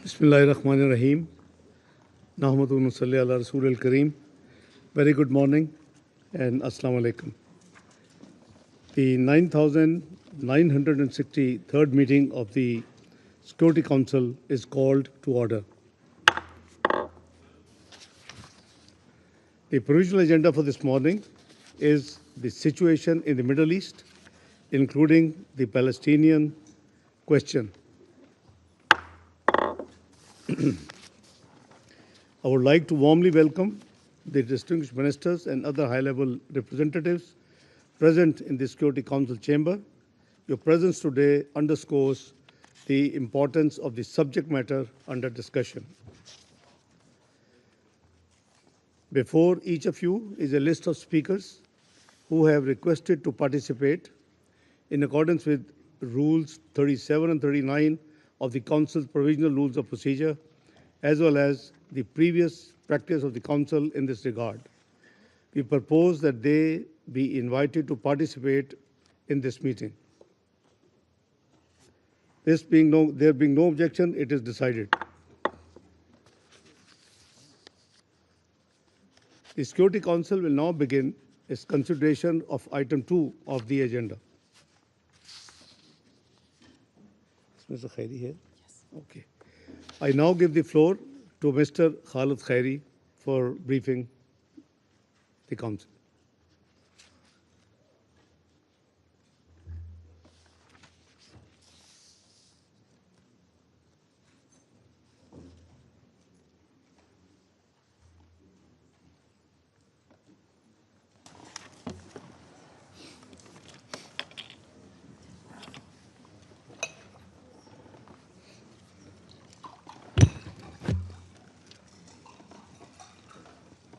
Bismillahirrahmanirrahim. Nahmadu nusalli ala Rasul al-Kareem. Very good morning and Assalamu alaikum. The 9,963rd meeting of the Security Council is called to order. The provisional agenda for this morning is the situation in the Middle East, including the Palestinian question. I would like to warmly welcome the distinguished ministers and other high-level representatives present in the Security Council chamber. Your presence today underscores the importance of the subject matter under discussion. Before each of you is a list of speakers who have requested to participate in accordance with Rules 37 and 39 of the Council's Provisional Rules of Procedure, as well as the previous practice of the Council in this regard. We propose that they be invited to participate in this meeting. There being no objection, it is decided. The Security Council will now begin its consideration of item 2 of the agenda. Is Mr. Khiari here? Yes. Okay. I now give the floor to Mr. Khaled Khiari for briefing the Council.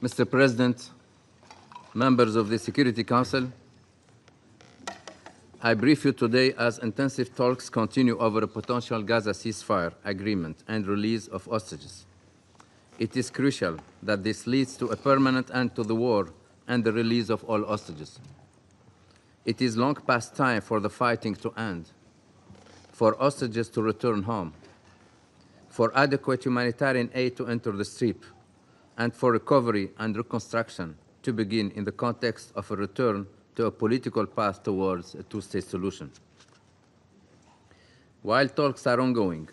Mr. President, members of the Security Council, I brief you today as intensive talks continue over a potential Gaza ceasefire agreement and release of hostages. It is crucial that this leads to a permanent end to the war and the release of all hostages. It is long past time for the fighting to end, for hostages to return home, for adequate humanitarian aid to enter the Strip, and for recovery and reconstruction to begin in the context of a return to a political path towards a two-state solution. While talks are ongoing,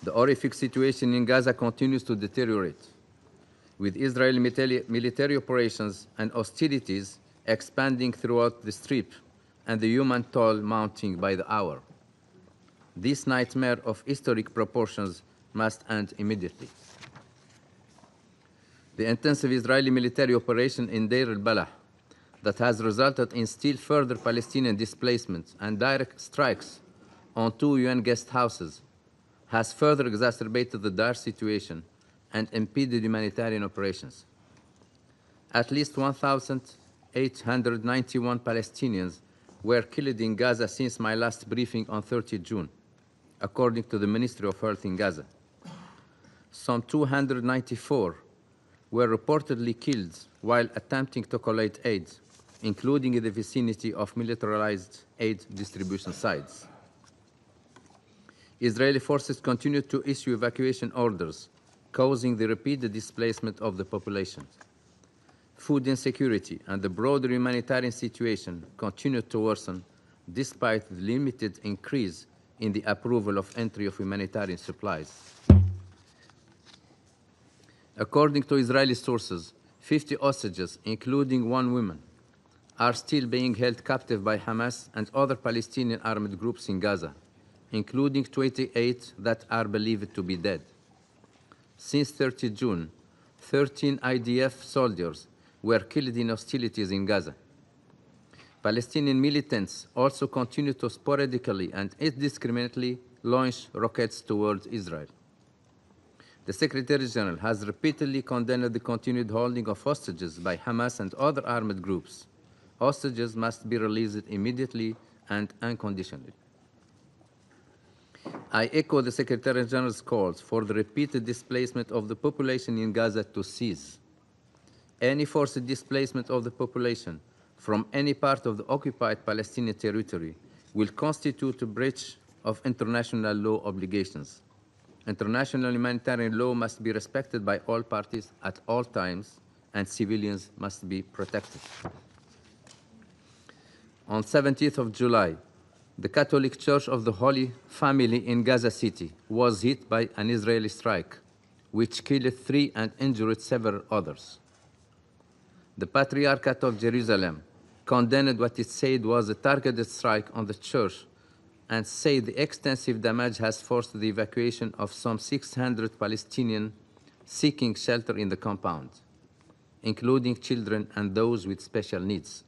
the horrific situation in Gaza continues to deteriorate, with Israeli military operations and hostilities expanding throughout the Strip and the human toll mounting by the hour. This nightmare of historic proportions must end immediately. The intensive Israeli military operation in Deir al-Balah that has resulted in still further Palestinian displacements and direct strikes on 2 UN guest houses has further exacerbated the dire situation and impeded humanitarian operations. At least 1,891 Palestinians were killed in Gaza since my last briefing on 30 June, according to the Ministry of Health in Gaza. Some 294 were reportedly killed while attempting to collect aid, including in the vicinity of militarized aid distribution sites. Israeli forces continued to issue evacuation orders, causing the repeated displacement of the population. Food insecurity and the broader humanitarian situation continued to worsen despite the limited increase in the approval of entry of humanitarian supplies. According to Israeli sources, 50 hostages, including 1 woman, are still being held captive by Hamas and other Palestinian armed groups in Gaza, including 28 that are believed to be dead. Since 30 June, 13 IDF soldiers were killed in hostilities in Gaza. Palestinian militants also continue to sporadically and indiscriminately launch rockets towards Israel. The Secretary General has repeatedly condemned the continued holding of hostages by Hamas and other armed groups. Hostages must be released immediately and unconditionally. I echo the Secretary General's calls for the repeated displacement of the population in Gaza to cease. Any forced displacement of the population from any part of the occupied Palestinian territory will constitute a breach of international law obligations International humanitarian law must be respected by all parties at all times, and civilians must be protected. On 17th of July, the Catholic Church of the Holy Family in Gaza City was hit by an Israeli strike, which killed 3 and injured several others. The Patriarchate of Jerusalem condemned what it said was a targeted strike on the church and said the extensive damage has forced the evacuation of some 600 Palestinians seeking shelter in the compound, including children and those with special needs.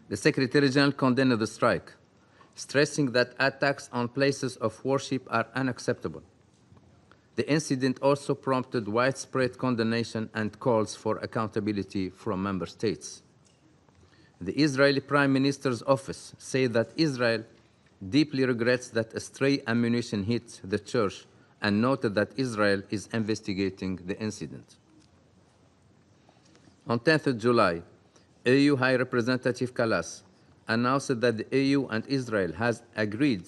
The Secretary General condemned the strike, stressing that attacks on places of worship are unacceptable. The incident also prompted widespread condemnation and calls for accountability from member states. The Israeli Prime Minister's office said that Israel deeply regrets that a stray ammunition hit the church and noted that Israel is investigating the incident. On 10th of July, EU High Representative Kallas announced that the EU and Israel has agreed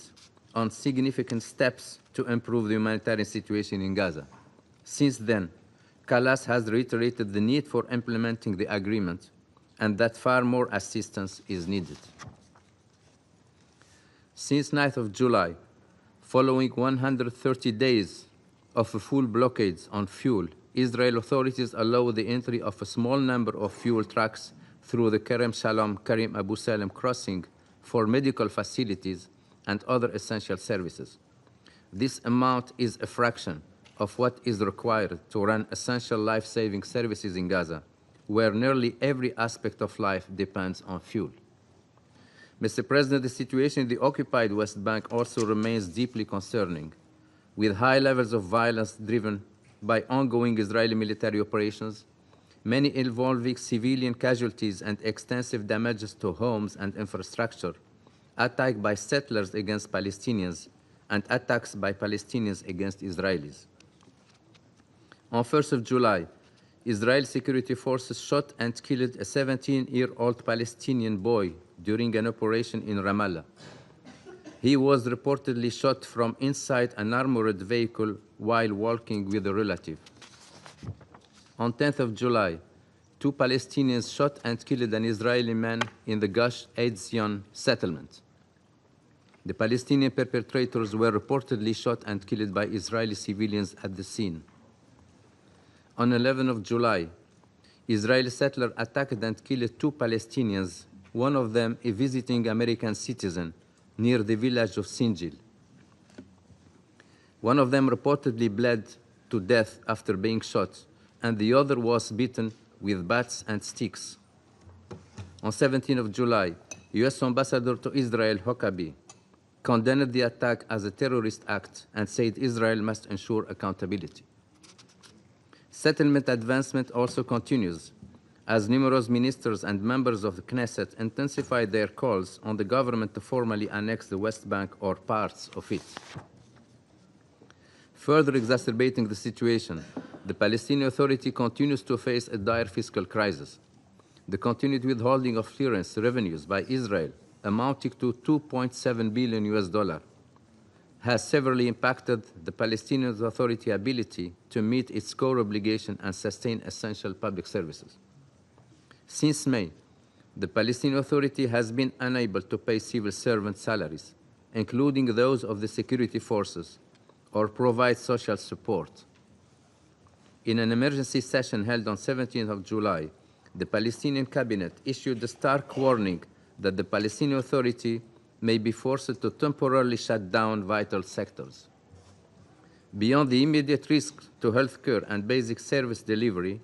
on significant steps to improve the humanitarian situation in Gaza. Since then, Kallas has reiterated the need for implementing the agreement and that far more assistance is needed. Since 9th of July, following 130 days of a full blockade on fuel, Israeli authorities allow the entry of a small number of fuel trucks through the Kerem Shalom Karim Abu Salem crossing for medical facilities and other essential services. This amount is a fraction of what is required to run essential life-saving services in Gaza, where nearly every aspect of life depends on fuel. Mr. President, the situation in the occupied West Bank also remains deeply concerning, with high levels of violence driven by ongoing Israeli military operations, many involving civilian casualties and extensive damages to homes and infrastructure, attacks by settlers against Palestinians, and attacks by Palestinians against Israelis. On 1st of July, Israeli security forces shot and killed a 17-year-old Palestinian boy during an operation in Ramallah. He was reportedly shot from inside an armored vehicle while walking with a relative. On 10th of July, 2 Palestinians shot and killed an Israeli man in the Gush Etzion settlement. The Palestinian perpetrators were reportedly shot and killed by Israeli civilians at the scene. On 11th of July, Israeli settlers attacked and killed 2 Palestinians, one of them a visiting American citizen, near the village of Sinjil. One of them reportedly bled to death after being shot, and the other was beaten with bats and sticks. On 17th of July, U.S. Ambassador to Israel Huckabee condemned the attack as a terrorist act and said Israel must ensure accountability. Settlement advancement also continues, as numerous ministers and members of the Knesset intensify their calls on the government to formally annex the West Bank or parts of it. Further exacerbating the situation, the Palestinian Authority continues to face a dire fiscal crisis. The continued withholding of clearance revenues by Israel, amounting to $2.7 billion, has severely impacted the Palestinian Authority ability to meet its core obligation and sustain essential public services. Since May, the Palestinian Authority has been unable to pay civil servant salaries, including those of the security forces, or provide social support. In an emergency session held on 17th of July, the Palestinian cabinet issued a stark warning that the Palestinian Authority may be forced to temporarily shut down vital sectors. Beyond the immediate risk to healthcare and basic service delivery,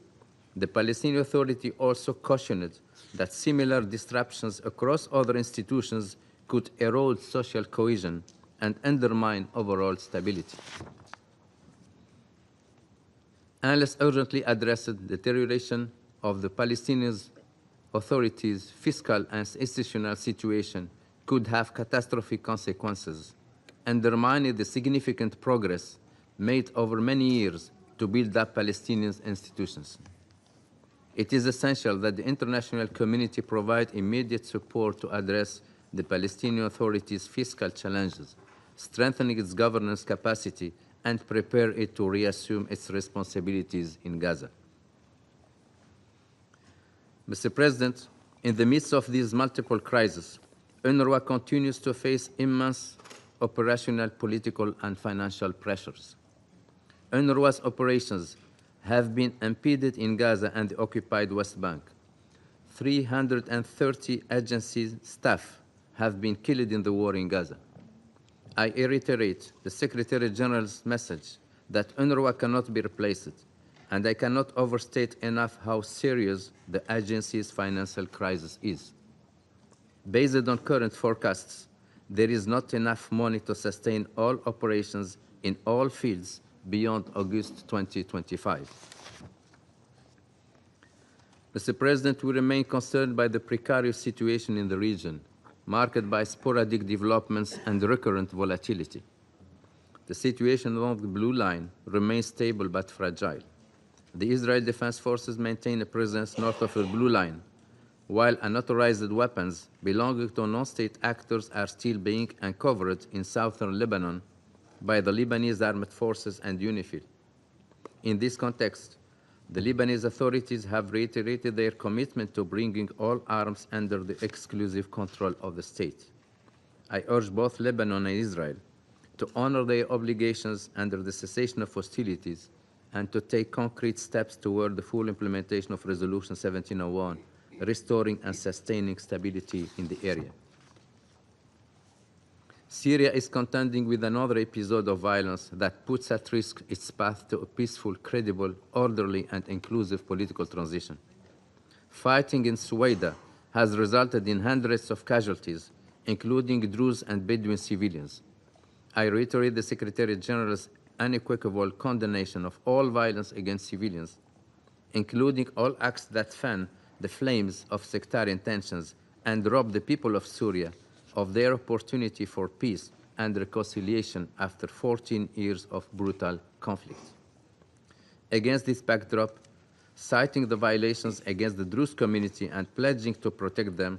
the Palestinian Authority also cautioned that similar disruptions across other institutions could erode social cohesion and undermine overall stability. Analysts urgently addressed the deterioration of the Palestinian Authority's fiscal and institutional situation could have catastrophic consequences, undermining the significant progress made over many years to build up Palestinian institutions. It is essential that the international community provide immediate support to address the Palestinian Authority's fiscal challenges, strengthening its governance capacity and prepare it to reassume its responsibilities in Gaza. Mr. President, in the midst of these multiple crises, UNRWA continues to face immense operational, political, and financial pressures. UNRWA's operations have been impeded in Gaza and the occupied West Bank. 330 agency staff have been killed in the war in Gaza. I reiterate the Secretary General's message that UNRWA cannot be replaced, and I cannot overstate enough how serious the agency's financial crisis is. Based on current forecasts, there is not enough money to sustain all operations in all fields beyond August 2025. Mr. President, we remain concerned by the precarious situation in the region, marked by sporadic developments and recurrent volatility. The situation along the Blue Line remains stable but fragile. The Israel Defense Forces maintain a presence north of the Blue Line, while unauthorized weapons belonging to non-state actors are still being uncovered in southern Lebanon by the Lebanese armed forces and UNIFIL. In this context, the Lebanese authorities have reiterated their commitment to bringing all arms under the exclusive control of the state. I urge both Lebanon and Israel to honor their obligations under the cessation of hostilities and to take concrete steps toward the full implementation of Resolution 1701, restoring and sustaining stability in the area. Syria is contending with another episode of violence that puts at risk its path to a peaceful, credible, orderly, and inclusive political transition. Fighting in Suwaida has resulted in hundreds of casualties, including Druze and Bedouin civilians. I reiterate the Secretary General's unequivocal condemnation of all violence against civilians, including all acts that fan the flames of sectarian tensions and rob the people of Syria of their opportunity for peace and reconciliation after 14 years of brutal conflict. Against this backdrop, citing the violations against the Druze community and pledging to protect them,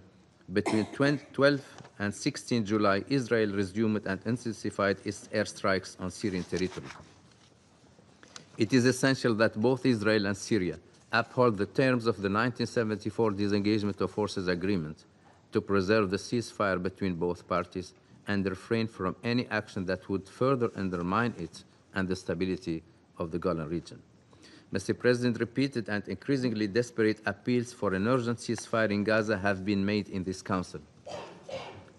between 12 and 16 July, Israel resumed and intensified its airstrikes on Syrian territory. It is essential that both Israel and Syria uphold the terms of the 1974 Disengagement of Forces Agreement to preserve the ceasefire between both parties and refrain from any action that would further undermine it and the stability of the Golan region. Mr. President, repeated and increasingly desperate appeals for an urgent ceasefire in Gaza have been made in this Council.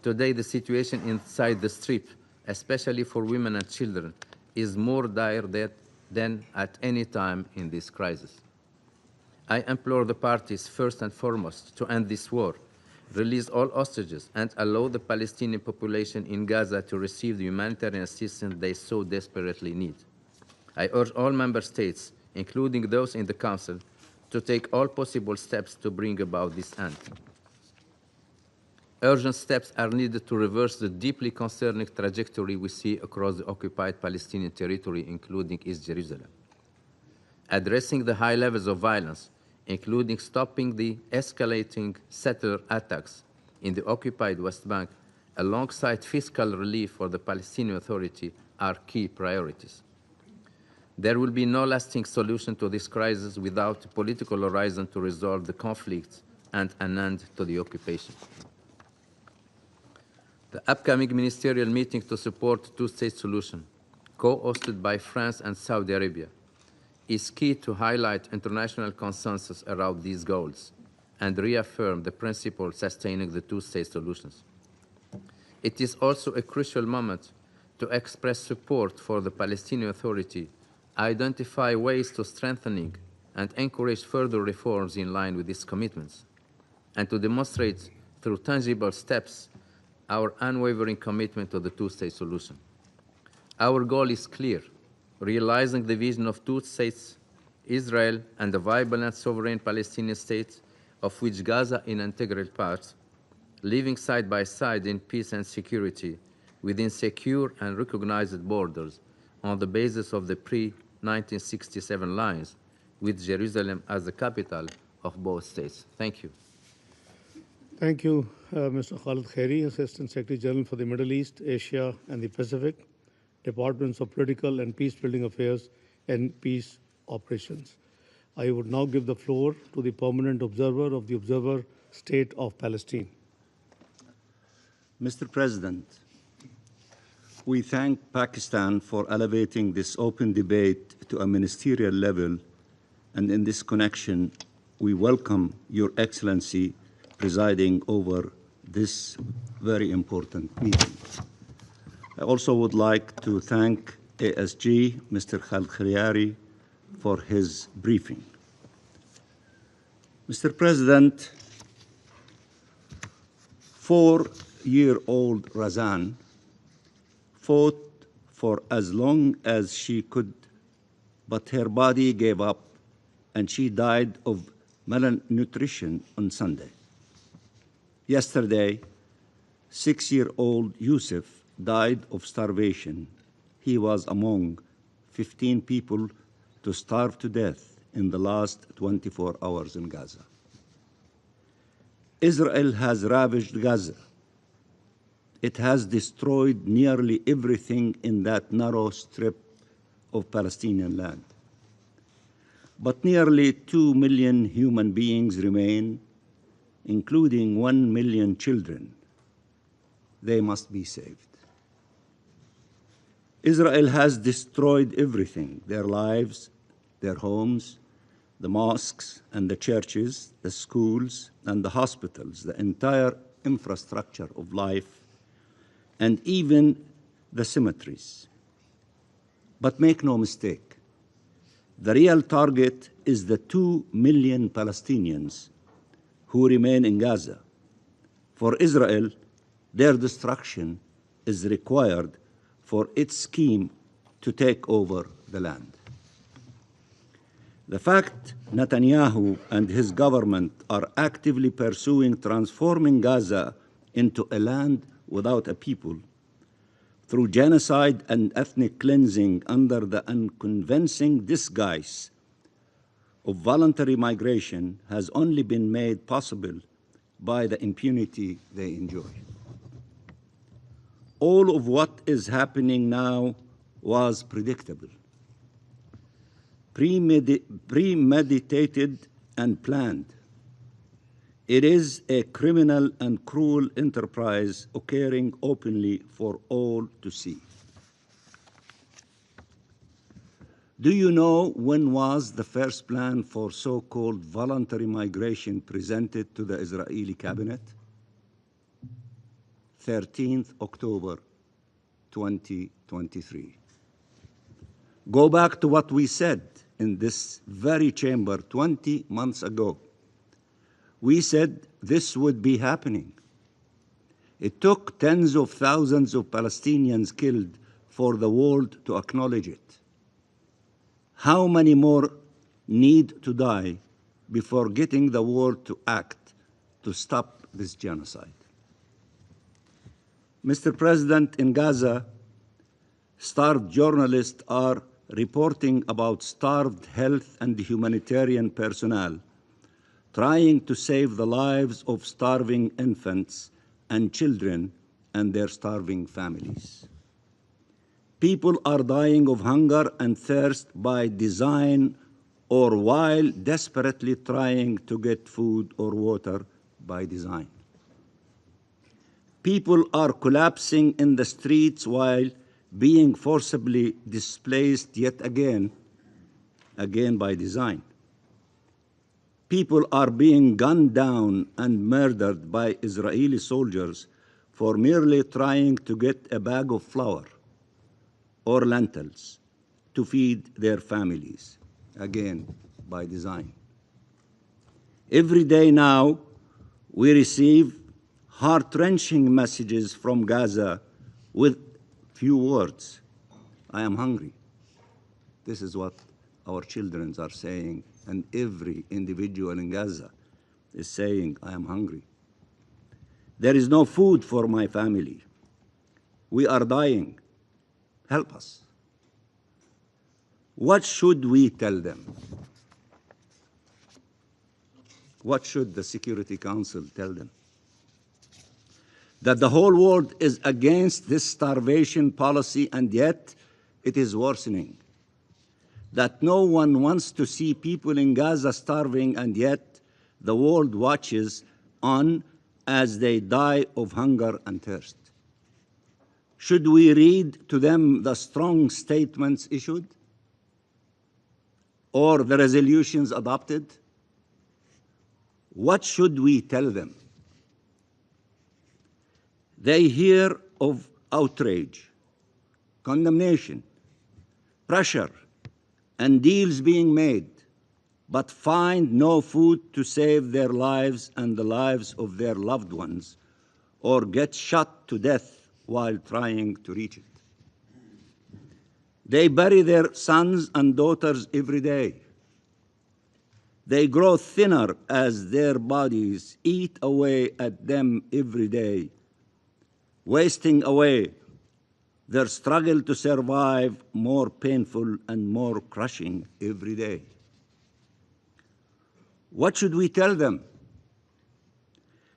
Today, the situation inside the Strip, especially for women and children, is more dire than at any time in this crisis. I implore the parties, first and foremost, to end this war, release all hostages, and allow the Palestinian population in Gaza to receive the humanitarian assistance they so desperately need. I urge all member states, including those in the Council, to take all possible steps to bring about this end. Urgent steps are needed to reverse the deeply concerning trajectory we see across the occupied Palestinian territory, including East Jerusalem. Addressing the high levels of violence, including stopping the escalating settler attacks in the occupied West Bank, alongside fiscal relief for the Palestinian Authority, are key priorities. There will be no lasting solution to this crisis without a political horizon to resolve the conflict and an end to the occupation. The upcoming ministerial meeting to support the two-state solution, co-hosted by France and Saudi Arabia, is key to highlight international consensus around these goals and reaffirm the principle sustaining the two-state solutions. It is also a crucial moment to express support for the Palestinian Authority, identify ways to strengthening and encourage further reforms in line with its commitments, and to demonstrate through tangible steps our unwavering commitment to the two-state solution. Our goal is clear: realizing the vision of two states, Israel and a viable and sovereign Palestinian state, of which Gaza is an integral part, living side by side in peace and security within secure and recognized borders on the basis of the pre-1967 lines, with Jerusalem as the capital of both states. Thank you. Thank you, Mr. Khaled Khiari, Assistant Secretary General for the Middle East, Asia, and the Pacific. Departments of Political and Peace-Building Affairs and Peace Operations. I would now give the floor to the permanent observer of the Observer State of Palestine. Mr. President, we thank Pakistan for elevating this open debate to a ministerial level, and in this connection, we welcome Your Excellency presiding over this very important meeting. I also would like to thank ASG, Mr. Khaled Khiari, for his briefing. Mr. President, 4-year-old Razan fought for as long as she could, but her body gave up and she died of malnutrition on Sunday. Yesterday, 6-year-old Yusuf died of starvation. He was among 15 people to starve to death in the last 24 hours in Gaza. Israel has ravaged Gaza. It has destroyed nearly everything in that narrow strip of Palestinian land. But nearly 2 million human beings remain, including 1 million children. They must be saved. Israel has destroyed everything, their lives, their homes, the mosques and the churches, the schools and the hospitals, the entire infrastructure of life, and even the cemeteries. But make no mistake, the real target is the 2 million Palestinians who remain in Gaza. For Israel, their destruction is required for its scheme to take over the land. The fact Netanyahu and his government are actively pursuing transforming Gaza into a land without a people through genocide and ethnic cleansing under the unconvincing disguise of voluntary migration has only been made possible by the impunity they enjoy. All of what is happening now was predictable, premeditated and planned. It is a criminal and cruel enterprise occurring openly for all to see. Do you know when was the first plan for so-called voluntary migration presented to the Israeli cabinet? 13th October 2023. Go back to what we said in this very chamber 20 months ago. We said this would be happening. It took tens of thousands of Palestinians killed for the world to acknowledge it. How many more need to die before getting the world to act to stop this genocide? Mr. President, in Gaza, starved journalists are reporting about starved health and humanitarian personnel trying to save the lives of starving infants and children and their starving families. People are dying of hunger and thirst by design or while desperately trying to get food or water by design. People are collapsing in the streets while being forcibly displaced yet again by design. People are being gunned down and murdered by Israeli soldiers for merely trying to get a bag of flour or lentils to feed their families, again by design. Every day now, we receive heart-wrenching messages from Gaza with few words. I am hungry. This is what our children are saying, and every individual in Gaza is saying, I am hungry. There is no food for my family. We are dying. Help us. What should we tell them? What should the Security Council tell them? that the whole world is against this starvation policy, and yet it is worsening. That no one wants to see people in Gaza starving, and yet the world watches on as they die of hunger and thirst. Should we read to them the strong statements issued or the resolutions adopted? What should we tell them? They hear of outrage, condemnation, pressure, and deals being made, but find no food to save their lives and the lives of their loved ones, or get shot to death while trying to reach it. They bury their sons and daughters every day. They grow thinner as their bodies eat away at them every day, wasting away, their struggle to survive more painful and more crushing every day. What should we tell them?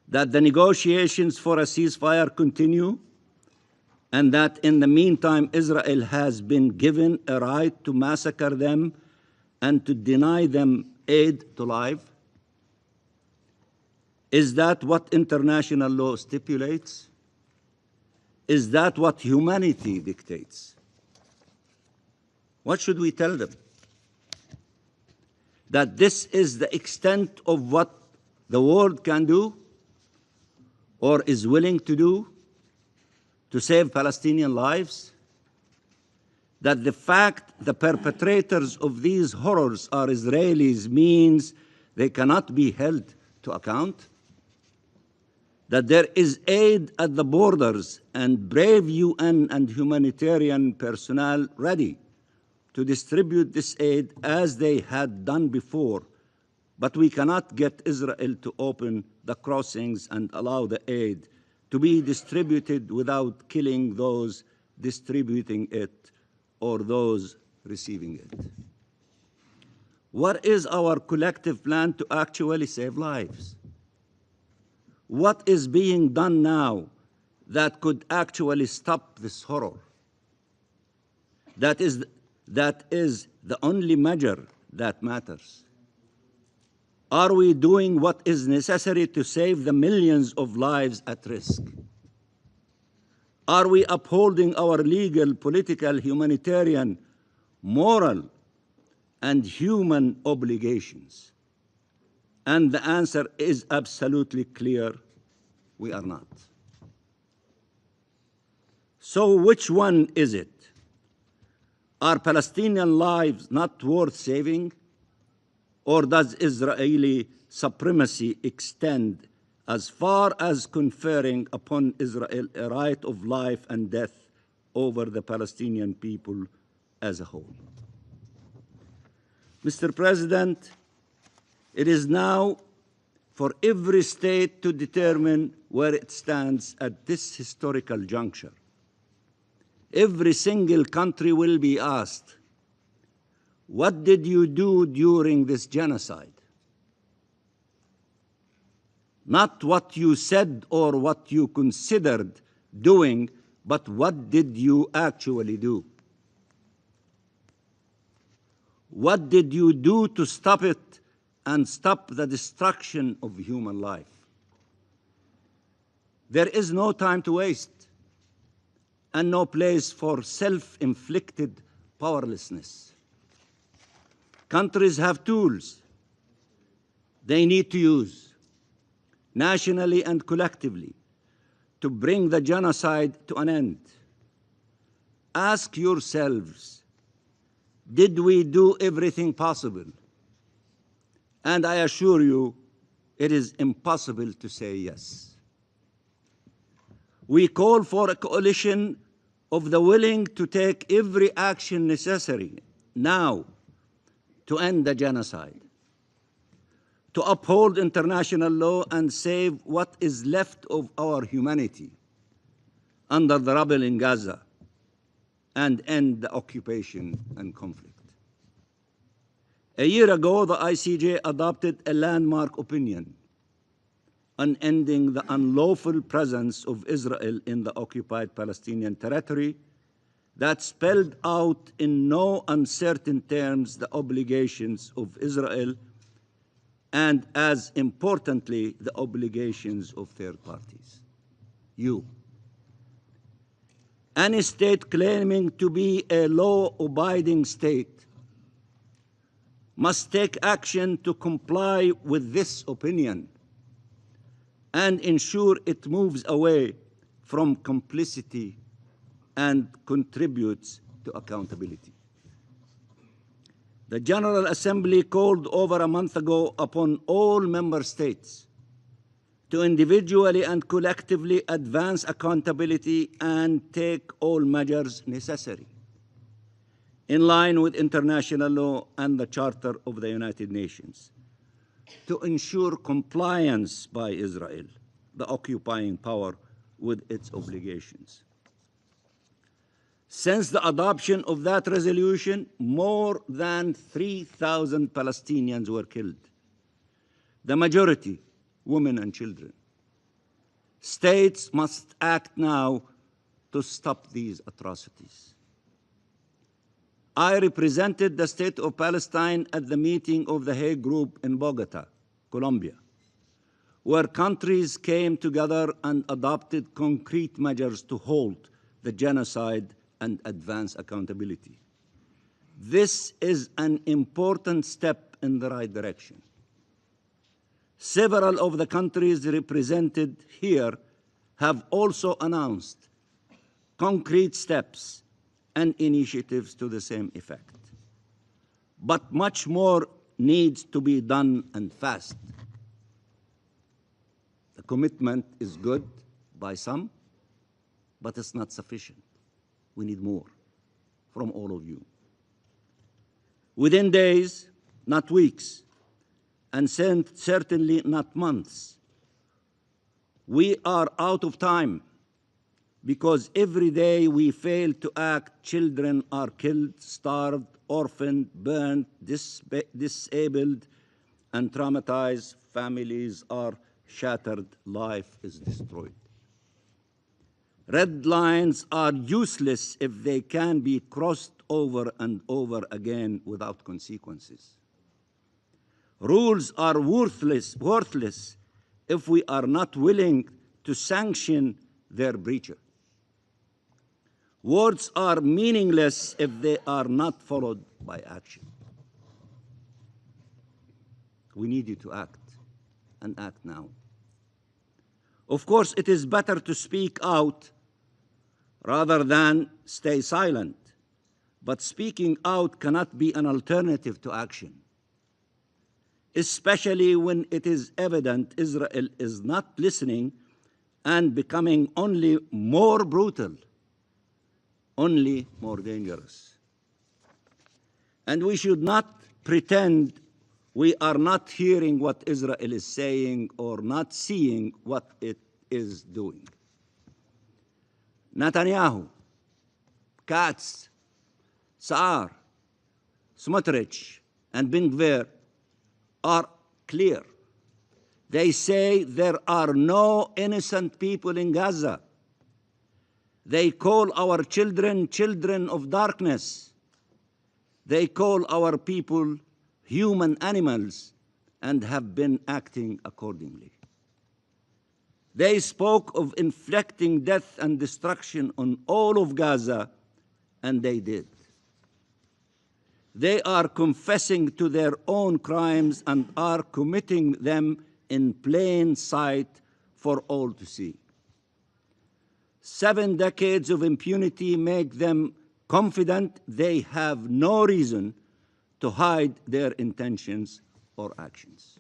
That the negotiations for a ceasefire continue, and that in the meantime Israel has been given a right to massacre them and to deny them aid to life? Is that what international law stipulates? Is that what humanity dictates? What should we tell them? That this is the extent of what the world can do or is willing to do to save Palestinian lives? That the fact the perpetrators of these horrors are Israelis means they cannot be held to account? That there is aid at the borders and brave UN and humanitarian personnel ready to distribute this aid as they had done before, but we cannot get Israel to open the crossings and allow the aid to be distributed without killing those distributing it or those receiving it. What is our collective plan to actually save lives? What is being done now that could actually stop this horror? That is the only measure that matters. Are we doing what is necessary to save the millions of lives at risk? Are we upholding our legal, political, humanitarian, moral, and human obligations? And the answer is absolutely clear: we are not. So which one is it? Are Palestinian lives not worth saving? Or does Israeli supremacy extend as far as conferring upon Israel a right of life and death over the Palestinian people as a whole? Mr. President, it is now for every state to determine where it stands at this historical juncture. Every single country will be asked, what did you do during this genocide? Not what you said or what you considered doing, but what did you actually do? What did you do to stop it and stop the destruction of human life? There is no time to waste and no place for self-inflicted powerlessness. Countries have tools they need to use, nationally and collectively, to bring the genocide to an end. Ask yourselves, did we do everything possible? And I assure you, it is impossible to say yes. We call for a coalition of the willing to take every action necessary now to end the genocide, to uphold international law and save what is left of our humanity under the rubble in Gaza, and end the occupation and conflict. A year ago, the ICJ adopted a landmark opinion on ending the unlawful presence of Israel in the occupied Palestinian territory that spelled out in no uncertain terms the obligations of Israel and, as importantly, the obligations of third parties. You. Any state claiming to be a law-abiding state must take action to comply with this opinion and ensure it moves away from complicity and contributes to accountability. The General Assembly called over a month ago upon all member states to individually and collectively advance accountability and take all measures necessary in line with international law and the Charter of the United Nations to ensure compliance by Israel, the occupying power, with its obligations. Since the adoption of that resolution, more than 3,000 Palestinians were killed, the majority women and children. States must act now to stop these atrocities. I represented the state of Palestine at the meeting of the Hague Group in Bogota, Colombia, where countries came together and adopted concrete measures to halt the genocide and advance accountability. This is an important step in the right direction. Several of the countries represented here have also announced concrete steps and initiatives to the same effect. But much more needs to be done, and fast. The commitment is good by some, but it's not sufficient. We need more from all of you. Within days, not weeks, and certainly not months, we are out of time, because every day we fail to act, children are killed, starved, orphaned, burned, disabled, and traumatized. Families are shattered. Life is destroyed. Red lines are useless if they can be crossed over and over again without consequences. Rules are worthless if we are not willing to sanction their breacher. Words are meaningless if they are not followed by action. We need you to act, and act now. Of course, it is better to speak out rather than stay silent, but speaking out cannot be an alternative to action, especially when it is evident Israel is not listening and becoming only more brutal, only more dangerous. And we should not pretend we are not hearing what Israel is saying or not seeing what it is doing. Netanyahu, Katz, Saar, Smotrich, and Ben Gvir are clear. They say there are no innocent people in Gaza. They call our children children of darkness. They call our people human animals and have been acting accordingly. They spoke of inflicting death and destruction on all of Gaza, and they did. They are confessing to their own crimes and are committing them in plain sight for all to see. 7 decades of impunity make them confident they have no reason to hide their intentions or actions.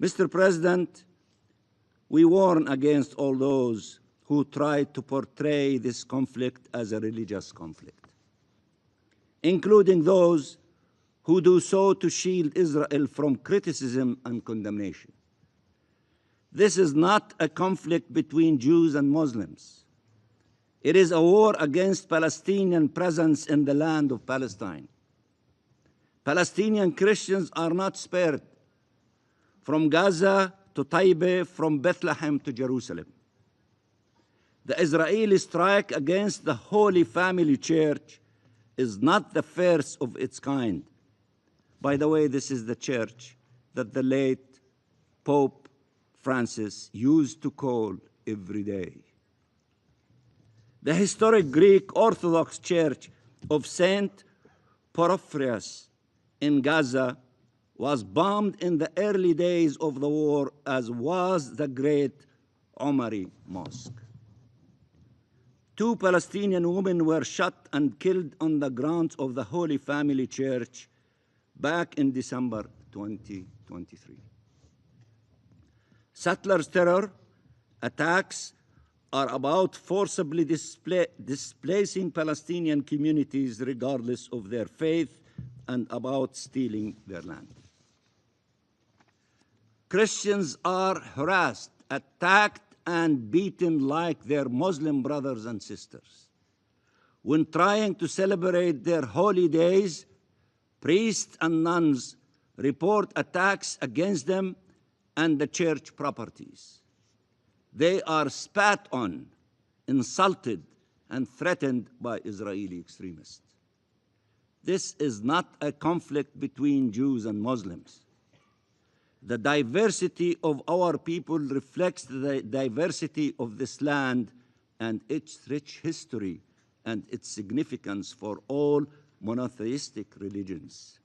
Mr. President, we warn against all those who try to portray this conflict as a religious conflict, including those who do so to shield Israel from criticism and condemnation. This is not a conflict between Jews and Muslims. It is a war against Palestinian presence in the land of Palestine. Palestinian Christians are not spared. From Gaza to Taibe, from Bethlehem to Jerusalem. The Israeli strike against the Holy Family Church is not the first of its kind. By the way, this is the church that the late Pope Francis used to call every day. The historic Greek Orthodox Church of Saint Porphyrius in Gaza was bombed in the early days of the war, as was the great Omari Mosque. 2 Palestinian women were shot and killed on the grounds of the Holy Family Church back in December 2023. Settlers' terror attacks are about forcibly displacing Palestinian communities regardless of their faith and about stealing their land. Christians are harassed, attacked, and beaten like their Muslim brothers and sisters. When trying to celebrate their holy days, priests and nuns report attacks against them and the church properties. They are spat on, insulted, and threatened by Israeli extremists. This is not a conflict between Jews and Muslims. The diversity of our people reflects the diversity of this land and its rich history and its significance for all monotheistic religions.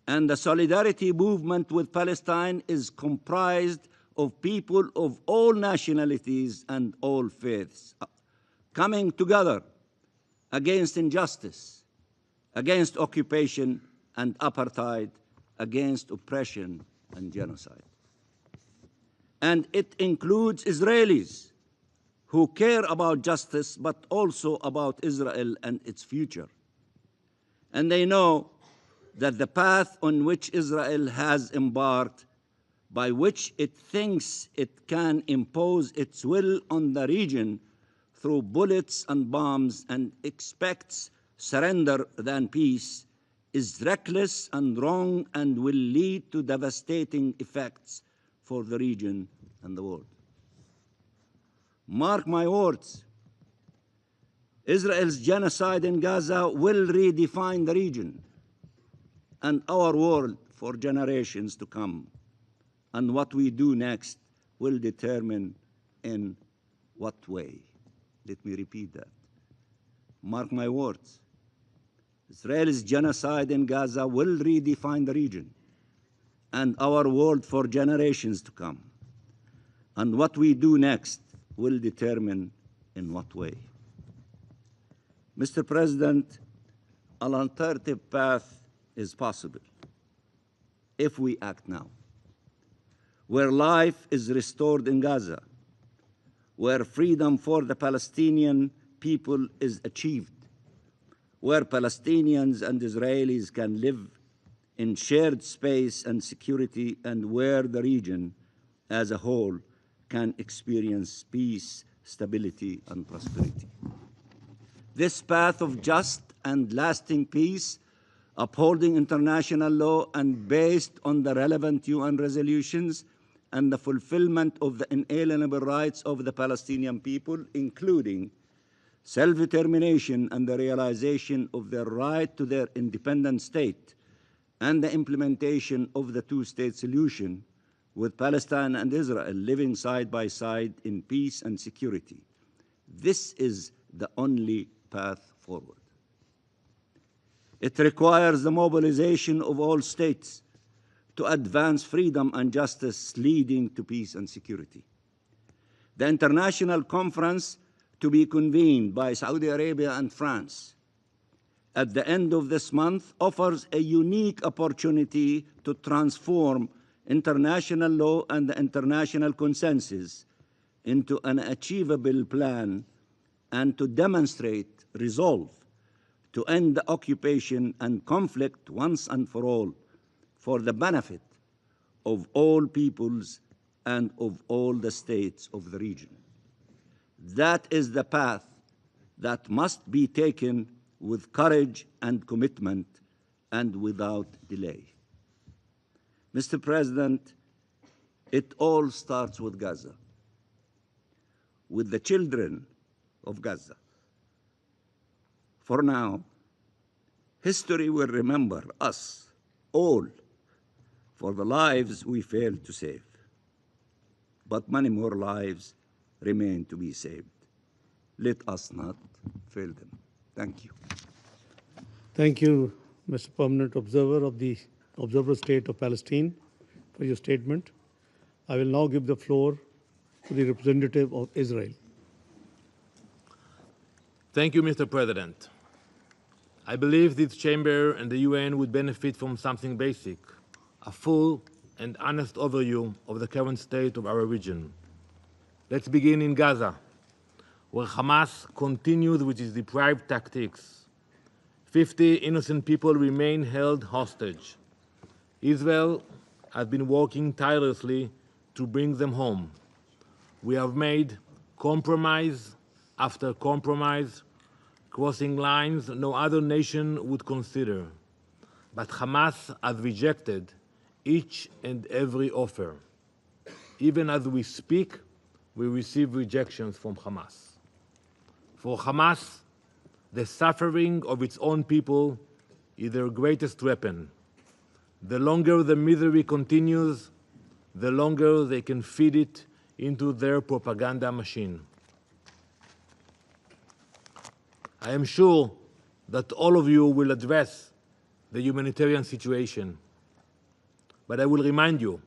And the solidarity movement with Palestine is comprised of people of all nationalities and all faiths, coming together against injustice, against occupation and apartheid, against oppression and genocide. And it includes Israelis who care about justice, but also about Israel and its future. And they know that the path on which Israel has embarked, by which it thinks it can impose its will on the region through bullets and bombs and expects surrender than peace, is reckless and wrong and will lead to devastating effects for the region and the world. Mark my words, Israel's genocide in Gaza will redefine the region and our world for generations to come. And what we do next will determine in what way. Let me repeat that. Mark my words. Israel's genocide in Gaza will redefine the region and our world for generations to come. And what we do next will determine in what way. Mr. President, an alternative path is possible if we act now, where life is restored in Gaza, where freedom for the Palestinian people is achieved, where Palestinians and Israelis can live in shared space and security, and where the region as a whole can experience peace, stability, and prosperity. This path of just and lasting peace, upholding international law and based on the relevant UN resolutions and the fulfillment of the inalienable rights of the Palestinian people, including self-determination and the realization of their right to their independent state, and the implementation of the two-state solution, with Palestine and Israel living side by side in peace and security. This is the only path forward. It requires the mobilization of all states to advance freedom and justice leading to peace and security. The international conference to be convened by Saudi Arabia and France at the end of this month offers a unique opportunity to transform international law and the international consensus into an achievable plan and to demonstrate resolve to end the occupation and conflict once and for all, for the benefit of all peoples and of all the states of the region. That is the path that must be taken with courage and commitment and without delay. Mr. President, It all starts with Gaza, with the children of Gaza. For now, history will remember us all for the lives we failed to save. But many more lives remain to be saved. Let us not fail them. Thank you. Thank you, Mr. Permanent Observer of the Observer State of Palestine, for your statement. I will now give the floor to the representative of Israel. Thank you, Mr. President. I believe this chamber and the UN would benefit from something basic, a full and honest overview of the current state of our region. Let's begin in Gaza, where Hamas continues with its deprived tactics. 50 innocent people remain held hostage. Israel has been working tirelessly to bring them home. We have made compromise after compromise, crossing lines no other nation would consider. But Hamas has rejected each and every offer. Even as we speak, we receive rejections from Hamas. For Hamas, the suffering of its own people is their greatest weapon. The longer the misery continues, the longer they can feed it into their propaganda machine. I am sure that all of you will address the humanitarian situation. But I will remind you,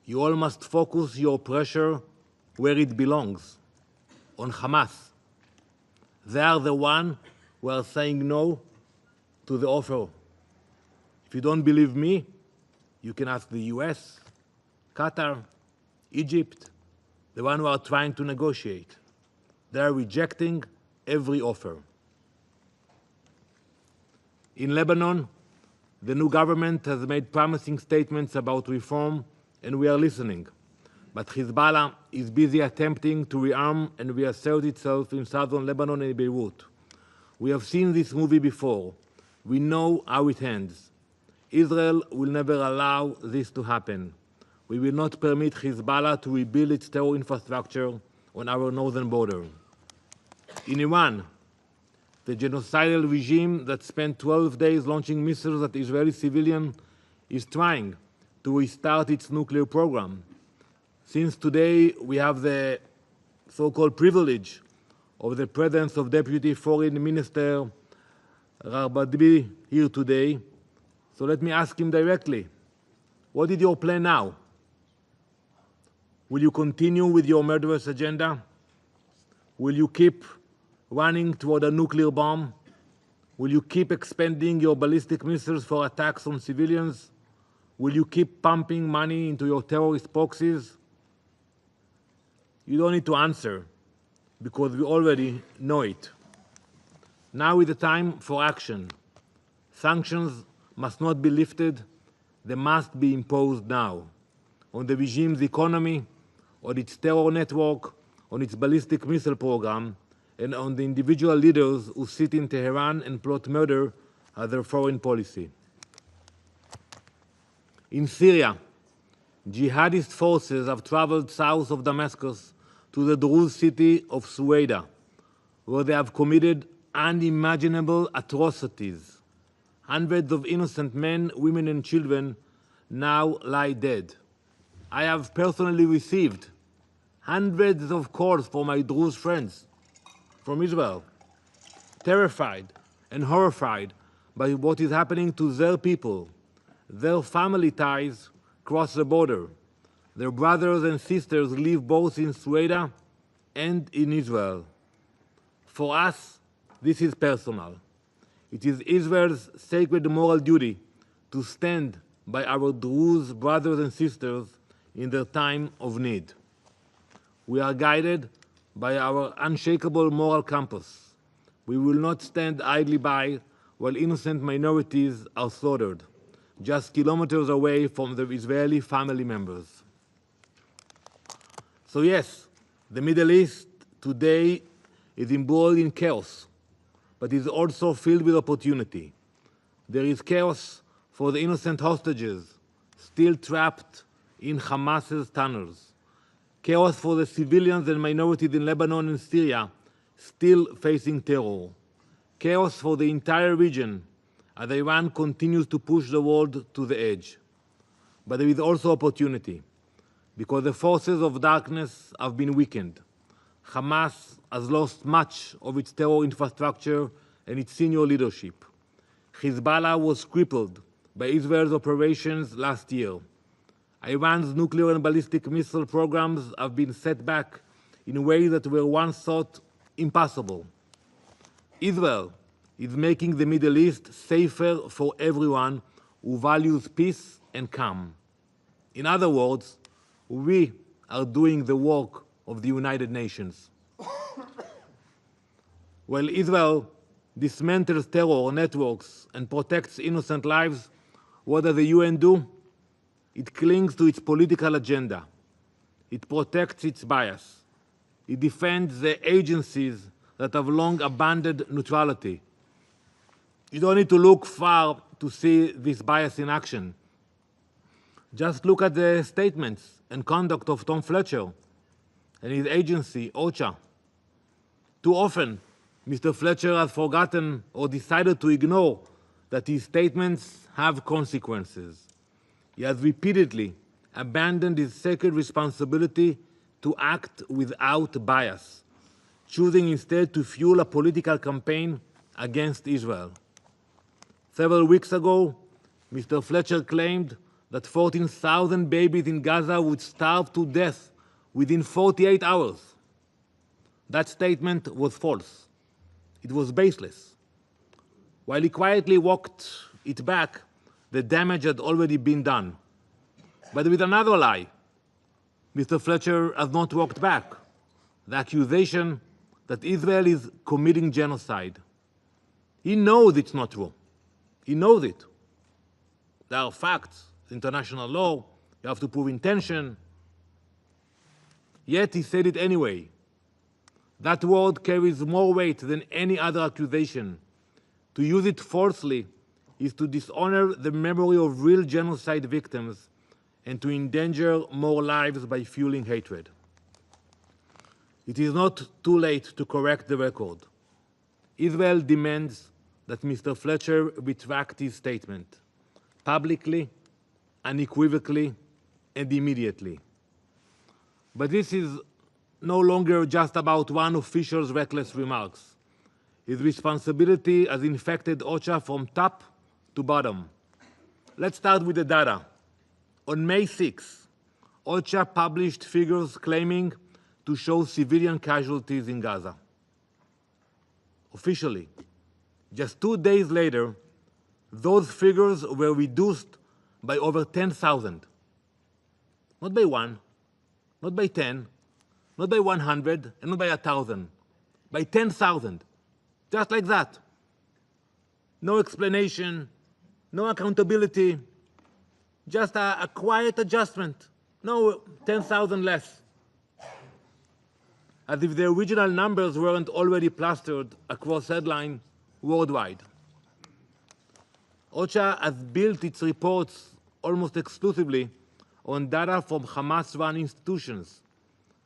you all must focus your pressure where it belongs, on Hamas. They are the ones who are saying no to the offer. If you don't believe me, you can ask the US, Qatar, Egypt, the ones who are trying to negotiate. They are rejecting every offer. In Lebanon, the new government has made promising statements about reform, and we are listening. But Hezbollah is busy attempting to rearm and reassert itself in southern Lebanon and Beirut. We have seen this movie before. We know how it ends. Israel will never allow this to happen. We will not permit Hezbollah to rebuild its terror infrastructure on our northern border. In Iran, the genocidal regime that spent 12 days launching missiles at Israeli civilians is trying to restart its nuclear program. Since today we have the so-called privilege of the presence of Deputy Foreign Minister Rabadbi here today, so let me ask him directly, what is your plan now? Will you continue with your murderous agenda? Will you keep running toward a nuclear bomb? Will you keep expanding your ballistic missiles for attacks on civilians? Will you keep pumping money into your terrorist proxies? You don't need to answer, because we already know it. Now is the time for action. Sanctions must not be lifted, they must be imposed now, on the regime's economy, on its terror network, on its ballistic missile program, and on the individual leaders who sit in Tehran and plot murder as their foreign policy. In Syria, jihadist forces have traveled south of Damascus to the Druze city of Suwaida, where they have committed unimaginable atrocities. Hundreds of innocent men, women, and children now lie dead. I have personally received hundreds of calls from my Druze friends from Israel, terrified and horrified by what is happening to their people. Their family ties cross the border. Their brothers and sisters live both in Suwaida and in Israel. For us, this is personal. It is Israel's sacred moral duty to stand by our Druze brothers and sisters in their time of need. We are guided by our unshakable moral compass. We will not stand idly by while innocent minorities are slaughtered, just kilometers away from their Israeli family members. So yes, the Middle East today is embroiled in chaos, but is also filled with opportunity. There is chaos for the innocent hostages still trapped in Hamas's tunnels, chaos for the civilians and minorities in Lebanon and Syria still facing terror, chaos for the entire region as Iran continues to push the world to the edge. But there is also opportunity, because the forces of darkness have been weakened. Hamas has lost much of its terror infrastructure and its senior leadership. Hezbollah was crippled by Israel's operations last year. Iran's nuclear and ballistic missile programs have been set back in ways that were once thought impossible. Israel is making the Middle East safer for everyone who values peace and calm. In other words, we are doing the work of the United Nations. While Israel dismantles terror networks and protects innocent lives, what does the UN do? It clings to its political agenda. It protects its bias. It defends the agencies that have long abandoned neutrality. You don't need to look far to see this bias in action. Just look at the statements and conduct of Tom Fletcher and his agency, OCHA. Too often, Mr. Fletcher has forgotten or decided to ignore that his statements have consequences. He has repeatedly abandoned his sacred responsibility to act without bias, choosing instead to fuel a political campaign against Israel. Several weeks ago, Mr. Fletcher claimed that 14,000 babies in Gaza would starve to death within 48 hours. That statement was false. It was baseless. While he quietly walked it back, the damage had already been done. But with another lie, Mr. Fletcher has not walked back: the accusation that Israel is committing genocide. He knows it's not true. He knows it. There are facts, international law, you have to prove intention. Yet he said it anyway. That word carries more weight than any other accusation. To use it falsely is to dishonor the memory of real genocide victims and to endanger more lives by fueling hatred. It is not too late to correct the record. Israel demands that Mr. Fletcher retract his statement, publicly, unequivocally, and immediately. But this is no longer just about one official's reckless remarks. His responsibility has infected OCHA from top to bottom. Let's start with the data. On May 6, OCHA published figures claiming to show civilian casualties in Gaza. Officially, just 2 days later, those figures were reduced by over 10,000. Not by 1, not by 10, not by 100, and not by 1,000, by 10,000. Just like that. No explanation, no accountability, just a quiet adjustment. No, 10,000 less. As if the original numbers weren't already plastered across headlines worldwide. OCHA has built its reports almost exclusively on data from Hamas-run institutions.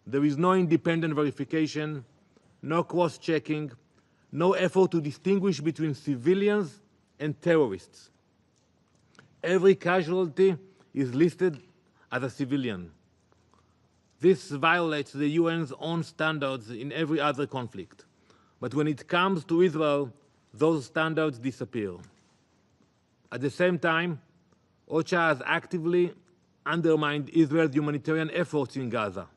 There is no independent verification, no cross-checking, no effort to distinguish between civilians and terrorists. Every casualty is listed as a civilian. This violates the UN's own standards in every other conflict. But when it comes to Israel, those standards disappear. At the same time, OCHA has actively undermined Israel's humanitarian efforts in Gaza.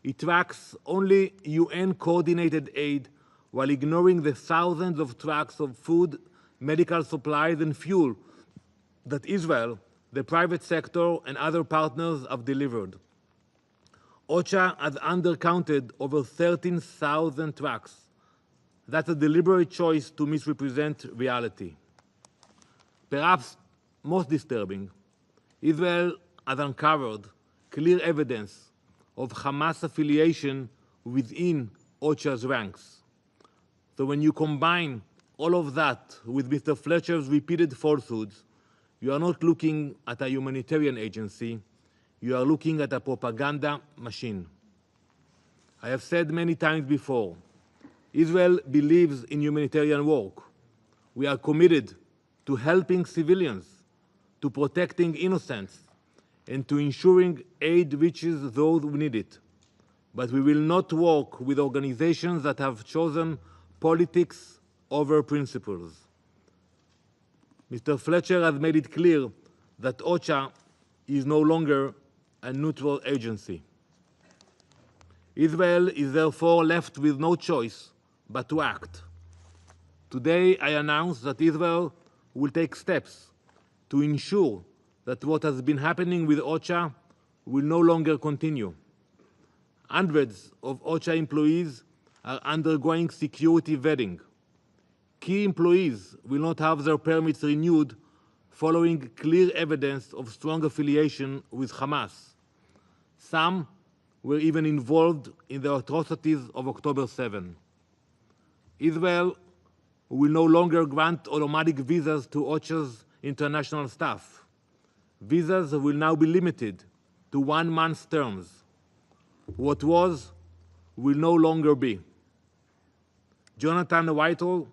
It tracks only UN-coordinated aid while ignoring the thousands of trucks of food, medical supplies, and fuel that Israel, the private sector, and other partners have delivered. OCHA has undercounted over 13,000 trucks. That's a deliberate choice to misrepresent reality. Perhaps most disturbing, Israel has uncovered clear evidence of Hamas affiliation within OCHA's ranks. So when you combine all of that with Mr. Fletcher's repeated falsehoods, you are not looking at a humanitarian agency, you are looking at a propaganda machine. I have said many times before, Israel believes in humanitarian work. We are committed to helping civilians, to protecting innocents, and to ensuring aid reaches those who need it. But we will not work with organizations that have chosen politics over principles. Mr. Fletcher has made it clear that OCHA is no longer a neutral agency. Israel is therefore left with no choice but to act. Today, I announce that Israel will take steps to ensure that what has been happening with OCHA will no longer continue. Hundreds of OCHA employees are undergoing security vetting. Key employees will not have their permits renewed following clear evidence of strong affiliation with Hamas. Some were even involved in the atrocities of October 7. Israel will no longer grant automatic visas to OCHA's international staff. Visas will now be limited to 1 month's terms. What was will no longer be. Jonathan Whitehall,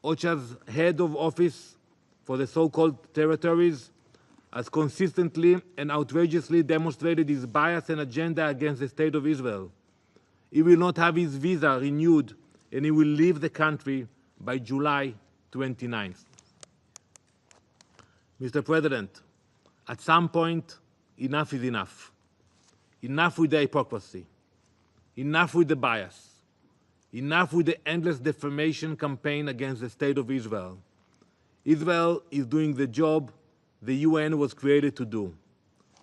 OCHA's head of office for the so-called territories, has consistently and outrageously demonstrated his bias and agenda against the State of Israel. He will not have his visa renewed, and he will leave the country by July 29th. Mr. President, at some point, enough is enough. Enough with the hypocrisy. Enough with the bias. Enough with the endless defamation campaign against the State of Israel. Israel is doing the job the UN was created to do.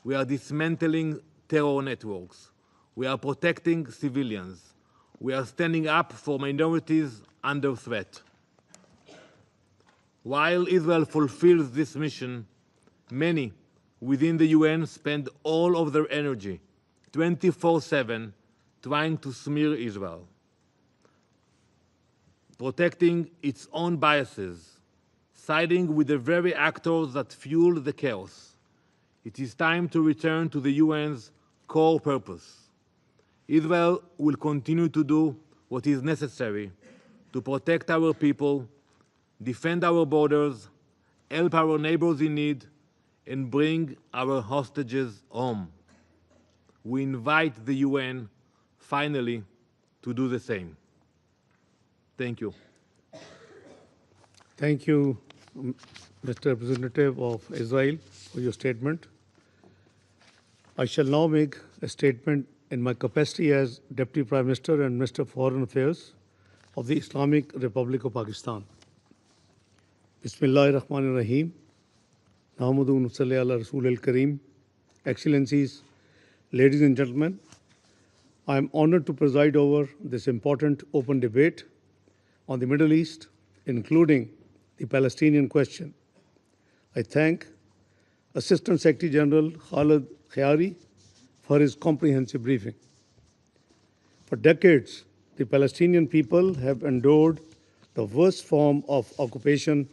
We are dismantling terror networks. We are protecting civilians. We are standing up for minorities under threat. While Israel fulfills this mission, many within the UN spend all of their energy, 24/7, trying to smear Israel, protecting its own biases, siding with the very actors that fuel the chaos. It is time to return to the UN's core purpose. Israel will continue to do what is necessary to protect our people, defend our borders, help our neighbors in need, and bring our hostages home. We invite the UN, finally, to do the same. Thank you. Thank you, Mr. Representative of Israel, for your statement. I shall now make a statement in my capacity as Deputy Prime Minister and Minister of Foreign Affairs of the Islamic Republic of Pakistan. Bismillahir Rahmanir Rahim. Nahmaduhu wa nusalli ala Rasul al-Kareem. Excellencies, ladies and gentlemen, I am honored to preside over this important open debate on the Middle East, including the Palestinian question. I thank Assistant Secretary General Khaled Khiari for his comprehensive briefing. For decades, the Palestinian people have endured the worst form of occupation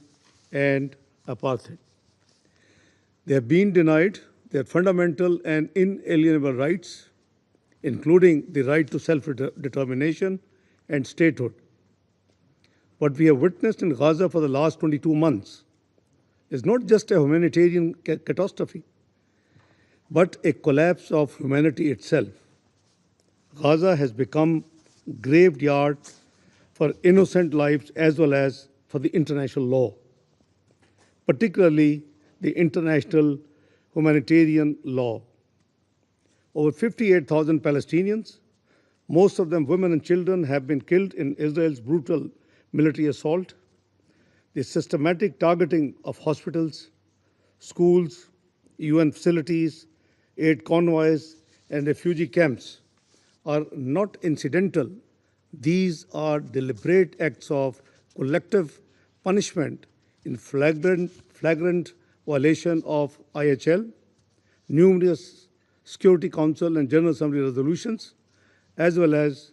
and apartheid. They have been denied their fundamental and inalienable rights, including the right to self-determination and statehood. What we have witnessed in Gaza for the last 22 months is not just a humanitarian catastrophe, but a collapse of humanity itself. Gaza has become a graveyard for innocent lives as well as for the international law, particularly the international humanitarian law. Over 58,000 Palestinians, most of them women and children, have been killed in Israel's brutal military assault. The systematic targeting of hospitals, schools, UN facilities, aid convoys, and refugee camps are not incidental. These are deliberate acts of collective punishment in flagrant violation of IHL, numerous Security Council and General Assembly resolutions, as well as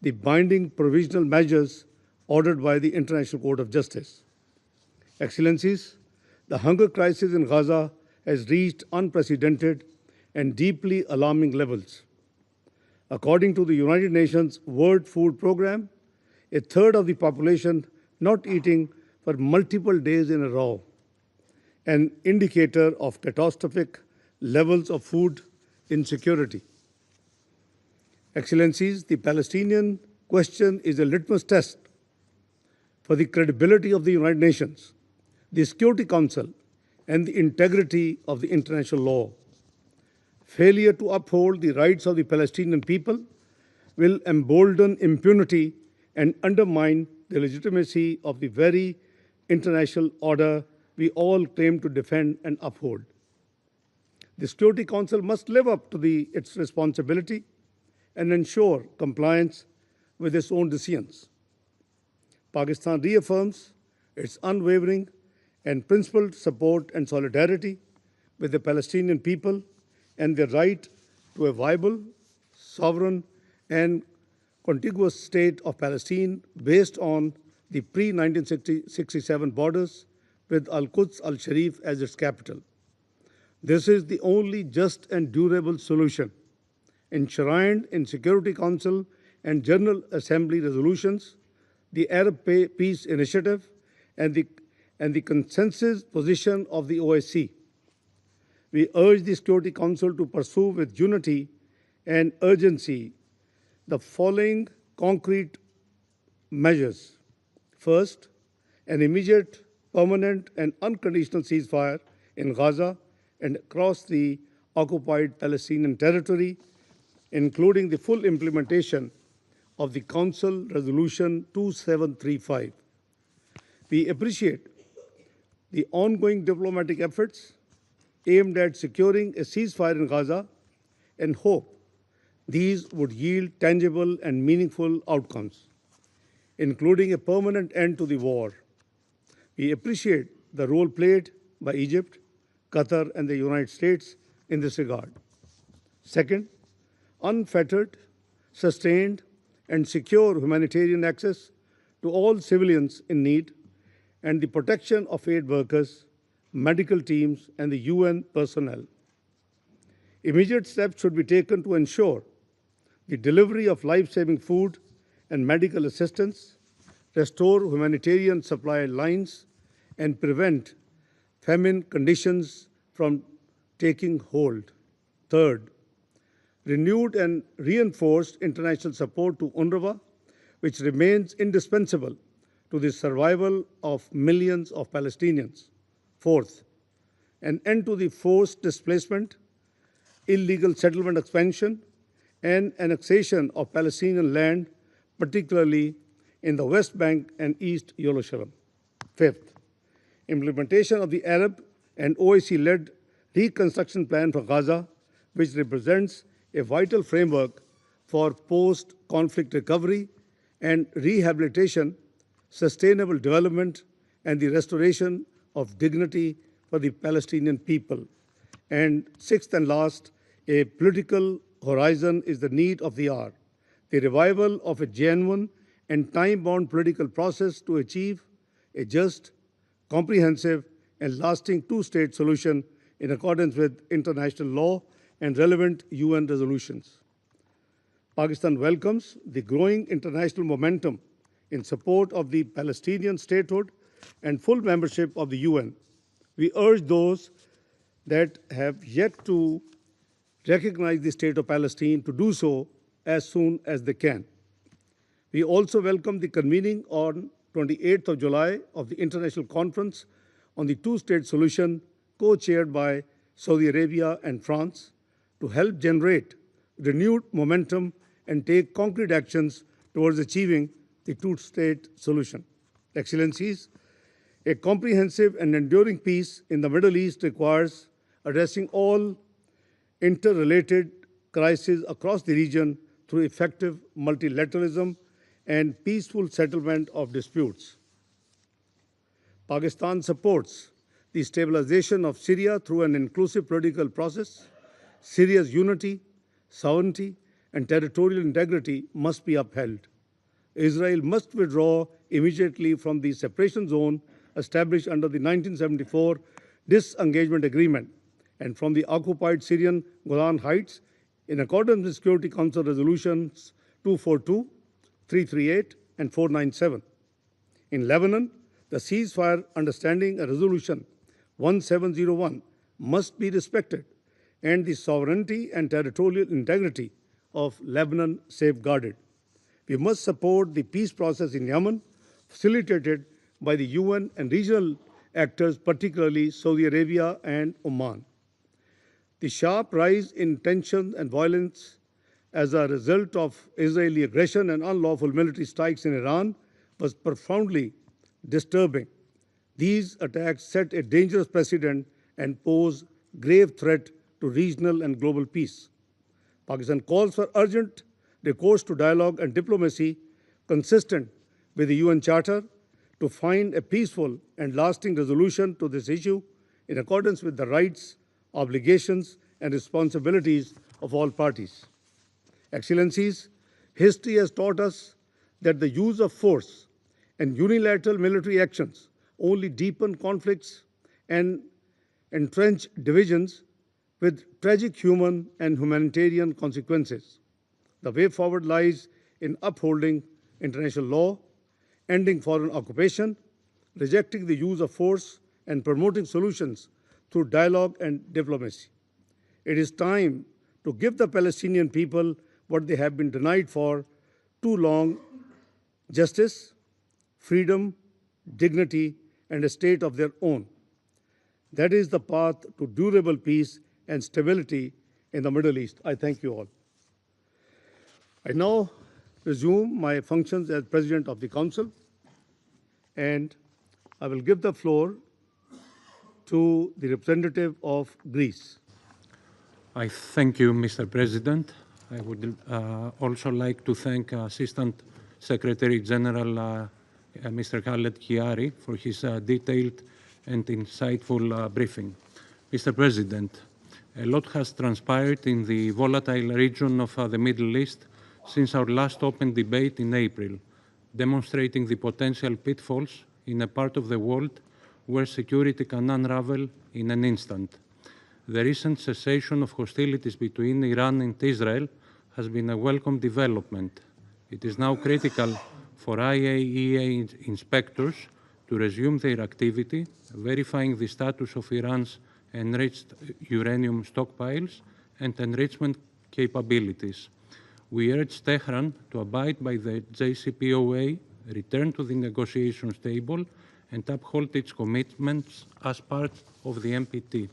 the binding provisional measures ordered by the International Court of Justice. Excellencies, the hunger crisis in Gaza has reached unprecedented and deeply alarming levels. According to the United Nations World Food Programme, a third of the population not eating for multiple days in a row, an indicator of catastrophic levels of food insecurity. Excellencies, the Palestinian question is a litmus test for the credibility of the United Nations, the Security Council, and the integrity of the international law. Failure to uphold the rights of the Palestinian people will embolden impunity and undermine the legitimacy of the very international order we all claim to defend and uphold. The Security Council must live up to its responsibility and ensure compliance with its own decisions. Pakistan reaffirms its unwavering and principled support and solidarity with the Palestinian people and their right to a viable, sovereign, and contiguous state of Palestine based on the pre-1967 borders with Al-Quds al-Sharif as its capital. This is the only just and durable solution, enshrined in Security Council and General Assembly resolutions, the Arab Peace Initiative, and the consensus position of the OSCE. We urge the Security Council to pursue with unity and urgency the following concrete measures. First, an immediate, permanent, and unconditional ceasefire in Gaza and across the occupied Palestinian territory, including the full implementation of the Council Resolution 2735. We appreciate the ongoing diplomatic efforts aimed at securing a ceasefire in Gaza and hope these would yield tangible and meaningful outcomes, including a permanent end to the war. We appreciate the role played by Egypt, Qatar, and the United States in this regard. Second, unfettered, sustained, and secure humanitarian access to all civilians in need and the protection of aid workers, medical teams, and the UN personnel. Immediate steps should be taken to ensure the delivery of life-saving food and medical assistance, restore humanitarian supply lines, and prevent famine conditions from taking hold. Third, renewed and reinforced international support to UNRWA, which remains indispensable to the survival of millions of Palestinians. Fourth, an end to the forced displacement, illegal settlement expansion, and annexation of Palestinian land, particularly in the West Bank and East Jerusalem. Fifth, implementation of the Arab and OIC-led reconstruction plan for Gaza, which represents a vital framework for post-conflict recovery and rehabilitation, sustainable development, and the restoration of dignity for the Palestinian people. And sixth and last, a political horizon is the need of the hour, the revival of a genuine and time-bound political process to achieve a just, comprehensive, and lasting two-state solution in accordance with international law and relevant UN resolutions. Pakistan welcomes the growing international momentum in support of the Palestinian statehood and full membership of the UN. We urge those that have yet to recognize the state of Palestine to do so as soon as they can. We also welcome the convening on 28th of July of the International Conference on the Two-State Solution, co-chaired by Saudi Arabia and France, to help generate renewed momentum and take concrete actions towards achieving the two-state solution. Excellencies, a comprehensive and enduring peace in the Middle East requires addressing all interrelated crises across the region through effective multilateralism and peaceful settlement of disputes. Pakistan supports the stabilization of Syria through an inclusive political process. Syria's unity, sovereignty, and territorial integrity must be upheld. Israel must withdraw immediately from the separation zone established under the 1974 disengagement agreement and from the occupied Syrian Golan Heights in accordance with Security Council Resolutions 242, 338, and 497. In Lebanon, the ceasefire understanding and Resolution 1701 must be respected and the sovereignty and territorial integrity of Lebanon safeguarded. We must support the peace process in Yemen, facilitated by the UN and regional actors, particularly Saudi Arabia and Oman. The sharp rise in tension and violence as a result of Israeli aggression and unlawful military strikes in Iran was profoundly disturbing. These attacks set a dangerous precedent and pose grave threat to regional and global peace. Pakistan calls for urgent recourse to dialogue and diplomacy consistent with the UN Charter to find a peaceful and lasting resolution to this issue in accordance with the rights, obligations, and responsibilities of all parties. Excellencies, history has taught us that the use of force and unilateral military actions only deepen conflicts and entrench divisions with tragic human and humanitarian consequences. The way forward lies in upholding international law, ending foreign occupation, rejecting the use of force, and promoting solutions through dialogue and diplomacy. It is time to give the Palestinian people what they have been denied for too long: justice, freedom, dignity, and a state of their own. That is the path to durable peace and stability in the Middle East. I thank you all. I now resume my functions as President of the Council, and I will give the floor to the representative of Greece. I thank you, Mr. President. I would also like to thank Assistant Secretary General Mr. Khaled Khiari for his detailed and insightful briefing. Mr. President, a lot has transpired in the volatile region of the Middle East since our last open debate in April, demonstrating the potential pitfalls in a part of the world where security can unravel in an instant. The recent cessation of hostilities between Iran and Israel has been a welcome development. It is now critical for IAEA inspectors to resume their activity, verifying the status of Iran's enriched uranium stockpiles and enrichment capabilities. We urge Tehran to abide by the JCPOA, return to the negotiations table, and uphold its commitments as part of the NPT.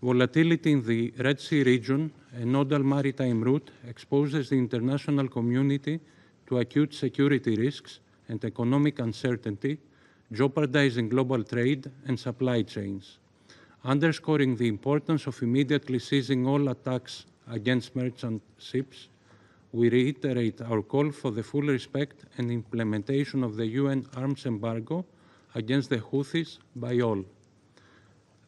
Volatility in the Red Sea region, a nodal maritime route, exposes the international community to acute security risks and economic uncertainty, jeopardizing global trade and supply chains. Underscoring the importance of immediately seizing all attacks against merchant ships, we reiterate our call for the full respect and implementation of the UN arms embargo against the Houthis by all.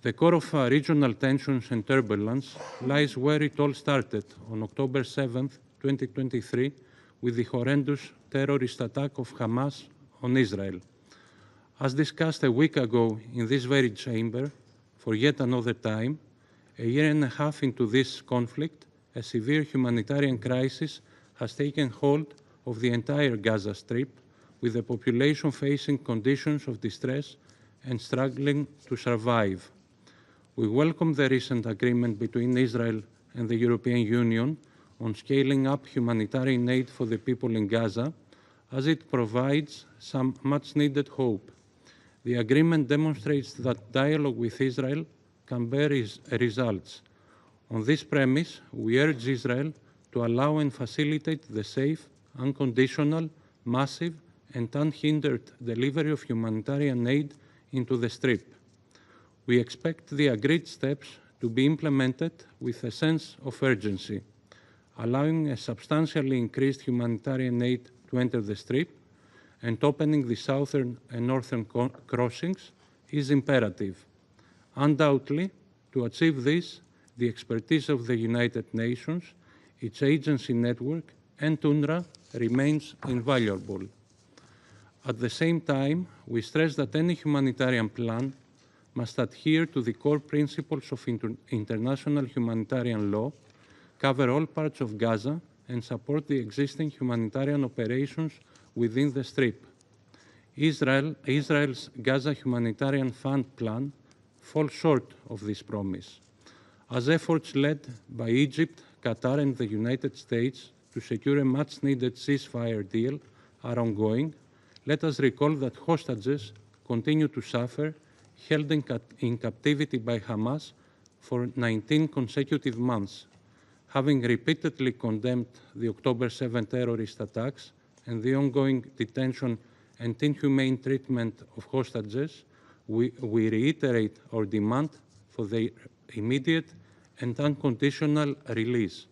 The core of regional tensions and turbulence lies where it all started on October 7, 2023, with the horrendous terrorist attack of Hamas on Israel. As discussed a week ago in this very chamber, for yet another time, a year and a half into this conflict, a severe humanitarian crisis has taken hold of the entire Gaza Strip, with the population facing conditions of distress and struggling to survive. We welcome the recent agreement between Israel and the European Union on scaling up humanitarian aid for the people in Gaza, as it provides some much-needed hope. The agreement demonstrates that dialogue with Israel can bear results. On this premise, we urge Israel to allow and facilitate the safe, unconditional, massive, and unhindered delivery of humanitarian aid into the Strip. We expect the agreed steps to be implemented with a sense of urgency, allowing a substantially increased humanitarian aid to enter the Strip and opening the southern and northern crossings is imperative. Undoubtedly, to achieve this, the expertise of the United Nations, its agency network, and UNRWA remains invaluable. At the same time, we stress that any humanitarian plan must adhere to the core principles of international humanitarian law, cover all parts of Gaza, and support the existing humanitarian operations within the Strip. Israel's Gaza Humanitarian Fund plan falls short of this promise. As efforts led by Egypt, Qatar, and the United States to secure a much-needed ceasefire deal are ongoing, let us recall that hostages continue to suffer, held in captivity by Hamas for 19 consecutive months. Having repeatedly condemned the October 7 terrorist attacks and the ongoing detention and inhumane treatment of hostages, we reiterate our demand for their immediate and unconditional release.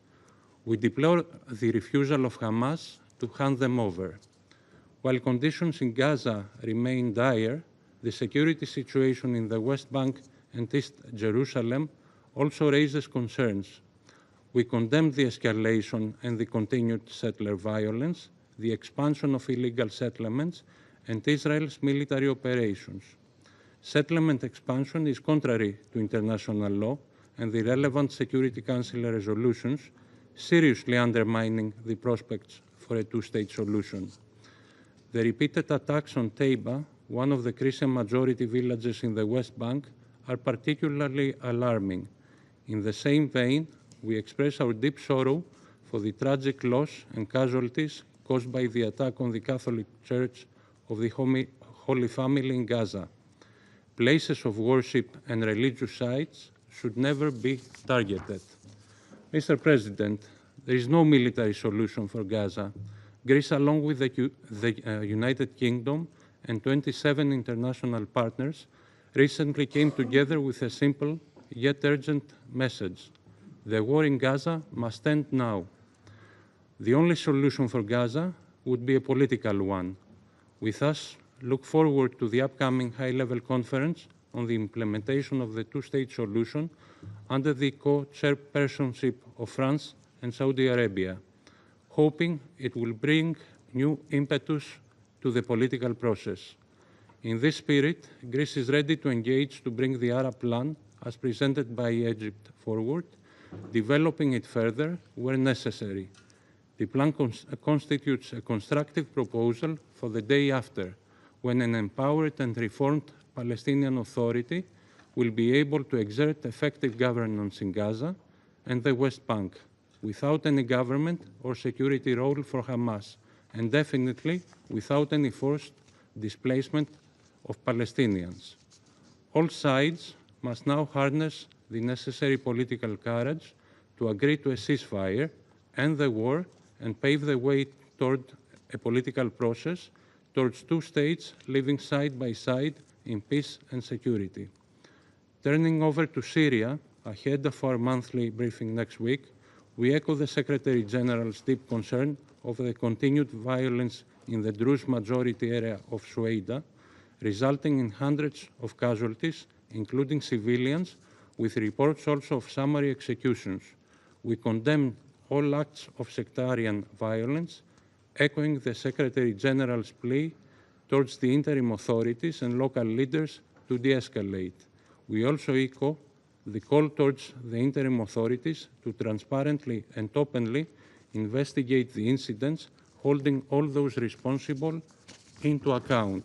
We deplore the refusal of Hamas to hand them over. While conditions in Gaza remain dire, the security situation in the West Bank and East Jerusalem also raises concerns. We condemn the escalation and the continued settler violence, the expansion of illegal settlements, and Israel's military operations. Settlement expansion is contrary to international law and the relevant Security Council resolutions, seriously undermining the prospects for a two-state solution. The repeated attacks on Taiba, one of the Christian majority villages in the West Bank, are particularly alarming. In the same vein, we express our deep sorrow for the tragic loss and casualties caused by the attack on the Catholic Church of the Holy Family in Gaza. Places of worship and religious sites should never be targeted. Mr. President, there is no military solution for Gaza. Greece, along with the United Kingdom and 27 international partners, recently came together with a simple yet urgent message. The war in Gaza must end now. The only solution for Gaza would be a political one. We thus look forward to the upcoming high-level conference on the implementation of the two-state solution under the co-chairpersonship of France and Saudi Arabia, hoping it will bring new impetus to the political process. In this spirit, Greece is ready to engage to bring the Arab plan, as presented by Egypt, forward, developing it further where necessary. The plan constitutes a constructive proposal for the day after, when an empowered and reformed Palestinian Authority will be able to exert effective governance in Gaza and the West Bank, without any government or security role for Hamas, and definitely without any forced displacement of Palestinians. All sides must now harness the necessary political courage to agree to a ceasefire, end the war, and pave the way toward a political process towards two states living side by side in peace and security. Turning over to Syria, ahead of our monthly briefing next week, we echo the Secretary General's deep concern over the continued violence in the Druze majority area of Shueida, resulting in hundreds of casualties, including civilians, with reports also of summary executions. We condemn all acts of sectarian violence, echoing the Secretary General's plea towards the interim authorities and local leaders to de-escalate. We also echo the call towards the interim authorities to transparently and openly investigate the incidents, holding all those responsible into account.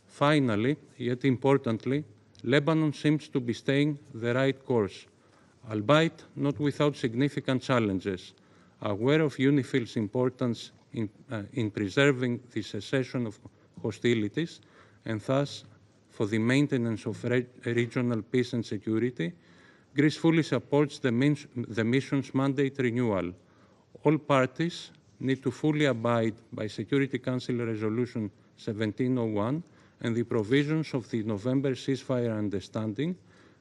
Finally, yet importantly, Lebanon seems to be staying the right course, albeit not without significant challenges. Aware of UNIFIL's importance in preserving the cessation of hostilities and thus for the maintenance of regional peace and security, Greece fully supports the mission's mandate renewal. All parties need to fully abide by Security Council Resolution 1701 and the provisions of the November ceasefire understanding,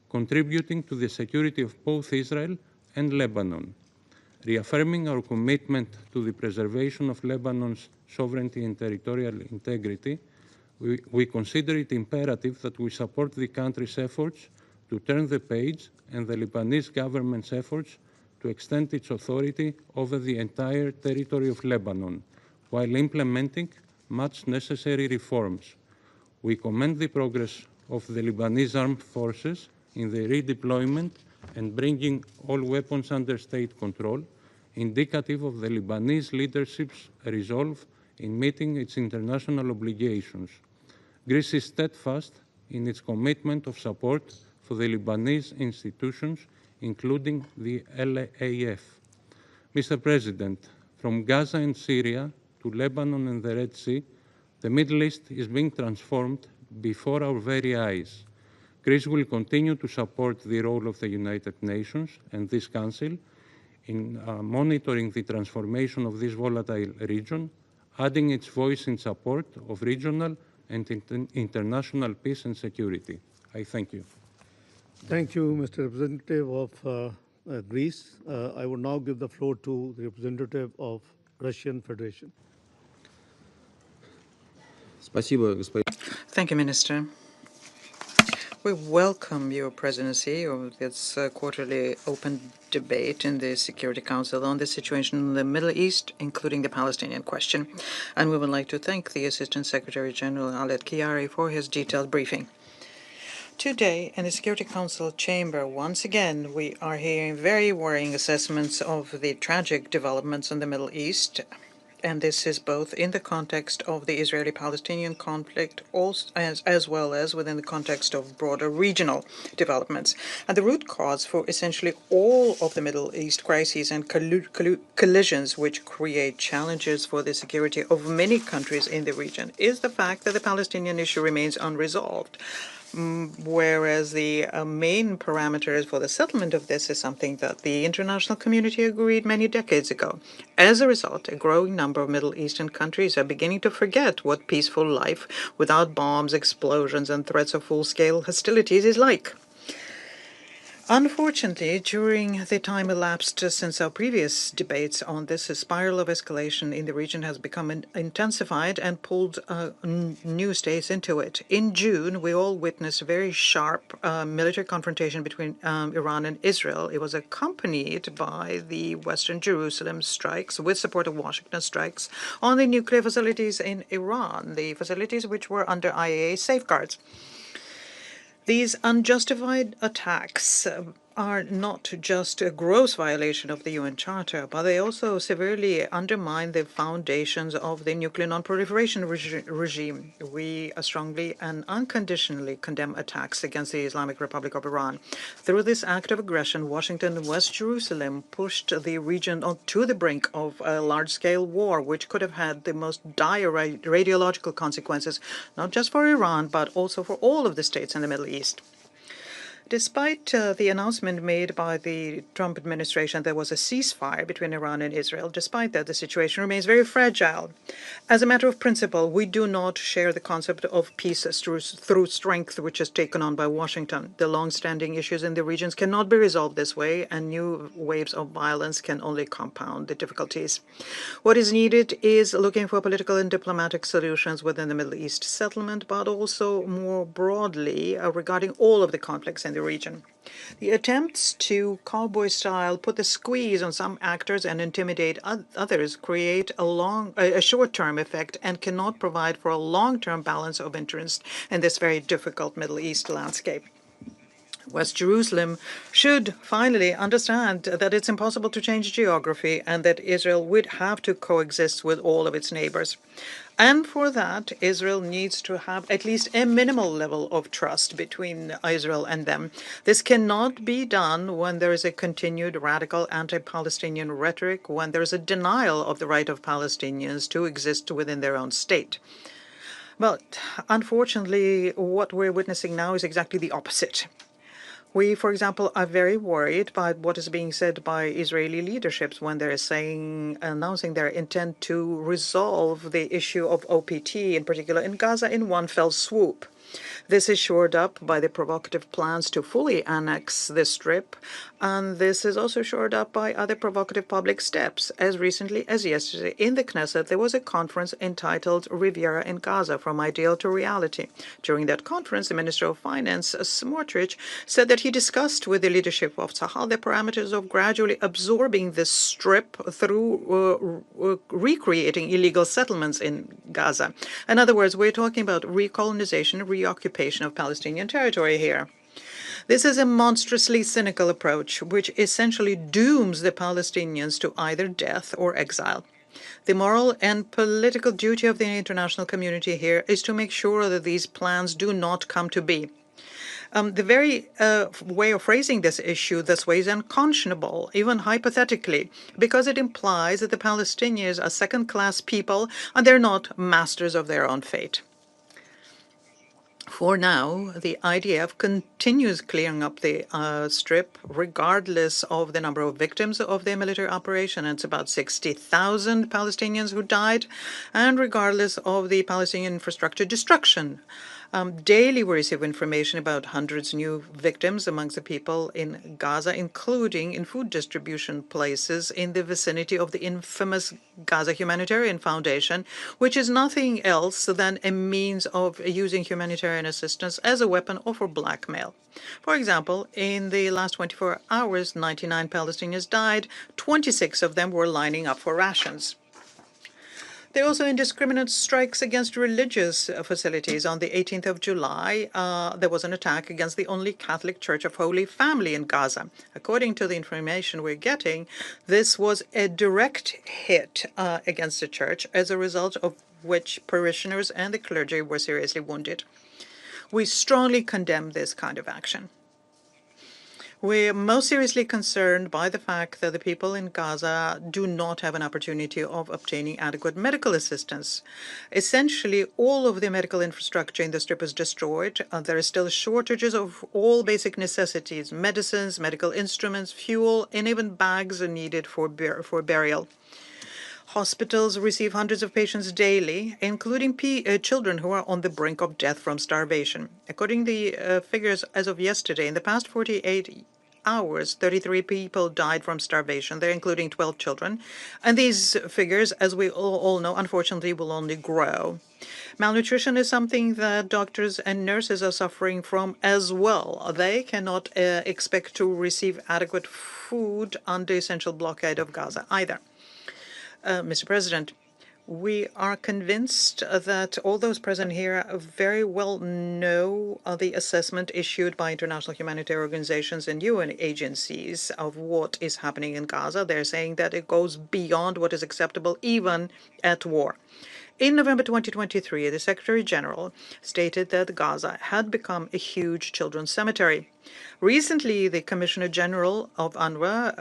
contributing to the security of both Israel and Lebanon. Reaffirming our commitment to the preservation of Lebanon's sovereignty and territorial integrity, we consider it imperative that we support the country's efforts to turn the page and the Lebanese government's efforts to extend its authority over the entire territory of Lebanon, while implementing much necessary reforms. We commend the progress of the Lebanese armed forces in the redeployment and bringing all weapons under state control, indicative of the Lebanese leadership's resolve in meeting its international obligations. Greece is steadfast in its commitment of support for the Lebanese institutions, including the LAAF. Mr. President, from Gaza and Syria to Lebanon and the Red Sea, the Middle East is being transformed before our very eyes. Greece will continue to support the role of the United Nations and this Council in monitoring the transformation of this volatile region, adding its voice in support of regional and international peace and security. I thank you. Thank you, Mr. Representative of Greece. I will now give the floor to the representative of Russian Federation. Thank you, Minister. We welcome your presidency of this quarterly open debate in the Security Council on the situation in the Middle East, including the Palestinian question. And we would like to thank the Assistant Secretary General Khaled Khiari for his detailed briefing. Today, in the Security Council chamber, once again, we are hearing very worrying assessments of the tragic developments in the Middle East. And this is both in the context of the Israeli-Palestinian conflict as well as within the context of broader regional developments. And the root cause for essentially all of the Middle East crises and collisions which create challenges for the security of many countries in the region is the fact that the Palestinian issue remains unresolved. Whereas the main parameters for the settlement of this is something that the international community agreed many decades ago. As a result, a growing number of Middle Eastern countries are beginning to forget what peaceful life without bombs, explosions, and threats of full-scale hostilities is like. Unfortunately, during the time elapsed since our previous debates on this, a spiral of escalation in the region has become intensified and pulled new states into it. In June, we all witnessed a very sharp military confrontation between Iran and Israel. It was accompanied by the Western Jerusalem strikes, with support of Washington strikes, on the nuclear facilities in Iran, the facilities which were under IAEA safeguards. These unjustified attacks are not just a gross violation of the UN Charter, but they also severely undermine the foundations of the nuclear non-proliferation regime. We strongly and unconditionally condemn attacks against the Islamic Republic of Iran. Through this act of aggression, Washington and West Jerusalem pushed the region to the brink of a large-scale war, which could have had the most dire radiological consequences, not just for Iran, but also for all of the states in the Middle East. Despite the announcement made by the Trump administration there was a ceasefire between Iran and Israel, despite that, the situation remains very fragile. As a matter of principle, we do not share the concept of peace through strength, which is taken on by Washington. The long-standing issues in the regions cannot be resolved this way, and new waves of violence can only compound the difficulties. What is needed is looking for political and diplomatic solutions within the Middle East settlement, but also more broadly regarding all of the conflicts in the region. The attempts to cowboy-style put the squeeze on some actors and intimidate others create a short-term effect and cannot provide for a long-term balance of interest in this very difficult Middle East landscape. West Jerusalem should finally understand that it's impossible to change geography and that Israel would have to coexist with all of its neighbors. And for that, Israel needs to have at least a minimal level of trust between Israel and them. This cannot be done when there is a continued radical anti-Palestinian rhetoric, when there is a denial of the right of Palestinians to exist within their own state. But unfortunately, what we're witnessing now is exactly the opposite. We, for example, are very worried by what is being said by Israeli leaderships when they're announcing their intent to resolve the issue of OPT, in particular in Gaza, in one fell swoop. This is shored up by the provocative plans to fully annex the Strip, and this is also shored up by other provocative public steps. As recently as yesterday, in the Knesset, there was a conference entitled Riviera in Gaza, From Ideal to Reality. During that conference, the Minister of Finance, Smotrich, said that he discussed with the leadership of Tzahal the parameters of gradually absorbing the Strip through recreating illegal settlements in Gaza. In other words, we're talking about recolonization, reoccupation of Palestinian territory here. This is a monstrously cynical approach, which essentially dooms the Palestinians to either death or exile. The moral and political duty of the international community here is to make sure that these plans do not come to be. The very way of phrasing this issue this way is unconscionable, even hypothetically, because it implies that the Palestinians are second-class people and they're not masters of their own fate. For now, the IDF continues clearing up the strip regardless of the number of victims of the military operation. It's about 60,000 Palestinians who died, and regardless of the Palestinian infrastructure destruction. Daily we receive information about hundreds of new victims amongst the people in Gaza, including in food distribution places in the vicinity of the infamous Gaza Humanitarian Foundation, which is nothing else than a means of using humanitarian assistance as a weapon or for blackmail. For example, in the last 24 hours, 99 Palestinians died. 26 of them were lining up for rations. There are also indiscriminate strikes against religious facilities. On the 18th of July, there was an attack against the only Catholic Church of Holy Family in Gaza. According to the information we're getting, this was a direct hit against the church, as a result of which parishioners and the clergy were seriously wounded. We strongly condemn this kind of action. We're most seriously concerned by the fact that the people in Gaza do not have an opportunity of obtaining adequate medical assistance. Essentially, all of the medical infrastructure in the strip is destroyed. There are still shortages of all basic necessities, medicines, medical instruments, fuel, and even bags are needed for burial. Hospitals receive hundreds of patients daily, including children who are on the brink of death from starvation. According to the figures as of yesterday, in the past 48 hours, 33 people died from starvation. They're including 12 children. And these figures, as we all know, unfortunately will only grow. Malnutrition is something that doctors and nurses are suffering from as well. They cannot expect to receive adequate food under essential blockade of Gaza either. Mr. President, we are convinced that all those present here very well know the assessment issued by international humanitarian organizations and UN agencies of what is happening in Gaza. They're saying that it goes beyond what is acceptable even at war. In November 2023, the Secretary General stated that Gaza had become a huge children's cemetery. Recently, the Commissioner General of UNRWA,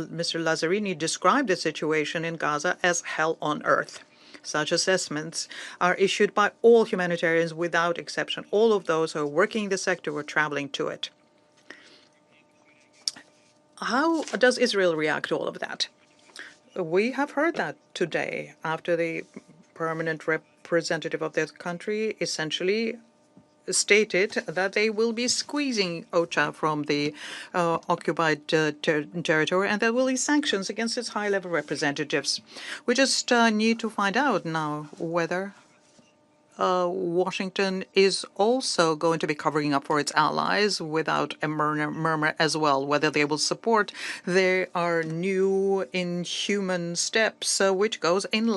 Mr. Lazzarini, described the situation in Gaza as hell on earth. Such assessments are issued by all humanitarians without exception. All of those who are working in the sector were traveling to it. How does Israel react to all of that? We have heard that today after the permanent representative of the country essentially stated that they will be squeezing OCHA from the occupied territory and there will be sanctions against its high-level representatives. We just need to find out now whether Washington is also going to be covering up for its allies without a murmur as well, whether they will support their new inhuman steps, which goes in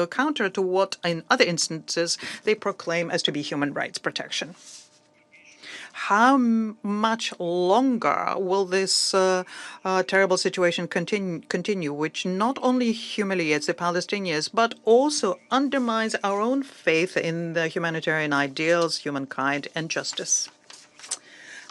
counter to what in other instances they proclaim as to be human rights protection. How much longer will this terrible situation continue, which not only humiliates the Palestinians, but also undermines our own faith in the humanitarian ideals, humankind, and justice?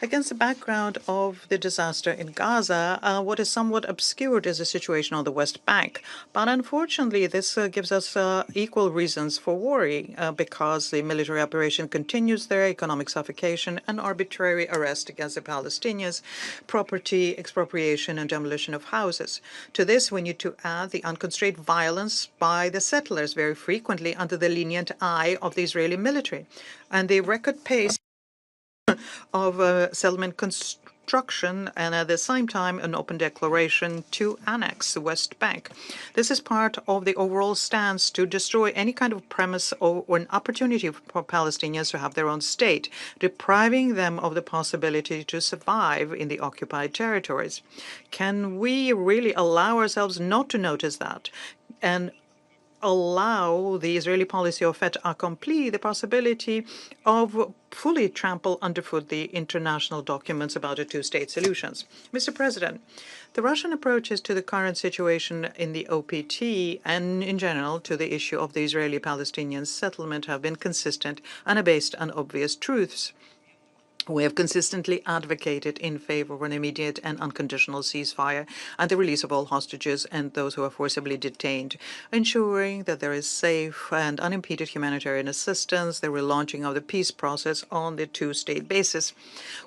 Against the background of the disaster in Gaza, what is somewhat obscured is the situation on the West Bank. But unfortunately, this gives us equal reasons for worry because the military operation continues their economic suffocation and arbitrary arrest against the Palestinians, property expropriation and demolition of houses. To this, we need to add the unconstrained violence by the settlers, very frequently under the lenient eye of the Israeli military, and the record pace of settlement construction and at the same time an open declaration to annex the West Bank. This is part of the overall stance to destroy any kind of premise or an opportunity for Palestinians to have their own state, depriving them of the possibility to survive in the occupied territories. Can we really allow ourselves not to notice that and allow the Israeli policy of fait accompli the possibility of fully trample underfoot the international documents about a two-state solutions. Mr. President, the Russian approaches to the current situation in the OPT and in general to the issue of the Israeli-Palestinian settlement have been consistent and are based on obvious truths. We have consistently advocated in favor of an immediate and unconditional ceasefire and the release of all hostages and those who are forcibly detained, ensuring that there is safe and unimpeded humanitarian assistance, the relaunching of the peace process on the two-state basis,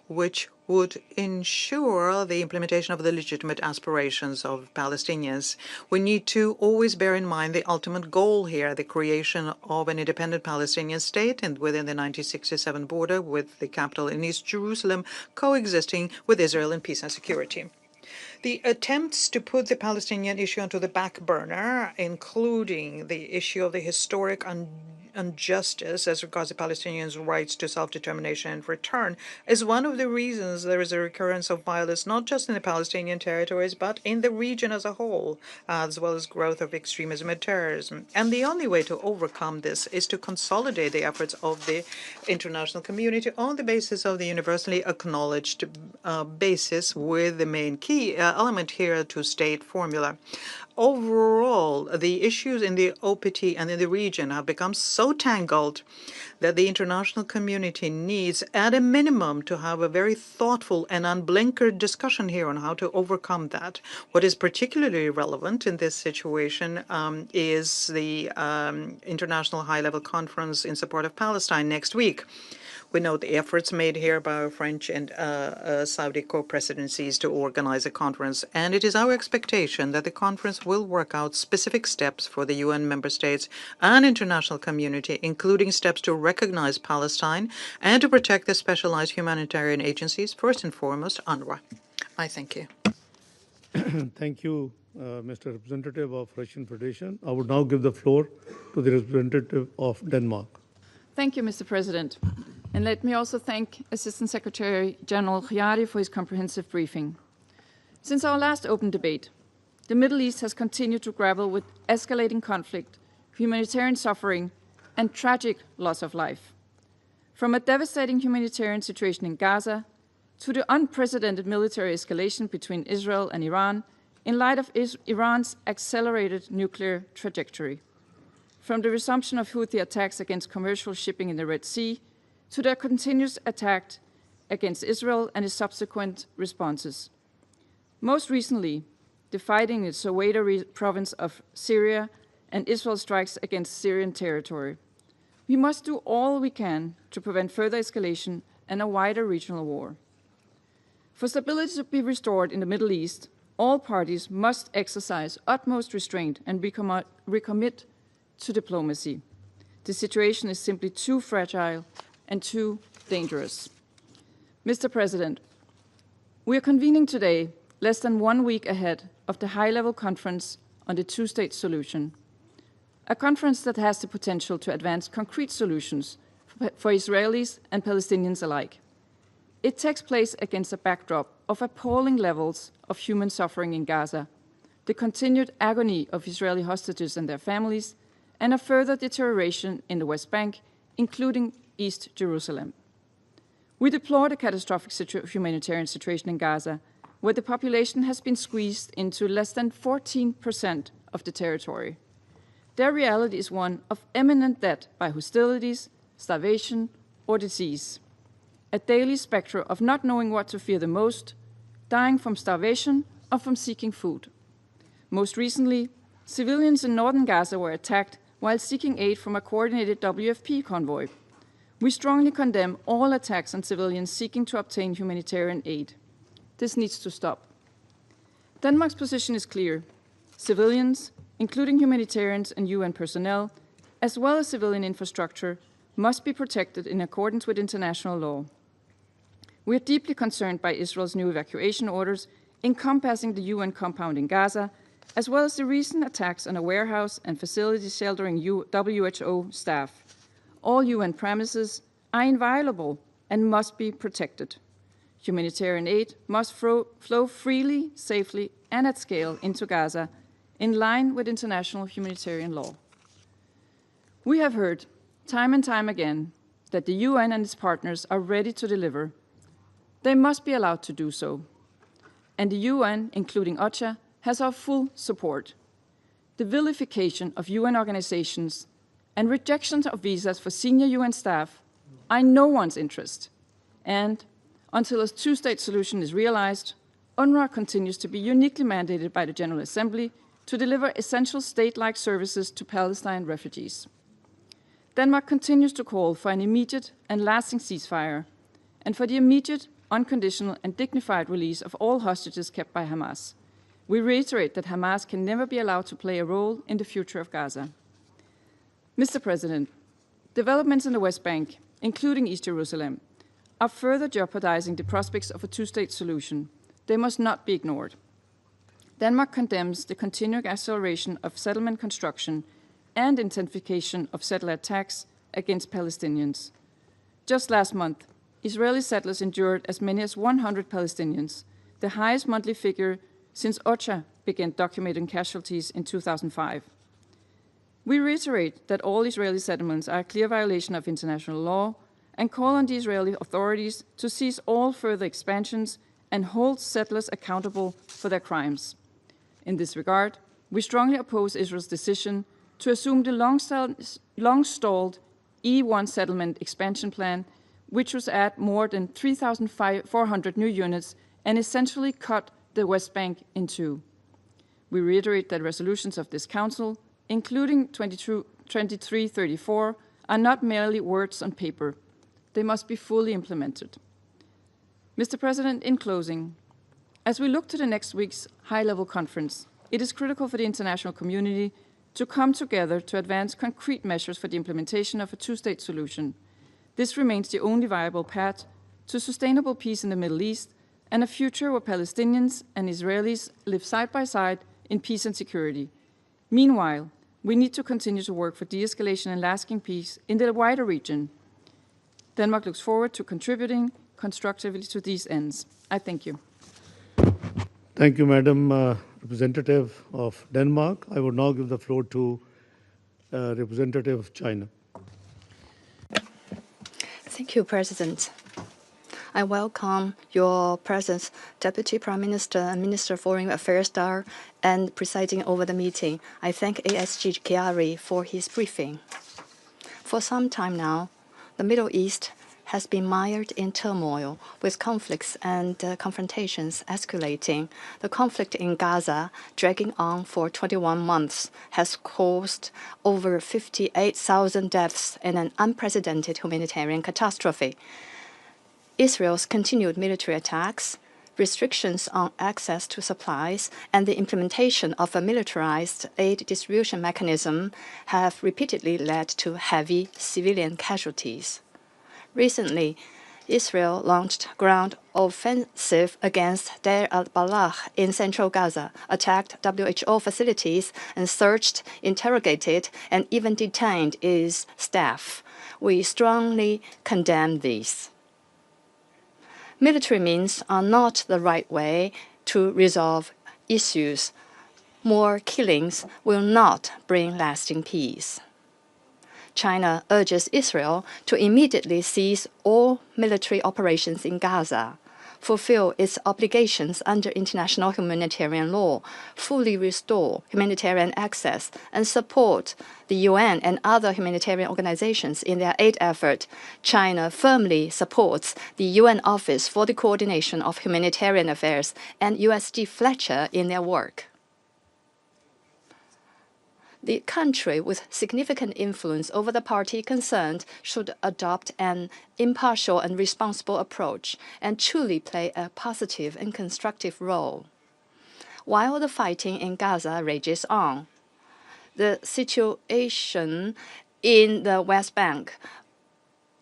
which would ensure the implementation of the legitimate aspirations of Palestinians. We need to always bear in mind the ultimate goal here, the creation of an independent Palestinian state and within the 1967 border with the capital in East Jerusalem, coexisting with Israel in peace and security. The attempts to put the Palestinian issue onto the back burner, including the issue of the historic injustice as regards the Palestinians' rights to self-determination and return, is one of the reasons there is a recurrence of violence not just in the Palestinian territories but in the region as a whole, as well as growth of extremism and terrorism. And the only way to overcome this is to consolidate the efforts of the international community on the basis of the universally acknowledged basis, with the main key element here two-state formula. Overall, the issues in the OPT and in the region have become so tangled that the international community needs, at a minimum, to have a very thoughtful and unblinkered discussion here on how to overcome that. What is particularly relevant in this situation is the International High-Level Conference in support of Palestine next week. We know the efforts made here by our French and Saudi co-presidencies to organize a conference, and it is our expectation that the conference will work out specific steps for the UN member states and international community, including steps to recognize Palestine and to protect the specialized humanitarian agencies, first and foremost, UNRWA. I thank you. Thank you, Mr. Representative of Russian Federation. I would now give the floor to the representative of Denmark. Thank you, Mr. President. And let me also thank Assistant Secretary General Khiari for his comprehensive briefing. Since our last open debate, the Middle East has continued to grapple with escalating conflict, humanitarian suffering, and tragic loss of life. From a devastating humanitarian situation in Gaza to the unprecedented military escalation between Israel and Iran in light of Iran's accelerated nuclear trajectory. From the resumption of Houthi attacks against commercial shipping in the Red Sea to their continuous attack against Israel and its subsequent responses. Most recently, the fighting in the Soweto province of Syria and Israel's strikes against Syrian territory. We must do all we can to prevent further escalation and a wider regional war. For stability to be restored in the Middle East, all parties must exercise utmost restraint and recommit to diplomacy. The situation is simply too fragile and too dangerous. Mr. President, we are convening today less than 1 week ahead of the high-level conference on the two-state solution, a conference that has the potential to advance concrete solutions for Israelis and Palestinians alike. It takes place against a backdrop of appalling levels of human suffering in Gaza, the continued agony of Israeli hostages and their families, and a further deterioration in the West Bank, including East Jerusalem. We deplore the catastrophic humanitarian situation in Gaza, where the population has been squeezed into less than 14% of the territory. Their reality is one of imminent death by hostilities, starvation, or disease. A daily specter of not knowing what to fear the most, dying from starvation or from seeking food. Most recently, civilians in northern Gaza were attacked while seeking aid from a coordinated WFP convoy. We strongly condemn all attacks on civilians seeking to obtain humanitarian aid. This needs to stop. Denmark's position is clear. Civilians, including humanitarians and UN personnel, as well as civilian infrastructure, must be protected in accordance with international law. We are deeply concerned by Israel's new evacuation orders encompassing the UN compound in Gaza, as well as the recent attacks on a warehouse and facilities sheltering WHO staff. All UN premises are inviolable and must be protected. Humanitarian aid must flow freely, safely, and at scale into Gaza, in line with international humanitarian law. We have heard time and time again that the UN and its partners are ready to deliver. They must be allowed to do so. And the UN, including OCHA, has our full support. The vilification of UN organizations and rejection of visas for senior UN staff are in no one's interest. And until a two-state solution is realized, UNRWA continues to be uniquely mandated by the General Assembly to deliver essential state-like services to Palestine refugees. Denmark continues to call for an immediate and lasting ceasefire and for the immediate, unconditional and dignified release of all hostages kept by Hamas. We reiterate that Hamas can never be allowed to play a role in the future of Gaza. Mr. President, developments in the West Bank, including East Jerusalem, are further jeopardizing the prospects of a two-state solution. They must not be ignored. Denmark condemns the continuing acceleration of settlement construction and intensification of settler attacks against Palestinians. Just last month, Israeli settlers endured as many as 100 Palestinians, the highest monthly figure since OCHA began documenting casualties in 2005. We reiterate that all Israeli settlements are a clear violation of international law and call on the Israeli authorities to cease all further expansions and hold settlers accountable for their crimes. In this regard, we strongly oppose Israel's decision to assume the long-stalled E1 settlement expansion plan, which was add more than 3,400 new units and essentially cut the West Bank in two. We reiterate that resolutions of this Council, including 2334, are not merely words on paper. They must be fully implemented. Mr. President, in closing, as we look to the next week's high-level conference, it is critical for the international community to come together to advance concrete measures for the implementation of a two-state solution. This remains the only viable path to sustainable peace in the Middle East and a future where Palestinians and Israelis live side by side in peace and security. Meanwhile, we need to continue to work for de-escalation and lasting peace in the wider region. Denmark looks forward to contributing constructively to these ends. I thank you. Thank you, Madam Representative of Denmark. I would now give the floor to Representative of China. Thank you, President. I welcome your presence, Deputy Prime Minister and Minister of Foreign Affairs Dar, and presiding over the meeting. I thank ASG Khiari for his briefing. For some time now, the Middle East has been mired in turmoil, with conflicts and confrontations escalating. The conflict in Gaza, dragging on for 21 months, has caused over 58,000 deaths and an unprecedented humanitarian catastrophe. Israel's continued military attacks, restrictions on access to supplies, and the implementation of a militarized aid distribution mechanism have repeatedly led to heavy civilian casualties. Recently, Israel launched ground offensive against Deir al-Balah in central Gaza, attacked WHO facilities, and searched, interrogated, and even detained its staff. We strongly condemn these. Military means are not the right way to resolve issues. More killings will not bring lasting peace. China urges Israel to immediately cease all military operations in Gaza, fulfill its obligations under international humanitarian law, fully restore humanitarian access, and support the UN and other humanitarian organizations in their aid effort. China firmly supports the UN Office for the Coordination of Humanitarian Affairs and USG Fletcher in their work. The country with significant influence over the party concerned should adopt an impartial and responsible approach and truly play a positive and constructive role. While the fighting in Gaza rages on, the situation in the West Bank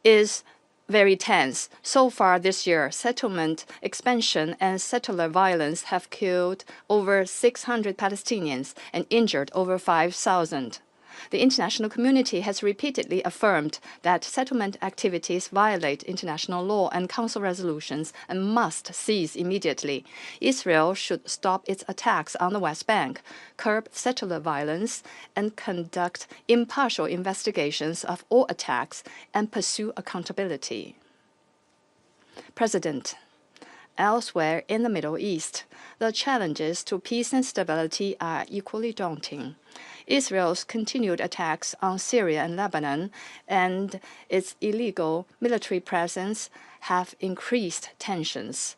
is very tense. So far this year, settlement expansion and settler violence have killed over 600 Palestinians and injured over 5,000. The international community has repeatedly affirmed that settlement activities violate international law and Council resolutions and must cease immediately. Israel should stop its attacks on the West Bank, curb settler violence, and conduct impartial investigations of all attacks and pursue accountability. President, elsewhere in the Middle East, the challenges to peace and stability are equally daunting. Israel's continued attacks on Syria and Lebanon and its illegal military presence have increased tensions.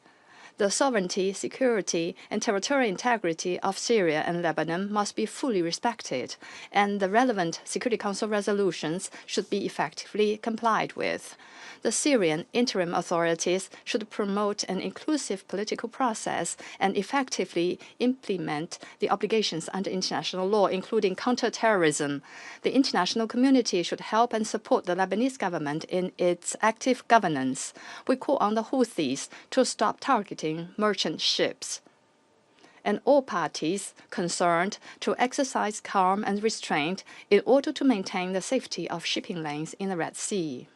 The sovereignty, security, and territorial integrity of Syria and Lebanon must be fully respected, and the relevant Security Council resolutions should be effectively complied with. The Syrian interim authorities should promote an inclusive political process and effectively implement the obligations under international law, including counterterrorism. The international community should help and support the Lebanese government in its active governance. We call on the Houthis to stop targeting merchant ships, and all parties concerned to exercise calm and restraint in order to maintain the safety of shipping lanes in the Red Sea.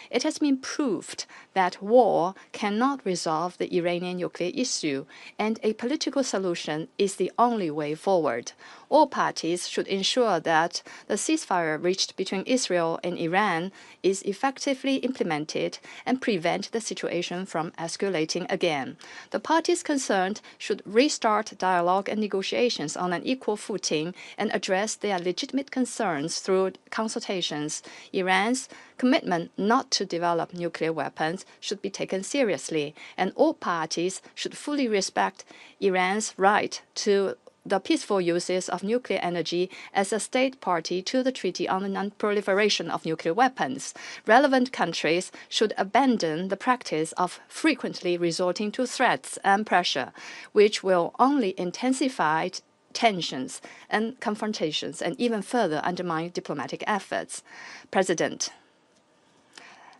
It has been proved that war cannot resolve the Iranian nuclear issue, and a political solution is the only way forward. All parties should ensure that the ceasefire reached between Israel and Iran is effectively implemented and prevent the situation from escalating again. The parties concerned should restart dialogue and negotiations on an equal footing and address their legitimate concerns through consultations. Iran's commitment not to develop nuclear weapons should be taken seriously, and all parties should fully respect Iran's right to the peaceful uses of nuclear energy as a state party to the Treaty on the Non-Proliferation of Nuclear Weapons. Relevant countries should abandon the practice of frequently resorting to threats and pressure, which will only intensify tensions and confrontations and even further undermine diplomatic efforts. President,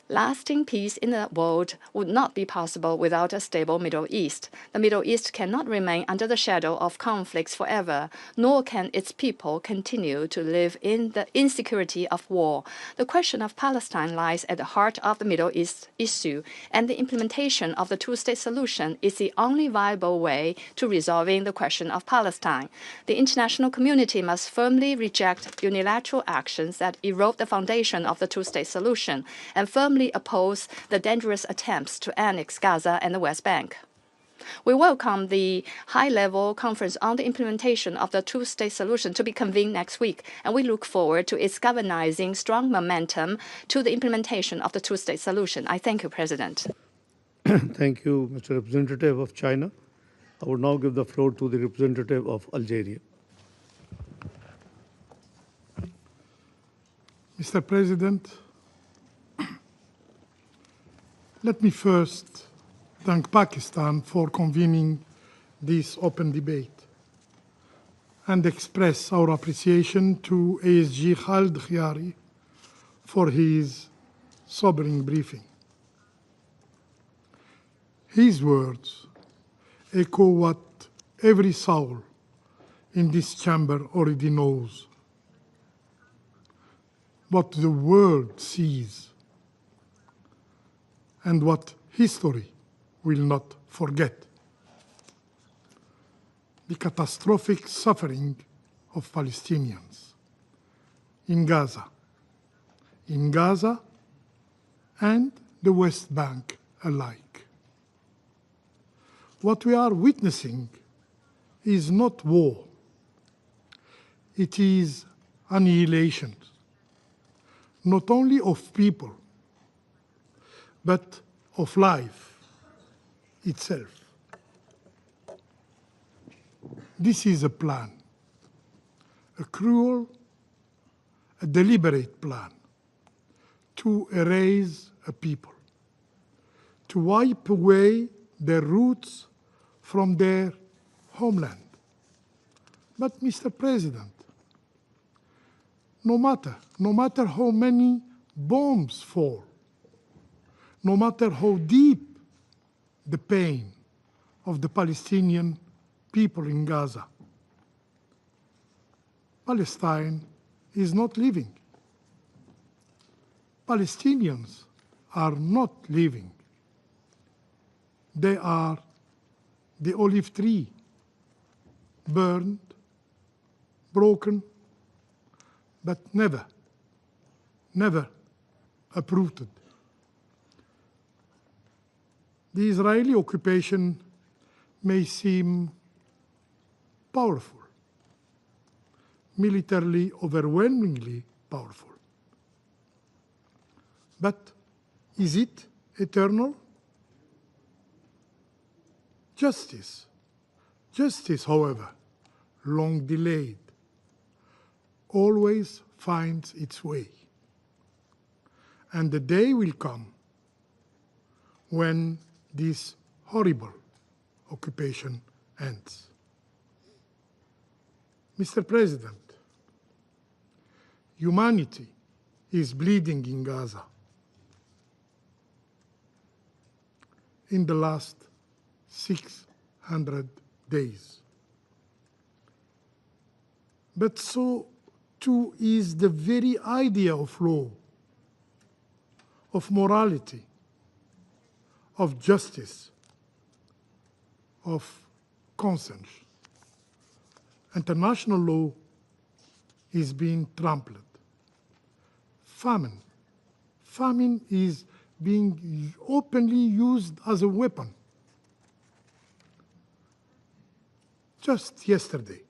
lasting peace in the world would not be possible without a stable Middle East. The Middle East cannot remain under the shadow of conflicts forever, nor can its people continue to live in the insecurity of war. The question of Palestine lies at the heart of the Middle East issue, and the implementation of the two-state solution is the only viable way to resolving the question of Palestine. The international community must firmly reject unilateral actions that erode the foundation of the two-state solution and firmly oppose the dangerous attempts to annex Gaza and the West Bank. We welcome the high-level conference on the implementation of the two-state solution to be convened next week, and we look forward to its galvanizing strong momentum to the implementation of the two-state solution. I thank you, President. Thank you, Mr. Representative of China. I would now give the floor to the representative of Algeria. Mr. President, let me first thank Pakistan for convening this open debate and express our appreciation to ASG Khaled Khiari for his sobering briefing. His words echo what every soul in this chamber already knows, what the world sees, and what history will not forget: the catastrophic suffering of Palestinians in Gaza and the West Bank alike. What we are witnessing is not war. It is annihilation, not only of people, but of life itself. This is a plan, a cruel, a deliberate plan to erase a people, to wipe away their roots from their homeland. But, Mr. President, no matter how many bombs fall, no matter how deep the pain of the Palestinian people in Gaza, Palestine is not leaving. Palestinians are not leaving. They are the olive tree, burned, broken, but never, never uprooted. The Israeli occupation may seem powerful, militarily overwhelmingly powerful. But is it eternal? Justice, however, long delayed, always finds its way. And the day will come when this horrible occupation ends. Mr. President, humanity is bleeding in Gaza. In the last 600 days. But so too is the very idea of law, of morality, of justice, of conscience. International law is being trampled. Famine is being openly used as a weapon. Just yesterday,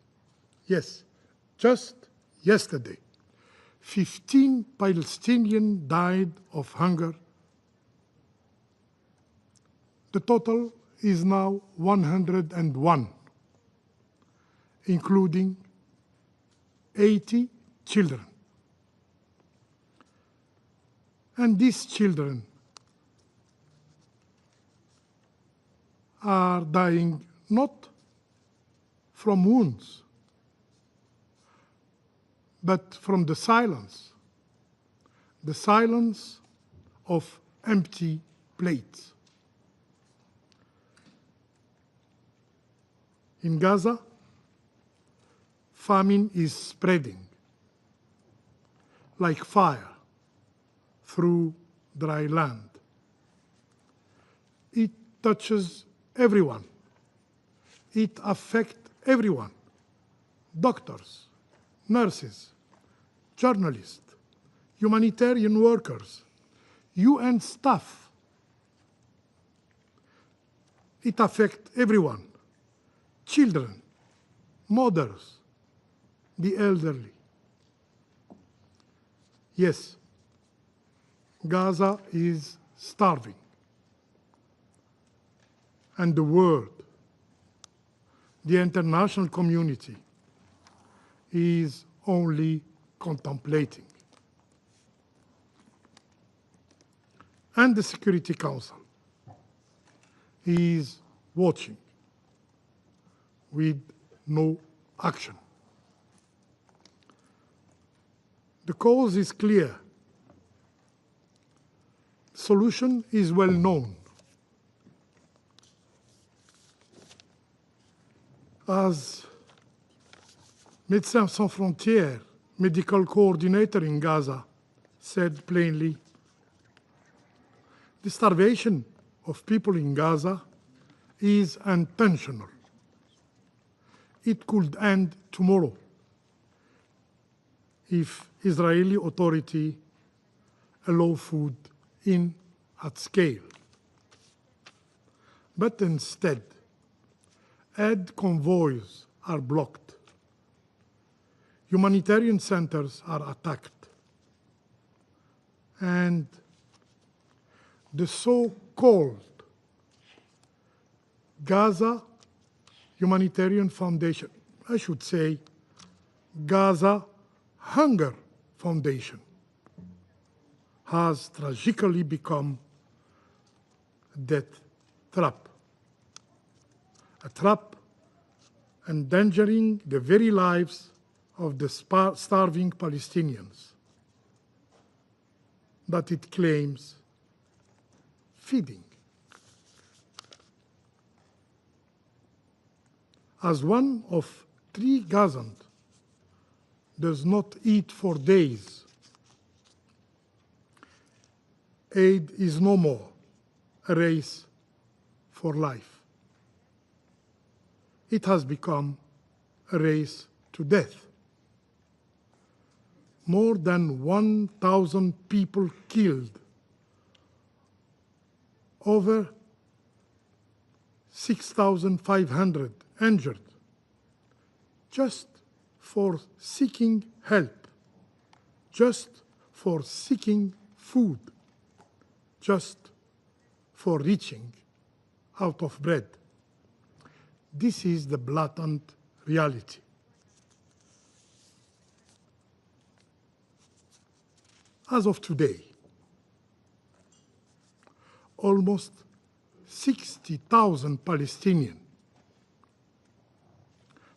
yes, just yesterday, 15 Palestinians died of hunger. The total is now 101, including 80 children. And these children are dying not from wounds, but from the silence of empty plates. In Gaza, famine is spreading like fire through dry land. It touches everyone. It affects everyone: doctors, nurses, journalists, humanitarian workers, UN staff. It affects everyone: children, mothers, the elderly. Yes, Gaza is starving. And the world, the international community, is only contemplating. And the Security Council is watching with no action. The cause is clear. The solution is well known. As Médecins Sans Frontières medical coordinator in Gaza said plainly, the starvation of people in Gaza is intentional. It could end tomorrow if Israeli authority allow food in at scale. But instead, aid convoys are blocked. Humanitarian centers are attacked. And the so-called Gaza Humanitarian Foundation, I should say Gaza Hunger Foundation, has tragically become a death trap. A trap endangering the very lives of the starving Palestinians that it claims feeding. As one of 3 Gazans does not eat for days. Aid is no more a race for life. It has become a race to death. More than 1,000 people killed, over 6,500 injured, just for seeking help, just for seeking food, just for reaching out of bread. This is the blatant reality. As of today, almost 60,000 Palestinians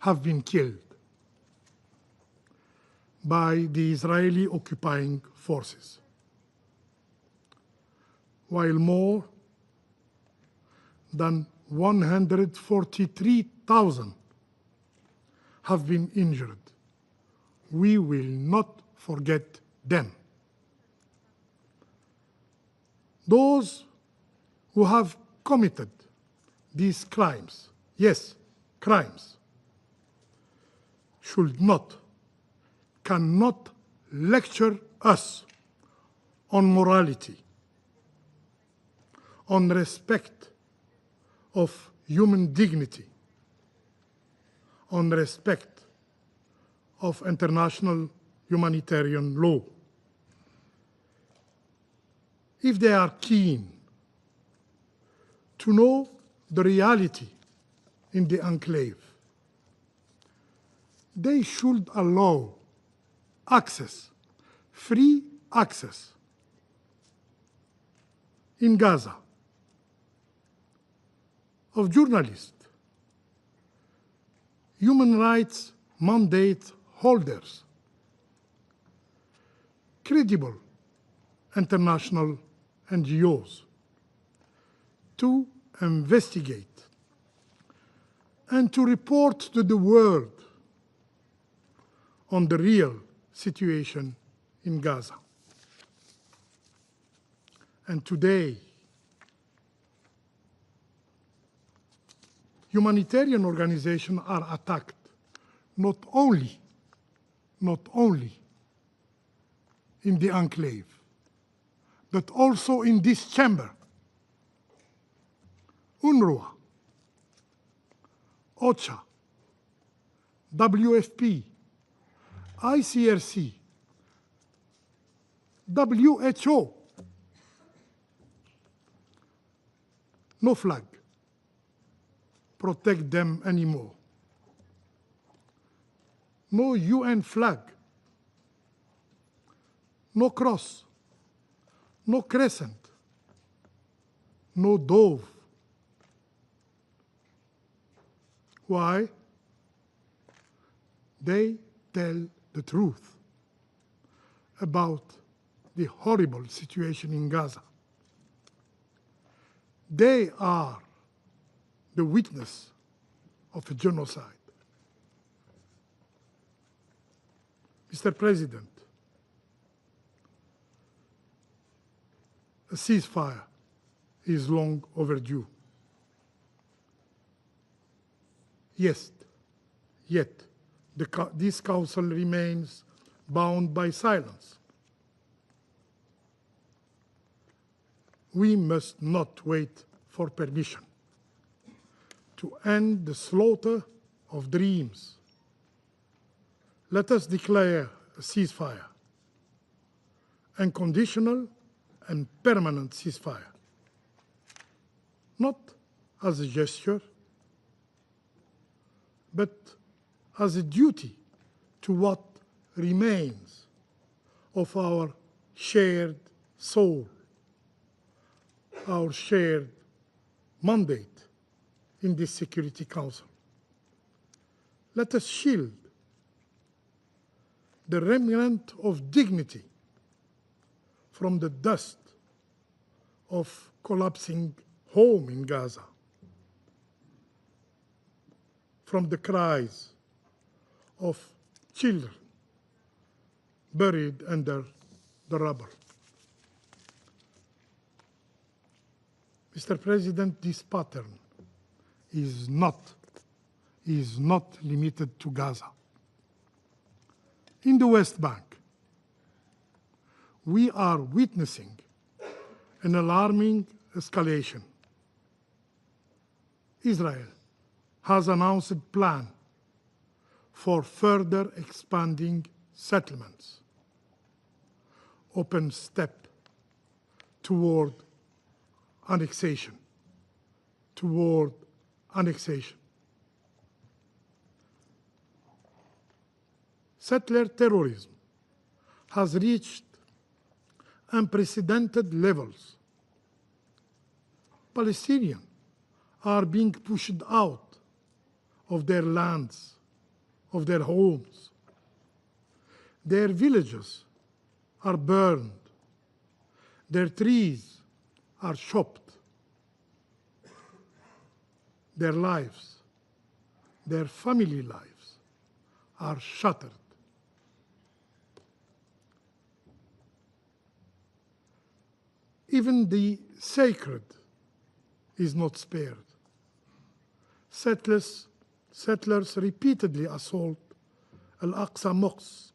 have been killed by the Israeli occupying forces, while more than 143,000 have been injured. We will not forget them. Those who have committed these crimes, yes, crimes, should not, cannot lecture us on morality, on respect of human dignity, on respect of international humanitarian law. If they are keen to know the reality in the enclave, they should allow access, free access, in Gaza of journalists, human rights mandate holders, credible international NGOs, to investigate and to report to the world on the real situation in Gaza. And today, humanitarian organizations are attacked not only in the enclave, but also in this chamber. UNRWA, OCHA, WFP, ICRC, WHO. No flag protect them anymore. No UN flag, no cross, no crescent, no dove. Why? They tell the truth about the horrible situation in Gaza. They are the witness of a genocide. Mr. President, a ceasefire is long overdue. Yes, yet this Council remains bound by silence. We must not wait for permission to end the slaughter of dreams. Let us declare a ceasefire, unconditional and permanent ceasefire, not as a gesture, but as a duty to what remains of our shared soul, our shared mandate in this Security Council. Let us shield the remnant of dignity from the dust of collapsing home in Gaza, from the cries of children buried under the rubble. Mr. President, this pattern is not limited to Gaza. In the West Bank, we are witnessing an alarming escalation. Israel has announced a plan for further expanding settlements, open step toward annexation. Settler terrorism has reached unprecedented levels. Palestinians are being pushed out of their lands, of their homes. Their villages are burned. Their trees are chopped. Their lives, their family lives, are shattered. Even the sacred is not spared. Settlers repeatedly assault Al-Aqsa Mosque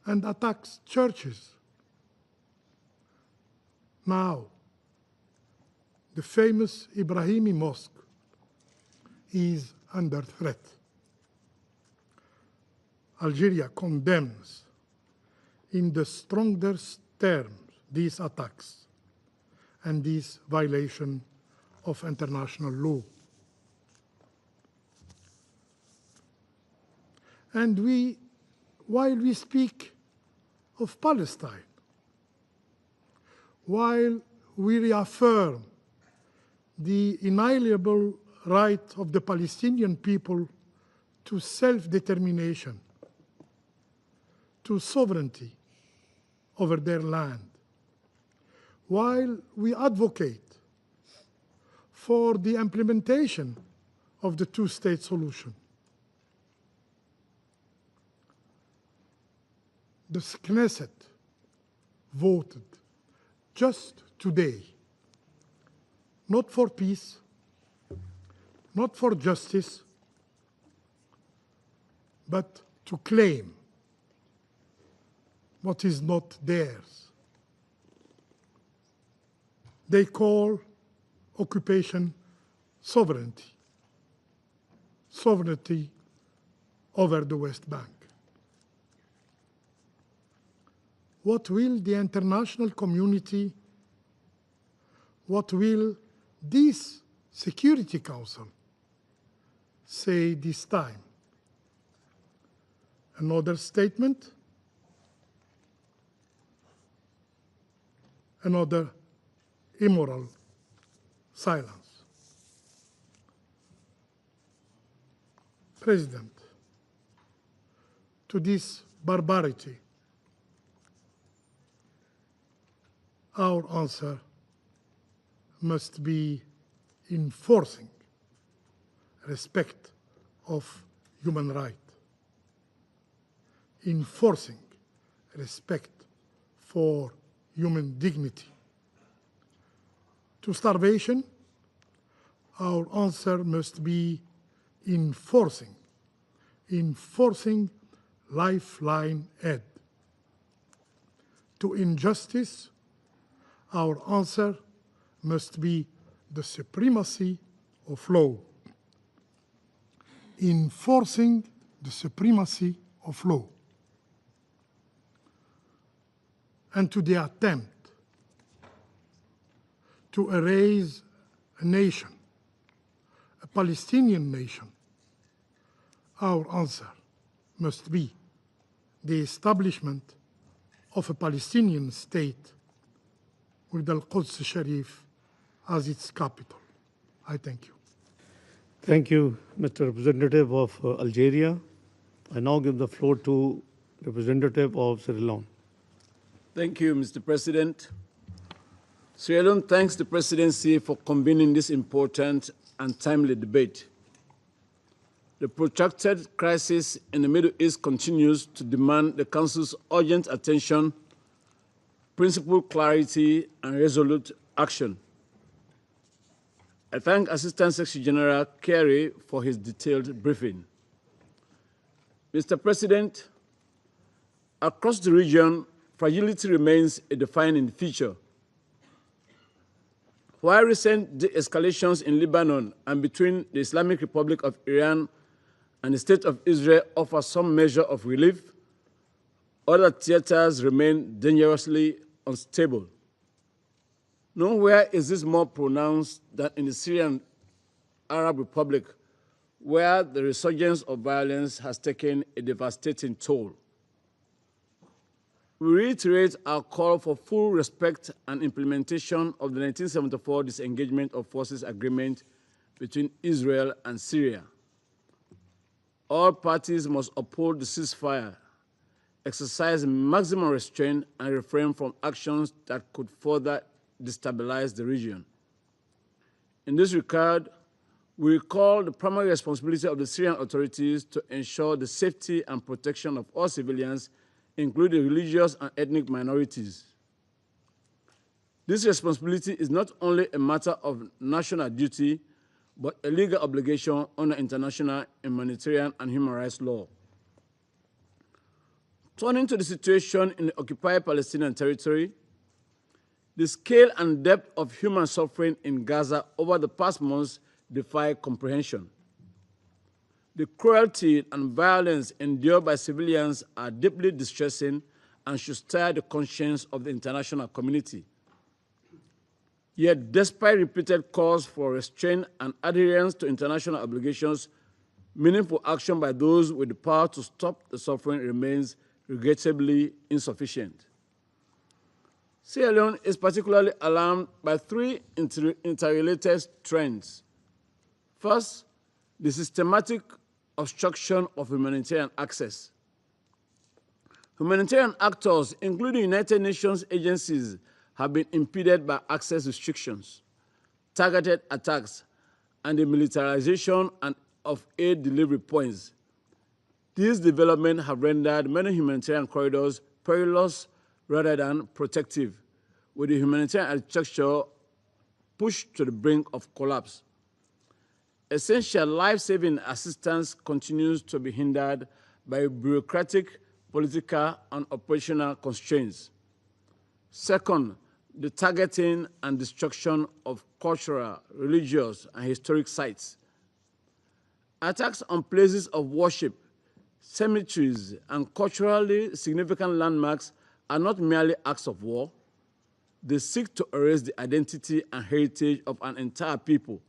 and attacks churches. Now, the famous Ibrahimi Mosque is under threat. Algeria condemns in the strongest terms these attacks and this violation of international law. And while we speak of Palestine, while we reaffirm the inalienable right of the Palestinian people to self-determination, to sovereignty over their land, while we advocate for the implementation of the two-state solution, the Knesset voted just today not for peace, not for justice, but to claim what is not theirs. They call occupation sovereignty, sovereignty over the West Bank. What will the international community, what will this Security Council say this time? Another statement? Another immoral silence. President, to this barbarity, our answer must be enforcing respect of human rights, enforcing respect for human dignity. To starvation, our answer must be enforcing lifeline aid. To injustice, our answer must be the supremacy of law, enforcing the supremacy of law. And to the attempt to erase a nation, a Palestinian nation, our answer must be the establishment of a Palestinian state with Al-Quds Sharif as its capital. I thank you. Thank you, Mr. Representative of Algeria. I now give the floor to Representative of Sri Lanka. Thank you, Mr. President. Sri Lanka thanks the Presidency for convening this important and timely debate. The protracted crisis in the Middle East continues to demand the Council's urgent attention, principled clarity, and resolute action. I thank Assistant Secretary General Khiari for his detailed briefing. Mr. President, across the region, fragility remains a defining feature. While recent de-escalations in Lebanon and between the Islamic Republic of Iran and the State of Israel offer some measure of relief, other theaters remain dangerously unstable. Nowhere is this more pronounced than in the Syrian Arab Republic, where the resurgence of violence has taken a devastating toll. We reiterate our call for full respect and implementation of the 1974 Disengagement of Forces Agreement between Israel and Syria. All parties must uphold the ceasefire, exercise maximum restraint, and refrain from actions that could further destabilize the region. In this regard, we recall the primary responsibility of the Syrian authorities to ensure the safety and protection of all civilians, including religious and ethnic minorities. This responsibility is not only a matter of national duty, but a legal obligation under international humanitarian and human rights law. Turning to the situation in the occupied Palestinian territory, the scale and depth of human suffering in Gaza over the past months defy comprehension. The cruelty and violence endured by civilians are deeply distressing and should stir the conscience of the international community. Yet, despite repeated calls for restraint and adherence to international obligations, meaningful action by those with the power to stop the suffering remains regrettably insufficient. Sierra Leone is particularly alarmed by three interrelated trends. First, the systematic obstruction of humanitarian access. Humanitarian actors, including United Nations agencies, have been impeded by access restrictions, targeted attacks, and the militarization of aid delivery points. These developments have rendered many humanitarian corridors perilous rather than protective, with the humanitarian architecture pushed to the brink of collapse. Essential life-saving assistance continues to be hindered by bureaucratic, political, and operational constraints. Second, the targeting and destruction of cultural, religious, and historic sites. Attacks on places of worship, cemeteries, and culturally significant landmarks are not merely acts of war. They seek to erase the identity and heritage of an entire people.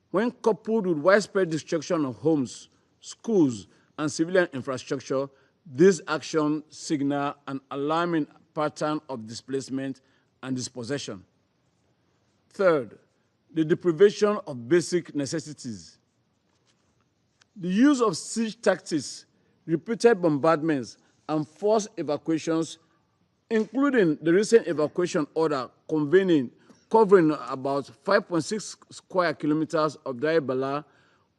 When coupled with widespread destruction of homes, schools, and civilian infrastructure, these actions signal an alarming pattern of displacement and dispossession. Third, the deprivation of basic necessities. The use of siege tactics, repeated bombardments, and forced evacuations, including the recent evacuation order covering about 5.6 square kilometers of Deir Bala,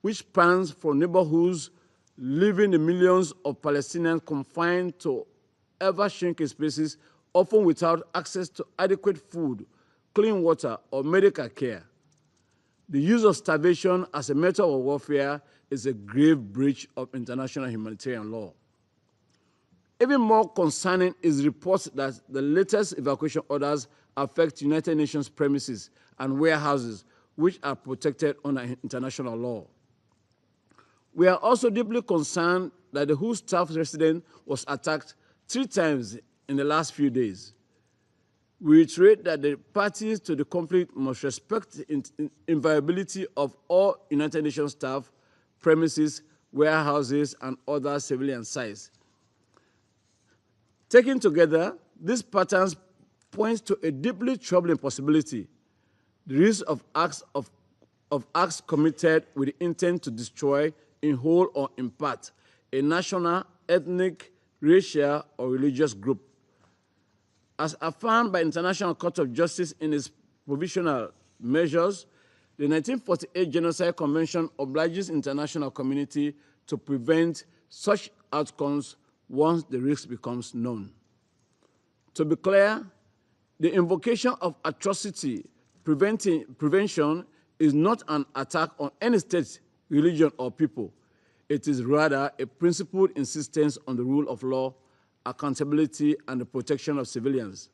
which spans from neighborhoods, leaving the millions of Palestinians confined to ever-shrinking spaces, often without access to adequate food, clean water, or medical care. The use of starvation as a method of warfare is a grave breach of international humanitarian law. Even more concerning is reports that the latest evacuation orders affect United Nations premises and warehouses, which are protected under international law. We are also deeply concerned that the WHO staff residence was attacked 3 times in the last few days. We reiterate that the parties to the conflict must respect the inviolability of all United Nations staff, premises, warehouses, and other civilian sites. Taken together, these patterns point to a deeply troubling possibility: the risk of acts committed with the intent to destroy, in whole or in part, a national, ethnic, racial, or religious group. As affirmed by International Court of Justice in its provisional measures, The 1948 Genocide Convention obliges international community to prevent such outcomes once the risk becomes known. To be clear, the invocation of atrocity prevention is not an attack on any state, religion, or people. It is rather a principled insistence on the rule of law, accountability, and the protection of civilians.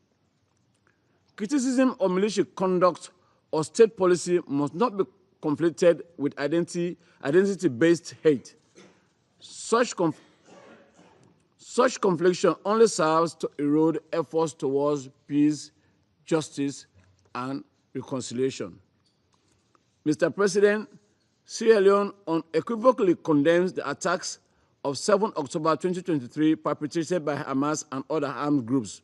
Criticism of militia conduct or state policy must not be conflated with identity-based hate. Such confliction only serves to erode efforts towards peace, justice, and reconciliation. Mr. President, Sierra Leone unequivocally condemns the attacks of 7 October 2023 perpetrated by Hamas and other armed groups.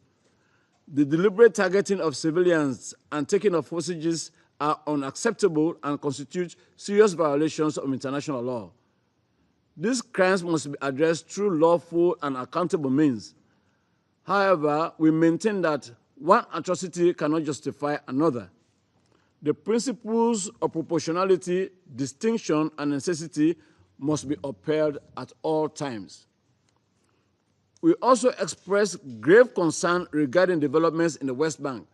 The deliberate targeting of civilians and taking of hostages are unacceptable and constitute serious violations of international law. These crimes must be addressed through lawful and accountable means. However, we maintain that one atrocity cannot justify another. The principles of proportionality, distinction, and necessity must be upheld at all times. We also express grave concern regarding developments in the West Bank,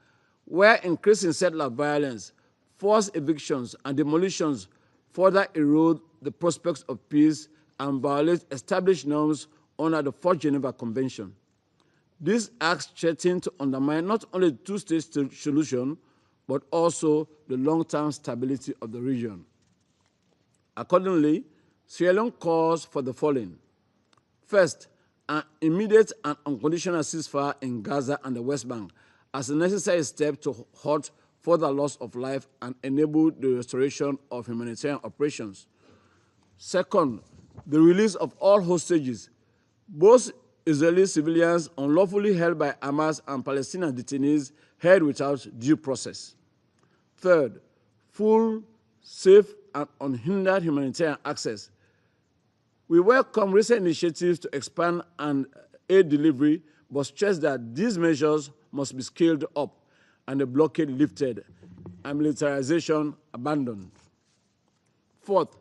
where increasing settler violence, forced evictions, and demolitions further erode the prospects of peace and violate established norms under the 4th Geneva Convention. These acts threaten to undermine not only the two-state solution, but also the long-term stability of the region. Accordingly, Sierra Leone calls for the following. First, an immediate and unconditional ceasefire in Gaza and the West Bank as a necessary step to halt further loss of life and enable the restoration of humanitarian operations. Second, the release of all hostages, both Israeli civilians unlawfully held by Hamas and Palestinian detainees held without due process. Third, full, safe, and unhindered humanitarian access. We welcome recent initiatives to expand and aid delivery, but stress that these measures must be scaled up and the blockade lifted and militarization abandoned. Fourth,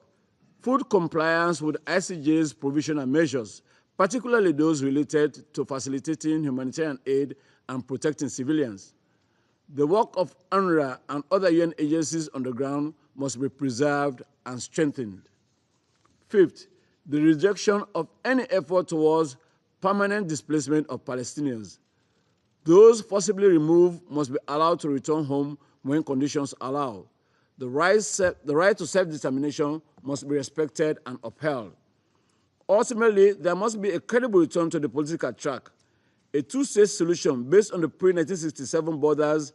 food compliance with ICJ's provisional measures, particularly those related to facilitating humanitarian aid and protecting civilians. The work of UNRWA and other UN agencies on the ground must be preserved and strengthened. Fifth, the rejection of any effort towards permanent displacement of Palestinians. Those forcibly removed must be allowed to return home when conditions allow. The right to self-determination must be respected and upheld. Ultimately, there must be a credible return to the political track. A two-state solution based on the pre-1967 borders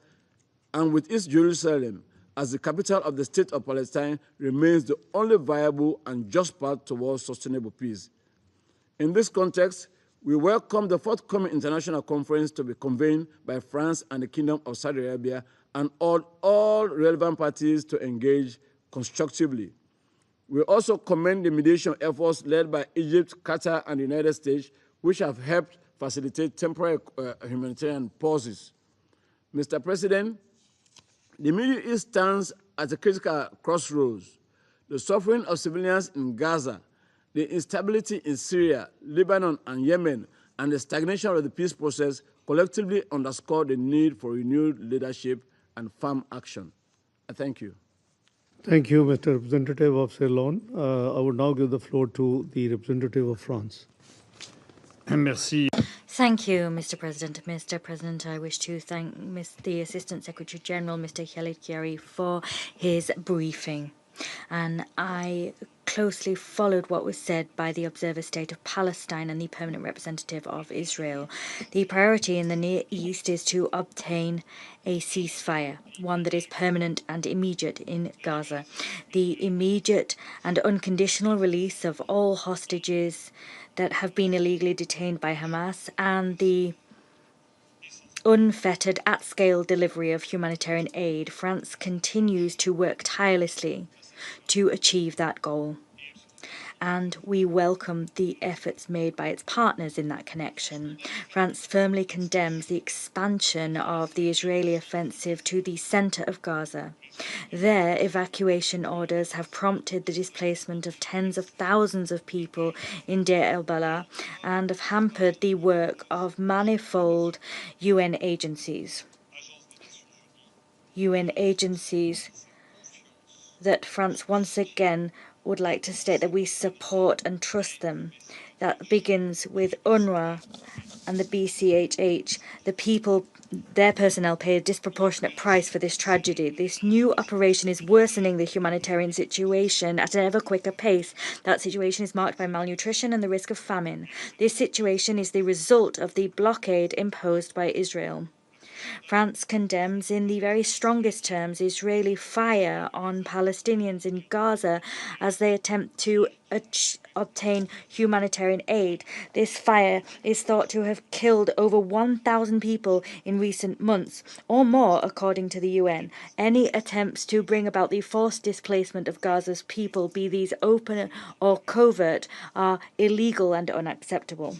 and with East Jerusalem as the capital of the state of Palestine remains the only viable and just path towards sustainable peace. In this context, we welcome the forthcoming international conference to be convened by France and the Kingdom of Saudi Arabia and all relevant parties to engage constructively. We also commend the mediation efforts led by Egypt, Qatar, and the United States, which have helped facilitate temporary humanitarian pauses. Mr. President, the Middle East stands at a critical crossroads. The suffering of civilians in Gaza, the instability in Syria, Lebanon, and Yemen, and the stagnation of the peace process collectively underscore the need for renewed leadership and firm action. I thank you. Thank you, Mr. Representative of Sierra Leone. I would now give the floor to the representative of France. Merci. Thank you, Mr. President. Mr. President, I wish to thank the Assistant Secretary General, Mr. Khaled Khiari, for his briefing. And I closely followed what was said by the Observer State of Palestine and the Permanent Representative of Israel. The priority in the Near East is to obtain a ceasefire, one that is permanent and immediate in Gaza. The immediate and unconditional release of all hostages that have been illegally detained by Hamas, and the unfettered at-scale delivery of humanitarian aid. France continues to work tirelessly to achieve that goal. and we welcome the efforts made by its partners in that connection. France firmly condemns the expansion of the Israeli offensive to the centre of Gaza. Their evacuation orders have prompted the displacement of tens of thousands of people in Deir el-Balah and have hampered the work of manifold UN agencies. UN agencies that France once again would like to state that we support and trust them. That begins with UNRWA and the BCHH. The people, their personnel pay a disproportionate price for this tragedy. This new operation is worsening the humanitarian situation at an ever quicker pace. That situation is marked by malnutrition and the risk of famine. This situation is the result of the blockade imposed by Israel. France condemns in the very strongest terms Israeli fire on Palestinians in Gaza as they attempt to obtain humanitarian aid. This fire is thought to have killed over 1,000 people in recent months, or more according to the UN. Any attempts to bring about the forced displacement of Gaza's people, be these open or covert, are illegal and unacceptable.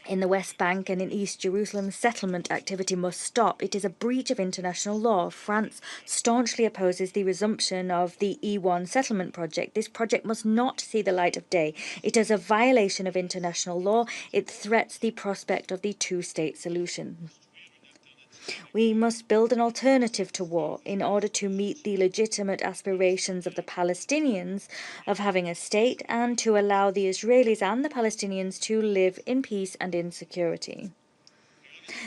In the West Bank and in East Jerusalem, settlement activity must stop. It is a breach of international law. France staunchly opposes the resumption of the E1 settlement project. This project must not see the light of day. It is a violation of international law. It threats the prospect of the two-state solution. We must build an alternative to war in order to meet the legitimate aspirations of the Palestinians of having a state and to allow the Israelis and the Palestinians to live in peace and in security.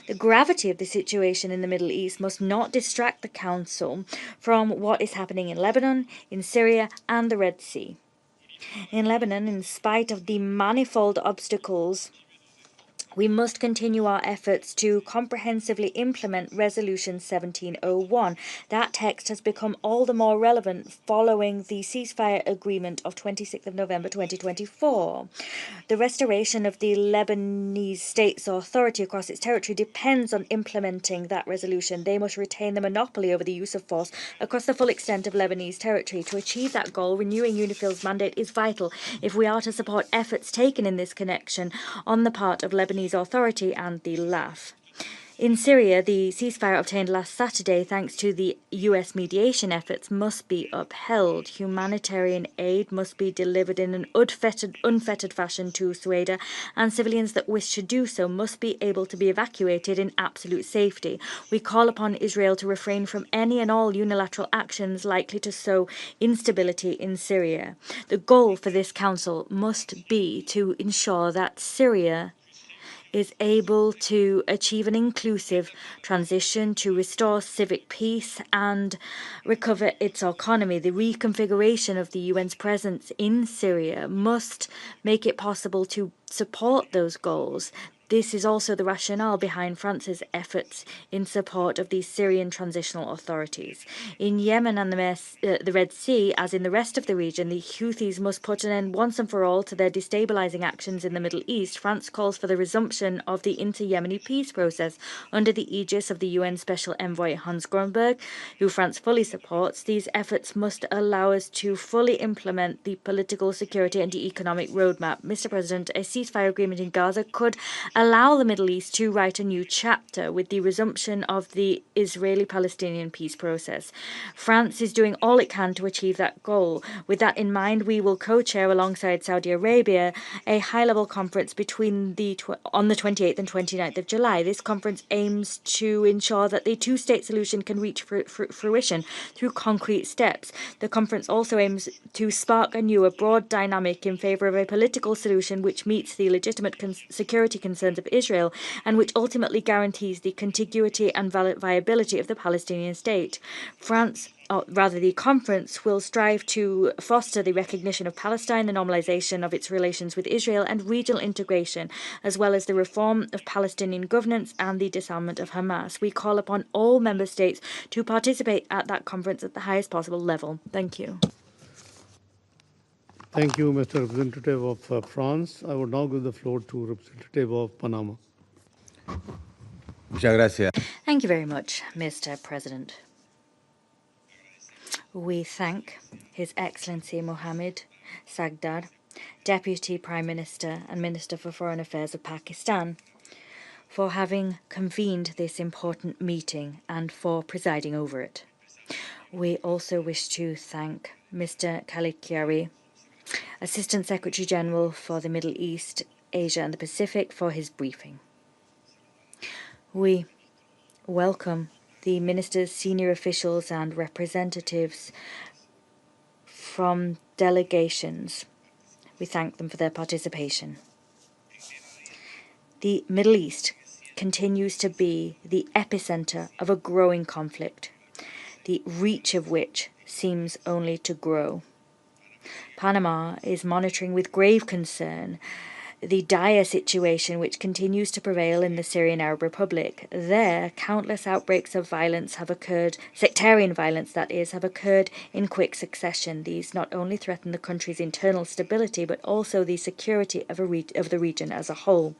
The gravity of the situation in the Middle East must not distract the Council from what is happening in Lebanon, in Syria, and the Red Sea. In Lebanon, in spite of the manifold obstacles, we must continue our efforts to comprehensively implement Resolution 1701. That text has become all the more relevant following the ceasefire agreement of 26th of November 2024. The restoration of the Lebanese state's authority across its territory depends on implementing that resolution. They must retain the monopoly over the use of force across the full extent of Lebanese territory. To achieve that goal, renewing UNIFIL's mandate is vital if we are to support efforts taken in this connection on the part of Lebanese Authority and the LAF. In Syria, the ceasefire obtained last Saturday thanks to the US mediation efforts must be upheld. Humanitarian aid must be delivered in an unfettered fashion to Sueda, and civilians that wish to do so must be able to be evacuated in absolute safety. We call upon Israel to refrain from any and all unilateral actions likely to sow instability in Syria. The goal for this council must be to ensure that Syria is able to achieve an inclusive transition, to restore civic peace and recover its economy. The reconfiguration of the UN's presence in Syria must make it possible to support those goals. This is also the rationale behind France's efforts in support of the Syrian transitional authorities. In Yemen and the Red Sea, as in the rest of the region, the Houthis must put an end once and for all to their destabilizing actions in the Middle East. France calls for the resumption of the inter-Yemeni peace process under the aegis of the UN Special Envoy Hans Grunberg, who France fully supports. These efforts must allow us to fully implement the political, security and economic roadmap. Mr. President, a ceasefire agreement in Gaza could allow the Middle East to write a new chapter with the resumption of the Israeli-Palestinian peace process. France is doing all it can to achieve that goal. With that in mind, we will co-chair alongside Saudi Arabia a high-level conference between on the 28th and 29th of July. This conference aims to ensure that the two-state solution can reach fruition through concrete steps. The conference also aims to spark anew a broad dynamic in favor of a political solution which meets the legitimate security concerns of Israel and which ultimately guarantees the contiguity and viability of the Palestinian state. The conference will strive to foster the recognition of Palestine, the normalization of its relations with Israel, and regional integration, as well as the reform of Palestinian governance and the disarmament of Hamas. We call upon all member states to participate at that conference at the highest possible level. Thank you. Thank you, Mr. Representative of France. I would now give the floor to Representative of Panama. Thank you very much, Mr. President. We thank His Excellency Mohammed Sagdar Deputy Prime Minister and Minister for Foreign Affairs of Pakistan, for having convened this important meeting and for presiding over it. We also wish to thank Mr. Khaled Khiari, Assistant Secretary General for the Middle East, Asia and the Pacific, for his briefing. We welcome the ministers, senior officials and representatives from delegations. We thank them for their participation. The Middle East continues to be the epicenter of a growing conflict, the reach of which seems only to grow. Panama is monitoring with grave concern the dire situation which continues to prevail in the Syrian Arab Republic. There, countless outbreaks of violence have occurred, sectarian violence that is, have occurred in quick succession. These not only threaten the country's internal stability, but also the security of the region as a whole.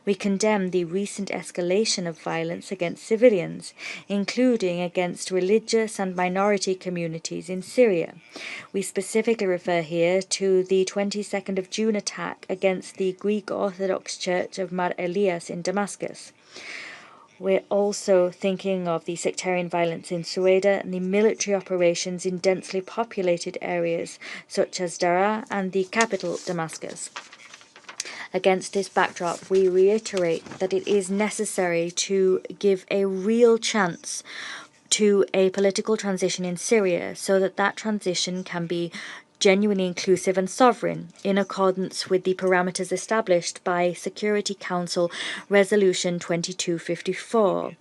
We condemn the recent escalation of violence against civilians, including against religious and minority communities in Syria. We specifically refer here to the 22nd of June attack against the Greek Orthodox Church of Mar Elias in Damascus. We're also thinking of the sectarian violence in Sueda and the military operations in densely populated areas such as Daraa and the capital, Damascus. Against this backdrop, we reiterate that it is necessary to give a real chance to a political transition in Syria so that that transition can be genuinely inclusive and sovereign, in accordance with the parameters established by Security Council Resolution 2254.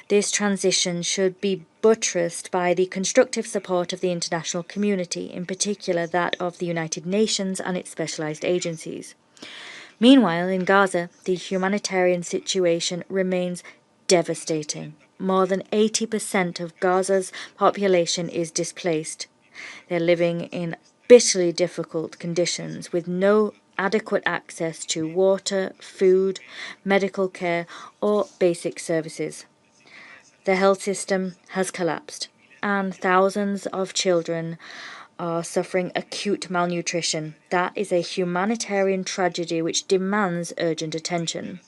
This transition should be buttressed by the constructive support of the international community, in particular that of the United Nations and its specialized agencies. Meanwhile, in Gaza, the humanitarian situation remains devastating. More than 80% of Gaza's population is displaced. They're living in bitterly difficult conditions with no adequate access to water, food, medical care, or basic services. The health system has collapsed, and thousands of children are suffering acute malnutrition. That is a humanitarian tragedy which demands urgent attention.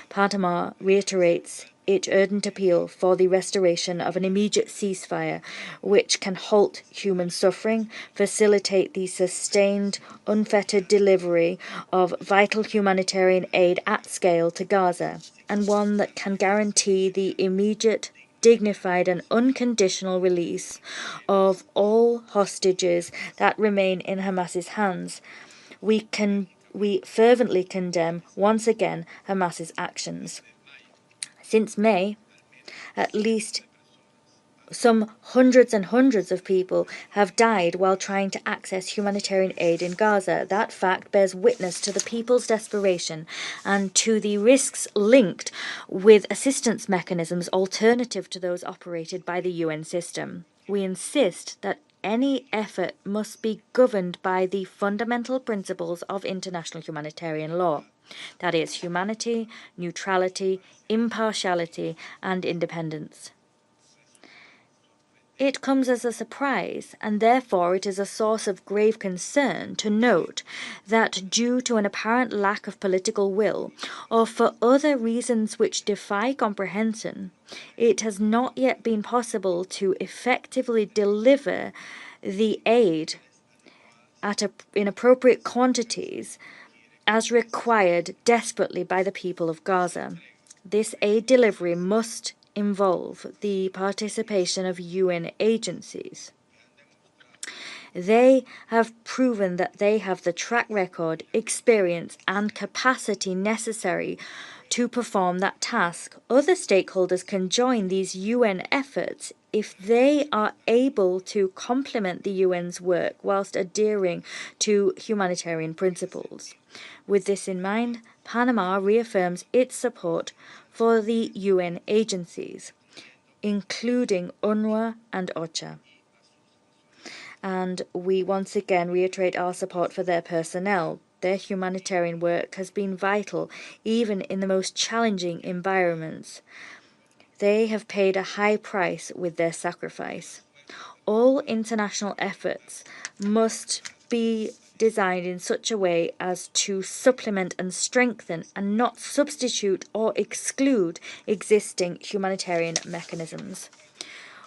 Panama reiterates its urgent appeal for the restoration of an immediate ceasefire which can halt human suffering, facilitate the sustained, unfettered delivery of vital humanitarian aid at scale to Gaza, and one that can guarantee the immediate, dignified and unconditional release of all hostages that remain in Hamas's hands. We fervently condemn once again Hamas's actions. Since May, at least some hundreds and hundreds of people have died while trying to access humanitarian aid in Gaza. That fact bears witness to the people's desperation and to the risks linked with assistance mechanisms alternative to those operated by the UN system. We insist that any effort must be governed by the fundamental principles of international humanitarian law. That is, humanity, neutrality, impartiality, and independence. It comes as a surprise, and therefore it is a source of grave concern to note that due to an apparent lack of political will, or for other reasons which defy comprehension, it has not yet been possible to effectively deliver the aid in appropriate quantities as required desperately by the people of Gaza. This aid delivery must involve the participation of UN agencies. They have proven that they have the track record, experience, and capacity necessary to perform that task. Other stakeholders can join these UN efforts if they are able to complement the UN's work whilst adhering to humanitarian principles. With this in mind, Panama reaffirms its support for the UN agencies, including UNRWA and OCHA. And we once again reiterate our support for their personnel. Their humanitarian work has been vital, even in the most challenging environments. They have paid a high price with their sacrifice. All international efforts must be designed in such a way as to supplement and strengthen and not substitute or exclude existing humanitarian mechanisms.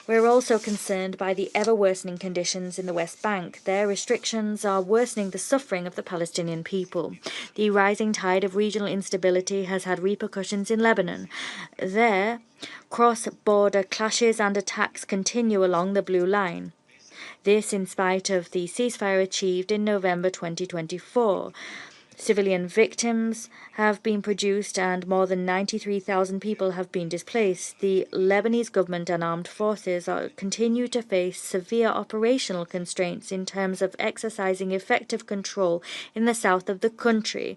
We're also concerned by the ever-worsening conditions in the West Bank. Their restrictions are worsening the suffering of the Palestinian people. The rising tide of regional instability has had repercussions in Lebanon. There, cross-border clashes and attacks continue along the Blue Line. This in spite of the ceasefire achieved in November 2024. Civilian victims have been produced and more than 93,000 people have been displaced. The Lebanese government and armed forces continue to face severe operational constraints in terms of exercising effective control in the south of the country,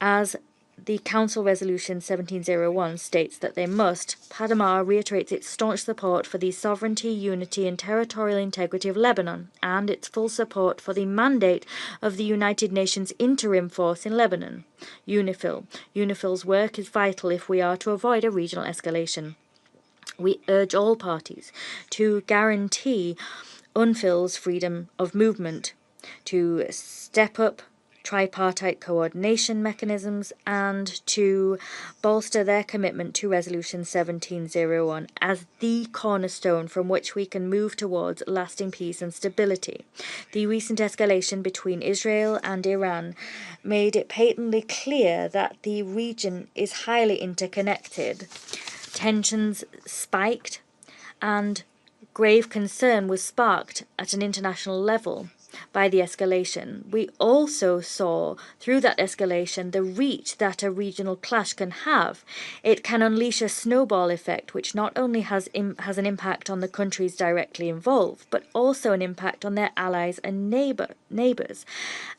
as the Council Resolution 1701 states that they must. Panama reiterates its staunch support for the sovereignty, unity and territorial integrity of Lebanon and its full support for the mandate of the United Nations Interim Force in Lebanon, UNIFIL. UNIFIL's work is vital if we are to avoid a regional escalation. We urge all parties to guarantee UNIFIL's freedom of movement, to step up tripartite coordination mechanisms and to bolster their commitment to Resolution 1701 as the cornerstone from which we can move towards lasting peace and stability. The recent escalation between Israel and Iran made it patently clear that the region is highly interconnected. Tensions spiked and grave concern was sparked at an international level by the escalation. We also saw through that escalation the reach that a regional clash can have. It can unleash a snowball effect which not only has an impact on the countries directly involved, but also an impact on their allies and neighbours,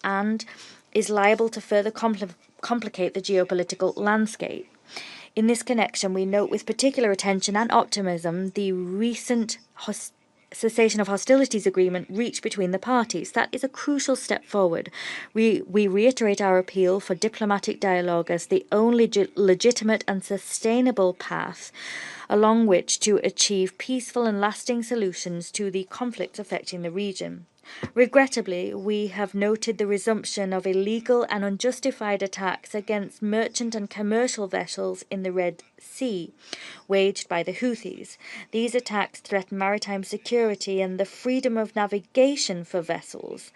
and is liable to further complicate the geopolitical landscape. In this connection, we note with particular attention and optimism the recent cessation of hostilities agreement reached between the parties. That is a crucial step forward. We reiterate our appeal for diplomatic dialogue as the only legitimate and sustainable path along which to achieve peaceful and lasting solutions to the conflicts affecting the region. Regrettably, we have noted the resumption of illegal and unjustified attacks against merchant and commercial vessels in the Red Sea, waged by the Houthis. These attacks threaten maritime security and the freedom of navigation for vessels,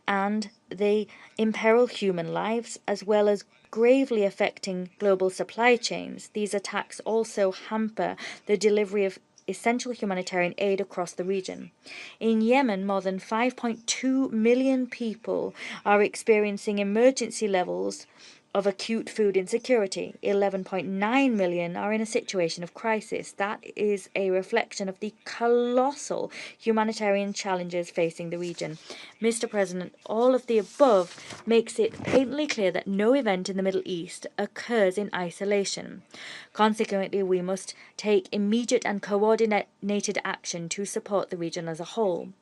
and they imperil human lives as well as gravely affecting global supply chains. These attacks also hamper the delivery of essential humanitarian aid across the region. In Yemen, more than 5.2 million people are experiencing emergency levels of acute food insecurity. 11.9 million are in a situation of crisis. That is a reflection of the colossal humanitarian challenges facing the region. Mr. President, all of the above makes it patently clear that no event in the Middle East occurs in isolation. Consequently, we must take immediate and coordinated action to support the region as a whole.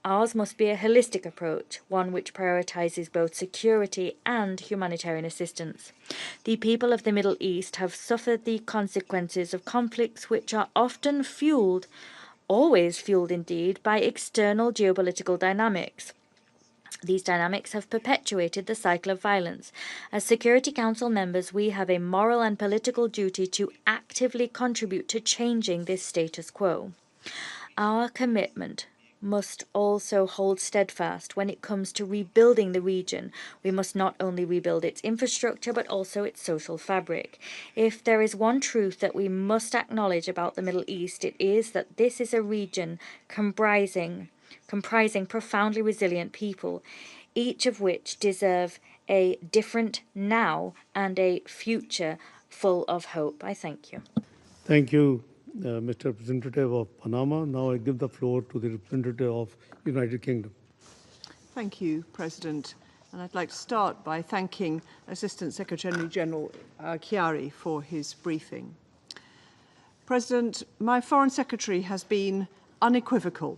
Ours must be a holistic approach, one which prioritizes both security and humanitarian assistance. The people of the Middle East have suffered the consequences of conflicts which are often fueled, always fueled indeed, by external geopolitical dynamics. These dynamics have perpetuated the cycle of violence. As Security Council members, we have a moral and political duty to actively contribute to changing this status quo. Our commitment must also hold steadfast when it comes to rebuilding the region. We must not only rebuild its infrastructure but also its social fabric. If there is one truth that we must acknowledge about the Middle East, it is that this is a region comprising profoundly resilient people, each of which deserve a different now and a future full of hope. I thank you. Thank you, Mr. Representative of Panama. Now I give the floor to the representative of United Kingdom. Thank you, President. And I'd like to start by thanking Assistant Secretary-General Khiari for his briefing. President, my Foreign Secretary has been unequivocal.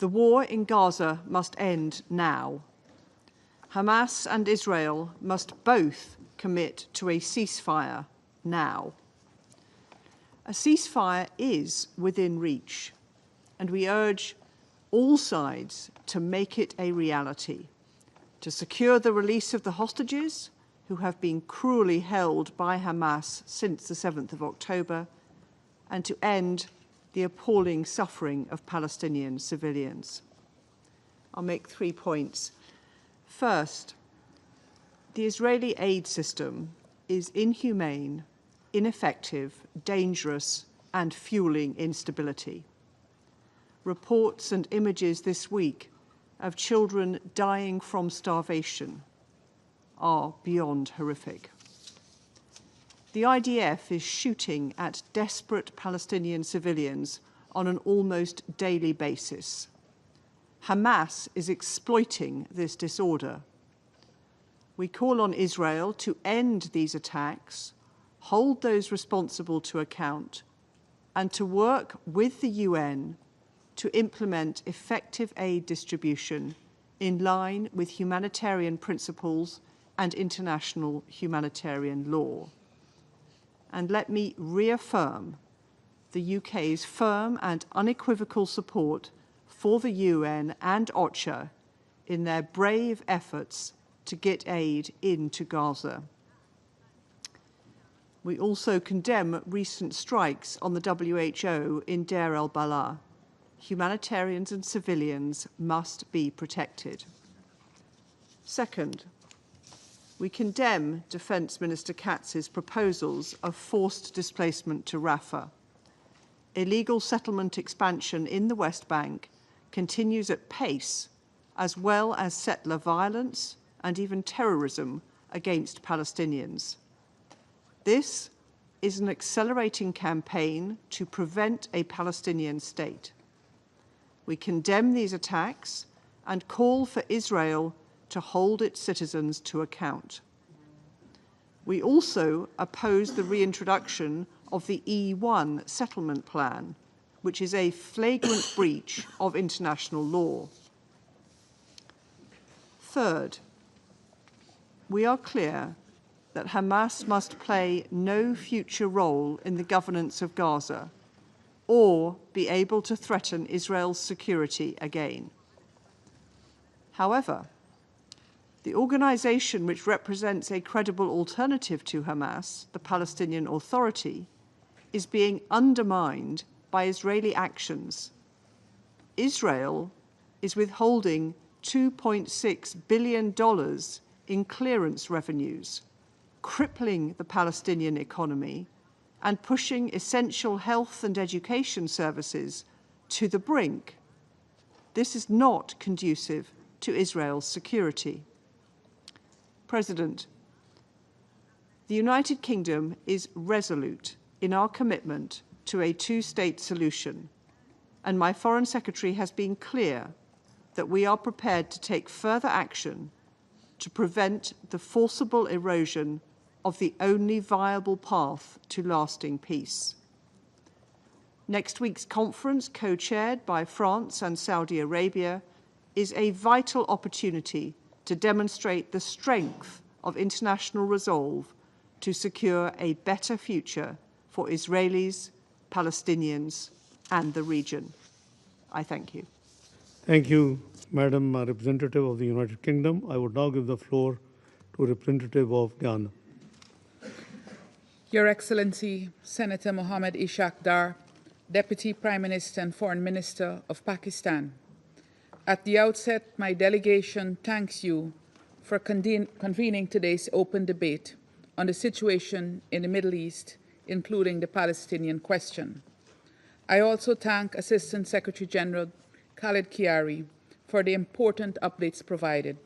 The war in Gaza must end now. Hamas and Israel must both commit to a ceasefire now. A ceasefire is within reach, and we urge all sides to make it a reality. to secure the release of the hostages who have been cruelly held by Hamas since the 7th of October, and to end the appalling suffering of Palestinian civilians. I'll make 3 points. First, the Israeli aid system is inhumane, ineffective, dangerous, and fueling instability. Reports and images this week of children dying from starvation are beyond horrific. The IDF is shooting at desperate Palestinian civilians on an almost daily basis. Hamas is exploiting this disorder. We call on Israel to end these attacks, hold those responsible to account, and to work with the UN to implement effective aid distribution in line with humanitarian principles and international humanitarian law. And let me reaffirm the UK's firm and unequivocal support for the UN and OCHA in their brave efforts to get aid into Gaza. We also condemn recent strikes on the WHO in Deir el-Balah. Humanitarians and civilians must be protected. Second, we condemn Defence Minister Katz's proposals of forced displacement to Rafah. Illegal settlement expansion in the West Bank continues at pace, as well as settler violence and even terrorism against Palestinians. This is an accelerating campaign to prevent a Palestinian state. We condemn these attacks and call for Israel to hold its citizens to account. We also oppose the reintroduction of the E1 settlement plan, which is a flagrant breach of international law. Third, we are clear that Hamas must play no future role in the governance of Gaza or be able to threaten Israel's security again. However, the organization which represents a credible alternative to Hamas, the Palestinian Authority, is being undermined by Israeli actions. Israel is withholding $2.6 billion in clearance revenues, crippling the Palestinian economy and pushing essential health and education services to the brink. This is not conducive to Israel's security. President, the United Kingdom is resolute in our commitment to a two-state solution, and my Foreign Secretary has been clear that we are prepared to take further action to prevent the forcible erosion of the only viable path to lasting peace. Next week's conference, co-chaired by France and Saudi Arabia, is a vital opportunity to demonstrate the strength of international resolve to secure a better future for Israelis, Palestinians, and the region. I thank you. Thank you, Madam Representative of the United Kingdom. I would now give the floor to Representative of Guyana. Your Excellency, Senator Mohammed Ishaq Dar, Deputy Prime Minister and Foreign Minister of Pakistan. At the outset, my delegation thanks you for convening today's open debate on the situation in the Middle East, including the Palestinian question. I also thank Assistant Secretary General Khaled Khiari for the important updates provided,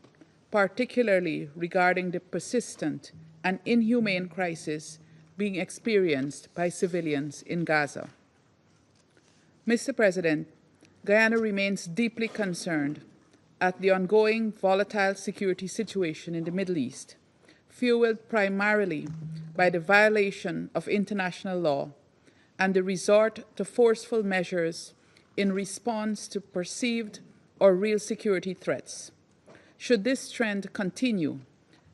particularly regarding the persistent and inhumane crisis being experienced by civilians in Gaza. Mr. President, Guyana remains deeply concerned at the ongoing volatile security situation in the Middle East, fueled primarily by the violation of international law and the resort to forceful measures in response to perceived or real security threats. Should this trend continue,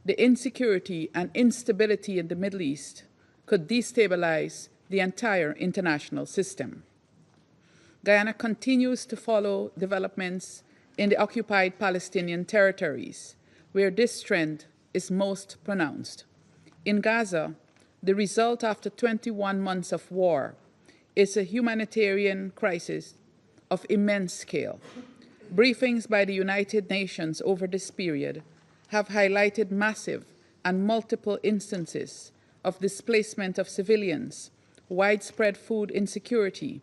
the insecurity and instability in the Middle East could destabilize the entire international system. Guyana continues to follow developments in the occupied Palestinian territories, where this trend is most pronounced. In Gaza, the result after 21 months of war is a humanitarian crisis of immense scale. Briefings by the United Nations over this period have highlighted massive and multiple instances of displacement of civilians, widespread food insecurity,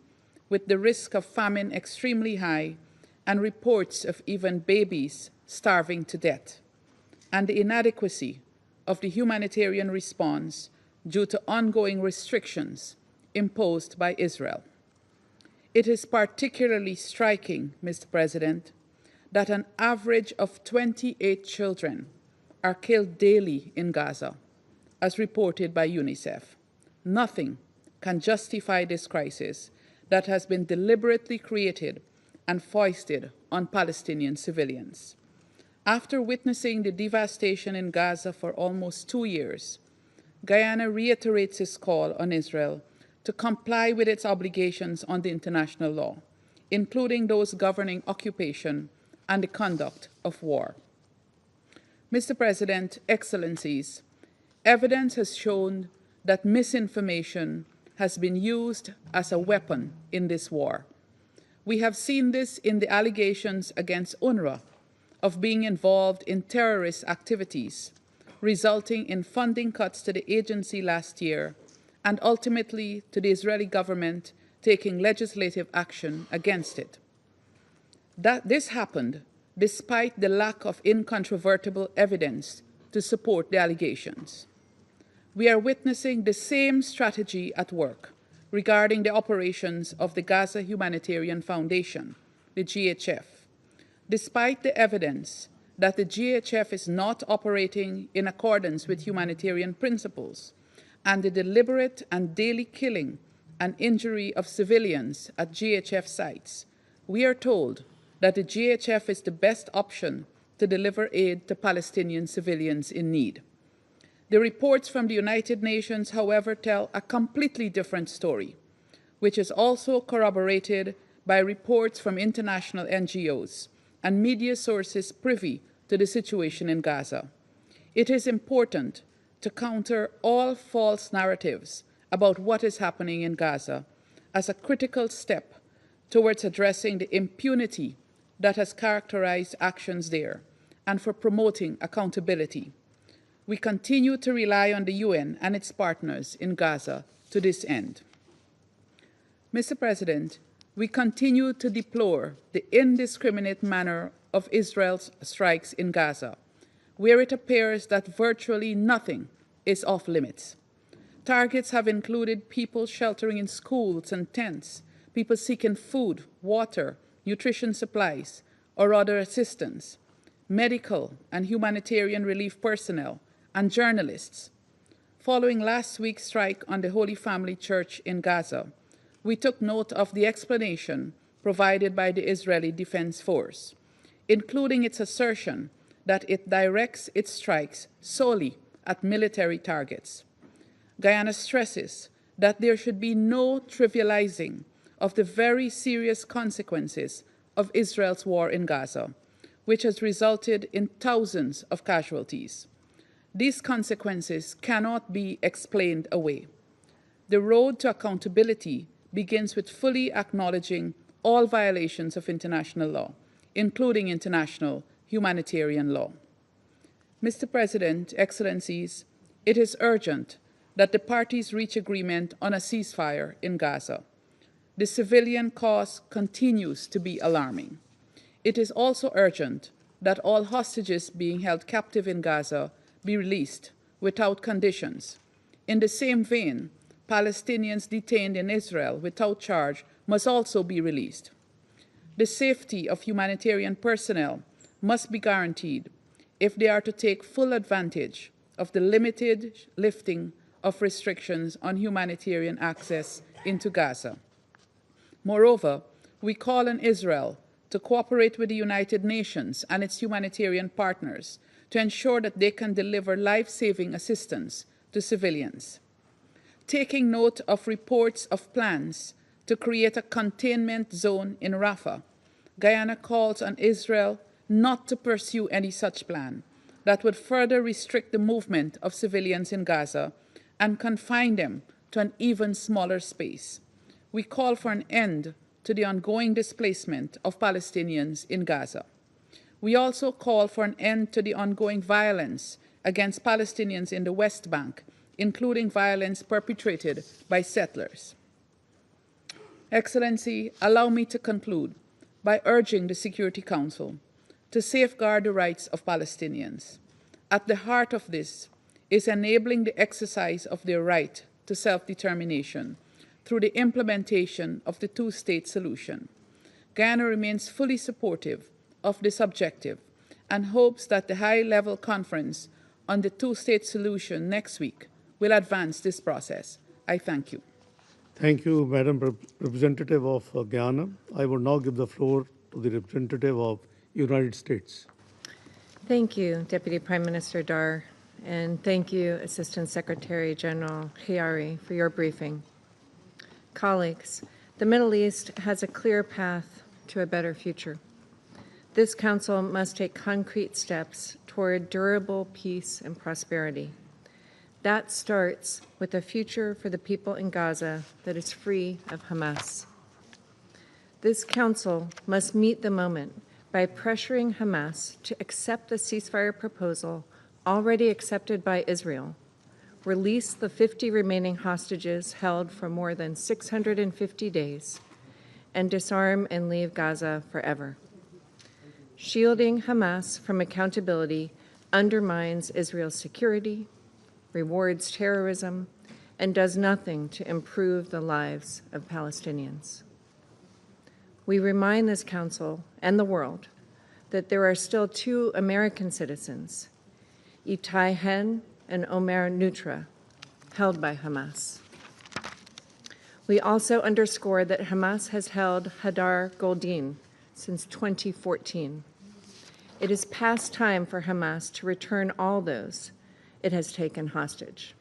with the risk of famine extremely high, and reports of even babies starving to death, and the inadequacy of the humanitarian response due to ongoing restrictions imposed by Israel. It is particularly striking, Mr. President, that an average of 28 children are killed daily in Gaza, as reported by UNICEF. Nothing can justify this crisis that has been deliberately created and foisted on Palestinian civilians. After witnessing the devastation in Gaza for almost 2 years, Guyana reiterates its call on Israel to comply with its obligations under international law, including those governing occupation and the conduct of war. Mr. President, Excellencies, evidence has shown that misinformation has been used as a weapon in this war. We have seen this in the allegations against UNRWA of being involved in terrorist activities, resulting in funding cuts to the agency last year, and ultimately to the Israeli government taking legislative action against it. This happened despite the lack of incontrovertible evidence to support the allegations. We are witnessing the same strategy at work regarding the operations of the Gaza Humanitarian Foundation, the GHF. Despite the evidence that the GHF is not operating in accordance with humanitarian principles, and the deliberate and daily killing and injury of civilians at GHF sites, we are told that the GHF is the best option to deliver aid to Palestinian civilians in need. The reports from the United Nations, however, tell a completely different story, which is also corroborated by reports from international NGOs and media sources privy to the situation in Gaza. It is important to counter all false narratives about what is happening in Gaza as a critical step towards addressing the impunity that has characterized actions there and for promoting accountability. We continue to rely on the UN and its partners in Gaza to this end. Mr. President, we continue to deplore the indiscriminate manner of Israel's strikes in Gaza, where it appears that virtually nothing is off limits. Targets have included people sheltering in schools and tents, people seeking food, water, nutrition supplies, or other assistance, medical and humanitarian relief personnel, and journalists. Following last week's strike on the Holy Family Church in Gaza, we took note of the explanation provided by the Israeli Defense Force, including its assertion that it directs its strikes solely at military targets. Guyana stresses that there should be no trivializing of the very serious consequences of Israel's war in Gaza, which has resulted in thousands of casualties. These consequences cannot be explained away. The road to accountability begins with fully acknowledging all violations of international law, including international humanitarian law. Mr. President, Excellencies, it is urgent that the parties reach agreement on a ceasefire in Gaza. The civilian cost continues to be alarming. It is also urgent that all hostages being held captive in Gaza be released without conditions. In the same vein, Palestinians detained in Israel without charge must also be released. The safety of humanitarian personnel must be guaranteed if they are to take full advantage of the limited lifting of restrictions on humanitarian access into Gaza. Moreover, we call on Israel to cooperate with the United Nations and its humanitarian partners to ensure that they can deliver life-saving assistance to civilians. Taking note of reports of plans to create a containment zone in Rafah, Guyana calls on Israel not to pursue any such plan that would further restrict the movement of civilians in Gaza and confine them to an even smaller space. We call for an end to the ongoing displacement of Palestinians in Gaza. We also call for an end to the ongoing violence against Palestinians in the West Bank, including violence perpetrated by settlers. Excellency, allow me to conclude by urging the Security Council to safeguard the rights of Palestinians. At the heart of this is enabling the exercise of their right to self-determination through the implementation of the two-state solution. Guyana remains fully supportive of this objective and hopes that the high-level conference on the two-state solution next week will advance this process. I thank you. Thank you, Madam Representative of Guyana. I will now give the floor to the representative of United States. Thank you, Deputy Prime Minister Dar, and thank you, Assistant Secretary General Khiari, for your briefing. Colleagues, the Middle East has a clear path to a better future. This Council must take concrete steps toward durable peace and prosperity. That starts with a future for the people in Gaza that is free of Hamas. This Council must meet the moment by pressuring Hamas to accept the ceasefire proposal already accepted by Israel, release the 50 remaining hostages held for more than 650 days, and disarm and leave Gaza forever. Shielding Hamas from accountability undermines Israel's security, rewards terrorism, and does nothing to improve the lives of Palestinians. We remind this Council and the world that there are still 2 American citizens, Itai Hen and Omer Nutra, held by Hamas. We also underscore that Hamas has held Hadar Goldin since 2014. It is past time for Hamas to return all those it has taken hostage.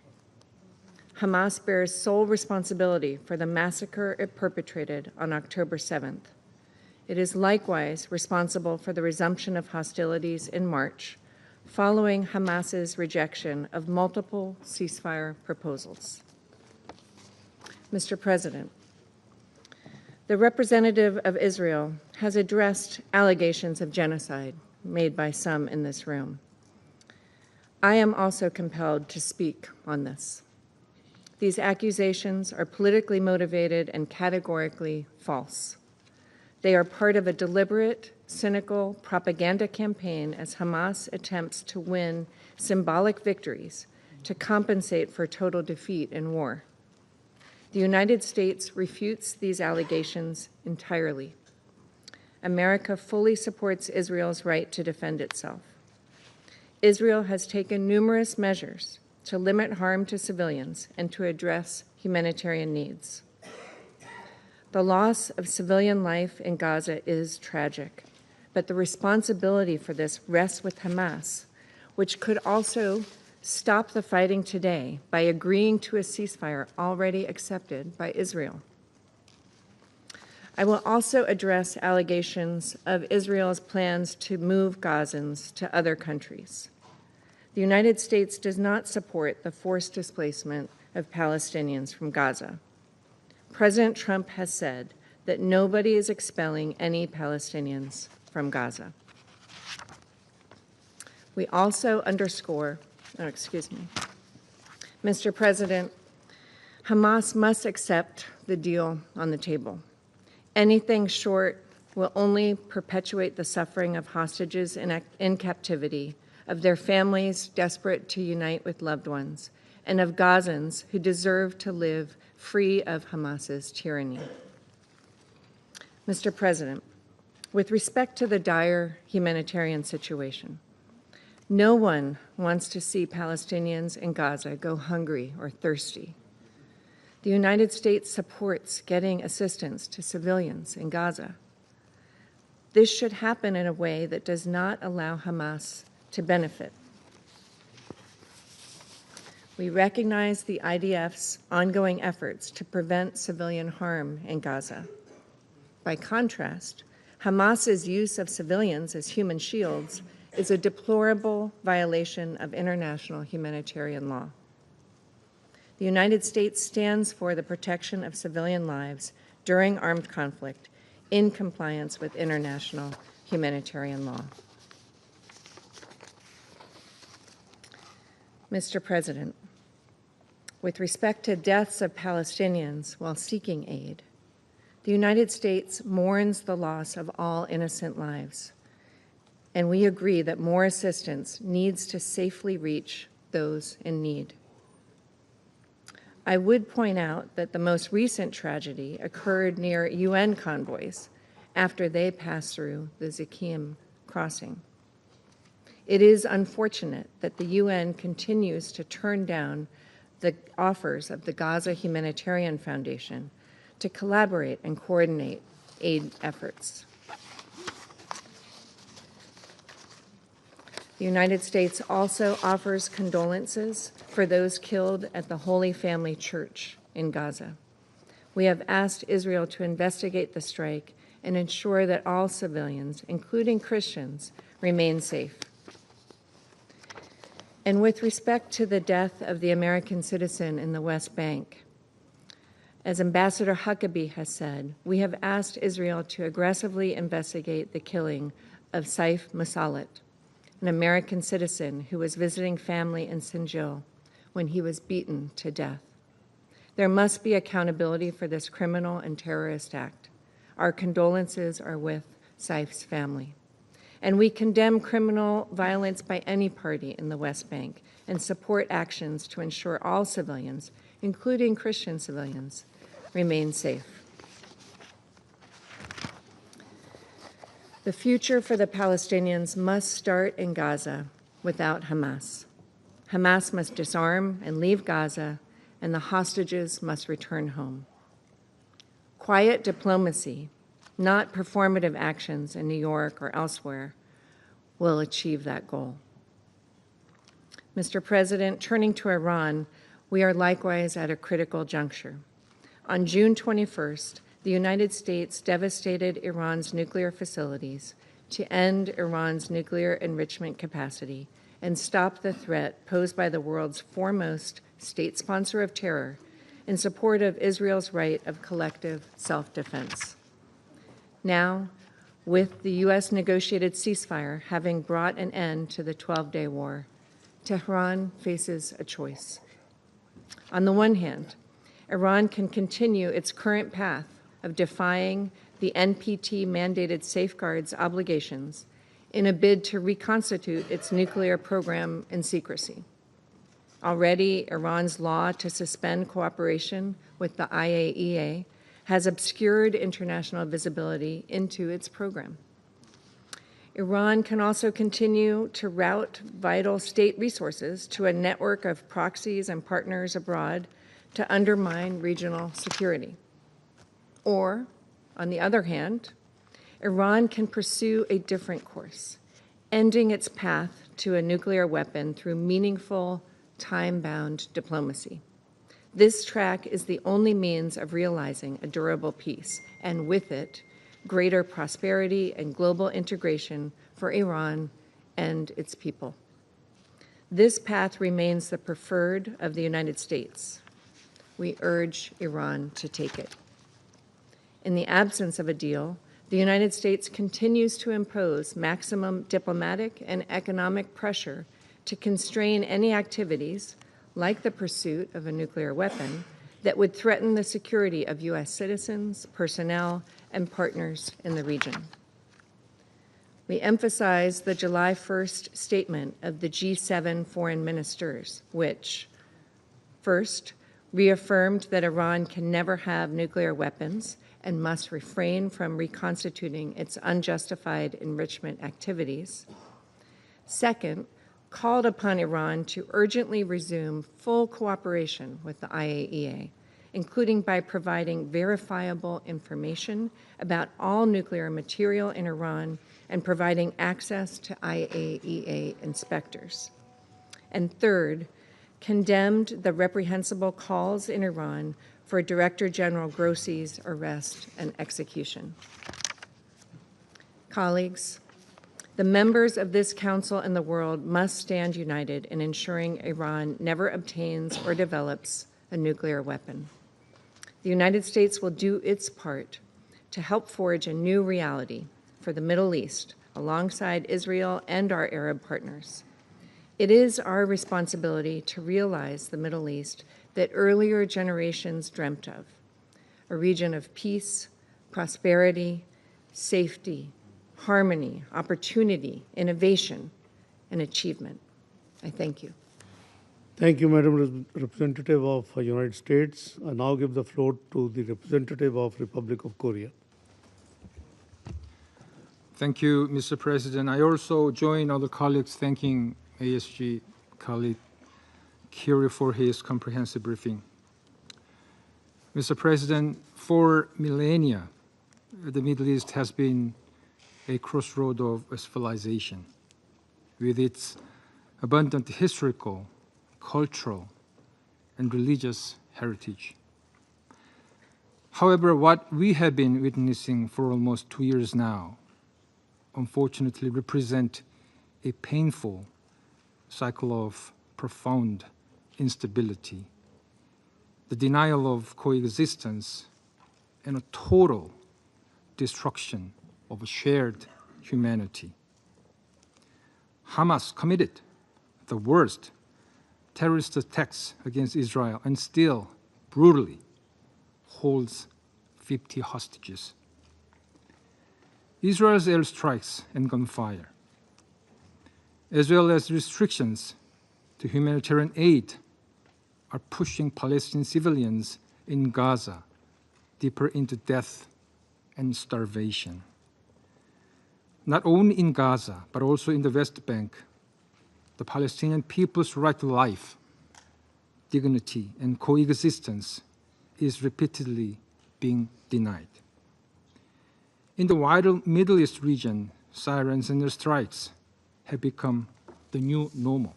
Hamas bears sole responsibility for the massacre it perpetrated on October 7th. It is likewise responsible for the resumption of hostilities in March, following Hamas's rejection of multiple ceasefire proposals. Mr. President, the representative of Israel has addressed allegations of genocide made by some in this room. I am also compelled to speak on this. These accusations are politically motivated and categorically false. They are part of a deliberate, cynical propaganda campaign as Hamas attempts to win symbolic victories to compensate for total defeat in war. The United States refutes these allegations entirely. America fully supports Israel's right to defend itself. Israel has taken numerous measures to limit harm to civilians and to address humanitarian needs. The loss of civilian life in Gaza is tragic, but the responsibility for this rests with Hamas, which could also stop the fighting today by agreeing to a ceasefire already accepted by Israel. I will also address allegations of Israel's plans to move Gazans to other countries. The United States does not support the forced displacement of Palestinians from Gaza. President Trump has said that nobody is expelling any Palestinians from Gaza. We also underscore, Mr. President, Hamas must accept the deal on the table. Anything short will only perpetuate the suffering of hostages in captivity, of their families desperate to unite with loved ones, and of Gazans who deserve to live free of Hamas's tyranny. Mr. President, with respect to the dire humanitarian situation, no one wants to see Palestinians in Gaza go hungry or thirsty. The United States supports getting assistance to civilians in Gaza. This should happen in a way that does not allow Hamas to benefit. We recognize the IDF's ongoing efforts to prevent civilian harm in Gaza. By contrast, Hamas's use of civilians as human shields is a deplorable violation of international humanitarian law. The United States stands for the protection of civilian lives during armed conflict in compliance with international humanitarian law. Mr. President, with respect to deaths of Palestinians while seeking aid, the United States mourns the loss of all innocent lives, and we agree that more assistance needs to safely reach those in need. I would point out that the most recent tragedy occurred near UN convoys after they passed through the Zakim crossing. It is unfortunate that the UN continues to turn down the offers of the Gaza Humanitarian Foundation to collaborate and coordinate aid efforts. The United States also offers condolences for those killed at the Holy Family Church in Gaza. We have asked Israel to investigate the strike and ensure that all civilians, including Christians, remain safe. And with respect to the death of the American citizen in the West Bank, as Ambassador Huckabee has said, we have asked Israel to aggressively investigate the killing of Saif Musalat, an American citizen who was visiting family in Sinjil when he was beaten to death. There must be accountability for this criminal and terrorist act. Our condolences are with Saif's family. And we condemn criminal violence by any party in the West Bank and support actions to ensure all civilians, including Christian civilians, remain safe. The future for the Palestinians must start in Gaza without Hamas. Hamas must disarm and leave Gaza, and the hostages must return home. Quiet diplomacy, not performative actions in New York or elsewhere, will achieve that goal. Mr. President, turning to Iran, we are likewise at a critical juncture. On June 21st, the United States devastated Iran's nuclear facilities to end Iran's nuclear enrichment capacity and stop the threat posed by the world's foremost state sponsor of terror in support of Israel's right of collective self-defense. Now, with the U.S. negotiated ceasefire having brought an end to the 12-day war, Tehran faces a choice. On the one hand, Iran can continue its current path of defying the NPT-mandated safeguards obligations in a bid to reconstitute its nuclear program in secrecy. Already, Iran's law to suspend cooperation with the IAEA has obscured international visibility into its program. Iran can also continue to route vital state resources to a network of proxies and partners abroad to undermine regional security. Or, on the other hand, Iran can pursue a different course, ending its path to a nuclear weapon through meaningful, time-bound diplomacy. This track is the only means of realizing a durable peace, and with it, greater prosperity and global integration for Iran and its people. This path remains the preferred of the United States. We urge Iran to take it. In the absence of a deal, the United States continues to impose maximum diplomatic and economic pressure to constrain any activities, like the pursuit of a nuclear weapon, that would threaten the security of U.S. citizens, personnel, and partners in the region. We emphasize the July 1st statement of the G7 foreign ministers, which, first, reaffirmed that Iran can never have nuclear weapons and must refrain from reconstituting its unjustified enrichment activities. Second, called upon Iran to urgently resume full cooperation with the IAEA, including by providing verifiable information about all nuclear material in Iran and providing access to IAEA inspectors. And third, condemned the reprehensible calls in Iran for Director General Grossi's arrest and execution. Colleagues, The members of this council and the world must stand united in ensuring Iran never obtains or develops a nuclear weapon. The United States will do its part to help forge a new reality for the Middle East alongside Israel and our Arab partners. It is our responsibility to realize the Middle East that earlier generations dreamt of, a region of peace, prosperity, safety, harmony, opportunity, innovation, and achievement. I thank you. Thank you, Madam Representative of the United States. I now give the floor to the representative of Republic of Korea. Thank you, Mr. President. I also join other colleagues thanking ASG Khaled Khiari for his comprehensive briefing. Mr. President, for millennia, the Middle East has been a crossroad of civilization, with its abundant historical, cultural, and religious heritage. However, what we have been witnessing for almost 2 years now, unfortunately, represent a painful cycle of profound instability, the denial of coexistence, and a total destruction of a shared humanity. Hamas committed the worst terrorist attacks against Israel and still brutally holds 50 hostages. Israel's airstrikes and gunfire, as well as restrictions to humanitarian aid, are pushing Palestinian civilians in Gaza deeper into death and starvation. Not only in Gaza, but also in the West Bank, the Palestinian people's right to life, dignity, and coexistence is repeatedly being denied. In the wider Middle East region, sirens and airstrikes have become the new normal.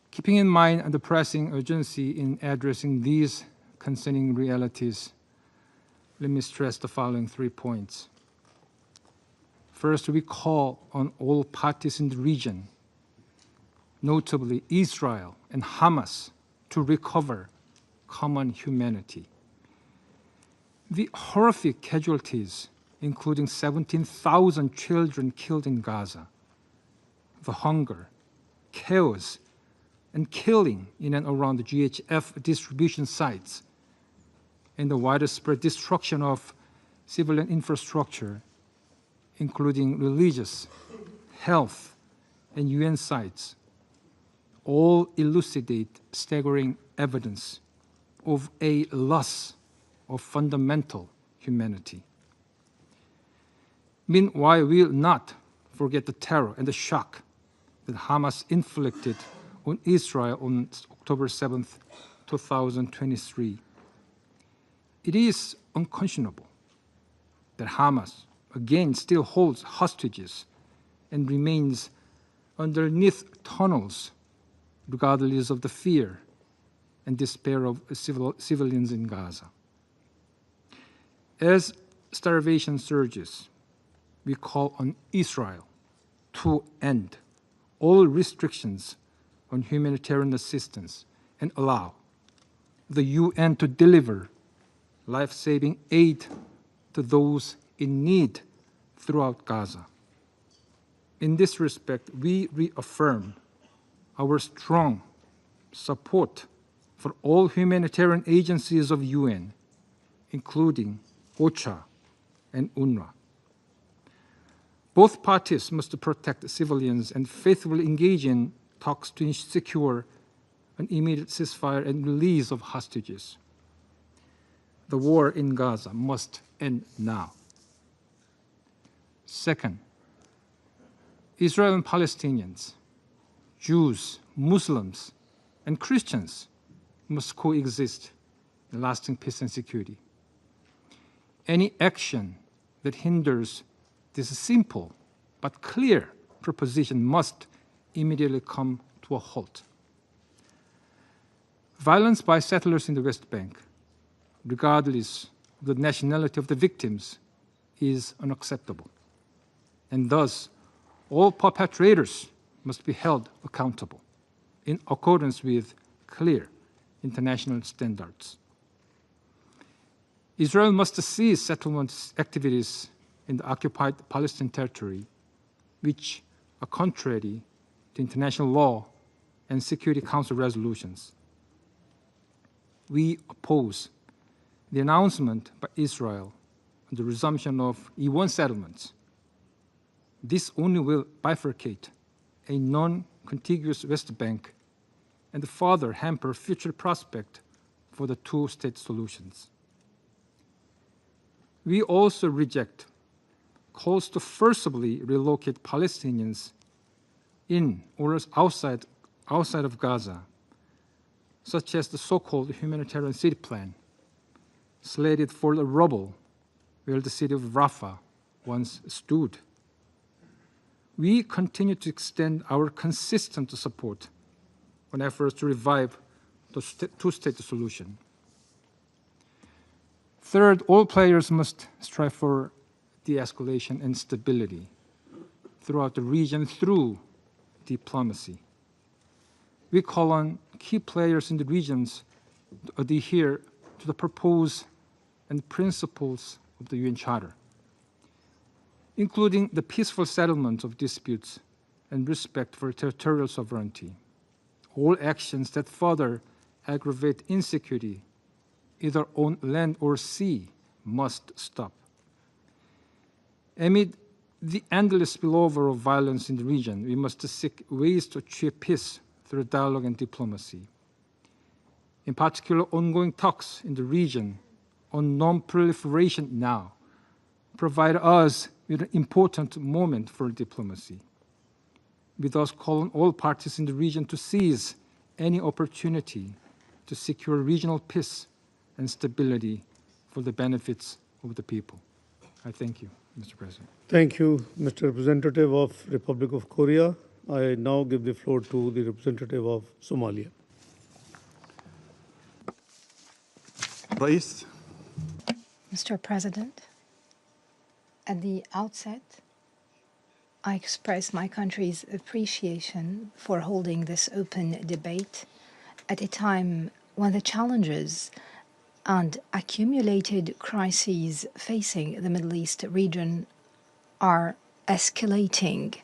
Keeping in mind the pressing urgency in addressing these concerning realities, let me stress the following 3 points. First, we call on all parties in the region, notably Israel and Hamas, to recover common humanity. The horrific casualties, including 17,000 children killed in Gaza, the hunger, chaos, and killing in and around the GHF distribution sites, and the widespread destruction of civilian infrastructure, including religious, health, and UN sites, all elucidate staggering evidence of a loss of fundamental humanity. Meanwhile, we will not forget the terror and the shock that Hamas inflicted on Israel on October 7th, 2023. It is unconscionable that Hamas again still holds hostages and remains underneath tunnels regardless of the fear and despair of civilians in Gaza. As starvation surges, we call on Israel to end all restrictions on humanitarian assistance and allow the UN to deliver life-saving aid to those in need throughout Gaza. In this respect, we reaffirm our strong support for all humanitarian agencies of UN, including OCHA and UNRWA. Both parties must protect civilians and faithfully engage in talks to secure an immediate ceasefire and release of hostages. The war in Gaza must end now. Second, Israel and Palestinians, Jews, Muslims, and Christians must coexist in lasting peace and security. Any action that hinders this simple but clear proposition must immediately come to a halt. Violence by settlers in the West Bank, regardless of the nationality of the victims, is unacceptable. and thus all perpetrators must be held accountable in accordance with clear international standards. Israel must cease settlement activities in the occupied Palestinian territory, which are contrary to international law and Security Council resolutions. We oppose the announcement by Israel on the resumption of E1 settlements. This only will bifurcate a non-contiguous West Bank and further hamper future prospect for the two-state solutions. We also reject calls to forcibly relocate Palestinians in or outside of Gaza, such as the so-called humanitarian city plan, slated for the rubble where the city of Rafah once stood. We continue to extend our consistent support on efforts to revive the two-state solution. Third, all players must strive for de-escalation and stability throughout the region through diplomacy. We call on key players in the regions to adhere to the purpose and principles of the UN Charter, including the peaceful settlement of disputes and respect for territorial sovereignty. All actions that further aggravate insecurity, either on land or sea, must stop. Amid the endless spillover of violence in the region, we must seek ways to achieve peace through dialogue and diplomacy. In particular, ongoing talks in the region on non-proliferation now provide us with an important moment for diplomacy. We thus call on all parties in the region to seize any opportunity to secure regional peace and stability for the benefits of the people. I thank you, Mr. President. Thank you, Mr. Representative of Republic of Korea. I now give the floor to the representative of Somalia. Rais. Mr. President, at the outset, I express my country's appreciation for holding this open debate at a time when the challenges and accumulated crises facing the Middle East region are escalating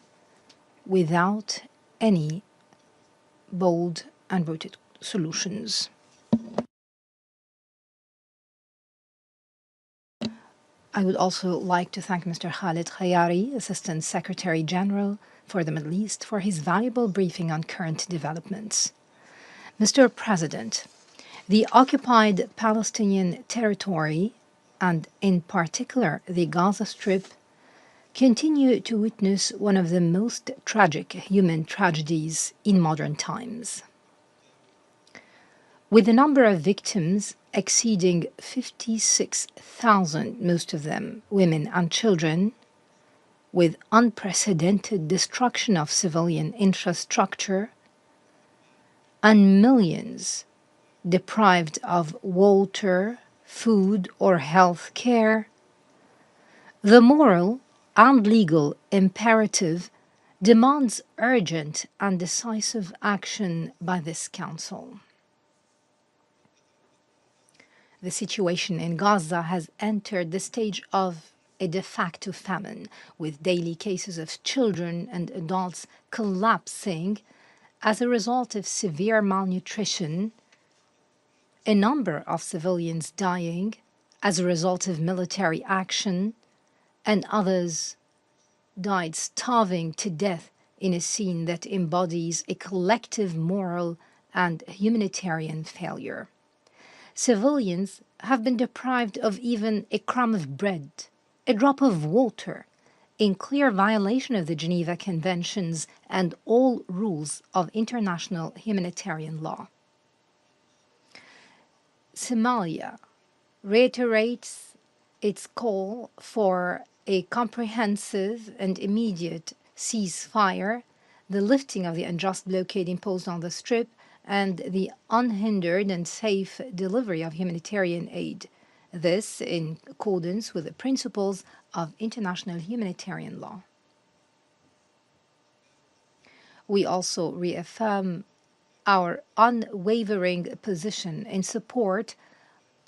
without any bold and rooted solutions. I would also like to thank Mr. Khaled Khiari, Assistant Secretary General for the Middle East, for his valuable briefing on current developments. Mr. President, the occupied Palestinian territory, and in particular the Gaza Strip, continue to witness one of the most tragic human tragedies in modern times. With the number of victims exceeding 56,000, most of them women and children, with unprecedented destruction of civilian infrastructure, and millions deprived of water, food, or health care, the moral and legal imperative demands urgent and decisive action by this Council. The situation in Gaza has entered the stage of a de facto famine, with daily cases of children and adults collapsing as a result of severe malnutrition, a number of civilians dying as a result of military action, and others died starving to death in a scene that embodies a collective moral and humanitarian failure. Civilians have been deprived of even a crumb of bread, a drop of water, in clear violation of the Geneva Conventions and all rules of international humanitarian law. Somalia reiterates its call for a comprehensive and immediate ceasefire, the lifting of the unjust blockade imposed on the Strip, and the unhindered and safe delivery of humanitarian aid. This in accordance with the principles of international humanitarian law. We also reaffirm our unwavering position in support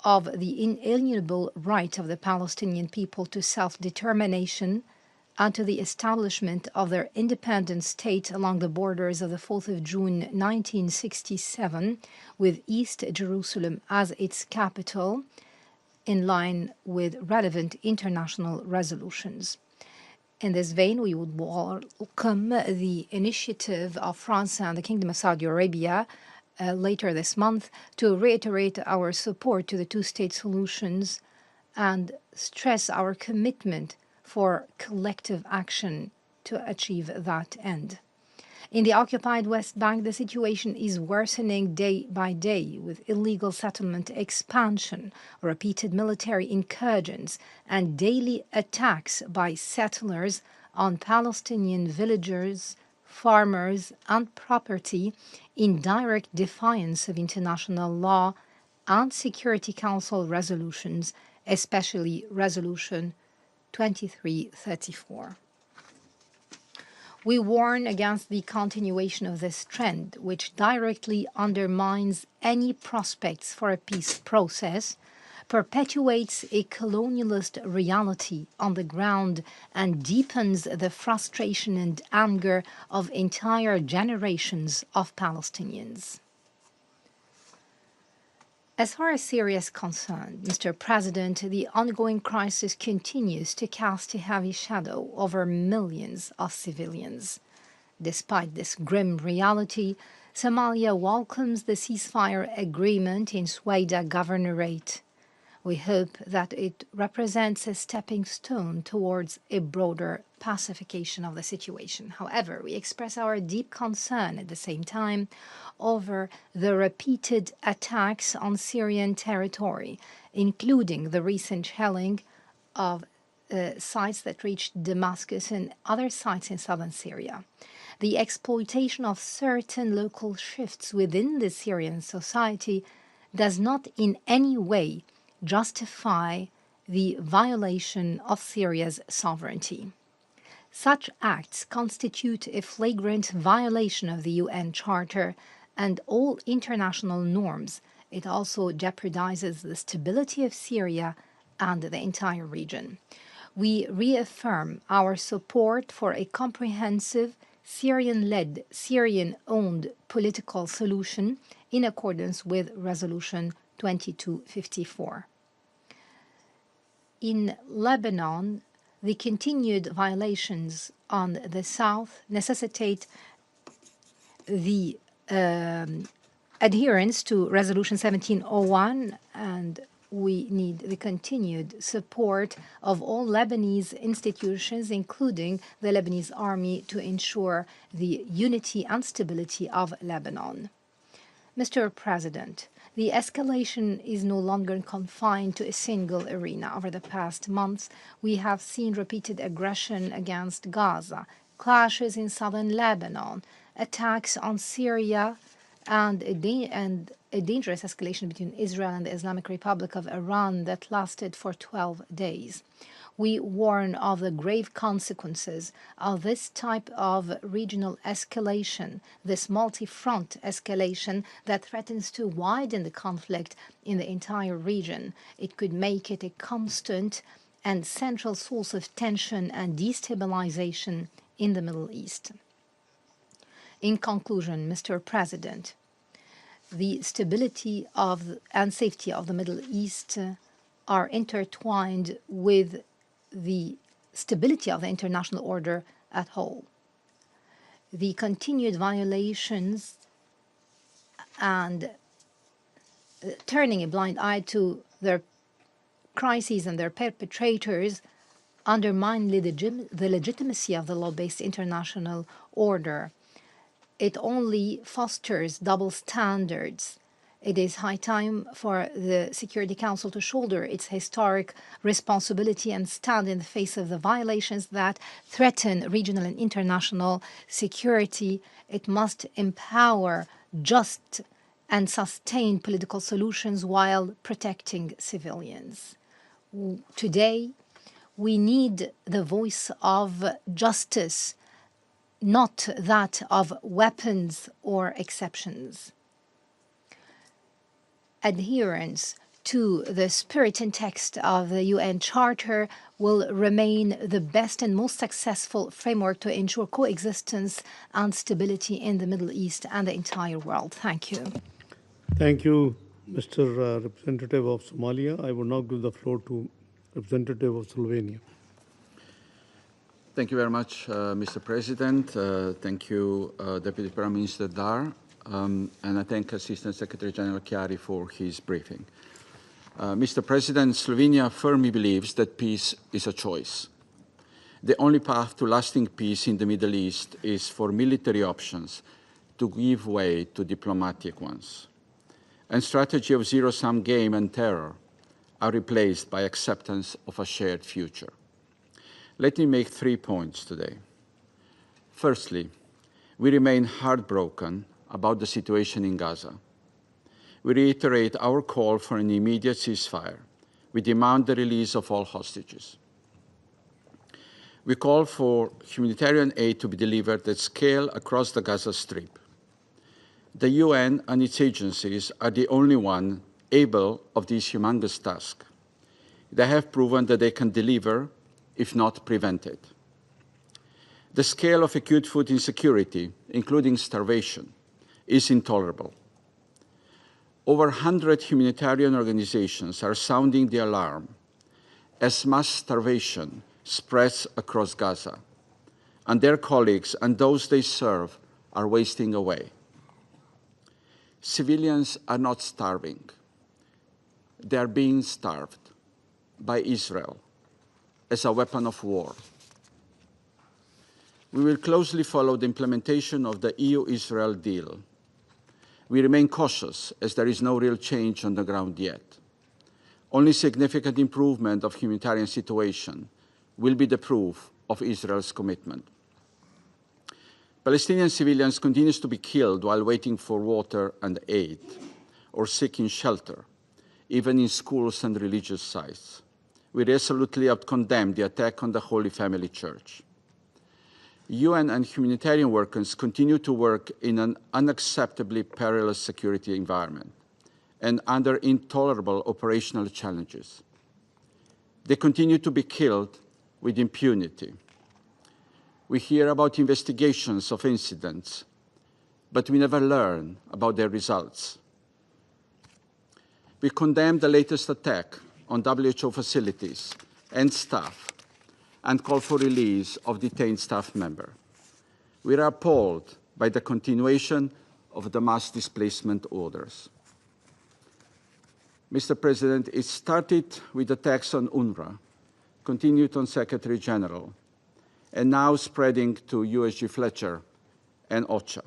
of the inalienable right of the Palestinian people to self-determination and to the establishment of their independent state along the borders of the 4th of June 1967, with East Jerusalem as its capital, in line with relevant international resolutions. In this vein, we would welcome the initiative of France and the Kingdom of Saudi Arabia later this month to reiterate our support to the two-state solutions and stress our commitment for collective action to achieve that end. In the occupied West Bank, the situation is worsening day by day, with illegal settlement expansion, repeated military incursions, and daily attacks by settlers on Palestinian villagers, farmers, and property in direct defiance of international law and Security Council resolutions, especially Resolution 2334. We warn against the continuation of this trend, which directly undermines any prospects for a peace process, perpetuates a colonialist reality on the ground, and deepens the frustration and anger of entire generations of Palestinians. As far as Syria is concerned, Mr. President, the ongoing crisis continues to cast a heavy shadow over millions of civilians. Despite this grim reality, Somalia welcomes the ceasefire agreement in Suaida Governorate. We hope that it represents a stepping stone towards a broader pacification of the situation. However, we express our deep concern at the same time over the repeated attacks on Syrian territory, including the recent shelling of sites that reached Damascus and other sites in southern Syria. The exploitation of certain local shifts within the Syrian society does not in any way justify the violation of Syria's sovereignty. Such acts constitute a flagrant violation of the UN Charter and all international norms. It also jeopardizes the stability of Syria and the entire region. We reaffirm our support for a comprehensive, Syrian-led, Syrian-owned political solution in accordance with Resolution 2254. In Lebanon, the continued violations on the south necessitate the adherence to Resolution 1701, and we need the continued support of all Lebanese institutions, including the Lebanese army, to ensure the unity and stability of Lebanon. Mr. President, the escalation is no longer confined to a single arena. Over the past months, we have seen repeated aggression against Gaza, clashes in southern Lebanon, attacks on Syria, and a dangerous escalation between Israel and the Islamic Republic of Iran that lasted for 12 days. We warn of the grave consequences of this type of regional escalation, this multi-front escalation that threatens to widen the conflict in the entire region. It could make it a constant and central source of tension and destabilization in the Middle East. In conclusion, Mr. President, the stability and safety of the Middle East are intertwined with the stability of the international order at whole. The continued violations and turning a blind eye to their crises and their perpetrators undermine the legitimacy of the law-based international order. It only fosters double standards. It is high time for the Security Council to shoulder its historic responsibility and stand in the face of the violations that threaten regional and international security. It must empower just and sustained political solutions while protecting civilians. Today, we need the voice of justice not that of weapons or exceptions. Adherence to the spirit and text of the UN Charter will remain the best and most successful framework to ensure coexistence and stability in the Middle East and the entire world. Thank you. Thank you, Mr. Representative of Somalia. I will now give the floor to Representative of Slovenia. Thank you very much, Mr. President. Thank you, Deputy Prime Minister Dar, and I thank Assistant Secretary General Khiari for his briefing. Mr. President, Slovenia firmly believes that peace is a choice. The only path to lasting peace in the Middle East is for military options to give way to diplomatic ones. And strategy of zero-sum game and terror are replaced by acceptance of a shared future. Let me make 3 points today. Firstly, we remain heartbroken about the situation in Gaza. We reiterate our call for an immediate ceasefire. We demand the release of all hostages. We call for humanitarian aid to be delivered at scale across the Gaza Strip. The UN and its agencies are the only one able of this humongous task. They have proven that they can deliver, if not prevent it. The scale of acute food insecurity, including starvation, is intolerable. Over 100 humanitarian organizations are sounding the alarm as mass starvation spreads across Gaza, and their colleagues and those they serve are wasting away. Civilians are not starving. They are being starved by Israel as a weapon of war. We will closely follow the implementation of the EU-Israel deal. We remain cautious as there is no real change on the ground yet. Only significant improvement of humanitarian situation will be the proof of Israel's commitment. Palestinian civilians continue to be killed while waiting for water and aid or seeking shelter, even in schools and religious sites. We resolutely condemn the attack on the Holy Family Church. UN and humanitarian workers continue to work in an unacceptably perilous security environment and under intolerable operational challenges. They continue to be killed with impunity. We hear about investigations of incidents, but we never learn about their results. We condemn the latest attack on WHO facilities and staff and call for release of detained staff members. We are appalled by the continuation of the mass displacement orders. Mr. President, it started with attacks on UNRWA, continued on Secretary General, and now spreading to USG Fletcher and OCHA.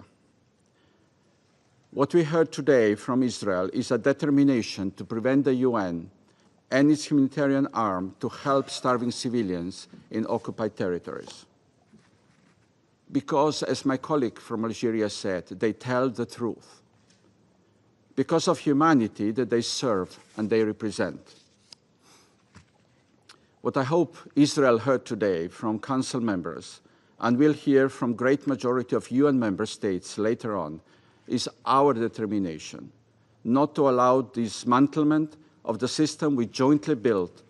What we heard today from Israel is a determination to prevent the UN and its humanitarian arm to help starving civilians in occupied territories. Because, as my colleague from Algeria said, they tell the truth. Because of humanity that they serve and they represent. What I hope Israel heard today from Council members and will hear from great majority of UN member states later on is our determination not to allow dismantlement of the system we jointly built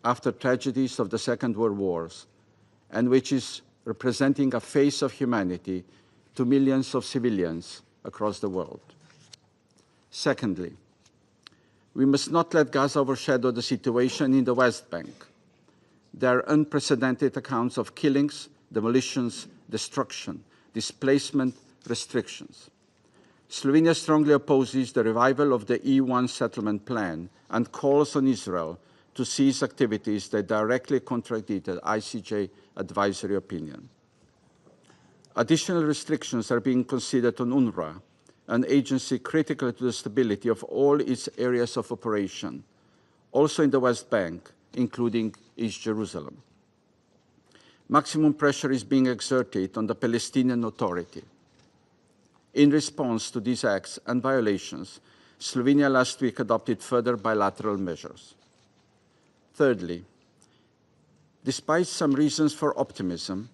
after tragedies of the Second World Wars, and which is representing a face of humanity to millions of civilians across the world. Secondly, we must not let Gaza overshadow the situation in the West Bank. There are unprecedented accounts of killings, demolitions, destruction, displacement, restrictions. Slovenia strongly opposes the revival of the E1 settlement plan and calls on Israel to cease activities that directly contradict the ICJ advisory opinion. Additional restrictions are being considered on UNRWA, an agency critical to the stability of all its areas of operation, also in the West Bank, including East Jerusalem. Maximum pressure is being exerted on the Palestinian Authority. In response to these acts and violations, Slovenia last week adopted further bilateral measures. Thirdly, despite some reasons for optimism,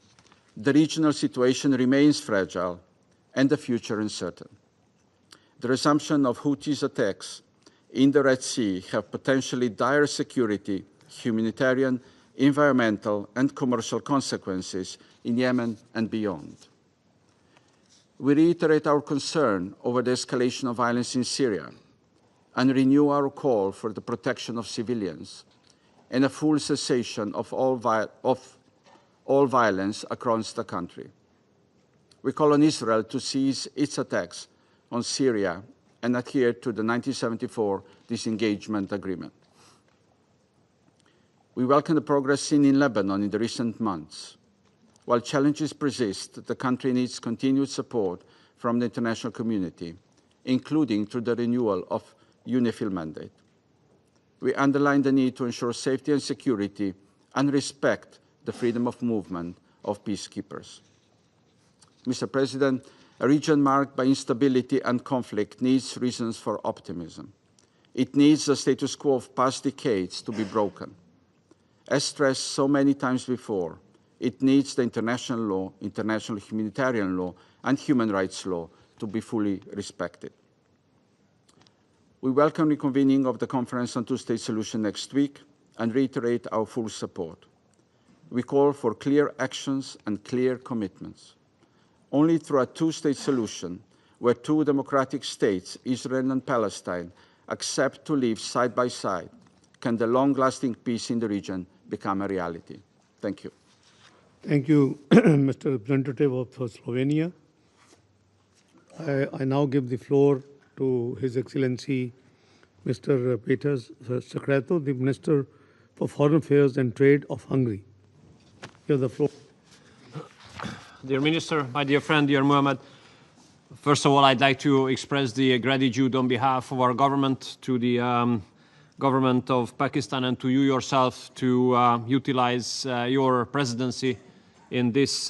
the regional situation remains fragile and the future uncertain. The resumption of Houthis attacks in the Red Sea have potentially dire security, humanitarian, environmental, and commercial consequences in Yemen and beyond. We reiterate our concern over the escalation of violence in Syria and renew our call for the protection of civilians and a full cessation of all violence across the country. We call on Israel to cease its attacks on Syria and adhere to the 1974 disengagement agreement. We welcome the progress seen in Lebanon in the recent months. While challenges persist, the country needs continued support from the international community, including through the renewal of UNIFIL mandate. We underline the need to ensure safety and security and respect the freedom of movement of peacekeepers. Mr. President, a region marked by instability and conflict needs reasons for optimism. It needs the status quo of past decades to be broken. As stressed so many times before, it needs the international law, international humanitarian law, and human rights law to be fully respected. We welcome the convening of the Conference on Two-State Solution next week and reiterate our full support. We call for clear actions and clear commitments. Only through a two-state solution, where two democratic states, Israel and Palestine, accept to live side by side, can the long-lasting peace in the region become a reality. Thank you. Thank you, Mr. Representative of Slovenia. I now give the floor to His Excellency Mr. Peter Secreto, the Minister for Foreign Affairs and Trade of Hungary. You have the floor. Dear Minister, my dear friend, dear Mohammed, first of all, I'd like to express the gratitude on behalf of our government to the government of Pakistan and to you yourself to utilize your presidency in this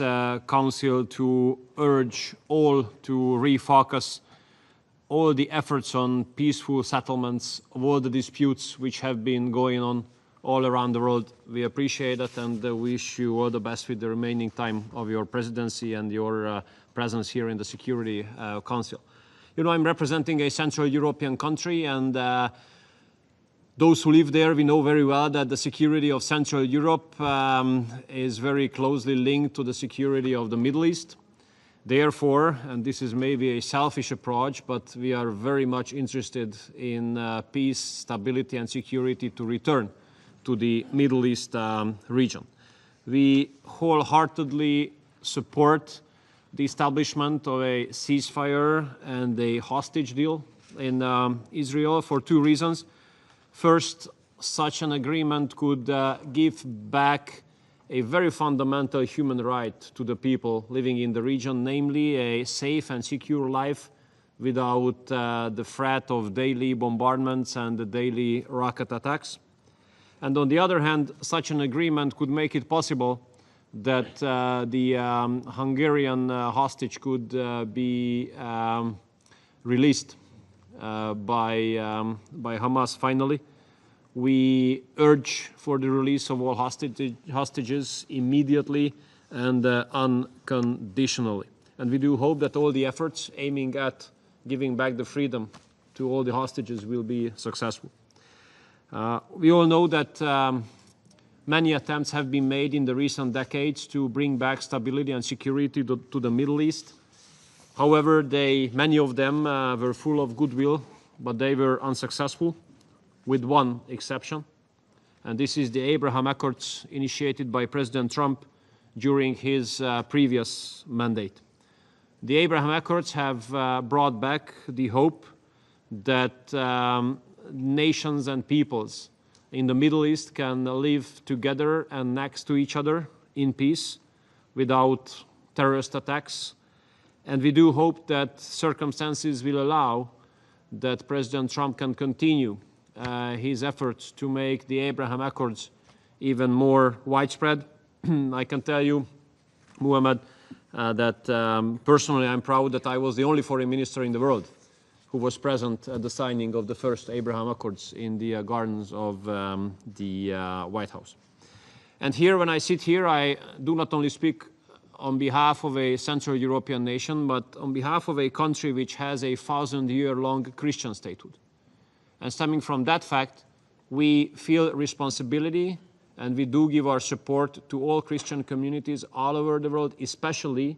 council to urge all to refocus all the efforts on peaceful settlements of all the disputes which have been going on all around the world. We appreciate it and wish you all the best with the remaining time of your presidency and your presence here in the Security Council. You know, I'm representing a Central European country, and those who live there, we know very well that the security of Central Europe is very closely linked to the security of the Middle East. Therefore, and this is maybe a selfish approach, but we are very much interested in peace, stability and security to return to the Middle East region. We wholeheartedly support the establishment of a ceasefire and a hostage deal in Israel for two reasons. First, such an agreement could give back a very fundamental human right to the people living in the region, namely a safe and secure life without the threat of daily bombardments and the daily rocket attacks. And on the other hand, such an agreement could make it possible that the Hungarian hostage could be released by Hamas finally. We urge for the release of all hostages immediately and unconditionally. And we do hope that all the efforts aiming at giving back the freedom to all the hostages will be successful. We all know that many attempts have been made in the recent decades to bring back stability and security to the Middle East. However, many of them were full of goodwill, but they were unsuccessful, with one exception. And this is the Abraham Accords initiated by President Trump during his previous mandate. The Abraham Accords have brought back the hope that nations and peoples in the Middle East can live together and next to each other in peace without terrorist attacks. And we do hope that circumstances will allow that President Trump can continue his efforts to make the Abraham Accords even more widespread. I can tell you, Mohammed, that personally I'm proud that I was the only foreign minister in the world who was present at the signing of the first Abraham Accords in the gardens of the White House. And here, when I sit here, I do not only speak on behalf of a Central European nation, but on behalf of a country which has a 1,000-year-long Christian statehood. And stemming from that fact, we feel responsibility, and we do give our support to all Christian communities all over the world, especially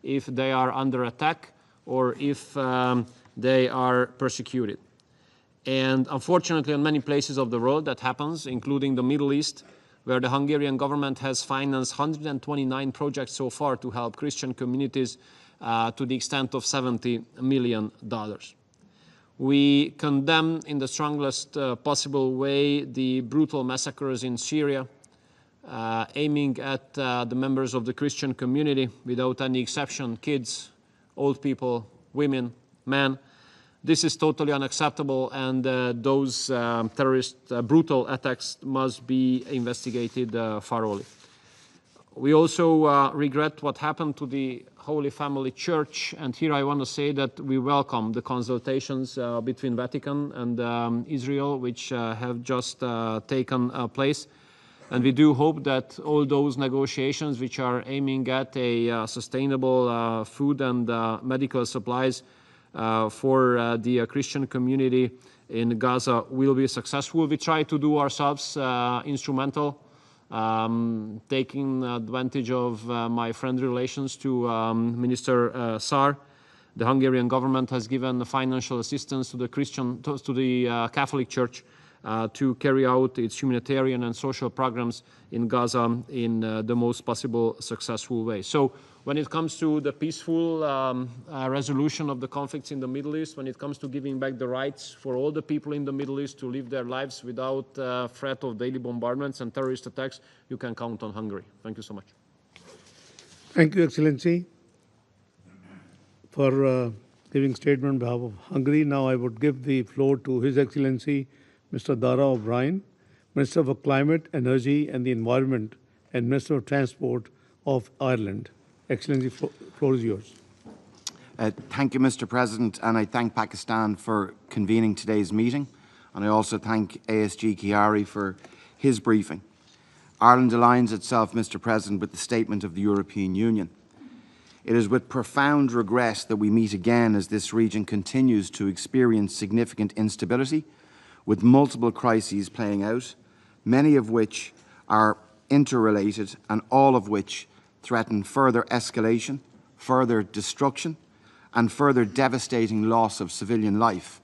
if they are under attack or if they are persecuted. And unfortunately, in many places of the world that happens, including the Middle East, where the Hungarian government has financed 129 projects so far to help Christian communities to the extent of $70 million. We condemn in the strongest possible way the brutal massacres in Syria, aiming at the members of the Christian community without any exception, kids, old people, women, men. This is totally unacceptable, and those terrorist brutal attacks must be investigated thoroughly. We also regret what happened to the Holy Family Church, and here I want to say that we welcome the consultations between Vatican and Israel, which have just taken place. And we do hope that all those negotiations which are aiming at a sustainable food and medical supplies for the Christian community in Gaza will be successful. We try to do ourselves instrumental, taking advantage of my friendly relations to Minister Sar. The Hungarian government has given financial assistance to the Catholic Church to carry out its humanitarian and social programs in Gaza in the most possible successful way. So when it comes to the peaceful resolution of the conflicts in the Middle East, when it comes to giving back the rights for all the people in the Middle East to live their lives without threat of daily bombardments and terrorist attacks, you can count on Hungary. Thank you so much. Thank you, Excellency, for giving statement on behalf of Hungary. Now I would give the floor to His Excellency, Mr. Dara O'Brien, Minister for Climate, Energy and the Environment and Minister of Transport of Ireland. Excellency, floor is yours. Thank you, Mr. President, and I thank Pakistan for convening today's meeting, and I also thank ASG Khiari for his briefing. Ireland aligns itself, Mr. President, with the statement of the European Union. It is with profound regret that we meet again as this region continues to experience significant instability, with multiple crises playing out, many of which are interrelated and all of which threaten further escalation, further destruction, and further devastating loss of civilian life.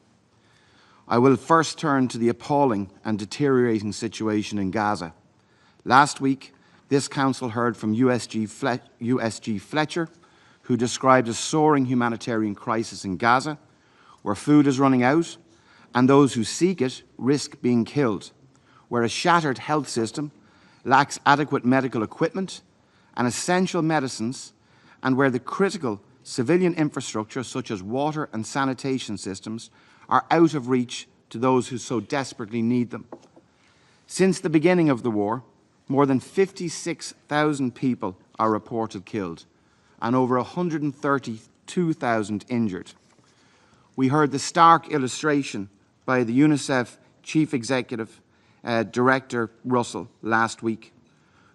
I will first turn to the appalling and deteriorating situation in Gaza. Last week, this Council heard from USG Fletcher, who described a soaring humanitarian crisis in Gaza, where food is running out and those who seek it risk being killed, where a shattered health system lacks adequate medical equipment and essential medicines, and where the critical civilian infrastructure such as water and sanitation systems are out of reach to those who so desperately need them. Since the beginning of the war, more than 56,000 people are reported killed and over 132,000 injured. We heard the stark illustration by the UNICEF Chief Executive Director Russell last week,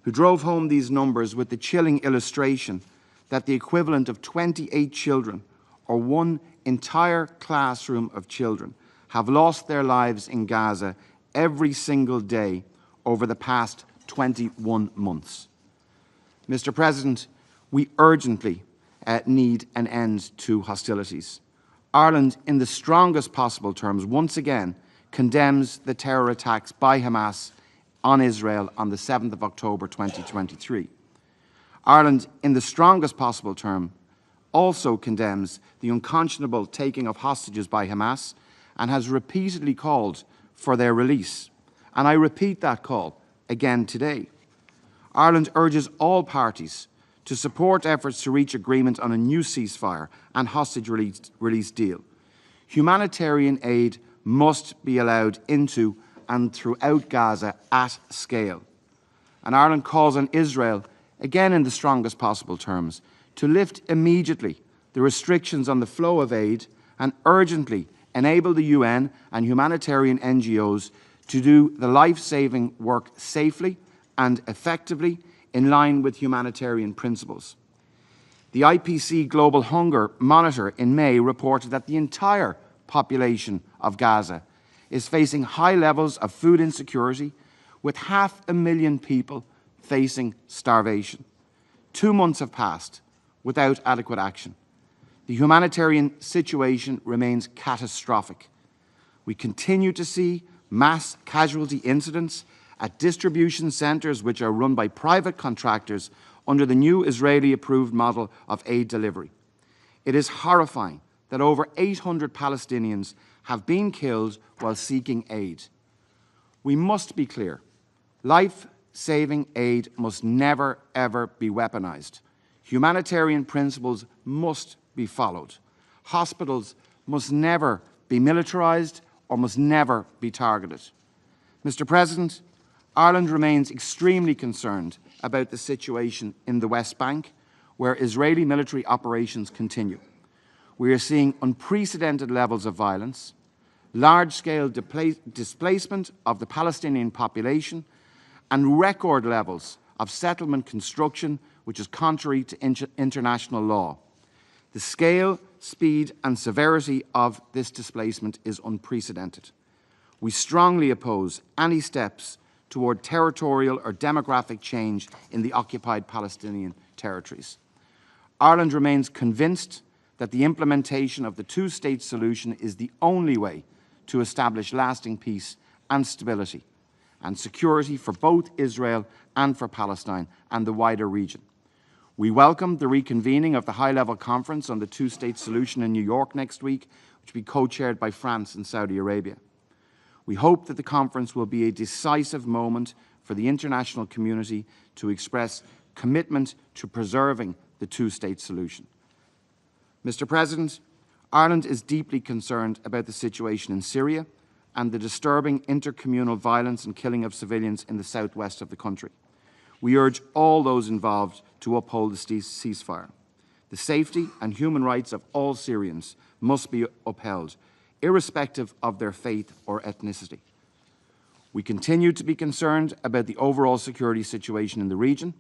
who drove home these numbers with the chilling illustration that the equivalent of 28 children, or one entire classroom of children, have lost their lives in Gaza every single day over the past 21 months. Mr. President, we urgently need an end to hostilities. Ireland, in the strongest possible terms, once again condemns the terror attacks by Hamas on Israel on the 7th of October 2023. Ireland, in the strongest possible term, also condemns the unconscionable taking of hostages by Hamas and has repeatedly called for their release. And I repeat that call again today. Ireland urges all parties to support efforts to reach agreement on a new ceasefire and hostage release deal. Humanitarian aid must be allowed into and throughout Gaza at scale. And Ireland calls on Israel, again in the strongest possible terms, to lift immediately the restrictions on the flow of aid and urgently enable the UN and humanitarian NGOs to do the life-saving work safely and effectively in line with humanitarian principles. The IPC Global Hunger Monitor in May reported that the entire population of Gaza is facing high levels of food insecurity, with 500,000 people facing starvation. 2 months have passed without adequate action. The humanitarian situation remains catastrophic. We continue to see mass casualty incidents at distribution centres which are run by private contractors under the new Israeli-approved model of aid delivery. It is horrifying that over 800 Palestinians have been killed while seeking aid. We must be clear. Life-saving aid must never, ever be weaponized. Humanitarian principles must be followed. Hospitals must never be militarized or must never be targeted. Mr. President, Ireland remains extremely concerned about the situation in the West Bank, where Israeli military operations continue. We are seeing unprecedented levels of violence, large-scale displacement of the Palestinian population, and record levels of settlement construction, which is contrary to international law. The scale, speed, and severity of this displacement is unprecedented. We strongly oppose any steps toward territorial or demographic change in the occupied Palestinian territories. Ireland remains convinced that the implementation of the two-state solution is the only way to establish lasting peace and stability and security for both Israel and for Palestine and the wider region. We welcome the reconvening of the high-level conference on the two-state solution in New York next week, which will be co-chaired by France and Saudi Arabia. We hope that the conference will be a decisive moment for the international community to express commitment to preserving the two-state solution. Mr. President, Ireland is deeply concerned about the situation in Syria and the disturbing intercommunal violence and killing of civilians in the southwest of the country. We urge all those involved to uphold the ceasefire. The safety and human rights of all Syrians must be upheld, irrespective of their faith or ethnicity. We continue to be concerned about the overall security situation in the region,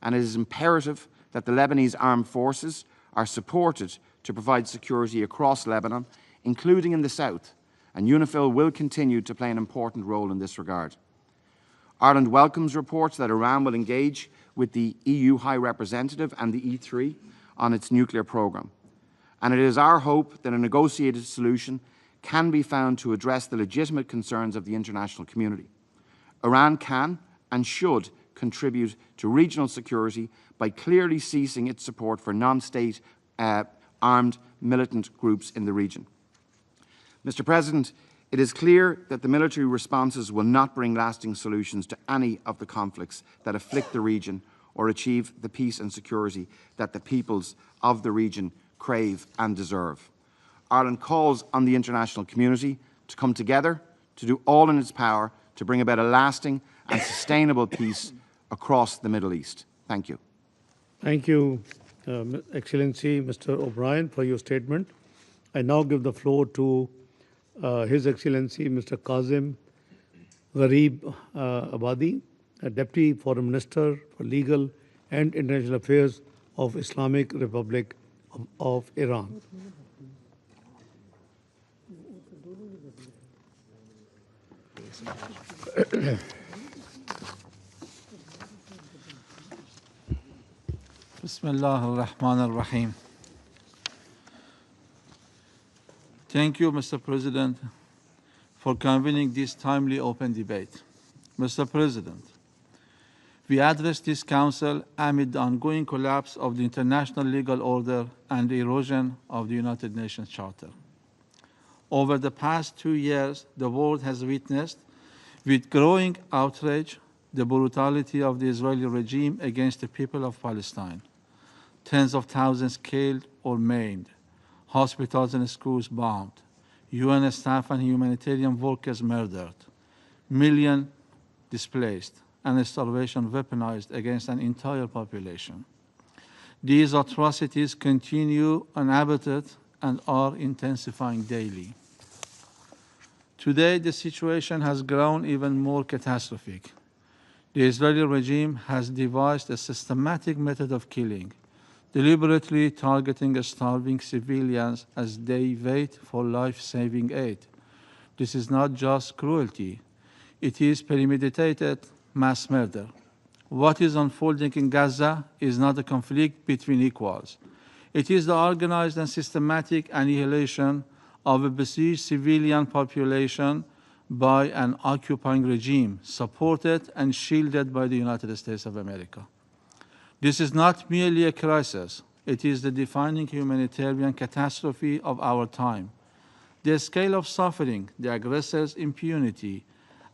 and it is imperative that the Lebanese armed forces are supported to provide security across Lebanon, including in the south, and UNIFIL will continue to play an important role in this regard. Ireland welcomes reports that Iran will engage with the EU High Representative and the E3 on its nuclear programme, and it is our hope that a negotiated solution can be found to address the legitimate concerns of the international community. Iran can and should contribute to regional security by clearly ceasing its support for non-state armed militant groups in the region. Mr. President, it is clear that the military responses will not bring lasting solutions to any of the conflicts that afflict the region or achieve the peace and security that the peoples of the region crave and deserve. Ireland calls on the international community to come together to do all in its power to bring about a lasting and sustainable peace across the Middle East. Thank you. Thank you, Excellency Mr. O'Brien, for your statement. I now give the floor to His Excellency Mr. Kazim Gharib Abadi, Deputy Foreign Minister for Legal and International Affairs of Islamic Republic of Iran. Bismillah ar-Rahman ar-Rahim. Thank you, Mr. President, for convening this timely open debate. Mr. President, we address this Council amid the ongoing collapse of the international legal order and the erosion of the United Nations Charter. Over the past 2 years, the world has witnessed, with growing outrage, the brutality of the Israeli regime against the people of Palestine. Tens of thousands killed or maimed, hospitals and schools bombed, UN staff and humanitarian workers murdered, millions displaced, and starvation weaponized against an entire population. These atrocities continue unabated and are intensifying daily. Today, the situation has grown even more catastrophic. The Israeli regime has devised a systematic method of killing, deliberately targeting starving civilians as they wait for life-saving aid. This is not just cruelty, it is premeditated mass murder. What is unfolding in Gaza is not a conflict between equals. It is the organized and systematic annihilation of a besieged civilian population by an occupying regime, supported and shielded by the United States of America. This is not merely a crisis, it is the defining humanitarian catastrophe of our time. The scale of suffering, the aggressor's impunity,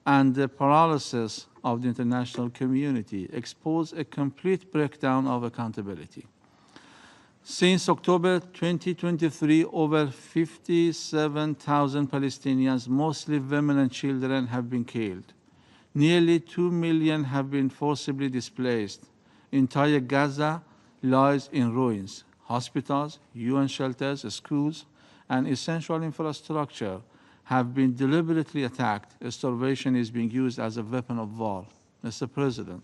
and the paralysis of the international community expose a complete breakdown of accountability. Since October 2023, over 57,000 Palestinians, mostly women and children, have been killed. Nearly 2 million have been forcibly displaced. Entire Gaza lies in ruins. Hospitals, UN shelters, schools, and essential infrastructure have been deliberately attacked. Starvation is being used as a weapon of war. Mr. President,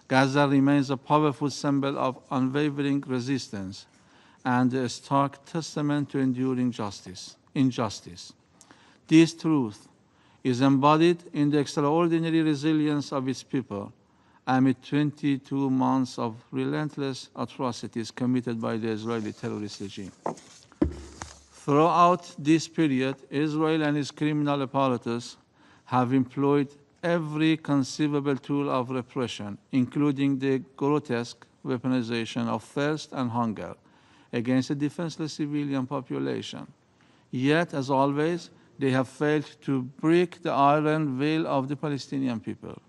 Gaza remains a powerful symbol of unwavering resistance and a stark testament to enduring injustice. This truth is embodied in the extraordinary resilience of its people amid 22 months of relentless atrocities committed by the Israeli terrorist regime. Throughout this period, Israel and its criminal apparatus have employed every conceivable tool of repression, including the grotesque weaponization of thirst and hunger against a defenseless civilian population. Yet, as always, they have failed to break the iron will of the Palestinian people.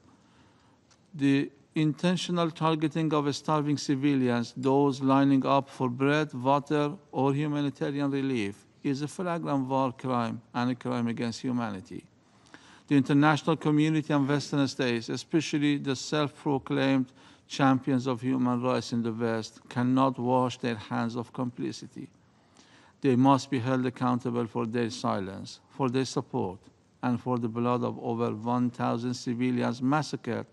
The intentional targeting of starving civilians, those lining up for bread, water, or humanitarian relief, is a flagrant war crime and a crime against humanity. The international community and Western states, especially the self-proclaimed champions of human rights in the West, cannot wash their hands of complicity. They must be held accountable for their silence, for their support, and for the blood of over 1,000 civilians massacred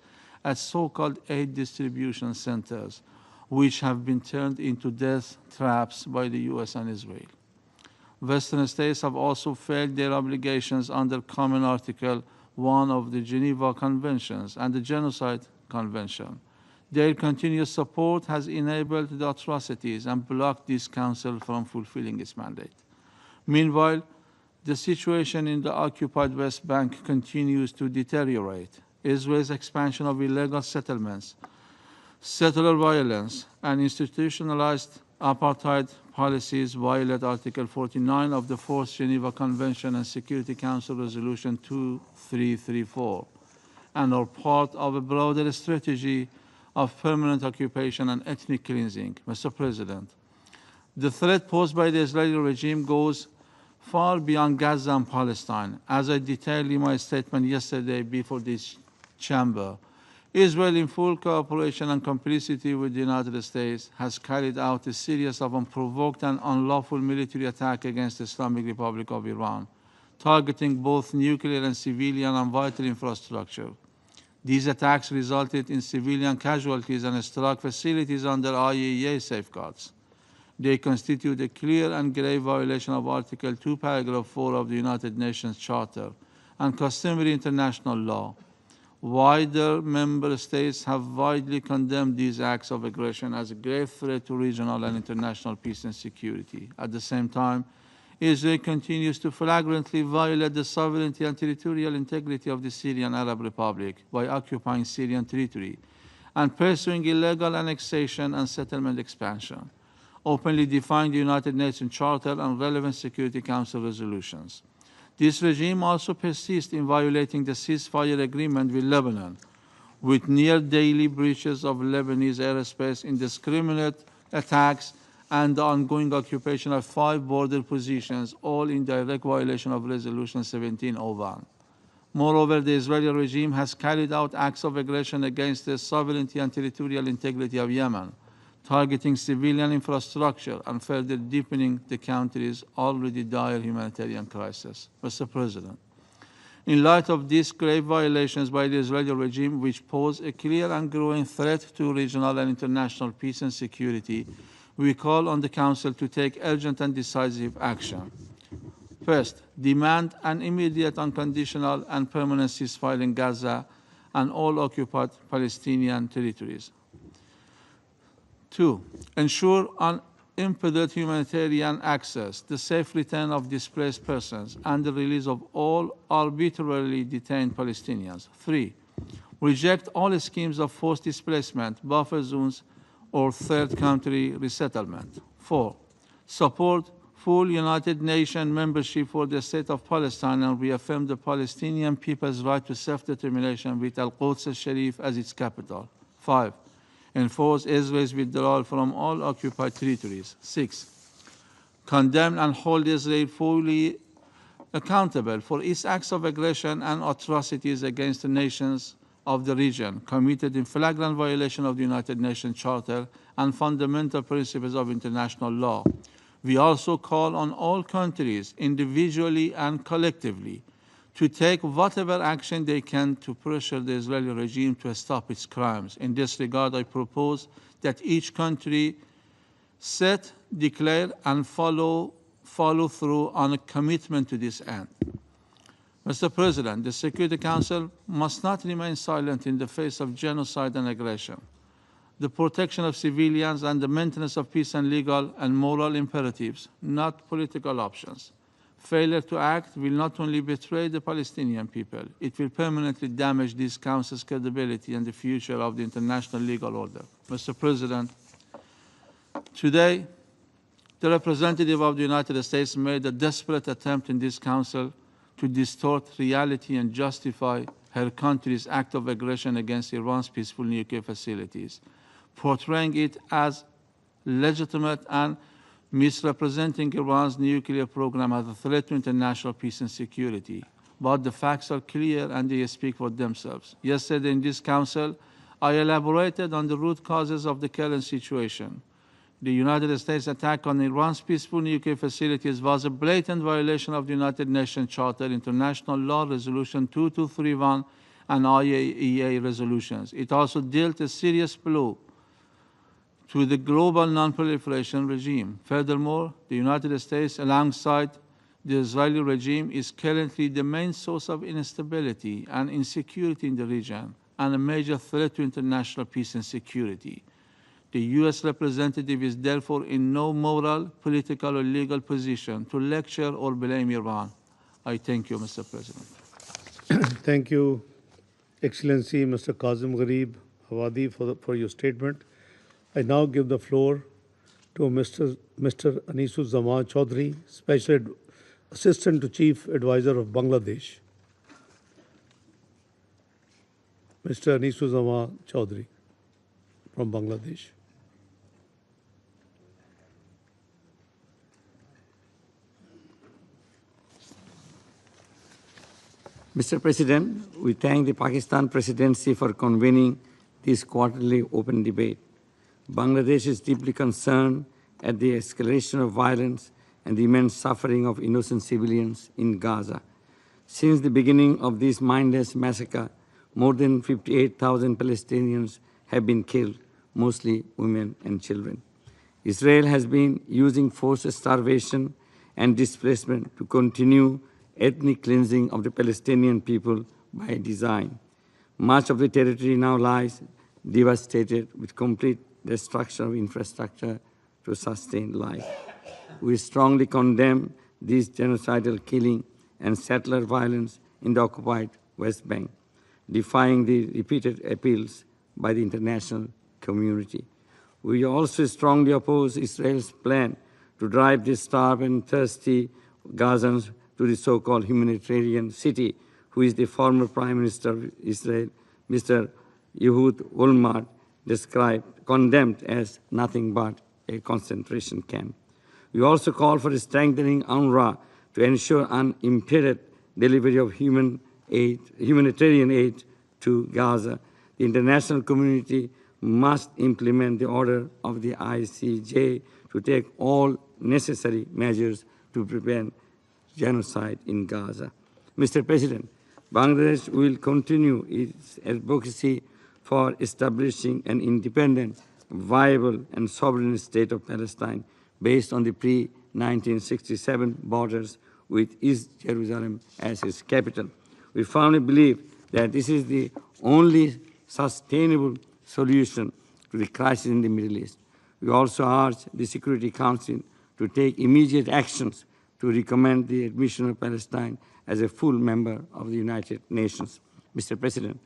at so-called aid distribution centers, which have been turned into death traps by the US and Israel. Western states have also failed their obligations under Common Article 1 of the Geneva Conventions and the Genocide Convention. Their continuous support has enabled the atrocities and blocked this council from fulfilling its mandate. Meanwhile, the situation in the occupied West Bank continues to deteriorate. Israel's expansion of illegal settlements, settler violence, and institutionalized apartheid policies violate Article 49 of the Fourth Geneva Convention and Security Council Resolution 2334, and are part of a broader strategy of permanent occupation and ethnic cleansing. Mr. President, the threat posed by the Israeli regime goes far beyond Gaza and Palestine. As I detailed in my statement yesterday before this chamber, Israel, in full cooperation and complicity with the United States, has carried out a series of unprovoked and unlawful military attacks against the Islamic Republic of Iran, targeting both nuclear and civilian and vital infrastructure. These attacks resulted in civilian casualties and struck facilities under IAEA safeguards. They constitute a clear and grave violation of Article 2, Paragraph 4 of the United Nations Charter and customary international law. Wider member states have widely condemned these acts of aggression as a grave threat to regional and international peace and security. At the same time, Israel continues to flagrantly violate the sovereignty and territorial integrity of the Syrian Arab Republic by occupying Syrian territory and pursuing illegal annexation and settlement expansion, openly defying the United Nations Charter and relevant Security Council resolutions. This regime also persists in violating the ceasefire agreement with Lebanon, with near-daily breaches of Lebanese airspace, indiscriminate attacks, and the ongoing occupation of 5 border positions, all in direct violation of Resolution 1701. Moreover, the Israeli regime has carried out acts of aggression against the sovereignty and territorial integrity of Yemen, targeting civilian infrastructure and further deepening the country's already dire humanitarian crisis. Mr. President, in light of these grave violations by the Israeli regime, which pose a clear and growing threat to regional and international peace and security, we call on the Council to take urgent and decisive action. First, demand an immediate, unconditional, and permanent ceasefire in Gaza and all occupied Palestinian territories. 2. Ensure unimpeded humanitarian access, the safe return of displaced persons, and the release of all arbitrarily detained Palestinians. 3. Reject all schemes of forced displacement, buffer zones, or third country resettlement. 4. Support full United Nations membership for the state of Palestine and reaffirm the Palestinian people's right to self-determination with Al-Quds al-Sharif as its capital. 5. Enforce Israel's withdrawal from all occupied territories. 6. Condemn and hold Israel fully accountable for its acts of aggression and atrocities against the nations of the region, committed in flagrant violation of the United Nations Charter and fundamental principles of international law. We also call on all countries, individually and collectively, to take whatever action they can to pressure the Israeli regime to stop its crimes. In this regard, I propose that each country set, declare, and follow through on a commitment to this end. Mr. President, the Security Council must not remain silent in the face of genocide and aggression. The protection of civilians and the maintenance of peace and legal and moral imperatives, not political options. Failure to act will not only betray the Palestinian people, it will permanently damage this Council's credibility and the future of the international legal order. Mr. President, today, the representative of the United States made a desperate attempt in this Council to distort reality and justify her country's act of aggression against Iran's peaceful nuclear facilities, portraying it as legitimate and misrepresenting Iran's nuclear program as a threat to international peace and security. But the facts are clear and they speak for themselves. Yesterday in this Council, I elaborated on the root causes of the current situation. The United States attack on Iran's peaceful nuclear facilities was a blatant violation of the United Nations Charter, international law, Resolution 2231, and IAEA resolutions. It also dealt a serious blow to the global non-proliferation regime. Furthermore, the United States, alongside the Israeli regime, is currently the main source of instability and insecurity in the region and a major threat to international peace and security. The U.S. representative is therefore in no moral, political, or legal position to lecture or blame Iran. I thank you, Mr. President. Thank you, Excellency Mr. Kazim Gharib Hawadi, for your statement. I now give the floor to Mr. Anisuzzaman Chaudhry, Special Assistant to Chief Advisor of Bangladesh. Mr. Anisuzzaman Chaudhry from Bangladesh. Mr. President, we thank the Pakistan Presidency for convening this quarterly open debate. Bangladesh is deeply concerned at the escalation of violence and the immense suffering of innocent civilians in Gaza. Since the beginning of this mindless massacre, more than 58,000 Palestinians have been killed, mostly women and children. Israel has been using forced starvation and displacement to continue ethnic cleansing of the Palestinian people by design. Much of the territory now lies devastated with complete destruction of infrastructure to sustain life. We strongly condemn this genocidal killing and settler violence in the occupied West Bank, defying the repeated appeals by the international community. We also strongly oppose Israel's plan to drive the starved and thirsty Gazans to the so-called humanitarian city, who is the former Prime Minister of Israel, Mr. Ehud Olmert, condemned as nothing but a concentration camp. We also call for strengthening UNRWA to ensure unimpeded delivery of humanitarian aid to Gaza. The international community must implement the order of the ICJ to take all necessary measures to prevent genocide in Gaza. Mr. President, Bangladesh will continue its advocacy for establishing an independent viable and sovereign state of Palestine based on the pre-1967 borders with East Jerusalem as its capital. We firmly believe that this is the only sustainable solution to the crisis in the Middle East. We also urge the Security Council to take immediate actions to recommend the admission of Palestine as a full member of the United Nations. Mr. President,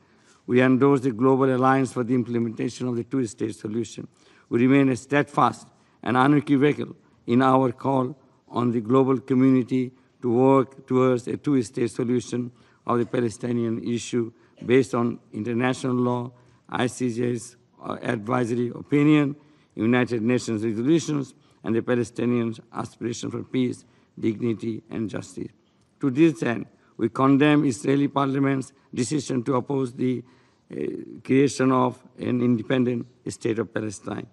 we endorse the Global Alliance for the Implementation of the Two-State Solution. We remain steadfast and unequivocal in our call on the global community to work towards a two-state solution of the Palestinian issue based on international law, ICJ's advisory opinion, United Nations resolutions, and the Palestinians' aspiration for peace, dignity, and justice. To this end, we condemn Israeli parliament's decision to oppose the creation of an independent state of Palestine.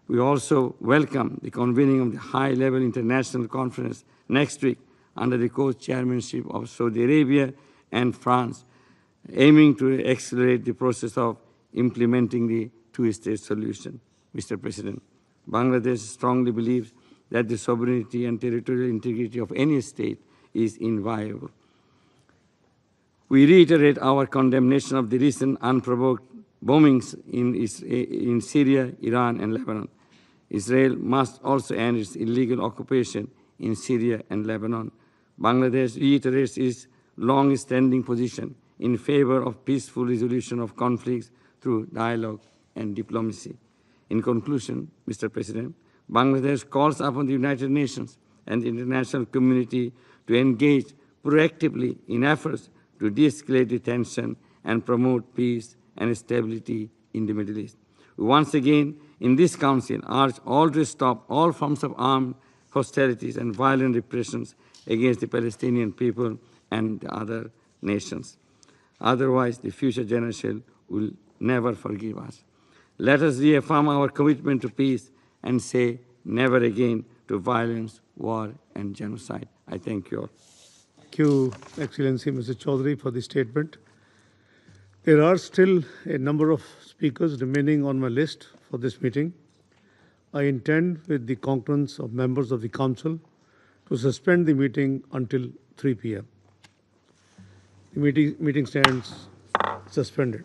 We also welcome the convening of the high-level international conference next week under the co-chairmanship of Saudi Arabia and France, aiming to accelerate the process of implementing the two-state solution. Mr. President, Bangladesh strongly believes that the sovereignty and territorial integrity of any state is inviolable. We reiterate our condemnation of the recent unprovoked bombings in Syria, Iran, and Lebanon. Israel must also end its illegal occupation in Syria and Lebanon. Bangladesh reiterates its long-standing position in favor of peaceful resolution of conflicts through dialogue and diplomacy. In conclusion, Mr. President, Bangladesh calls upon the United Nations and the international community to engage proactively in efforts to de-escalate the tension and promote peace and stability in the Middle East. We once again, in this Council, urge all to stop all forms of armed hostilities and violent repressions against the Palestinian people and the other nations. Otherwise, the future generation will never forgive us. Let us reaffirm our commitment to peace and say never again to violence, war, and genocide. I thank you all. Thank you, Excellency Mr. Chaudhary, for the statement. There are still a number of speakers remaining on my list for this meeting. I intend, with the concurrence of members of the Council, to suspend the meeting until 3 p.m. The meeting stands suspended.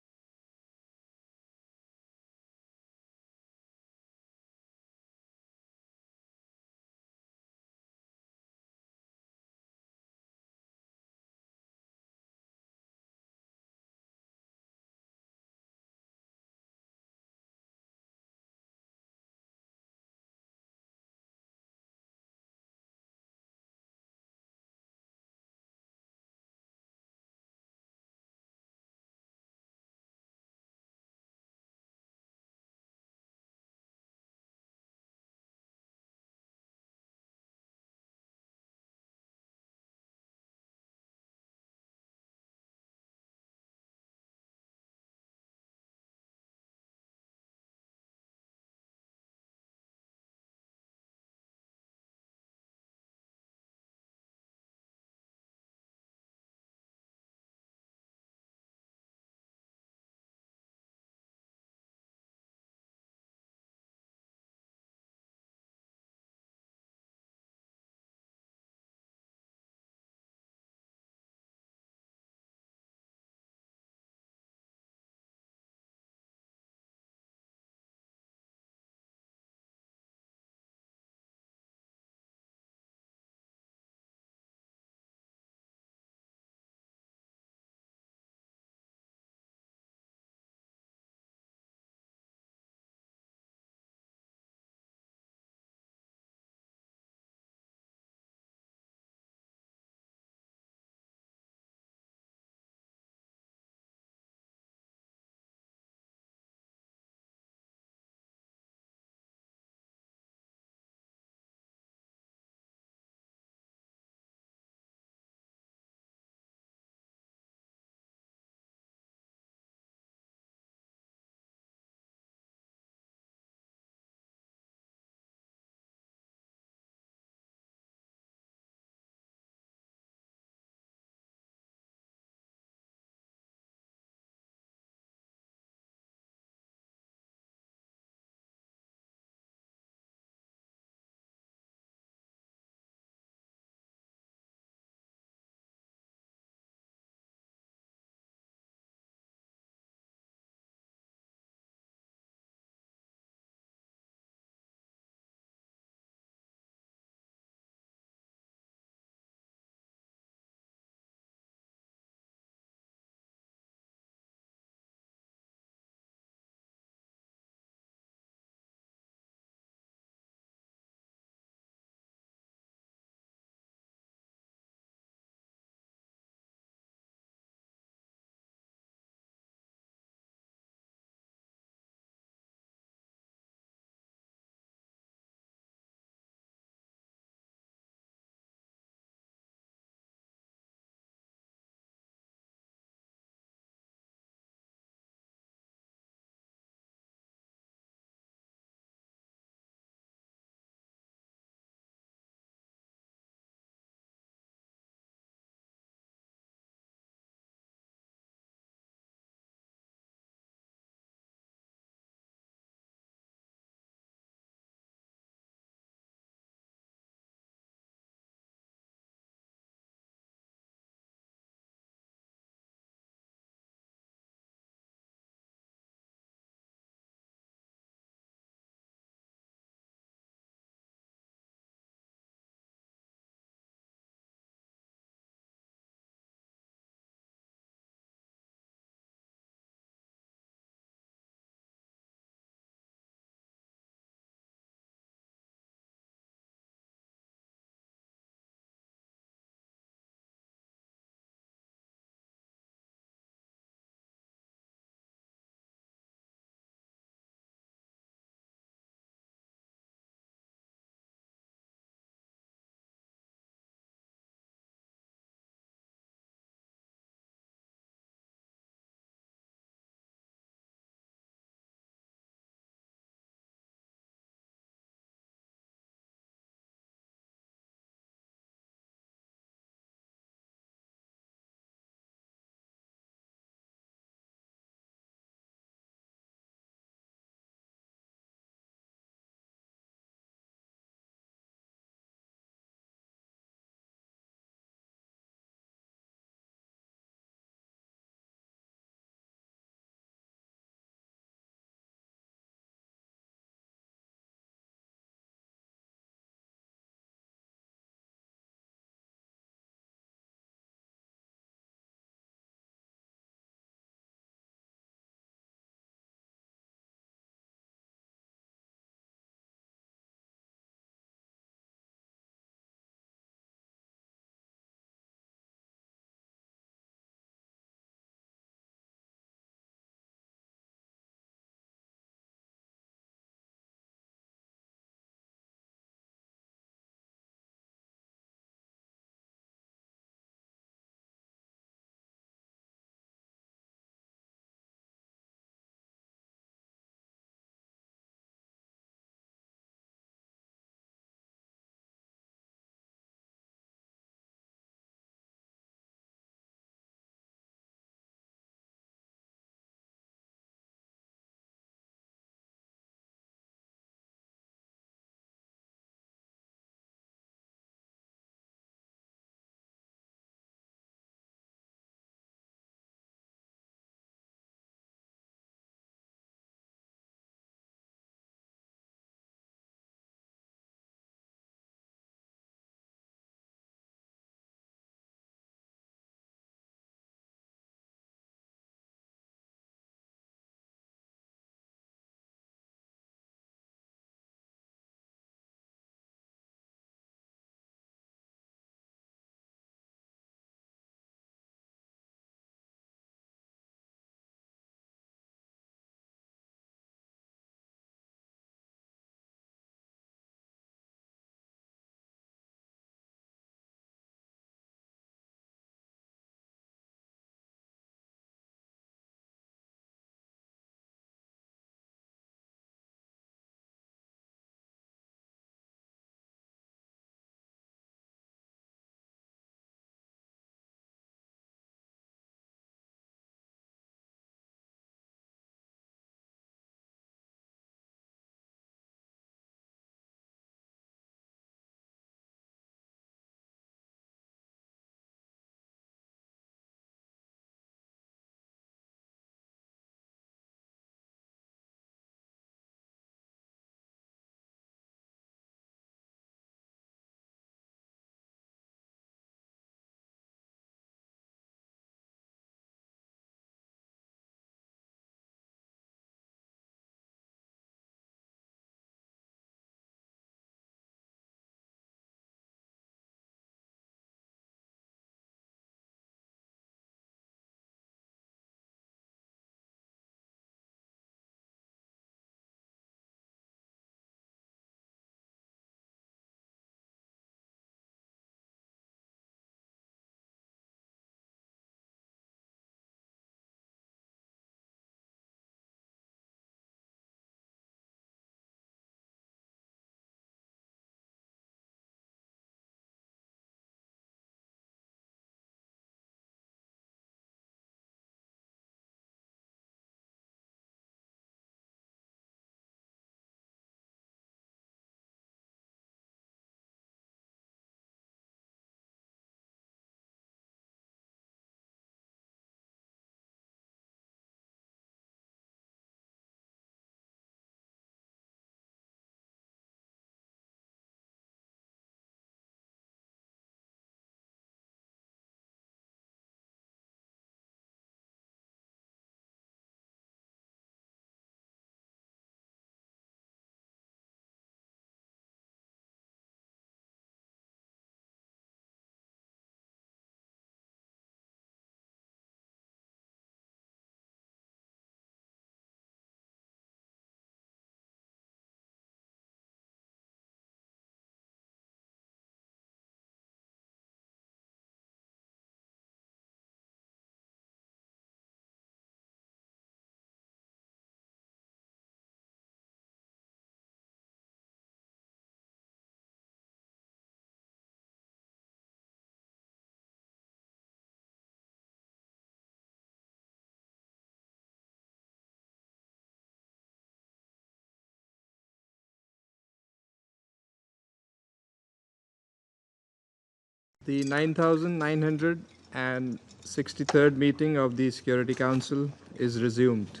The 9,963rd meeting of the Security Council is resumed.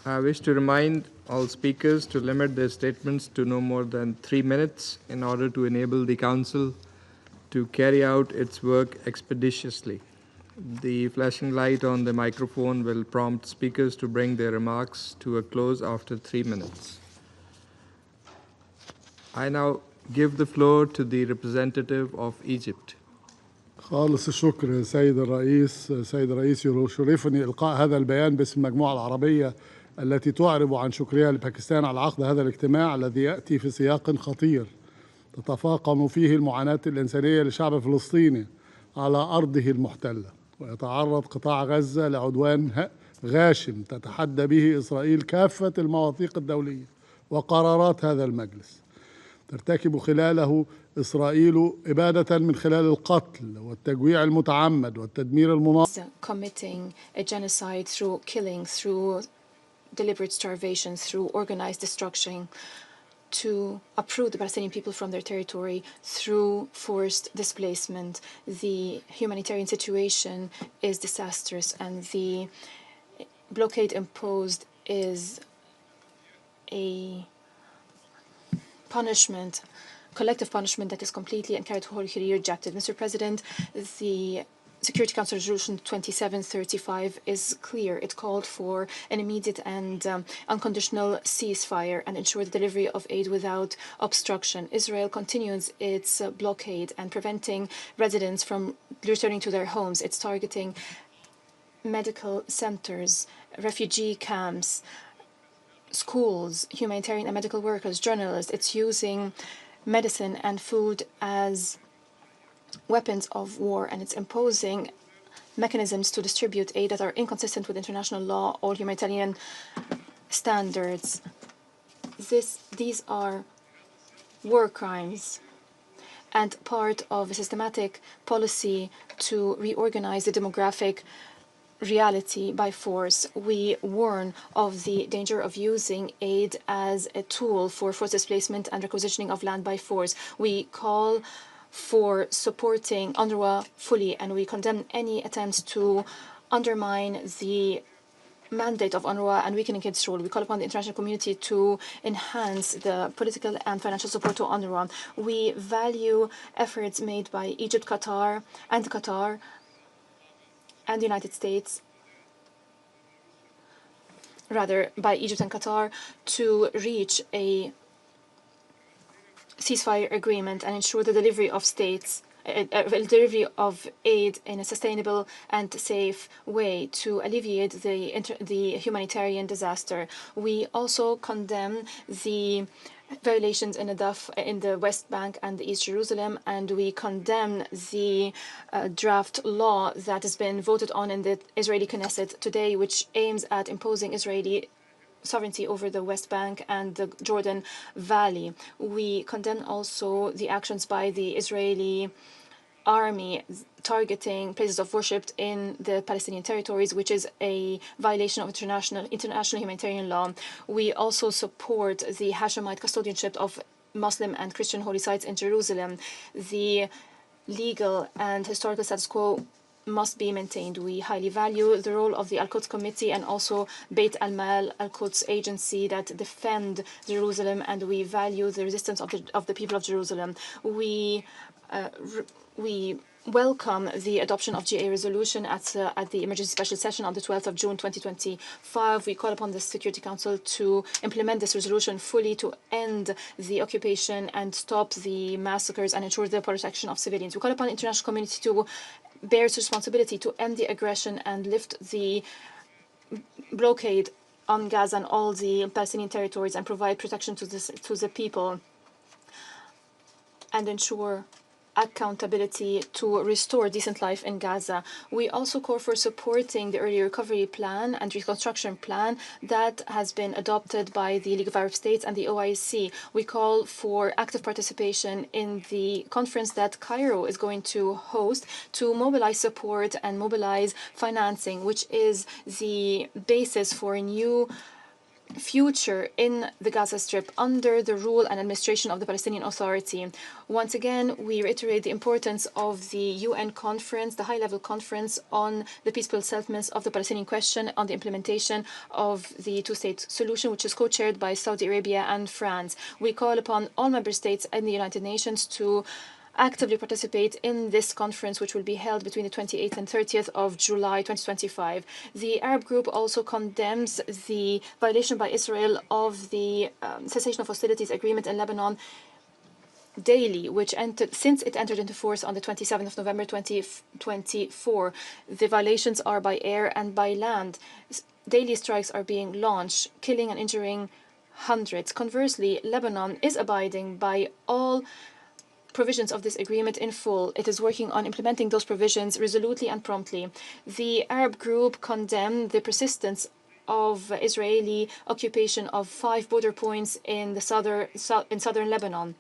I wish to remind all speakers to limit their statements to no more than 3 minutes in order to enable the Council to carry out its work expeditiously. The flashing light on the microphone will prompt speakers to bring their remarks to a close after 3 minutes. I now give the floor to the representative of Egypt. خالص الشكر سيد الرئيس. سيد الرئيس، يشرفني إلقاء هذا البيان باسم المجموعة العربية التي تعرب عن شكرها لباكستان على عقد هذا الاجتماع الذي يأتي في سياق خطير تتفاقم فيه المعاناة الإنسانية للشعب الفلسطيني على أرضه المحتلة، ويتعرض قطاع غزة لعدوان غاشم تتحدى به إسرائيل كافة المواثيق الدولية وقرارات هذا المجلس. ترتكب خلاله إسرائيل إبادة من خلال القتل والتجويع المتعمد والتدمير المنظم. Committing a genocide through killing, through deliberate starvation, through organized destruction, to uproot the Palestinian people from their territory through forced displacement. The humanitarian situation is disastrous, and the blockade imposed is a punishment, collective punishment that is completely and categorically rejected. Mr. President, the Security Council Resolution 2735 is clear. It called for an immediate and unconditional ceasefire and ensure the delivery of aid without obstruction. Israel continues its blockade and preventing residents from returning to their homes. It's targeting medical centers, refugee camps, schools, humanitarian and medical workers, journalists. It's using medicine and food as weapons of war, and it's imposing mechanisms to distribute aid that are inconsistent with international law or humanitarian standards. These are war crimes and part of a systematic policy to reorganize the demographic reality by force. We warn of the danger of using aid as a tool for forced displacement and requisitioning of land by force. We call for supporting UNRWA fully, and we condemn any attempts to undermine the mandate of UNRWA and weakening its role. We call upon the international community to enhance the political and financial support to UNRWA. We value efforts made by Egypt, Qatar, and the United States, rather by Egypt and Qatar, to reach a ceasefire agreement and ensure the delivery of delivery of aid in a sustainable and safe way to alleviate the humanitarian disaster. We also condemn the violations in the West Bank and the East Jerusalem, and we condemn the draft law that has been voted on in the Israeli Knesset today, which aims at imposing Israeli sovereignty over the West Bank and the Jordan Valley. We condemn also the actions by the Israeli army targeting places of worship in the Palestinian territories, which is a violation of international humanitarian law. We also support the Hashemite custodianship of Muslim and Christian holy sites in Jerusalem. The legal and historical status quo must be maintained. We highly value the role of the Al-Quds Committee and also Beit Al-Mal, Al-Quds agency that defend Jerusalem, and we value the resistance of the people of Jerusalem. We welcome the adoption of GA resolution at the emergency special session on the 12th of June 2025. We call upon the Security Council to implement this resolution fully to end the occupation and stop the massacres and ensure the protection of civilians. We call upon the international community to bear its responsibility to end the aggression and lift the blockade on Gaza and all the Palestinian territories and provide protection to the people and ensure accountability to restore decent life in Gaza. We also call for supporting the early recovery plan and reconstruction plan that has been adopted by the League of Arab States and the OIC. We call for active participation in the conference that Cairo is going to host to mobilize support and mobilize financing, which is the basis for a new future in the Gaza Strip under the rule and administration of the Palestinian Authority. Once again, we reiterate the importance of the UN conference, the high-level conference on the peaceful settlements of the Palestinian question, on the implementation of the two-state solution, which is co-chaired by Saudi Arabia and France. We call upon all member states and the United Nations to actively participate in this conference, which will be held between the 28th and 30th of July 2025. The Arab group also condemns the violation by Israel of the cessation of hostilities agreement in Lebanon daily, which since it entered into force on the 27th of November 2024. The violations are by air and by land. Daily strikes are being launched, killing and injuring hundreds. Conversely, Lebanon is abiding by all provisions of this agreement in full. It is working on implementing those provisions resolutely and promptly. The Arab group condemned the persistence of Israeli occupation of 5 border points in southern Lebanon.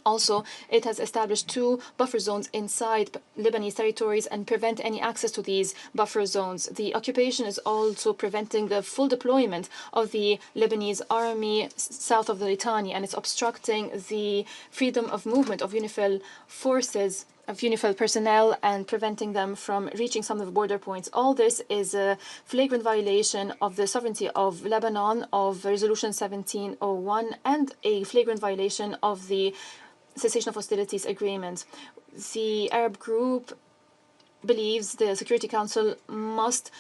Also, it has established 2 buffer zones inside Lebanese territories and prevent any access to these buffer zones. The occupation is also preventing the full deployment of the Lebanese army south of the Litani, and it's obstructing the freedom of movement of UNIFIL forces, of UNIFIL personnel, and preventing them from reaching some of the border points. All this is a flagrant violation of the sovereignty of Lebanon, of Resolution 1701, and a flagrant violation of the cessation of hostilities agreement. The Arab group believes the Security Council must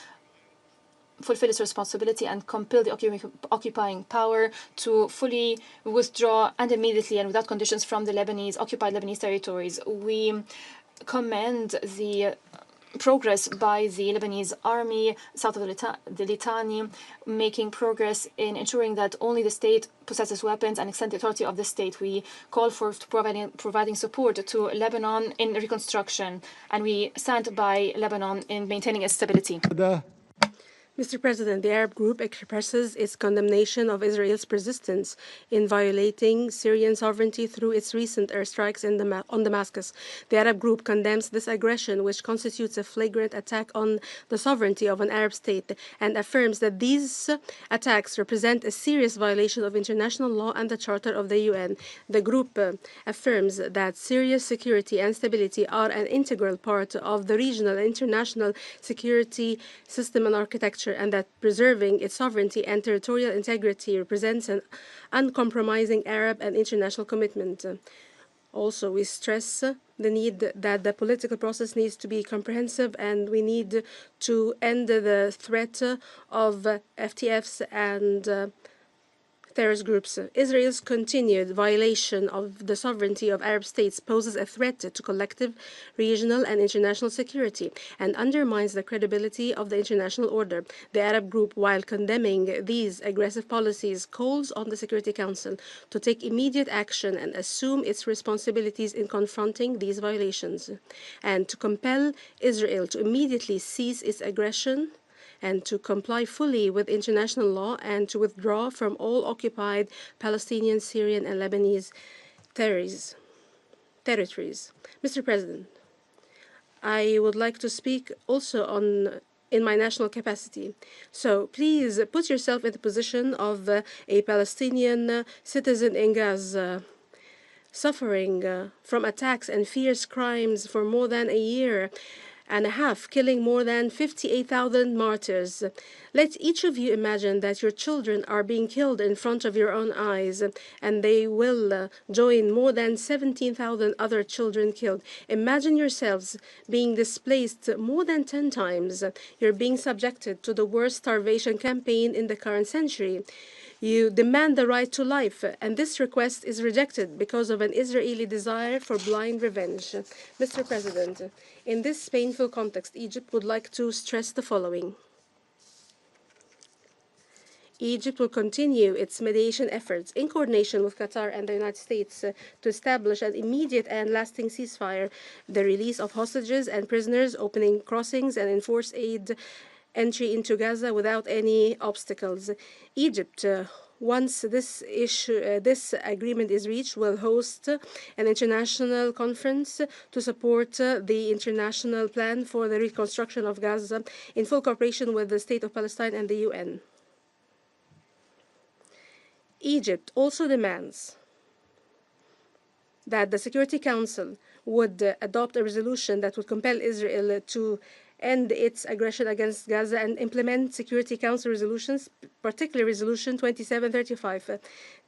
fulfill its responsibility and compel the occupying power to fully withdraw and immediately and without conditions from the occupied Lebanese territories. We commend the progress by the Lebanese army south of the Litani, making progress in ensuring that only the state possesses weapons and extend the authority of the state. We call for providing support to Lebanon in reconstruction, and we stand by Lebanon in maintaining its stability. Mr. President, the Arab group expresses its condemnation of Israel's persistence in violating Syrian sovereignty through its recent airstrikes on Damascus. The Arab group condemns this aggression, which constitutes a flagrant attack on the sovereignty of an Arab state, and affirms that these attacks represent a serious violation of international law and the Charter of the UN. The group affirms that Syria's security and stability are an integral part of the regional and international security system and architecture, and that preserving its sovereignty and territorial integrity represents an uncompromising Arab and international commitment. Also, we stress the need that the political process needs to be comprehensive, and we need to end the threat of FTFs and terrorist groups. Israel's continued violation of the sovereignty of Arab states poses a threat to collective, regional, and international security and undermines the credibility of the international order. The Arab group, while condemning these aggressive policies, calls on the Security Council to take immediate action and assume its responsibilities in confronting these violations, and to compel Israel to immediately cease its aggression and to comply fully with international law and to withdraw from all occupied Palestinian, Syrian, and Lebanese territories. Mr. President, I would like to speak also in my national capacity. So please put yourself in the position of a Palestinian citizen in Gaza, suffering from attacks and fierce crimes for more than a year and a half, killing more than 58,000 martyrs. Let each of you imagine that your children are being killed in front of your own eyes, and they will join more than 17,000 other children killed. Imagine yourselves being displaced more than 10 times. You're being subjected to the worst starvation campaign in the current century. You demand the right to life, and this request is rejected because of an Israeli desire for blind revenge. Mr. President, in this painful context, Egypt would like to stress the following. Egypt will continue its mediation efforts in coordination with Qatar and the United States to establish an immediate and lasting ceasefire, the release of hostages and prisoners, opening crossings, and enforce aid entry into Gaza without any obstacles. Egypt, once this agreement is reached, will host an international conference to support the international plan for the reconstruction of Gaza in full cooperation with the State of Palestine and the UN. Egypt also demands that the Security Council would adopt a resolution that would compel Israel to end its aggression against Gaza and implement Security Council resolutions, particularly Resolution 2735.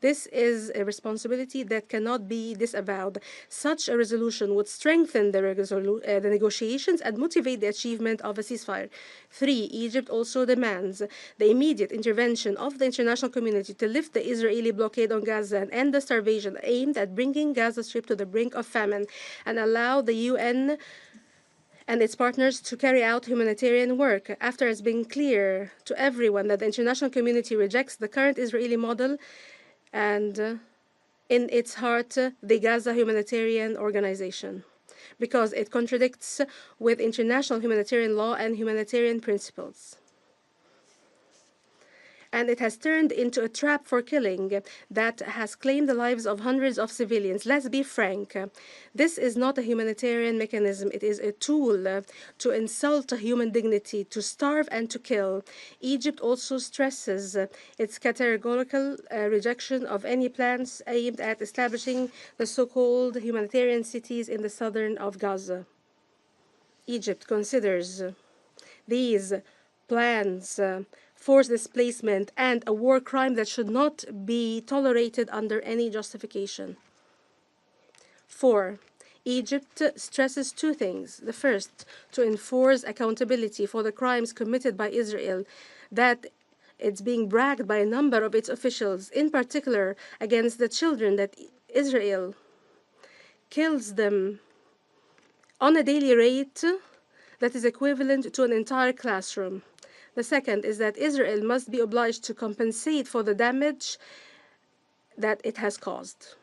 This is a responsibility that cannot be disavowed. Such a resolution would strengthen the negotiations and motivate the achievement of a ceasefire. 3. Egypt also demands the immediate intervention of the international community to lift the Israeli blockade on Gaza and end the starvation aimed at bringing Gaza Strip to the brink of famine, and allow the UN and its partners to carry out humanitarian work after it's been clear to everyone that the international community rejects the current Israeli model and in its heart the Gaza Humanitarian Organization, because it contradicts with international humanitarian law and humanitarian principles. And it has turned into a trap for killing that has claimed the lives of hundreds of civilians. Let's be frank. This is not a humanitarian mechanism. It is a tool to insult human dignity, to starve and to kill. Egypt also stresses its categorical rejection of any plans aimed at establishing the so-called humanitarian cities in the southern of Gaza. Egypt considers these plans forced displacement and a war crime that should not be tolerated under any justification. 4. Egypt stresses two things. The first, to enforce accountability for the crimes committed by Israel, that it's being bragged by a number of its officials, in particular against the children, that Israel kills them on a daily rate that is equivalent to an entire classroom. The second is that Israel must be obliged to compensate for the damage that it has caused.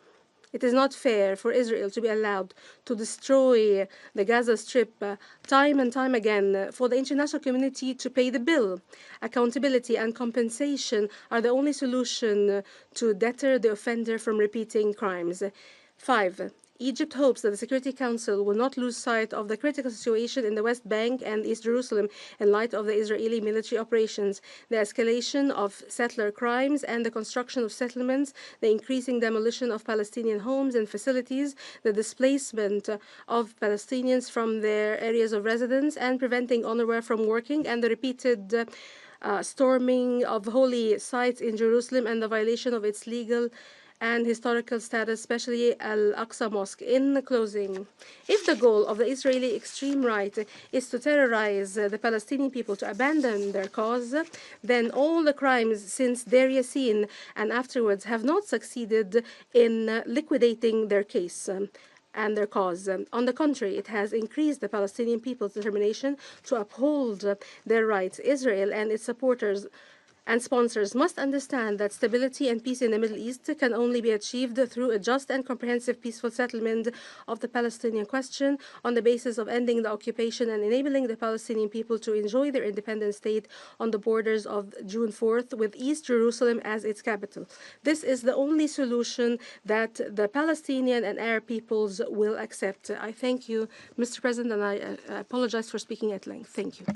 It is not fair for Israel to be allowed to destroy the Gaza Strip time and time again, for the international community to pay the bill. Accountability and compensation are the only solution to deter the offender from repeating crimes. 5. Egypt hopes that the Security Council will not lose sight of the critical situation in the West Bank and East Jerusalem in light of the Israeli military operations, the escalation of settler crimes and the construction of settlements, the increasing demolition of Palestinian homes and facilities, the displacement of Palestinians from their areas of residence and preventing UNRWA from working, and the repeated storming of holy sites in Jerusalem and the violation of its legal and historical status, especially Al-Aqsa Mosque. In closing, if the goal of the Israeli extreme right is to terrorize the Palestinian people to abandon their cause, then all the crimes since Deir Yassin and afterwards have not succeeded in liquidating their case and their cause. On the contrary, it has increased the Palestinian people's determination to uphold their rights. Israel and its supporters and sponsors must understand that stability and peace in the Middle East can only be achieved through a just and comprehensive peaceful settlement of the Palestinian question on the basis of ending the occupation and enabling the Palestinian people to enjoy their independent state on the borders of June 4th, with East Jerusalem as its capital. This is the only solution that the Palestinian and Arab peoples will accept. I thank you, Mr. President, and I apologize for speaking at length. Thank you.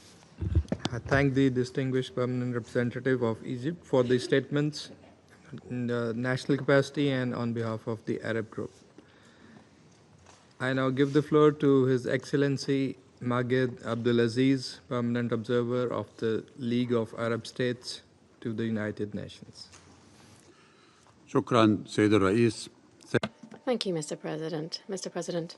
I thank the distinguished permanent representative of Egypt for the statements in the national capacity and on behalf of the Arab group. I now give the floor to His Excellency Maged Abdulaziz, permanent observer of the League of Arab States to the United Nations. شكرا سيد الرئيس. Thank you, Mr. President. Mr. President,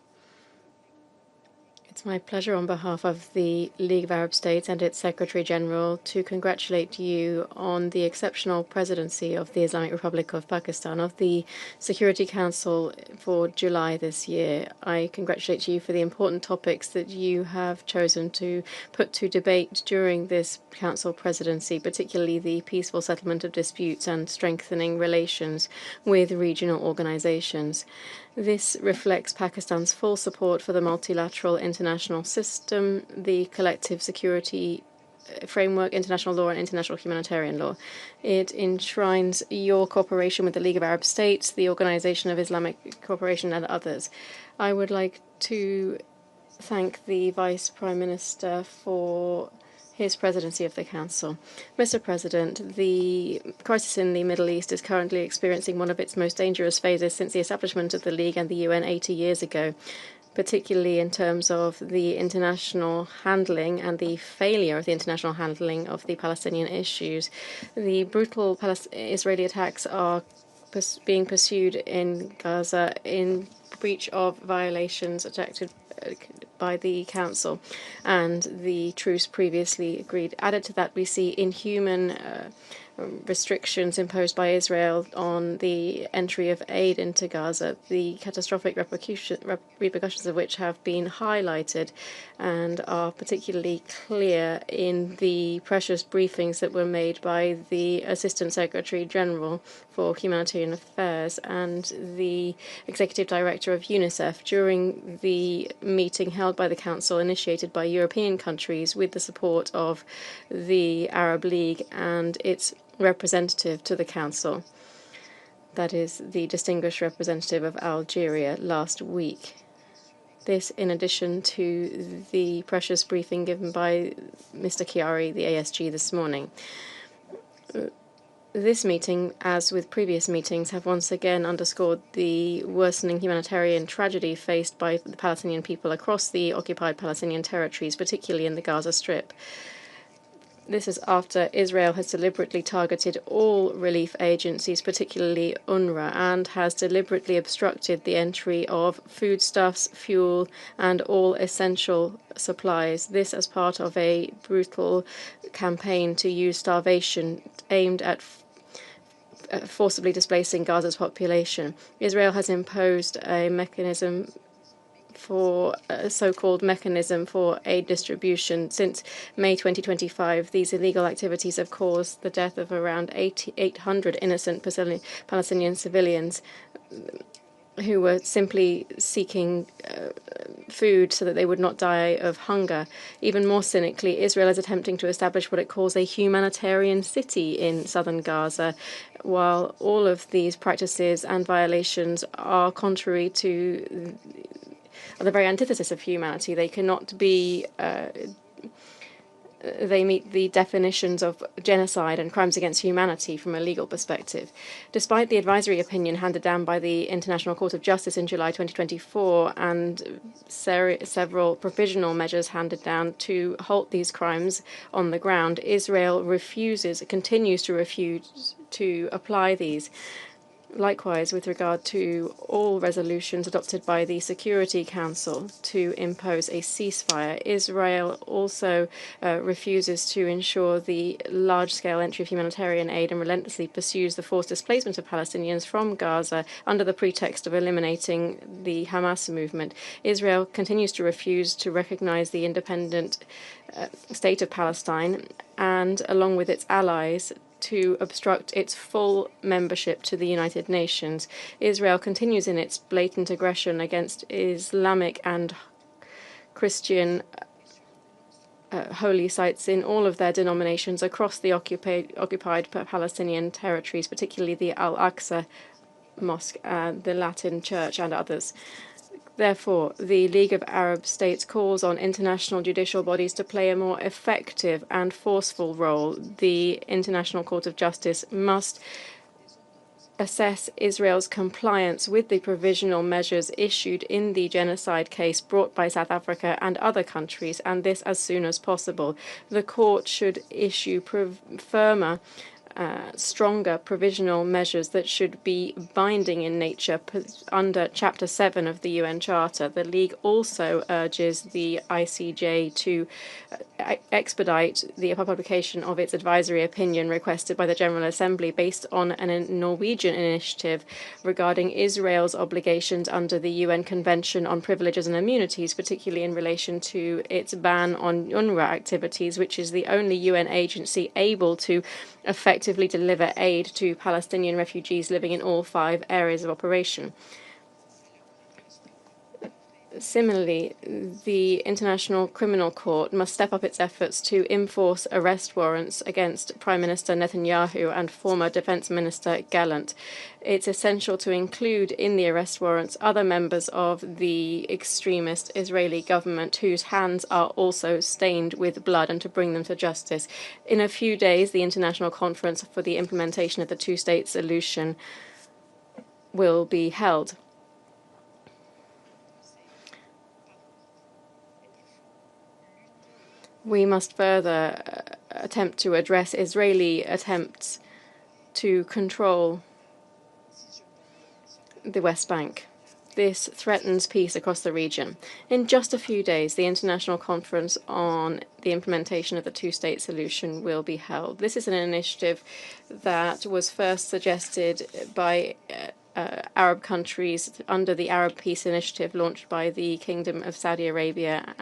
it's my pleasure on behalf of the League of Arab States and its Secretary General to congratulate you on the exceptional presidency of the Islamic Republic of Pakistan of the Security Council for July this year. I congratulate you for the important topics that you have chosen to put to debate during this Council presidency, particularly the peaceful settlement of disputes and strengthening relations with regional organizations. This reflects Pakistan's full support for the multilateral international system, the collective security framework, international law, and international humanitarian law. It enshrines your cooperation with the League of Arab States, the Organization of Islamic Cooperation, and others. I would like to thank the Vice Prime Minister for his presidency of the Council. Mr. President, the crisis in the Middle East is currently experiencing one of its most dangerous phases since the establishment of the League and the UN 80 years ago, particularly in terms of the international handling and the failure of the international handling of the Palestinian issues. The brutal Israeli attacks are being pursued in Gaza in breach of violations objected by the Council and the truce previously agreed. Added to that, we see inhuman restrictions imposed by Israel on the entry of aid into Gaza, the catastrophic repercussions of which have been highlighted and are particularly clear in the precious briefings that were made by the Assistant Secretary General for Humanitarian Affairs and the Executive Director of UNICEF during the meeting held by the Council, initiated by European countries with the support of the Arab League and its representative to the Council, that is, the distinguished representative of Algeria, last week. This in addition to the precious briefing given by Mr. Khiari, the ASG, this morning. This meeting, as with previous meetings, have once again underscored the worsening humanitarian tragedy faced by the Palestinian people across the occupied Palestinian territories, particularly in the Gaza Strip. This is after Israel has deliberately targeted all relief agencies, particularly UNRWA, and has deliberately obstructed the entry of foodstuffs, fuel, and all essential supplies. This as part of a brutal campaign to use starvation aimed at forcibly displacing Gaza's population. Israel has imposed a mechanism for a so-called mechanism for aid distribution. Since May 2025, these illegal activities have caused the death of around 800 innocent Palestinian civilians who were simply seeking food so that they would not die of hunger. Even more cynically, Israel is attempting to establish what it calls a humanitarian city in southern Gaza, while all of these practices and violations are contrary to the very antithesis of humanity. They cannot be they meet the definitions of genocide and crimes against humanity from a legal perspective. Despite the advisory opinion handed down by the International Court of Justice in July 2024 and several provisional measures handed down to halt these crimes on the ground, Israel continues to refuse to apply these. Likewise, with regard to all resolutions adopted by the Security Council to impose a ceasefire, Israel also refuses to ensure the large-scale entry of humanitarian aid and relentlessly pursues the forced displacement of Palestinians from Gaza under the pretext of eliminating the Hamas movement. Israel continues to refuse to recognize the independent state of Palestine and, along with its allies, to obstruct its full membership to the United Nations. Israel continues in its blatant aggression against Islamic and Christian holy sites in all of their denominations across the occupied Palestinian territories, particularly the Al-Aqsa Mosque, the Latin Church, and others. Therefore, the League of Arab States calls on international judicial bodies to play a more effective and forceful role. The International Court of Justice must assess Israel's compliance with the provisional measures issued in the genocide case brought by South Africa and other countries, and this as soon as possible. The court should issue firmer stronger provisional measures that should be binding in nature under Chapter 7 of the UN Charter. The League also urges the ICJ to expedite the publication of its advisory opinion requested by the General Assembly based on a Norwegian initiative regarding Israel's obligations under the UN Convention on Privileges and Immunities, particularly in relation to its ban on UNRWA activities, which is the only UN agency able to effectively deliver aid to Palestinian refugees living in all 5 areas of operation. Similarly, the International Criminal Court must step up its efforts to enforce arrest warrants against Prime Minister Netanyahu and former Defense Minister Gallant. It's essential to include in the arrest warrants other members of the extremist Israeli government whose hands are also stained with blood and to bring them to justice. In a few days, the International Conference for the Implementation of the Two-State Solution will be held. We must further attempt to address Israeli attempts to control the West Bank. This threatens peace across the region. In just a few days, the International Conference on the Implementation of the Two-State Solution will be held. This is an initiative that was first suggested by Arab countries under the Arab Peace Initiative launched by the Kingdom of Saudi Arabia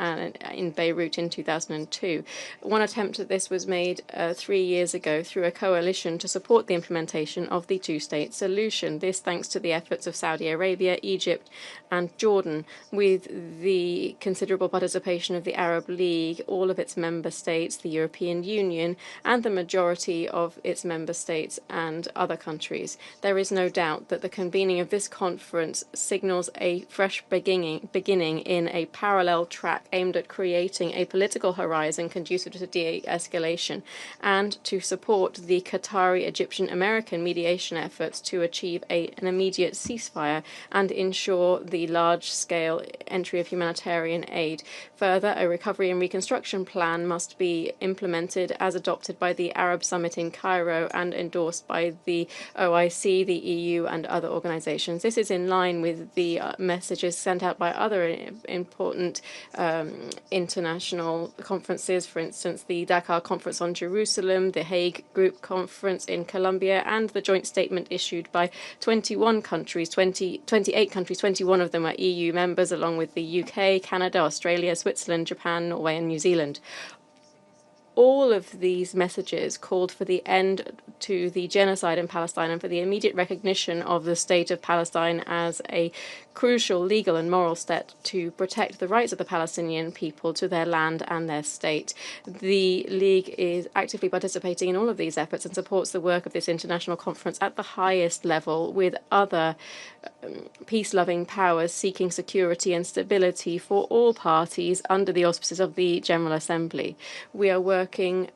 in Beirut in 2002. One attempt at this was made 3 years ago through a coalition to support the implementation of the two-state solution. This thanks to the efforts of Saudi Arabia, Egypt, and Jordan, with the considerable participation of the Arab League, all of its member states, the European Union, and the majority of its member states and other countries. There is no doubt that the convening of this conference signals a fresh beginning in a parallel track aimed at creating a political horizon conducive to de-escalation and to support the Qatari, Egyptian, American mediation efforts to achieve an immediate ceasefire and ensure the large-scale entry of humanitarian aid. Further, a recovery and reconstruction plan must be implemented as adopted by the Arab Summit in Cairo and endorsed by the OIC, the EU, and other organizations. This is in line with the messages sent out by other important international conferences, for instance, the Dakar Conference on Jerusalem, the Hague Group Conference in Colombia, and the joint statement issued by 28 countries, 21 of them are EU members, along with the UK, Canada, Australia, Switzerland, Japan, Norway, and New Zealand. All of these messages called for the end to the genocide in Palestine and for the immediate recognition of the state of Palestine as a crucial legal and moral step to protect the rights of the Palestinian people to their land and their state. The League is actively participating in all of these efforts and supports the work of this international conference at the highest level with other peace-loving powers seeking security and stability for all parties under the auspices of the General Assembly. We are working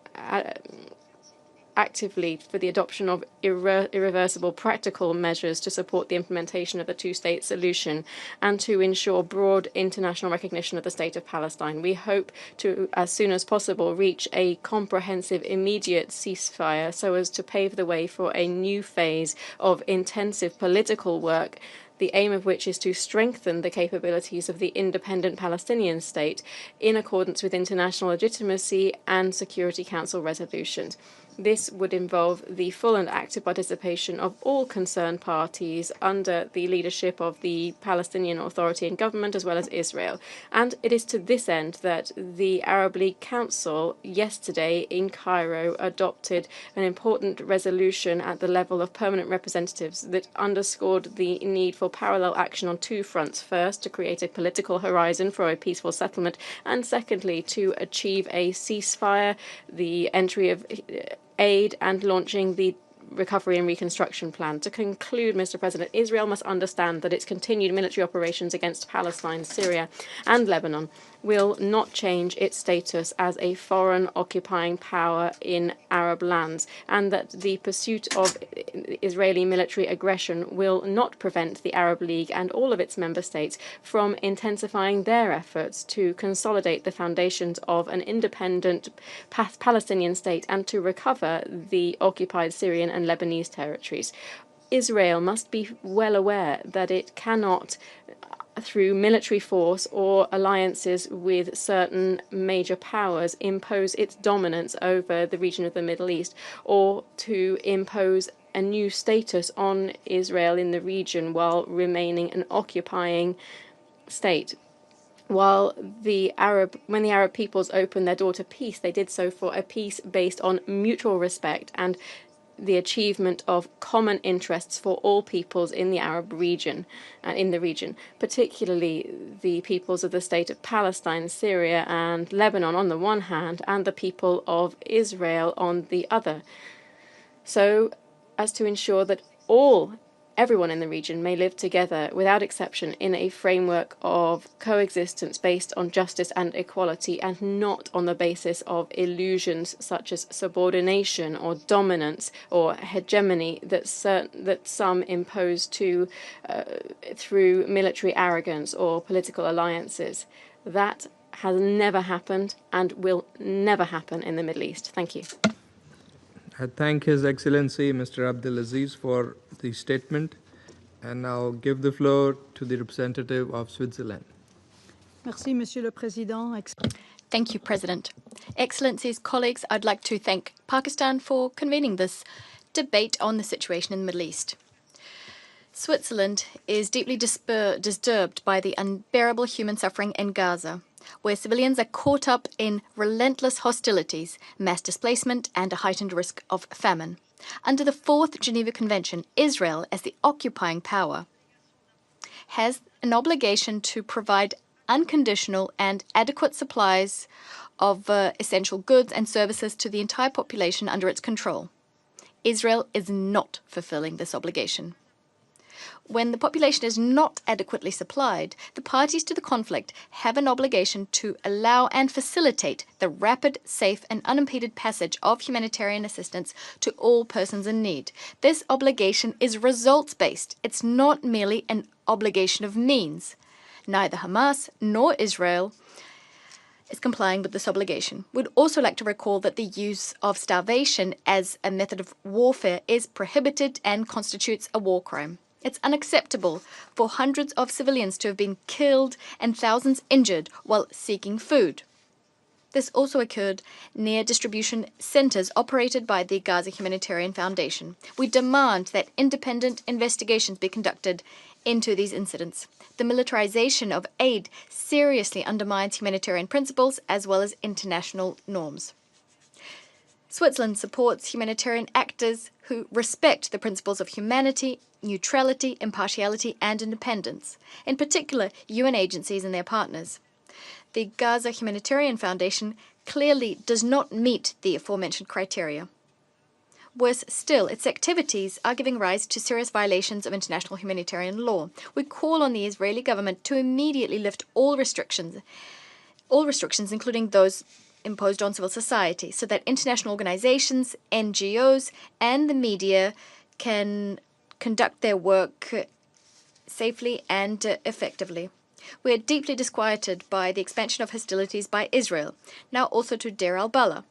actively for the adoption of irreversible practical measures to support the implementation of the two-state solution and to ensure broad international recognition of the state of Palestine. We hope to, as soon as possible, reach a comprehensive immediate ceasefire so as to pave the way for a new phase of intensive political work, the aim of which is to strengthen the capabilities of the independent Palestinian state in accordance with international legitimacy and Security Council resolutions. This would involve the full and active participation of all concerned parties under the leadership of the Palestinian Authority and government, as well as Israel. And it is to this end that the Arab League Council yesterday in Cairo adopted an important resolution at the level of permanent representatives that underscored the need for parallel action on two fronts. First, to create a political horizon for a peaceful settlement, and secondly, to achieve a ceasefire, the entry of aid, and launching the recovery and reconstruction plan. To conclude, Mr. President, Israel must understand that its continued military operations against Palestine, Syria, and Lebanon will not change its status as a foreign occupying power in Arab lands, and that the pursuit of Israeli military aggression will not prevent the Arab League and all of its member states from intensifying their efforts to consolidate the foundations of an independent Palestinian state and to recover the occupied Syrian and Lebanese territories. Israel must be well aware that it cannot, through military force or alliances with certain major powers, impose its dominance over the region of the Middle East, or to impose a new status on Israel in the region while remaining an occupying state. When the Arab peoples opened their door to peace, they did so for a peace based on mutual respect and the achievement of common interests for all peoples in the Arab region and in the region, particularly the peoples of the state of Palestine, Syria, and Lebanon on the one hand, and the people of Israel on the other, so as to ensure that everyone in the region may live together without exception in a framework of coexistence based on justice and equality, and not on the basis of illusions such as subordination or dominance or hegemony that some impose through military arrogance or political alliances. That has never happened and will never happen in the Middle East. Thank you. I thank His Excellency Mr. Abdelaziz for the statement, and now give the floor to the representative of Switzerland. Merci, Monsieur le Président. Thank you, President. Excellencies, colleagues, I'd like to thank Pakistan for convening this debate on the situation in the Middle East. Switzerland is deeply disturbed by the unbearable human suffering in Gaza, where civilians are caught up in relentless hostilities, mass displacement, and a heightened risk of famine. Under the Fourth Geneva Convention, Israel, as the occupying power, has an obligation to provide unconditional and adequate supplies of essential goods and services to the entire population under its control. Israel is not fulfilling this obligation. When the population is not adequately supplied, the parties to the conflict have an obligation to allow and facilitate the rapid, safe, and unimpeded passage of humanitarian assistance to all persons in need. This obligation is results-based. It's not merely an obligation of means. Neither Hamas nor Israel is complying with this obligation. We'd also like to recall that the use of starvation as a method of warfare is prohibited and constitutes a war crime. It's unacceptable for hundreds of civilians to have been killed and thousands injured while seeking food. This also occurred near distribution centers operated by the Gaza Humanitarian Foundation. We demand that independent investigations be conducted into these incidents. The militarization of aid seriously undermines humanitarian principles as well as international norms. Switzerland supports humanitarian actors who respect the principles of humanity, neutrality, impartiality, and independence, in particular UN agencies and their partners. The Gaza Humanitarian Foundation clearly does not meet the aforementioned criteria. Worse still, its activities are giving rise to serious violations of international humanitarian law. We call on the Israeli government to immediately lift all restrictions, including those imposed on civil society, so that international organizations, NGOs, and the media can conduct their work safely and effectively. We are deeply disquieted by the expansion of hostilities by Israel, now also to Deir al-Balah.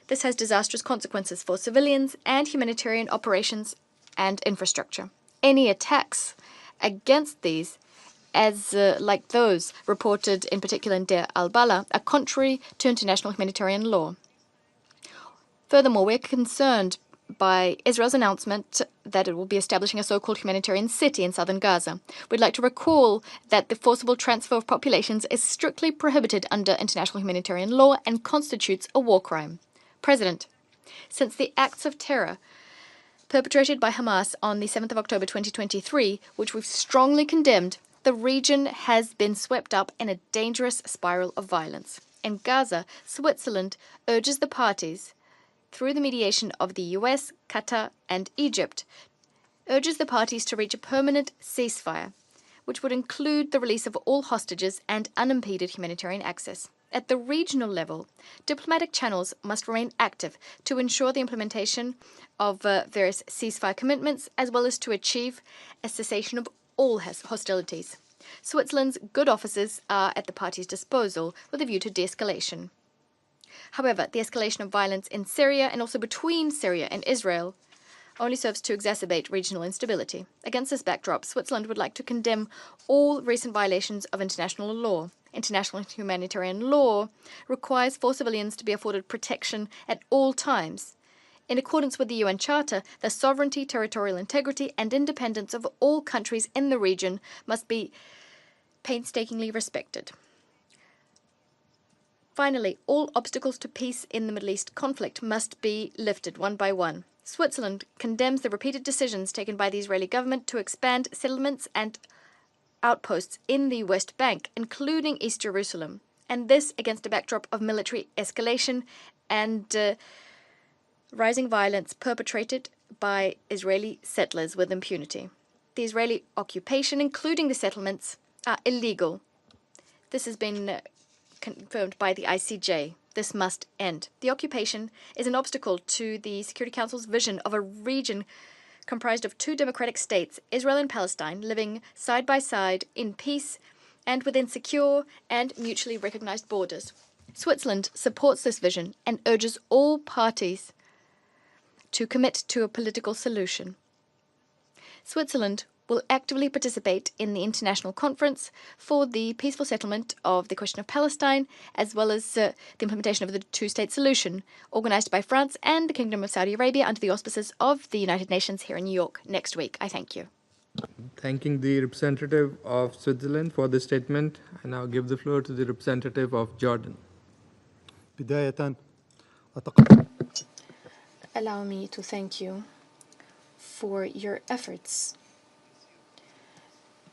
This has disastrous consequences for civilians and humanitarian operations and infrastructure. Any attacks against these, as like those reported in particular in Deir al-Balah, are contrary to international humanitarian law. Furthermore, we are concerned by Israel's announcement that it will be establishing a so-called humanitarian city in southern Gaza. We'd like to recall that the forcible transfer of populations is strictly prohibited under international humanitarian law and constitutes a war crime. President, since the acts of terror perpetrated by Hamas on the 7th of October 2023, which we've strongly condemned, the region has been swept up in a dangerous spiral of violence. In Gaza, Switzerland urges the parties, through the mediation of the US, Qatar, and Egypt, urges the parties to reach a permanent ceasefire, which would include the release of all hostages and unimpeded humanitarian access. At the regional level, diplomatic channels must remain active to ensure the implementation of various ceasefire commitments, as well as to achieve a cessation of all hostilities. Switzerland's good offices are at the parties' disposal with a view to de-escalation. However, the escalation of violence in Syria and also between Syria and Israel only serves to exacerbate regional instability. Against this backdrop, Switzerland would like to condemn all recent violations of international law. International humanitarian law requires for civilians to be afforded protection at all times. In accordance with the UN Charter, the sovereignty, territorial integrity, and independence of all countries in the region must be painstakingly respected. Finally, all obstacles to peace in the Middle East conflict must be lifted one by one. Switzerland condemns the repeated decisions taken by the Israeli government to expand settlements and outposts in the West Bank, including East Jerusalem, and this against a backdrop of military escalation and rising violence perpetrated by Israeli settlers with impunity. The Israeli occupation, including the settlements, are illegal. This has been confirmed by the ICJ. This must end. The occupation is an obstacle to the Security Council's vision of a region comprised of two democratic states, Israel and Palestine, living side by side in peace and within secure and mutually recognized borders. Switzerland supports this vision and urges all parties to commit to a political solution. Switzerland will actively participate in the international conference for the peaceful settlement of the question of Palestine, as well as the implementation of the two-state solution, organized by France and the Kingdom of Saudi Arabia under the auspices of the United Nations here in New York next week. I thank you. Thanking the representative of Switzerland for this statement, I now give the floor to the representative of Jordan. Allow me to thank you for your efforts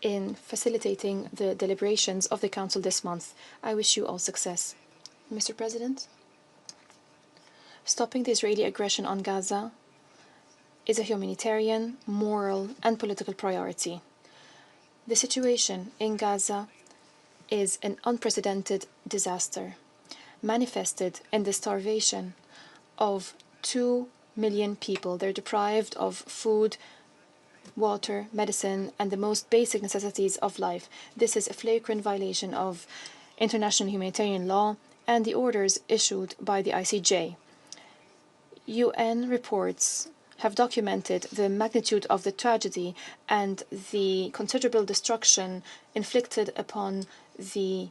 in facilitating the deliberations of the Council this month. I wish you all success. Mr. President, stopping the Israeli aggression on Gaza is a humanitarian, moral, and political priority. The situation in Gaza is an unprecedented disaster, manifested in the starvation of 2 million people. They're deprived of food, water, medicine, and the most basic necessities of life. This is a flagrant violation of international humanitarian law and the orders issued by the ICJ. UN reports have documented the magnitude of the tragedy and the considerable destruction inflicted upon the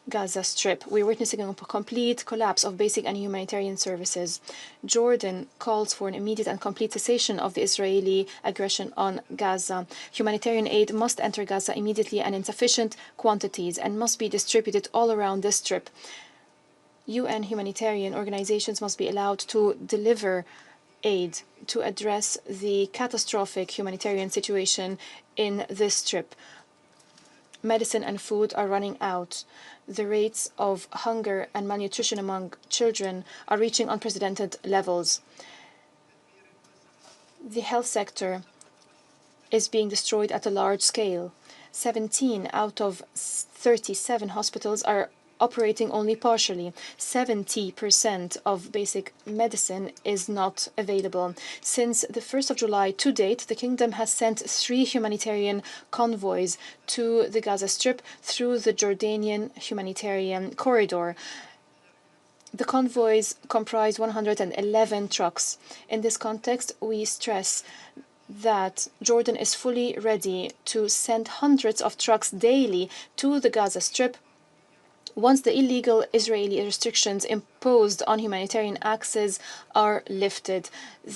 Gaza Strip. We're witnessing a complete collapse of basic and humanitarian services. Jordan calls for an immediate and complete cessation of the Israeli aggression on Gaza. Humanitarian aid must enter Gaza immediately and in sufficient quantities and must be distributed all around the Strip. UN humanitarian organizations must be allowed to deliver aid to address the catastrophic humanitarian situation in this Strip. Medicine and food are running out. The rates of hunger and malnutrition among children are reaching unprecedented levels. The health sector is being destroyed at a large scale. 17 out of 37 hospitals are operating only partially. 70% of basic medicine is not available. Since the 1st of July to date, the Kingdom has sent 3 humanitarian convoys to the Gaza Strip through the Jordanian humanitarian corridor. The convoys comprise 111 trucks. In this context, we stress that Jordan is fully ready to send hundreds of trucks daily to the Gaza Strip once the illegal Israeli restrictions imposed on humanitarian access are lifted.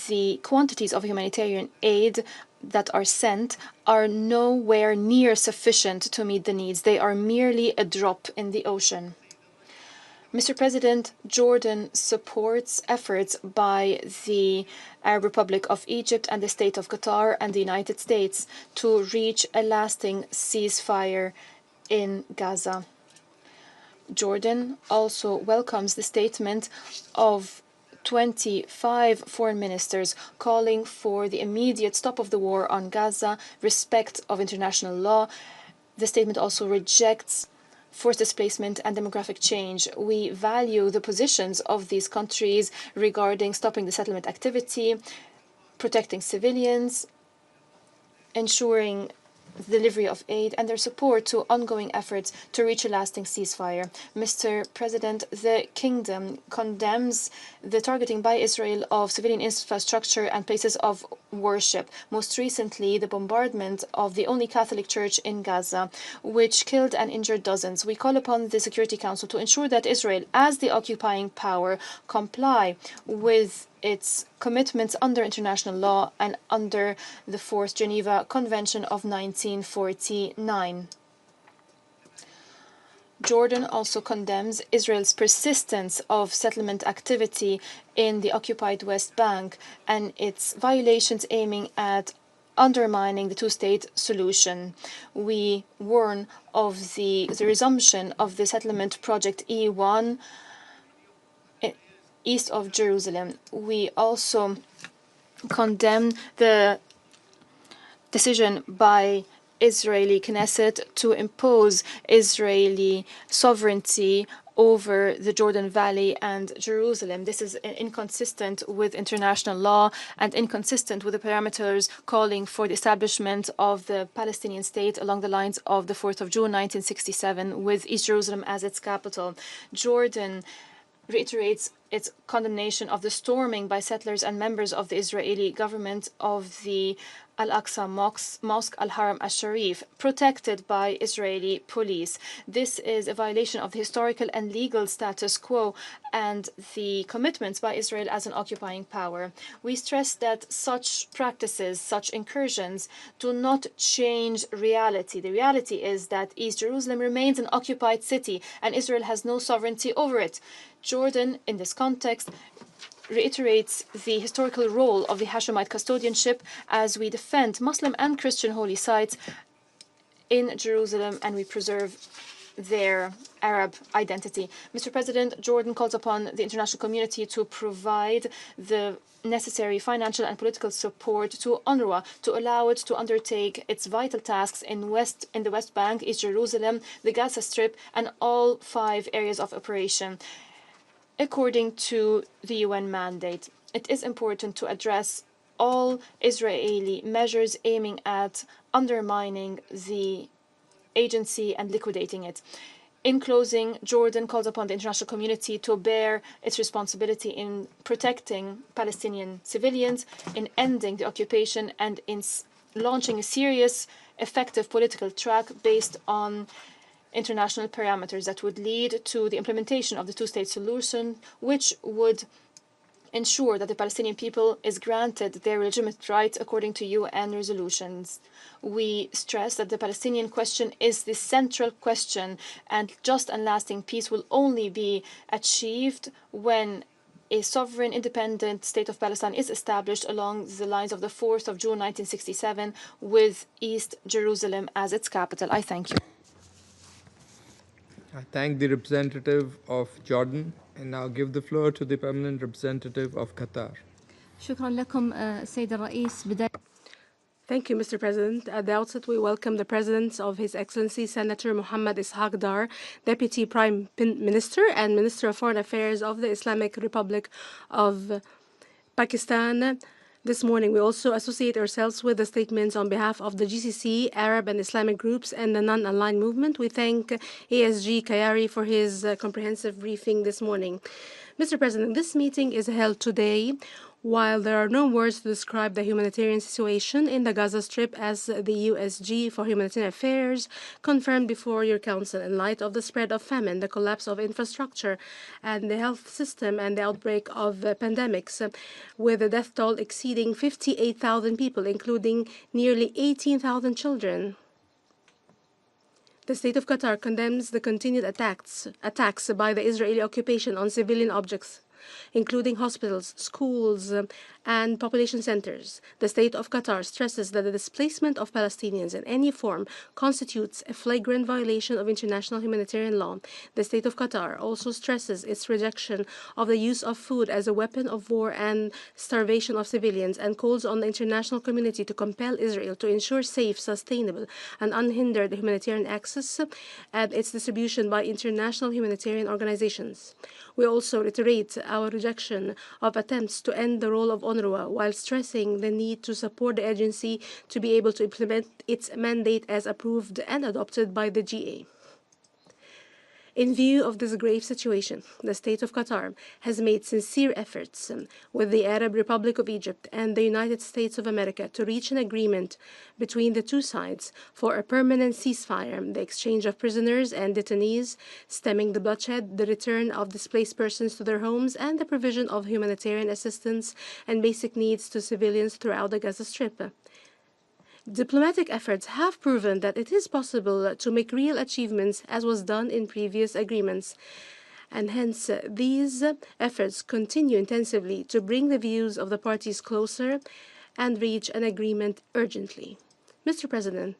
The quantities of humanitarian aid that are sent are nowhere near sufficient to meet the needs. They are merely a drop in the ocean. Mr. President, Jordan supports efforts by the Arab Republic of Egypt and the State of Qatar and the United States to reach a lasting ceasefire in Gaza. Jordan also welcomes the statement of 25 foreign ministers calling for the immediate stop of the war on Gaza, respect of international law. The statement also rejects forced displacement and demographic change. We value the positions of these countries regarding stopping the settlement activity, protecting civilians, ensuring the delivery of aid, and their support to ongoing efforts to reach a lasting ceasefire. Mr. President, the Kingdom condemns the targeting by Israel of civilian infrastructure and places of worship. Most recently, the bombardment of the only Catholic church in Gaza, which killed and injured dozens. We call upon the Security Council to ensure that Israel, as the occupying power, comply with its commitments under international law and under the Fourth Geneva Convention of 1949. Jordan also condemns Israel's persistence of settlement activity in the occupied West Bank and its violations aiming at undermining the two-state solution. We warn of the resumption of the settlement project E1 east of Jerusalem. We also condemn the decision by Israeli Knesset to impose Israeli sovereignty over the Jordan Valley and Jerusalem. This is inconsistent with international law and inconsistent with the parameters calling for the establishment of the Palestinian state along the lines of the 4th of June 1967 with East Jerusalem as its capital. Jordan reiterates its condemnation of the storming by settlers and members of the Israeli government of the Al-Aqsa Mosque Al-Haram Al-Sharif, protected by Israeli police. This is a violation of the historical and legal status quo and the commitments by Israel as an occupying power. We stress that such practices, such incursions, do not change reality. The reality is that East Jerusalem remains an occupied city and Israel has no sovereignty over it. Jordan, in this context, reiterates the historical role of the Hashemite custodianship as we defend Muslim and Christian holy sites in Jerusalem and we preserve their Arab identity. Mr. President, Jordan calls upon the international community to provide the necessary financial and political support to UNRWA to allow it to undertake its vital tasks in the West Bank, East Jerusalem, the Gaza Strip, and all 5 areas of operation. According to the UN mandate, it is important to address all Israeli measures aiming at undermining the agency and liquidating it. In closing, Jordan calls upon the international community to bear its responsibility in protecting Palestinian civilians, in ending the occupation, and in launching a serious, effective political track based on international parameters that would lead to the implementation of the two-state solution, which would ensure that the Palestinian people is granted their legitimate rights according to UN resolutions. We stress that the Palestinian question is the central question, and just and lasting peace will only be achieved when a sovereign, independent state of Palestine is established along the lines of the 4th of June 1967 with East Jerusalem as its capital. I thank you. I thank the representative of Jordan and now give the floor to the permanent representative of Qatar. Thank you, Mr. President. At the outset, we welcome the presence of His Excellency Senator Mohammed Ishaq Dar, Deputy Prime Minister and Minister of Foreign Affairs of the Islamic Republic of Pakistan. This morning, we also associate ourselves with the statements on behalf of the GCC, Arab and Islamic groups, and the non-aligned movement. We thank ASG Khiari for his comprehensive briefing this morning. Mr. President, this meeting is held today while there are no words to describe the humanitarian situation in the Gaza Strip, as the USG for Humanitarian Affairs confirmed before your Council, in light of the spread of famine, the collapse of infrastructure and the health system, and the outbreak of pandemics, with the death toll exceeding 58,000 people, including nearly 18,000 children. The State of Qatar condemns the continued attacks by the Israeli occupation on civilian objects, including hospitals, schools, and population centers. The State of Qatar stresses that the displacement of Palestinians in any form constitutes a flagrant violation of international humanitarian law. The State of Qatar also stresses its rejection of the use of food as a weapon of war and starvation of civilians, and calls on the international community to compel Israel to ensure safe, sustainable, and unhindered humanitarian access and its distribution by international humanitarian organizations. We also reiterate our rejection of attempts to end the role of UNRWA, while stressing the need to support the agency to be able to implement its mandate as approved and adopted by the GA. In view of this grave situation, the State of Qatar has made sincere efforts with the Arab Republic of Egypt and the United States of America to reach an agreement between the two sides for a permanent ceasefire, the exchange of prisoners and detainees, stemming the bloodshed, the return of displaced persons to their homes, and the provision of humanitarian assistance and basic needs to civilians throughout the Gaza Strip. Diplomatic efforts have proven that it is possible to make real achievements as was done in previous agreements, and hence these efforts continue intensively to bring the views of the parties closer and reach an agreement urgently. Mr. President,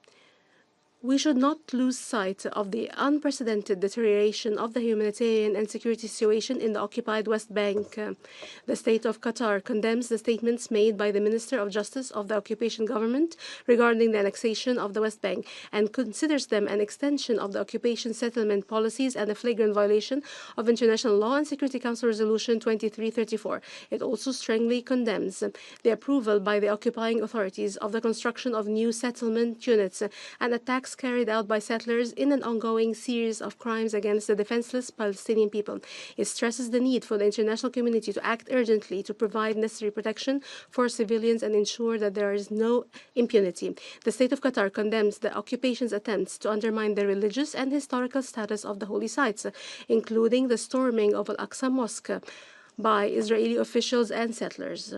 we should not lose sight of the unprecedented deterioration of the humanitarian and security situation in the occupied West Bank. The state of Qatar condemns the statements made by the Minister of Justice of the occupation government regarding the annexation of the West Bank and considers them an extension of the occupation settlement policies and a flagrant violation of international law and Security Council Resolution 2334. It also strongly condemns the approval by the occupying authorities of the construction of new settlement units and attacks carried out by settlers in an ongoing series of crimes against the defenseless Palestinian people. It stresses the need for the international community to act urgently to provide necessary protection for civilians and ensure that there is no impunity. The state of Qatar condemns the occupation's attempts to undermine the religious and historical status of the holy sites, including the storming of Al-Aqsa Mosque by Israeli officials and settlers,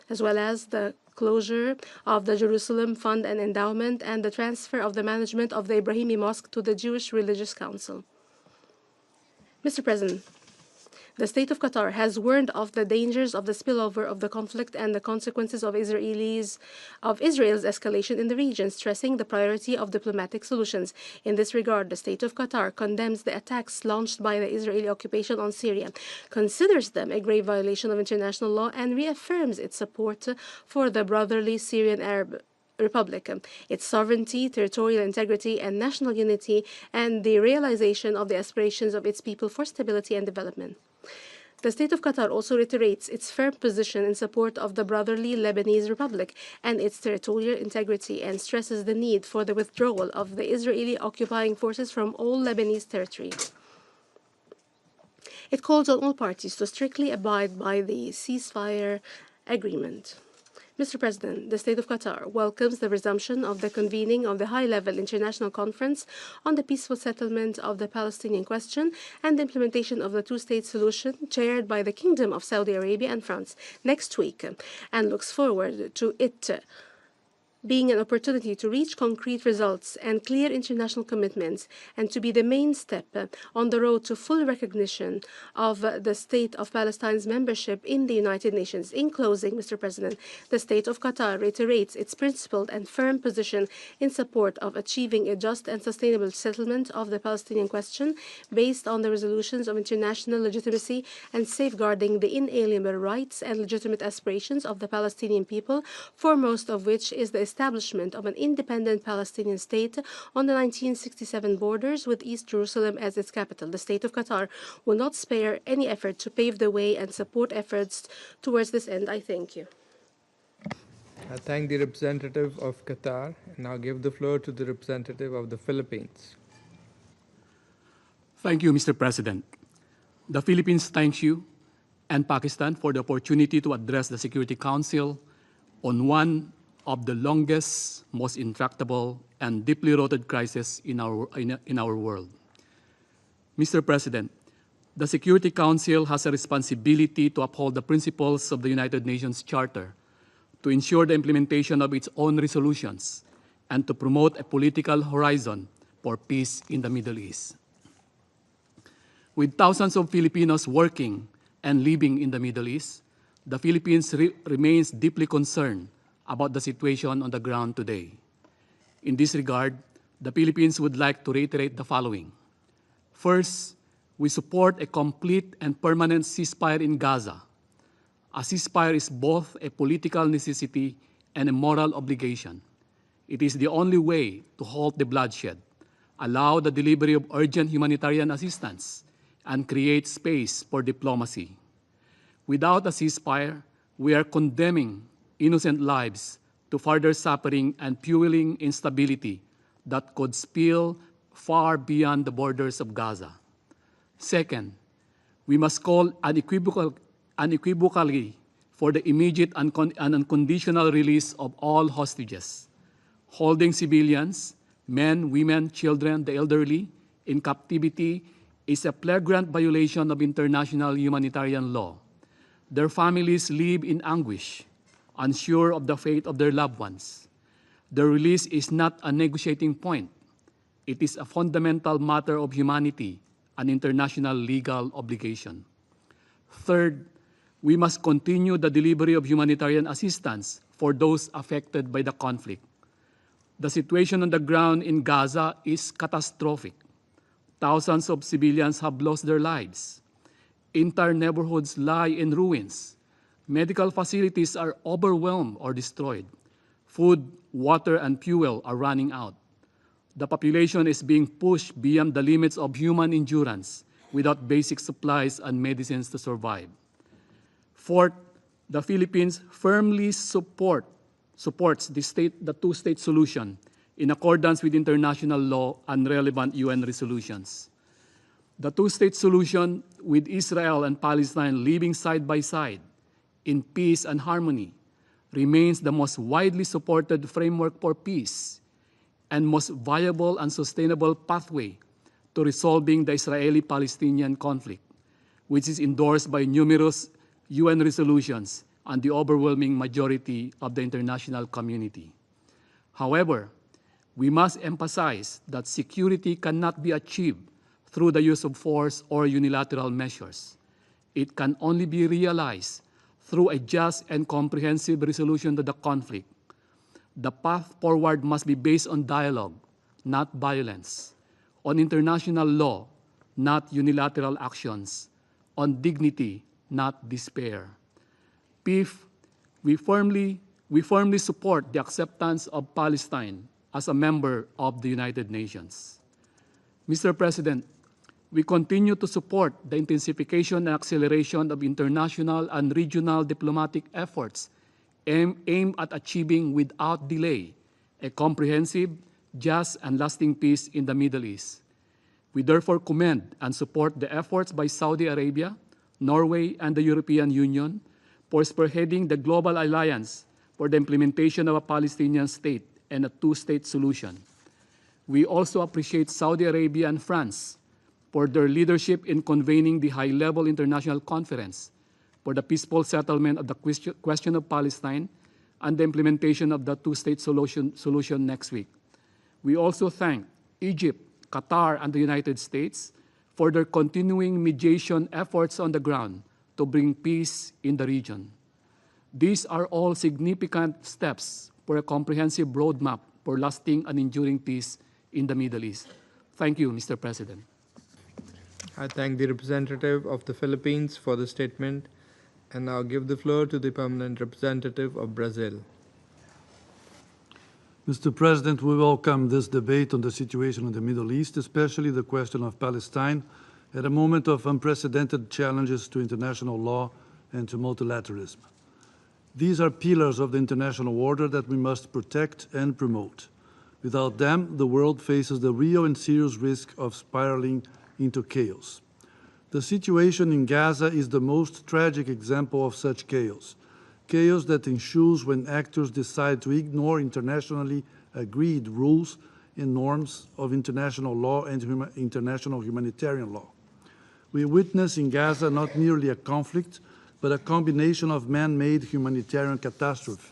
as well as the closure of the Jerusalem Fund and Endowment and the transfer of the management of the Ibrahimi Mosque to the Jewish Religious Council. Mr. President, the state of Qatar has warned of the dangers of the spillover of the conflict and the consequences of Israel's escalation in the region, stressing the priority of diplomatic solutions. In this regard, the state of Qatar condemns the attacks launched by the Israeli occupation on Syria, considers them a grave violation of international law, and reaffirms its support for the brotherly Syrian Arab Republic, its sovereignty, territorial integrity, and national unity, and the realization of the aspirations of its people for stability and development. The state of Qatar also reiterates its firm position in support of the brotherly Lebanese Republic and its territorial integrity, and stresses the need for the withdrawal of the Israeli occupying forces from all Lebanese territory. It calls on all parties to strictly abide by the ceasefire agreement. Mr. President, the State of Qatar welcomes the resumption of the convening of the high-level international conference on the peaceful settlement of the Palestinian question and the implementation of the two-state solution chaired by the Kingdom of Saudi Arabia and France next week, and looks forward to it being an opportunity to reach concrete results and clear international commitments, and to be the main step on the road to full recognition of the State of Palestine's membership in the United Nations. In closing, Mr. President, the State of Qatar reiterates its principled and firm position in support of achieving a just and sustainable settlement of the Palestinian question based on the resolutions of international legitimacy and safeguarding the inalienable rights and legitimate aspirations of the Palestinian people, foremost of which is the establishment of an independent Palestinian state on the 1967 borders with East Jerusalem as its capital. The State of Qatar will not spare any effort to pave the way and support efforts towards this end. I thank you. I thank the representative of Qatar and now give the floor to the representative of the Philippines. Thank you, Mr. President. The Philippines thanks you and Pakistan for the opportunity to address the Security Council on one of the longest, most intractable, and deeply rooted crises in our world. Mr. President, the Security Council has a responsibility to uphold the principles of the United Nations Charter, to ensure the implementation of its own resolutions, and to promote a political horizon for peace in the Middle East. With thousands of Filipinos working and living in the Middle East, the Philippines remains deeply concerned about the situation on the ground today. In this regard, the Philippines would like to reiterate the following. First, we support a complete and permanent ceasefire in Gaza. A ceasefire is both a political necessity and a moral obligation. It is the only way to halt the bloodshed, allow the delivery of urgent humanitarian assistance, and create space for diplomacy. Without a ceasefire, we are condemning innocent lives to further suffering and fueling instability that could spill far beyond the borders of Gaza. Second, we must call unequivocally for the immediate and unconditional release of all hostages. Holding civilians, men, women, children, the elderly, in captivity is a flagrant violation of international humanitarian law. Their families live in anguish, unsure of the fate of their loved ones. The release is not a negotiating point. It is a fundamental matter of humanity, an international legal obligation. Third, we must continue the delivery of humanitarian assistance for those affected by the conflict. The situation on the ground in Gaza is catastrophic. Thousands of civilians have lost their lives. Entire neighborhoods lie in ruins. Medical facilities are overwhelmed or destroyed. Food, water, and fuel are running out. The population is being pushed beyond the limits of human endurance without basic supplies and medicines to survive. Fourth, the Philippines firmly supports the two-state solution in accordance with international law and relevant UN resolutions. The two-state solution with Israel and Palestine living side by side in peace and harmony remains the most widely supported framework for peace and most viable and sustainable pathway to resolving the Israeli-Palestinian conflict, which is endorsed by numerous UN resolutions and the overwhelming majority of the international community. However, we must emphasize that security cannot be achieved through the use of force or unilateral measures. It can only be realized through a just and comprehensive resolution to the conflict. The path forward must be based on dialogue, not violence, on international law, not unilateral actions, on dignity, not despair. Fifth, we firmly support the acceptance of Palestine as a member of the United Nations. Mr. President, we continue to support the intensification and acceleration of international and regional diplomatic efforts aimed at achieving without delay a comprehensive, just, and lasting peace in the Middle East. We therefore commend and support the efforts by Saudi Arabia, Norway, and the European Union for spearheading the global alliance for the implementation of a Palestinian state and a two-state solution. We also appreciate Saudi Arabia and France for their leadership in convening the high-level international conference for the peaceful settlement of the question of Palestine and the implementation of the two-state solution next week. We also thank Egypt, Qatar, and the United States for their continuing mediation efforts on the ground to bring peace in the region. These are all significant steps for a comprehensive roadmap for lasting and enduring peace in the Middle East. Thank you, Mr. President. I thank the representative of the Philippines for the statement and now give the floor to the permanent representative of Brazil. Mr. President, we welcome this debate on the situation in the Middle East, especially the question of Palestine, at a moment of unprecedented challenges to international law and to multilateralism. These are pillars of the international order that we must protect and promote. Without them, the world faces the real and serious risk of spiraling into chaos. The situation in Gaza is the most tragic example of such chaos. Chaos that ensues when actors decide to ignore internationally agreed rules and norms of international law and international humanitarian law. We witness in Gaza not merely a conflict, but a combination of man-made humanitarian catastrophe,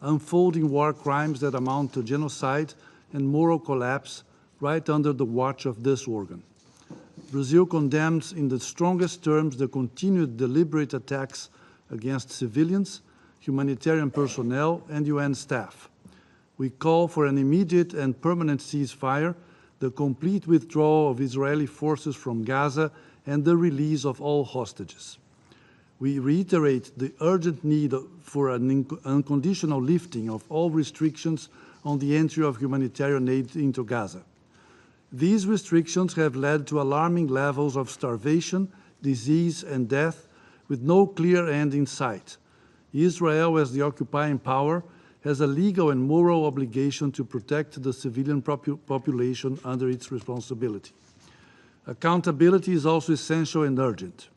unfolding war crimes that amount to genocide and moral collapse right under the watch of this organ. Brazil condemns in the strongest terms the continued deliberate attacks against civilians, humanitarian personnel, and UN staff. We call for an immediate and permanent ceasefire, the complete withdrawal of Israeli forces from Gaza, and the release of all hostages. We reiterate the urgent need for an unconditional lifting of all restrictions on the entry of humanitarian aid into Gaza. These restrictions have led to alarming levels of starvation, disease, and death, with no clear end in sight. Israel, as the occupying power, has a legal and moral obligation to protect the civilian population under its responsibility. Accountability is also essential and urgent.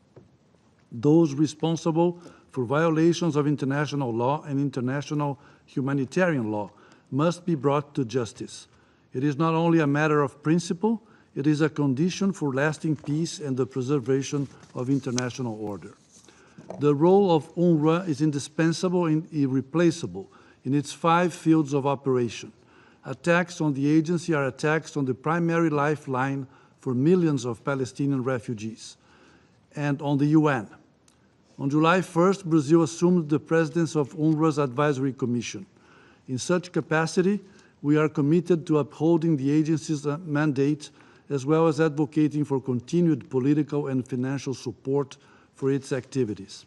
Those responsible for violations of international law and international humanitarian law must be brought to justice. It is not only a matter of principle, it is a condition for lasting peace and the preservation of international order. The role of UNRWA is indispensable and irreplaceable in its 5 fields of operation. Attacks on the agency are attacks on the primary lifeline for millions of Palestinian refugees, and on the UN. On July 1st, Brazil assumed the presidency of UNRWA's Advisory Commission. In such capacity, we are committed to upholding the agency's mandate as well as advocating for continued political and financial support for its activities.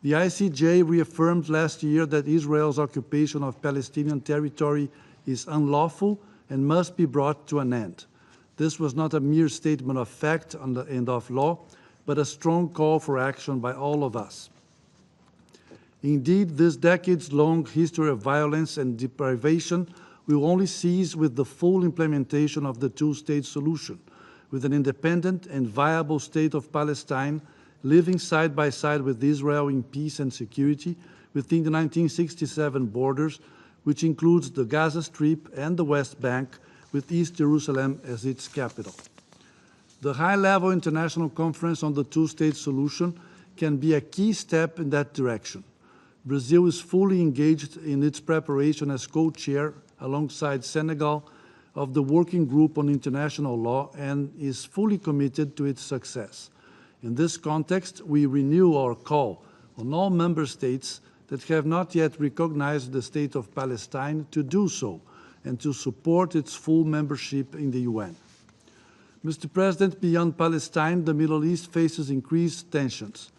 The ICJ reaffirmed last year that Israel's occupation of Palestinian territory is unlawful and must be brought to an end. This was not a mere statement of fact and of law, but a strong call for action by all of us. Indeed, this decades-long history of violence and deprivation will only cease with the full implementation of the two-state solution, with an independent and viable state of Palestine living side by side with Israel in peace and security within the 1967 borders, which includes the Gaza Strip and the West Bank, with East Jerusalem as its capital. The high-level international conference on the two-state solution can be a key step in that direction. Brazil is fully engaged in its preparation as co-chair, alongside Senegal, of the Working Group on International Law and is fully committed to its success. In this context, we renew our call on all member states that have not yet recognized the State of Palestine to do so and to support its full membership in the UN. Mr. President, beyond Palestine, the Middle East faces increased tensions.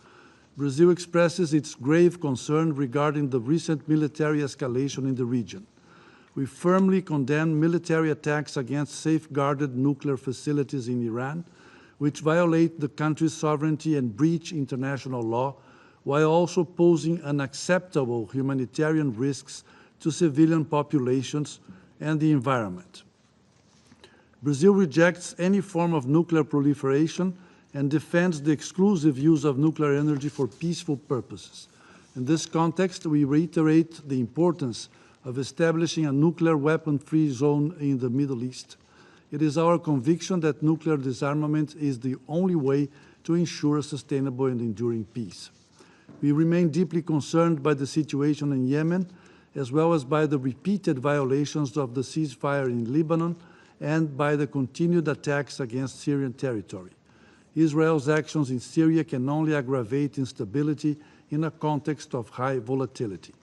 Brazil expresses its grave concern regarding the recent military escalation in the region. We firmly condemn military attacks against safeguarded nuclear facilities in Iran, which violate the country's sovereignty and breach international law, while also posing unacceptable humanitarian risks to civilian populations and the environment. Brazil rejects any form of nuclear proliferation and defends the exclusive use of nuclear energy for peaceful purposes. In this context, we reiterate the importance of establishing a nuclear weapon-free zone in the Middle East. It is our conviction that nuclear disarmament is the only way to ensure a sustainable and enduring peace. We remain deeply concerned by the situation in Yemen, as well as by the repeated violations of the ceasefire in Lebanon and by the continued attacks against Syrian territory. Israel's actions in Syria can only aggravate instability in a context of high volatility.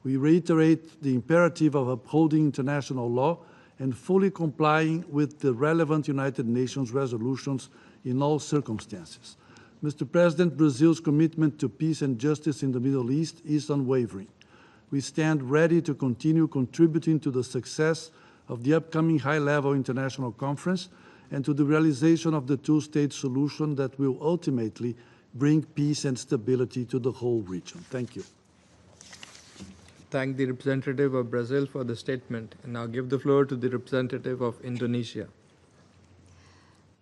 We reiterate the imperative of upholding international law and fully complying with the relevant United Nations resolutions in all circumstances. Mr. President, Brazil's commitment to peace and justice in the Middle East is unwavering. We stand ready to continue contributing to the success of the upcoming high-level international conference and to the realization of the two-state solution that will ultimately bring peace and stability to the whole region. Thank you. Thank the representative of Brazil for the statement, and now give the floor to the representative of Indonesia.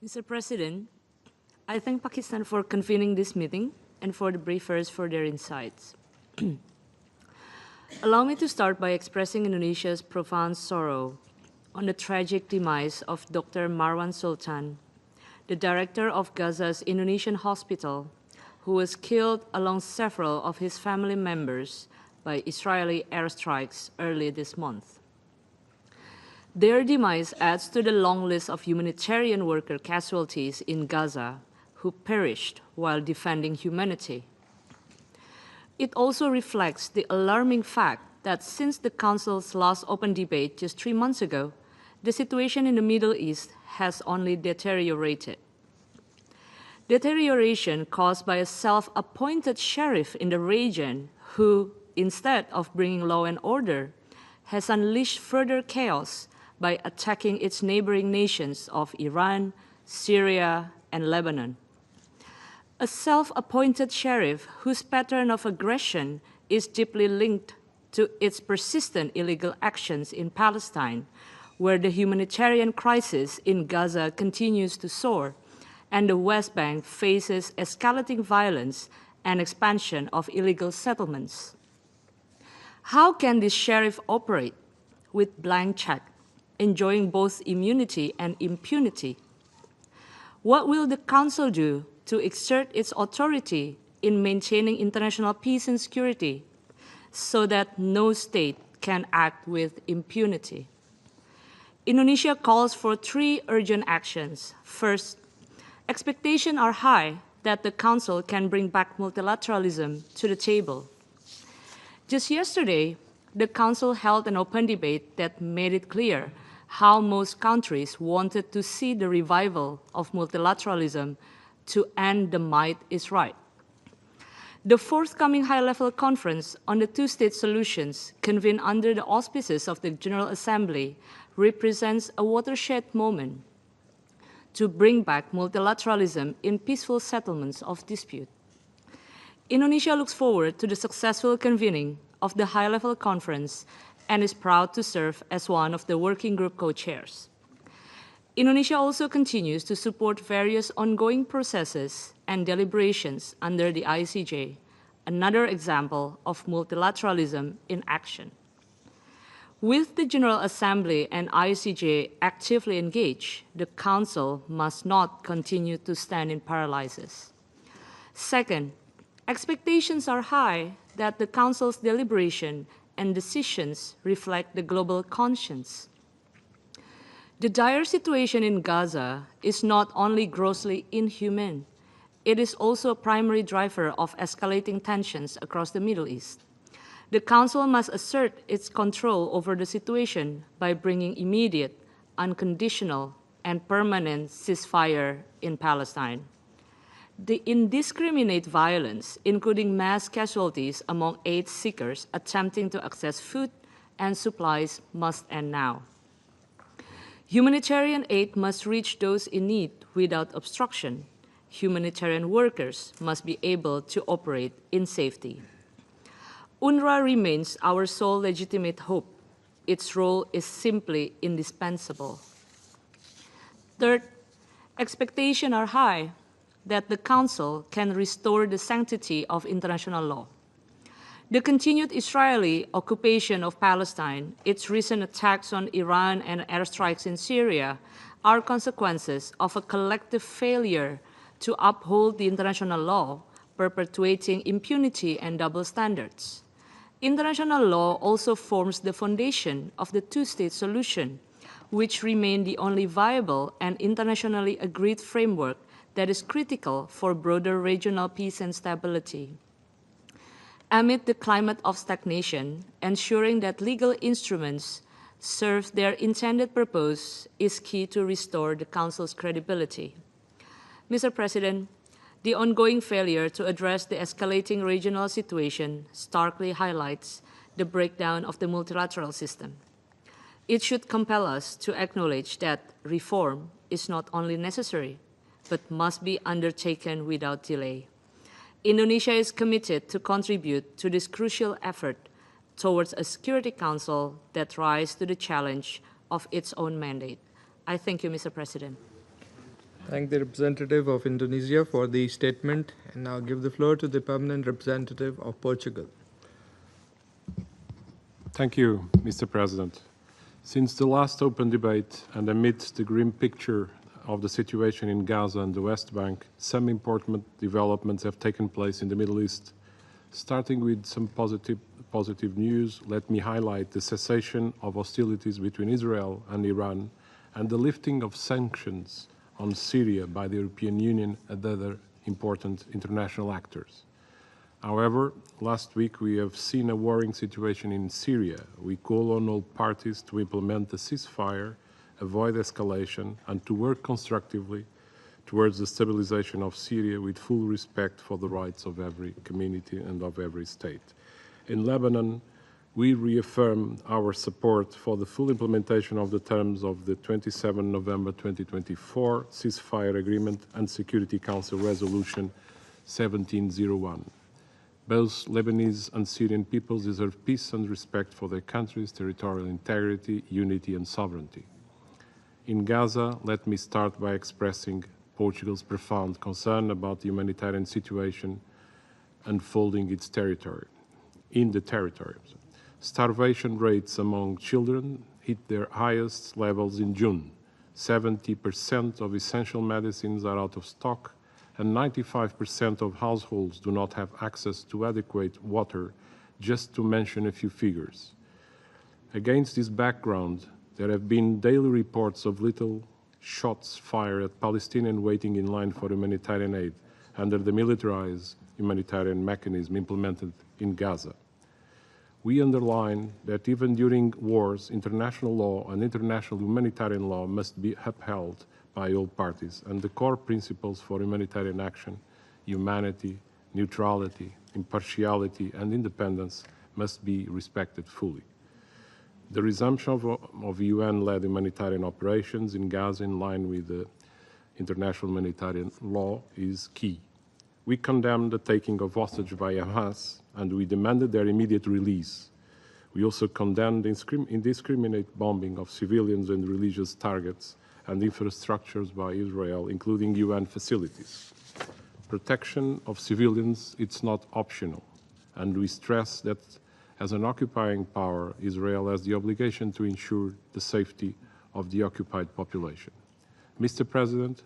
Mr. President, I thank Pakistan for convening this meeting and for the briefers for their insights. Allow me to start by expressing Indonesia's profound sorrow on the tragic demise of Dr. Marwan Sultan, the director of Gaza's Indonesian hospital, who was killed along several of his family members by Israeli airstrikes early this month. Their demise adds to the long list of humanitarian worker casualties in Gaza who perished while defending humanity. It also reflects the alarming fact that since the Council's last open debate just 3 months ago, the situation in the Middle East has only deteriorated. Deterioration caused by a self-appointed sheriff in the region who, instead of bringing law and order, has unleashed further chaos by attacking its neighboring nations of Iran, Syria, and Lebanon. A self-appointed sheriff whose pattern of aggression is deeply linked to its persistent illegal actions in Palestine, where the humanitarian crisis in Gaza continues to soar, and the West Bank faces escalating violence and expansion of illegal settlements. How can this sheriff operate with blank check, enjoying both immunity and impunity? What will the Council do to exert its authority in maintaining international peace and security so that no state can act with impunity. Indonesia calls for 3 urgent actions. First, expectations are high that the Council can bring back multilateralism to the table. Just yesterday, the Council held an open debate that made it clear how most countries wanted to see the revival of multilateralism to end the might is right. The forthcoming high-level conference on the two-state solutions, convened under the auspices of the General Assembly, represents a watershed moment to bring back multilateralism in peaceful settlements of dispute. Indonesia looks forward to the successful convening of the high-level conference and is proud to serve as one of the working group co-chairs. Indonesia also continues to support various ongoing processes and deliberations under the ICJ, another example of multilateralism in action. With the General Assembly and ICJ actively engaged, the Council must not continue to stand in paralysis. Second, expectations are high that the Council's deliberation and decisions reflect the global conscience. The dire situation in Gaza is not only grossly inhumane, it is also a primary driver of escalating tensions across the Middle East. The Council must assert its control over the situation by bringing immediate, unconditional, and permanent ceasefire in Palestine. The indiscriminate violence, including mass casualties among aid seekers attempting to access food and supplies, must end now. Humanitarian aid must reach those in need without obstruction. Humanitarian workers must be able to operate in safety. UNRWA remains our sole legitimate hope. Its role is simply indispensable. Third, expectations are high that the Council can restore the sanctity of international law. The continued Israeli occupation of Palestine, its recent attacks on Iran and airstrikes in Syria are consequences of a collective failure to uphold the international law, perpetuating impunity and double standards. International law also forms the foundation of the two-state solution, which remains the only viable and internationally agreed framework that is critical for broader regional peace and stability. Amid the climate of stagnation, ensuring that legal instruments serve their intended purpose is key to restore the Council's credibility. Mr. President, the ongoing failure to address the escalating regional situation starkly highlights the breakdown of the multilateral system. It should compel us to acknowledge that reform is not only necessary, but must be undertaken without delay. Indonesia is committed to contribute to this crucial effort towards a Security Council that rises to the challenge of its own mandate. I thank you, Mr. President. Thank the representative of Indonesia for the statement, and now give the floor to the permanent representative of Portugal. Thank you, Mr. President. Since the last open debate and amidst the grim picture of the situation in Gaza and the West Bank, some important developments have taken place in the Middle East. Starting with some positive news, let me highlight the cessation of hostilities between Israel and Iran and the lifting of sanctions on Syria by the European Union and other important international actors. However, last week we have seen a worrying situation in Syria. We call on all parties to implement the ceasefire, avoid escalation, and to work constructively towards the stabilization of Syria with full respect for the rights of every community and of every state. In Lebanon, we reaffirm our support for the full implementation of the terms of the 27 November 2024 ceasefire agreement and Security Council Resolution 1701. Both Lebanese and Syrian peoples deserve peace and respect for their country's territorial integrity, unity, and sovereignty. In Gaza, let me start by expressing Portugal's profound concern about the humanitarian situation unfolding in the territory. Starvation rates among children hit their highest levels in June. 70% of essential medicines are out of stock, and 95% of households do not have access to adequate water, just to mention a few figures. Against this background, there have been daily reports of little shots fired at Palestinians waiting in line for humanitarian aid under the militarized humanitarian mechanism implemented in Gaza. We underline that even during wars, international law and international humanitarian law must be upheld by all parties, and the core principles for humanitarian action, humanity, neutrality, impartiality, and independence must be respected fully. The resumption of UN-led humanitarian operations in Gaza in line with the international humanitarian law is key. We condemn the taking of hostages by Hamas, and we demanded their immediate release. We also condemn the indiscriminate bombing of civilians and religious targets and infrastructures by Israel, including UN facilities. Protection of civilians is not optional, and we stress that as an occupying power, Israel has the obligation to ensure the safety of the occupied population. Mr. President,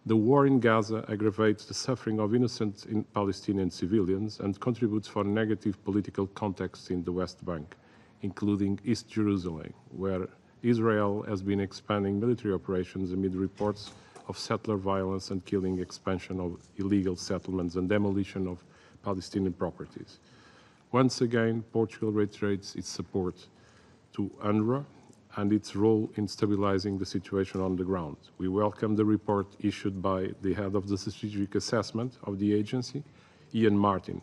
the war in Gaza aggravates the suffering of innocent Palestinian civilians and contributes for negative political context in the West Bank, including East Jerusalem, where Israel has been expanding military operations amid reports of settler violence and killing, expansion of illegal settlements, and demolition of Palestinian properties. Once again, Portugal reiterates its support to UNRWA and its role in stabilizing the situation on the ground. We welcome the report issued by the head of the strategic assessment of the agency, Ian Martin.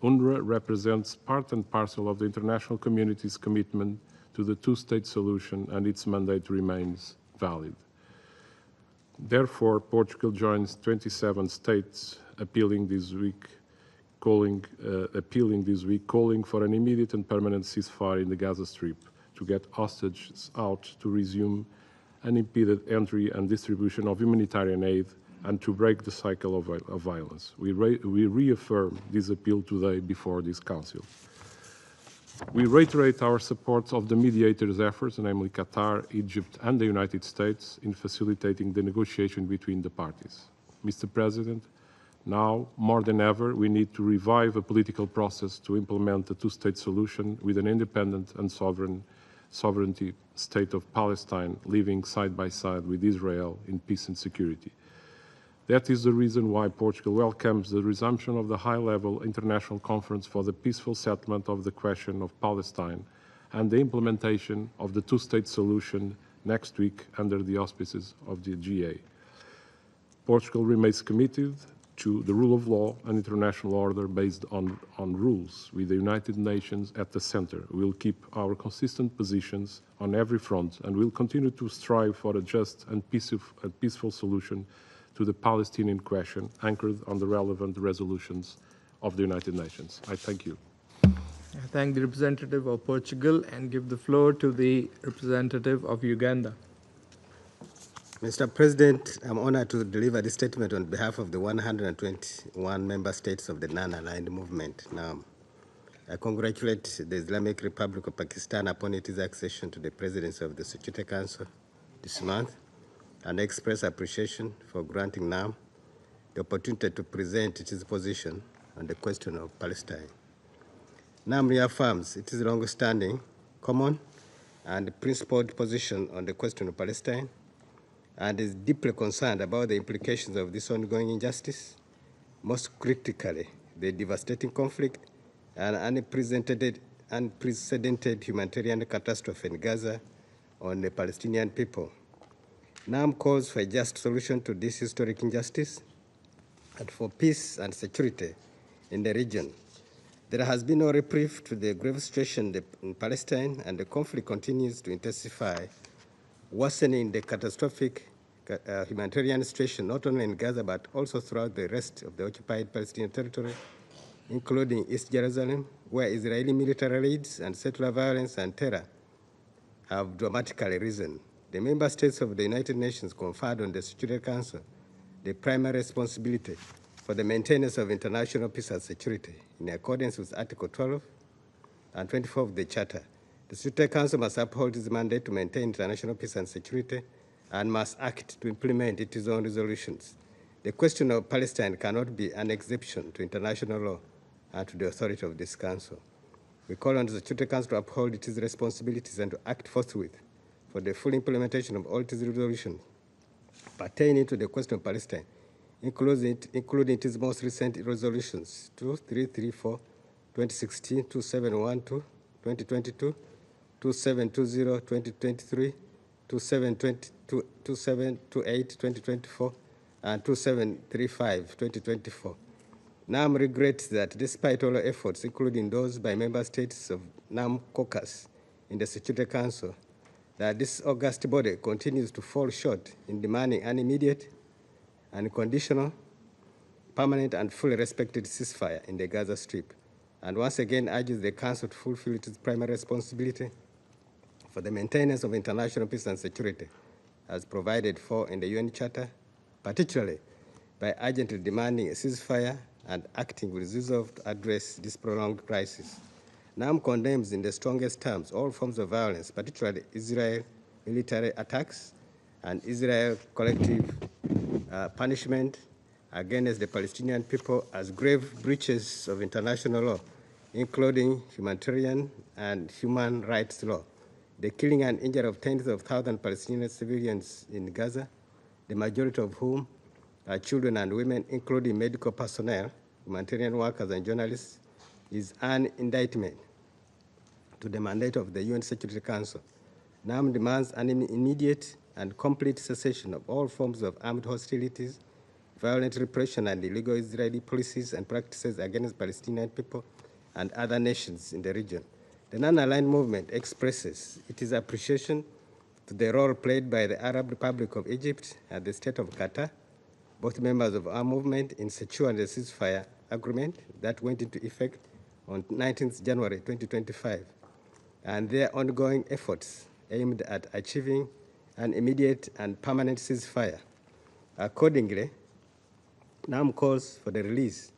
UNRWA represents part and parcel of the international community's commitment to the two-state solution, and its mandate remains valid. Therefore, Portugal joins 27 states appealing this week, calling for an immediate and permanent ceasefire in the Gaza Strip, to get hostages out, to resume unimpeded entry and distribution of humanitarian aid, and to break the cycle of violence. We reaffirm this appeal today before this Council. We reiterate our support of the mediators' efforts, namely Qatar, Egypt, and the United States, in facilitating the negotiation between the parties. Mr. President, now, more than ever, we need to revive a political process to implement the two-state solution with an independent and sovereignty state of Palestine living side by side with Israel in peace and security. That is the reason why Portugal welcomes the resumption of the high-level international conference for the peaceful settlement of the question of Palestine and the implementation of the two-state solution next week under the auspices of the GA. Portugal remains committed to the rule of law and international order based on rules, with the United Nations at the center. We will keep our consistent positions on every front, and will continue to strive for a just and peaceful solution to the Palestinian question, anchored on the relevant resolutions of the United Nations. I thank you. I thank the representative of Portugal and give the floor to the representative of Uganda. Mr. President, I'm honored to deliver this statement on behalf of the 121 member states of the non-aligned movement. Now, I congratulate the Islamic Republic of Pakistan upon its accession to the presidency of the Security Council this month, and express appreciation for granting NAM the opportunity to present its position on the question of Palestine. NAM reaffirms its long-standing, common, and principled position on the question of Palestine, and is deeply concerned about the implications of this ongoing injustice, most critically, the devastating conflict and unprecedented humanitarian catastrophe in Gaza on the Palestinian people. NAM calls for a just solution to this historic injustice and for peace and security in the region. There has been no reprieve to the grave situation in Palestine, and the conflict continues to intensify, worsening the catastrophic humanitarian situation not only in Gaza but also throughout the rest of the occupied Palestinian territory, including East Jerusalem, where Israeli military raids and settler violence and terror have dramatically risen. The member states of the United Nations conferred on the Security Council the primary responsibility for the maintenance of international peace and security in accordance with Article 12 and 24 of the Charter. The Security Council must uphold its mandate to maintain international peace and security and must act to implement its own resolutions. The question of Palestine cannot be an exception to international law and to the authority of this Council. We call on the Security Council to uphold its responsibilities and to act forthwith for the full implementation of all its resolutions pertaining to the question of Palestine, including its most recent resolutions 2334, 2016, 2712, 2022, 2720, 2023, 2728, 2024, and 2735, 2024. NAM regrets that despite all efforts, including those by member states of NAM caucus in the Security Council, that this august body continues to fall short in demanding an immediate, unconditional, permanent, and fully respected ceasefire in the Gaza Strip, and once again urges the Council to fulfill its primary responsibility for the maintenance of international peace and security as provided for in the UN Charter, particularly by urgently demanding a ceasefire and acting with resolve to address this prolonged crisis. NAM condemns in the strongest terms all forms of violence, particularly Israel military attacks and Israel collective punishment against the Palestinian people as grave breaches of international law, including humanitarian and human rights law. The killing and injury of tens of thousands of Palestinian civilians in Gaza, the majority of whom are children and women, including medical personnel, humanitarian workers, and journalists, is an indictment to the mandate of the UN Security Council. NAM demands an immediate and complete cessation of all forms of armed hostilities, violent repression, and illegal Israeli policies and practices against Palestinian people and other nations in the region. The non-aligned movement expresses its appreciation to the role played by the Arab Republic of Egypt and the State of Qatar, both members of our movement, in securing the ceasefire agreement that went into effect on 19th January 2025, and their ongoing efforts aimed at achieving an immediate and permanent ceasefire. Accordingly, NAM calls for the release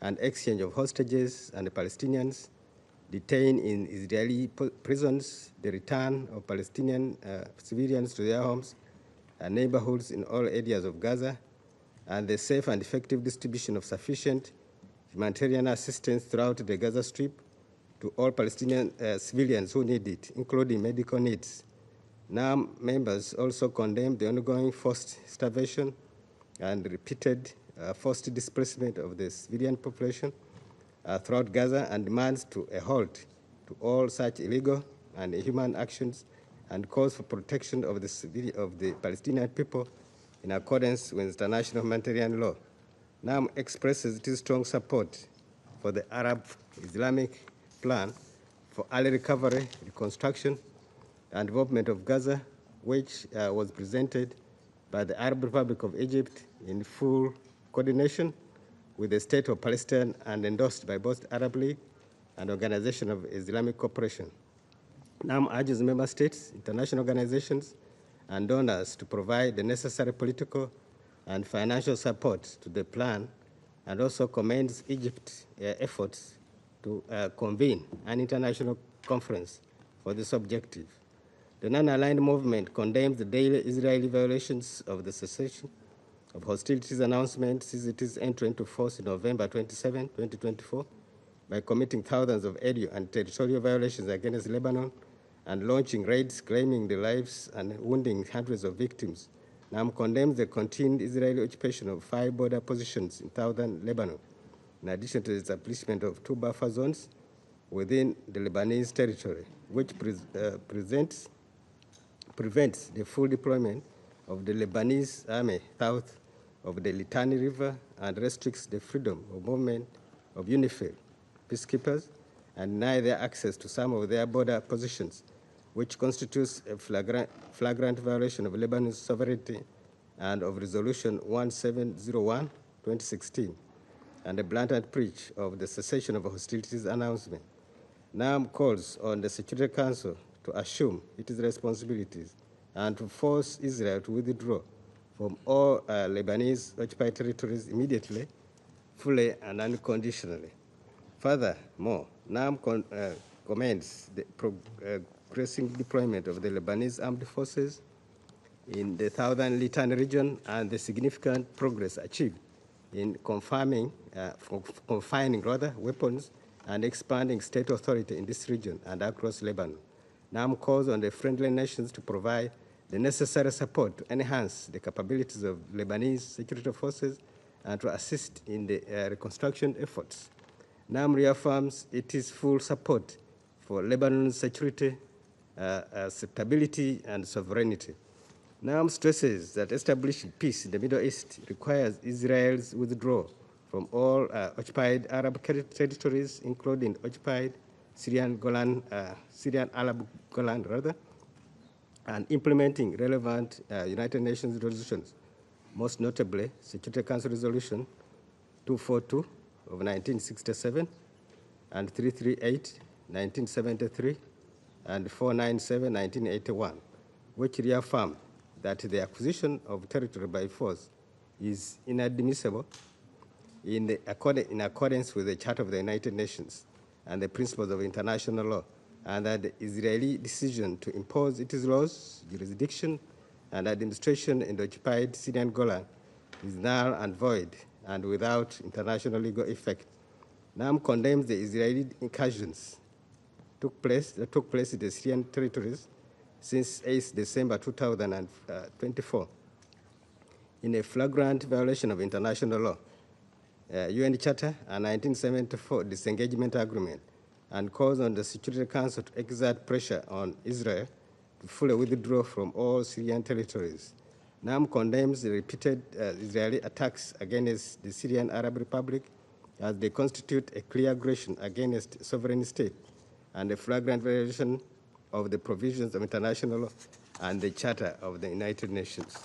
and exchange of hostages and the Palestinians detained in Israeli prisons, the return of Palestinian civilians to their homes and neighborhoods in all areas of Gaza, and the safe and effective distribution of sufficient humanitarian assistance throughout the Gaza Strip to all Palestinian civilians who need it, including medical needs. NAM members also condemn the ongoing forced starvation and repeated forced displacement of the civilian population throughout Gaza, and demands a halt to all such illegal and inhuman actions, and calls for protection of the Palestinian people in accordance with international humanitarian law. NAM expresses its strong support for the Arab Islamic plan for early recovery, reconstruction, and development of Gaza, which was presented by the Arab Republic of Egypt in full coordination with the State of Palestine and endorsed by both Arab League and Organization of Islamic Cooperation. NAM urges member states, international organizations, and donors to provide the necessary political and financial support to the plan, and also commends Egypt's efforts to convene an international conference for this objective. The non-aligned movement condemns the daily Israeli violations of the cessation of hostilities announcement since its entry into force in November 27, 2024, by committing thousands of aerial and territorial violations against Lebanon and launching raids claiming the lives and wounding hundreds of victims. NAM condemns the continued Israeli occupation of 5 border positions in southern Lebanon, in addition to the establishment of 2 buffer zones within the Lebanese territory, which prevents the full deployment of the Lebanese army south of the Litani River and restricts the freedom of movement of UNIFIL peacekeepers and deny their access to some of their border positions, which constitutes a flagrant violation of Lebanon's sovereignty and of Resolution 1701, 2016, and a blatant breach of the cessation of hostilities announcement. NAM calls on the Security Council to assume its responsibilities and to force Israel to withdraw from all Lebanese occupied territories immediately, fully, and unconditionally. Furthermore, NAM commends the progressing deployment of the Lebanese armed forces in the southern Litani region and the significant progress achieved in confining weapons and expanding state authority in this region and across Lebanon. NAM calls on the friendly nations to provide the necessary support to enhance the capabilities of Lebanese security forces and to assist in the reconstruction efforts. NAM reaffirms its full support for Lebanon's security, stability, and sovereignty. NAM stresses that establishing peace in the Middle East requires Israel's withdrawal from all occupied Arab territories, including occupied Syrian Arab Golan, and implementing relevant United Nations resolutions, most notably Security Council Resolution 242 of 1967 and 338, 1973, and 497, 1981, which reaffirm that the acquisition of territory by force is inadmissible in accordance with the Charter of the United Nations and the principles of international law, and that the Israeli decision to impose its laws, jurisdiction, and administration in the occupied Syrian Golan is null and void and without international legal effect. NAM condemns the Israeli incursions that took place in the Syrian territories since 8 December 2024 in a flagrant violation of international law, UN Charter and 1974 disengagement agreement, and calls on the Security Council to exert pressure on Israel to fully withdraw from all Syrian territories. NAM condemns the repeated Israeli attacks against the Syrian Arab Republic as they constitute a clear aggression against a sovereign state and a flagrant violation of the provisions of international law and the Charter of the United Nations.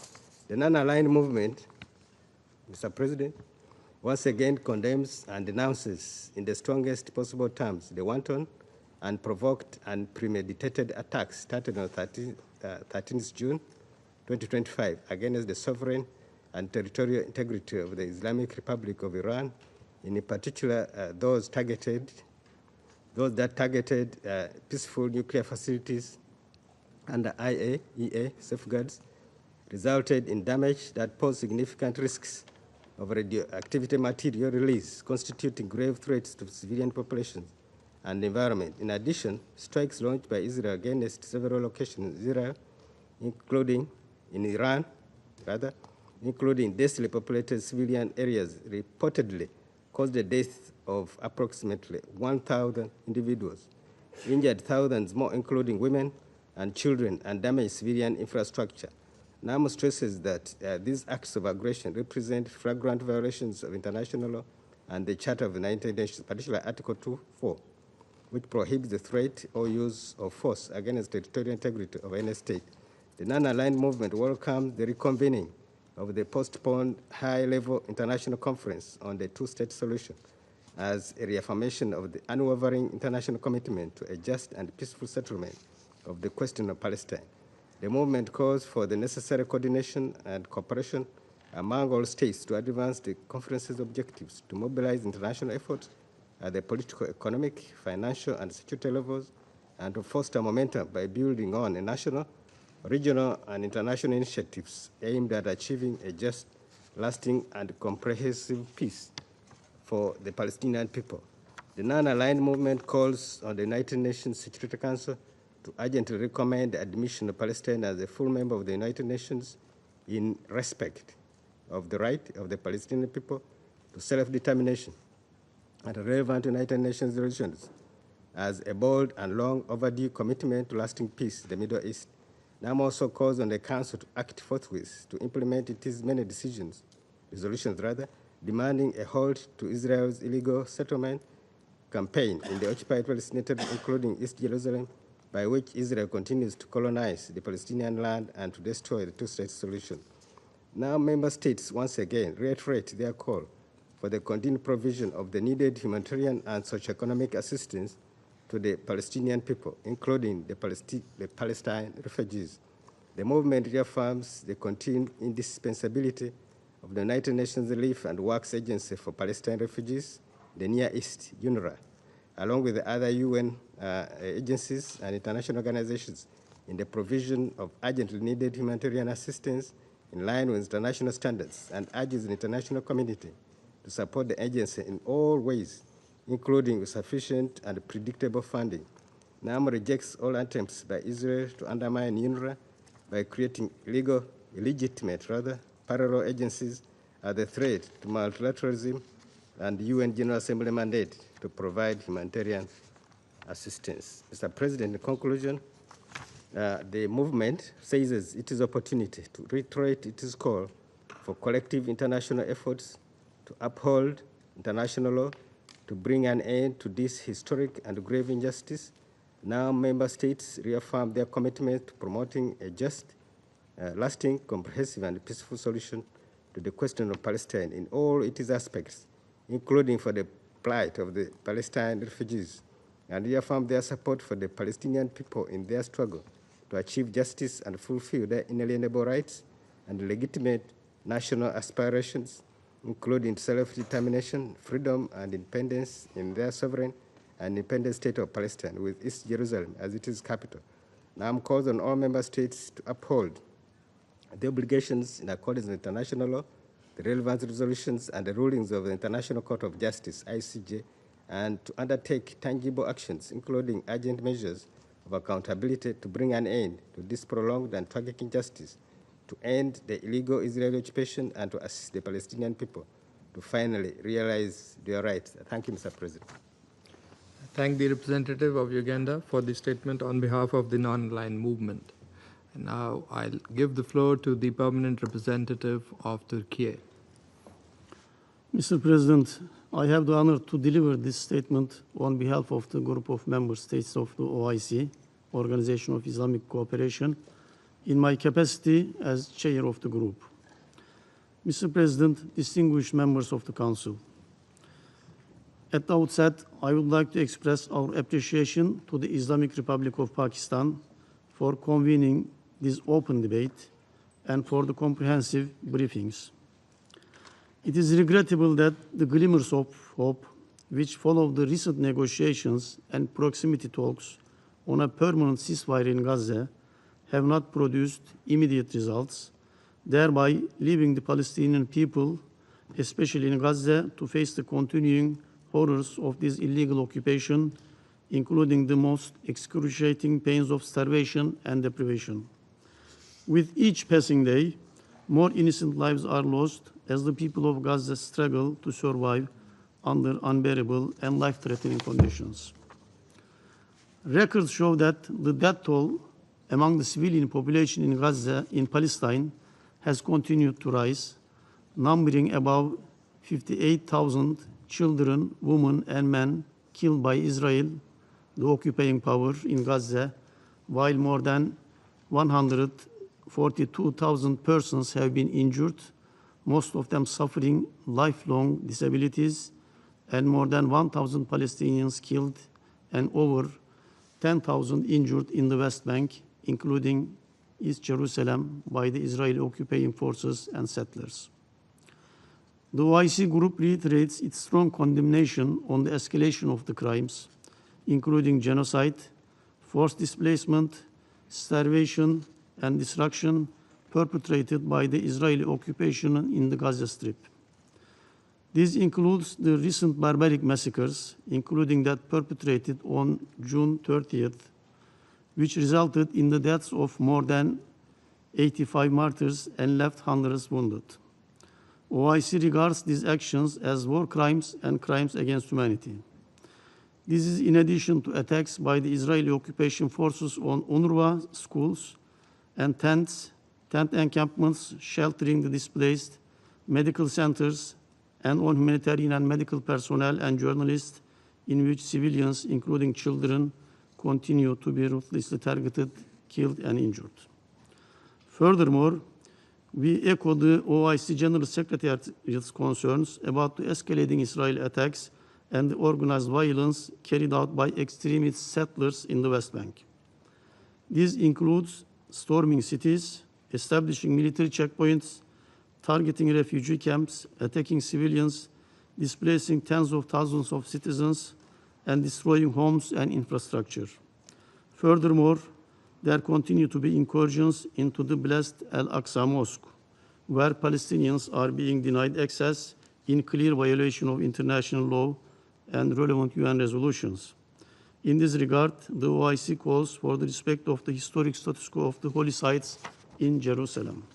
The non-aligned movement, Mr. President, once again condemns and denounces in the strongest possible terms the wanton and provoked and premeditated attacks started on 13th June 2025 against the sovereign and territorial integrity of the Islamic Republic of Iran, in particular those that targeted peaceful nuclear facilities under IAEA safeguards, resulted in damage that posed significant risks of radioactivity material release, constituting grave threats to civilian populations and the environment. In addition, strikes launched by Israel against several locations in Israel, including densely populated civilian areas, reportedly caused the death of approximately 1,000 individuals, injured thousands more, including women and children, and damaged civilian infrastructure. NAM stresses that these acts of aggression represent flagrant violations of international law and the Charter of the United Nations, particularly Article 2.4, which prohibits the threat or use of force against territorial integrity of any state. The non-aligned movement welcomes the reconvening of the postponed high-level international conference on the two-state solution as a reaffirmation of the unwavering international commitment to a just and peaceful settlement of the question of Palestine. The movement calls for the necessary coordination and cooperation among all states to advance the conference's objectives, to mobilize international efforts at the political, economic, financial, and security levels, and to foster momentum by building on a national, regional, and international initiatives aimed at achieving a just, lasting, and comprehensive peace for the Palestinian people. The non-aligned movement calls on the United Nations Security Council to urgently recommend the admission of Palestine as a full member of the United Nations in respect of the right of the Palestinian people to self-determination and relevant United Nations resolutions as a bold and long overdue commitment to lasting peace in the Middle East. NAM also calls on the Council to act forthwith to implement its many resolutions, demanding a halt to Israel's illegal settlement campaign in the occupied Palestinian territory, including East Jerusalem, by which Israel continues to colonize the Palestinian land and to destroy the two-state solution. Now, member states once again reiterate their call for the continued provision of the needed humanitarian and socio-economic assistance to the Palestinian people, including the Palestine refugees. The movement reaffirms the continued indispensability of the United Nations Relief and Works Agency for Palestine Refugees, the Near East, UNRWA, along with the other UN agencies and international organizations in the provision of urgently needed humanitarian assistance in line with international standards, and urges the international community to support the agency in all ways, including sufficient and predictable funding. NAM rejects all attempts by Israel to undermine UNRWA by creating illegitimate parallel agencies as a threat to multilateralism and UN General Assembly mandate to provide humanitarian assistance. Mr. President, in conclusion, the movement seizes its opportunity to reiterate its call for collective international efforts to uphold international law, to bring an end to this historic and grave injustice. Now member states reaffirm their commitment to promoting a just, lasting, comprehensive, and peaceful solution to the question of Palestine in all its aspects, including for the plight of the Palestinian refugees, and reaffirm their support for the Palestinian people in their struggle to achieve justice and fulfill their inalienable rights and legitimate national aspirations, including self-determination, freedom, and independence in their sovereign and independent state of Palestine, with East Jerusalem as its capital. NAM calls on all member states to uphold the obligations in accordance with international law, the relevant resolutions and the rulings of the International Court of Justice, ICJ, and to undertake tangible actions, including urgent measures of accountability to bring an end to this prolonged and tragic injustice, to end the illegal Israeli occupation, and to assist the Palestinian people to finally realize their rights. Thank you, Mr. President. I thank the representative of Uganda for the statement on behalf of the non-aligned movement. And now I'll give the floor to the permanent representative of Turkey. Mr. President, I have the honor to deliver this statement on behalf of the group of member states of the OIC, Organization of Islamic Cooperation, in my capacity as chair of the group. Mr. President, distinguished members of the Council, at the outset, I would like to express our appreciation to the Islamic Republic of Pakistan for convening this open debate and for the comprehensive briefings. It is regrettable that the glimmers of hope which followed the recent negotiations and proximity talks on a permanent ceasefire in Gaza have not produced immediate results, thereby leaving the Palestinian people, especially in Gaza, to face the continuing horrors of this illegal occupation, including the most excruciating pains of starvation and deprivation. With each passing day, more innocent lives are lost as the people of Gaza struggle to survive under unbearable and life-threatening conditions. Records show that the death toll among the civilian population in Gaza, in Palestine, has continued to rise, numbering above 58,000 children, women, and men killed by Israel, the occupying power in Gaza, while more than 142,000 persons have been injured, most of them suffering lifelong disabilities, and more than 1,000 Palestinians killed and over 10,000 injured in the West Bank, including East Jerusalem, by the Israeli occupying forces and settlers. The OIC group reiterates its strong condemnation on the escalation of the crimes, including genocide, forced displacement, starvation, and destruction perpetrated by the Israeli occupation in the Gaza Strip. This includes the recent barbaric massacres, including that perpetrated on June 30th, which resulted in the deaths of more than 85 martyrs and left hundreds wounded. OIC regards these actions as war crimes and crimes against humanity. This is in addition to attacks by the Israeli occupation forces on UNRWA schools and tent encampments sheltering the displaced, medical centers, and on humanitarian and medical personnel and journalists, in which civilians, including children, continue to be ruthlessly targeted, killed, and injured. Furthermore, we echo the OIC General Secretariat's concerns about the escalating Israeli attacks and the organized violence carried out by extremist settlers in the West Bank. This includes storming cities, establishing military checkpoints, targeting refugee camps, attacking civilians, displacing tens of thousands of citizens, and destroying homes and infrastructure. Furthermore, there continue to be incursions into the blessed Al-Aqsa Mosque, where Palestinians are being denied access in clear violation of international law and relevant UN resolutions. In this regard, the OIC calls for the respect of the historic status quo of the holy sites in Jerusalem.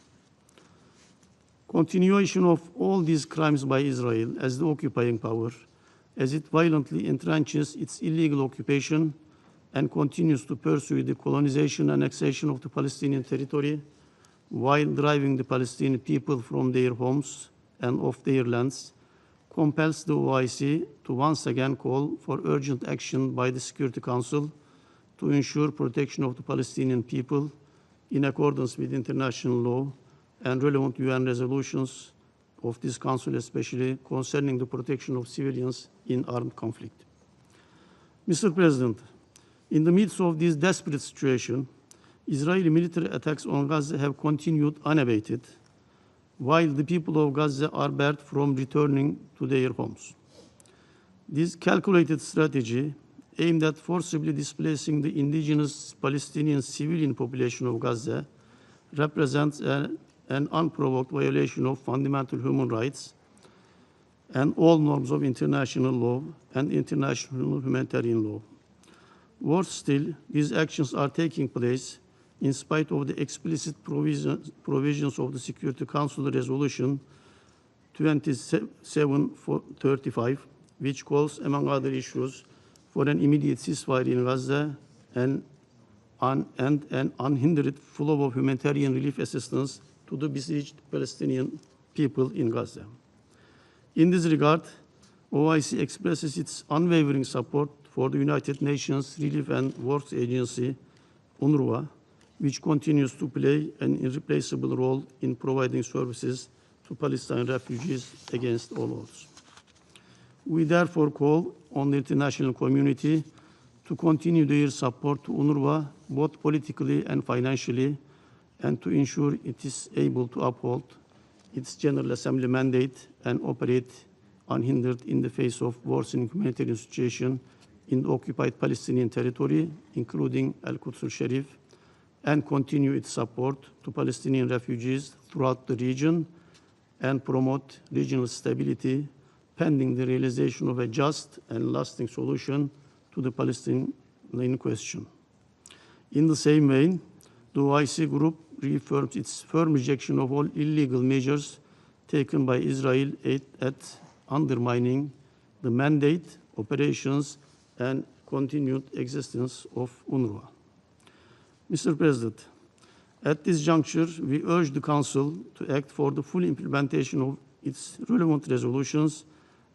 Continuation of all these crimes by Israel as the occupying power, as it violently entrenches its illegal occupation and continues to pursue the colonization and annexation of the Palestinian territory, while driving the Palestinian people from their homes and off their lands, compels the OIC to once again call for urgent action by the Security Council to ensure protection of the Palestinian people in accordance with international law and relevant UN resolutions of this Council, especially concerning the protection of civilians in armed conflict. Mr. President, in the midst of this desperate situation, Israeli military attacks on Gaza have continued unabated, while the people of Gaza are barred from returning to their homes. This calculated strategy, aimed at forcibly displacing the indigenous Palestinian civilian population of Gaza, represents an unprovoked violation of fundamental human rights and all norms of international law and international humanitarian law. Worse still, these actions are taking place in spite of the explicit provisions of the Security Council Resolution 2735, which calls, among other issues, for an immediate ceasefire in Gaza and an unhindered flow of humanitarian relief assistance to the besieged Palestinian people in Gaza. In this regard, OIC expresses its unwavering support for the United Nations Relief and Works Agency, UNRWA, which continues to play an irreplaceable role in providing services to Palestinian refugees against all odds. We therefore call on the international community to continue their support to UNRWA, both politically and financially, and to ensure it is able to uphold its General Assembly mandate and operate unhindered in the face of worsening humanitarian situation in the occupied Palestinian territory, including Al-Quds al-Sharif, and continue its support to Palestinian refugees throughout the region and promote regional stability pending the realization of a just and lasting solution to the Palestinian question. In the same vein, the OIC group reaffirms its firm rejection of all illegal measures taken by Israel at undermining the mandate, operations, and continued existence of UNRWA. Mr. President, at this juncture, we urge the Council to act for the full implementation of its relevant resolutions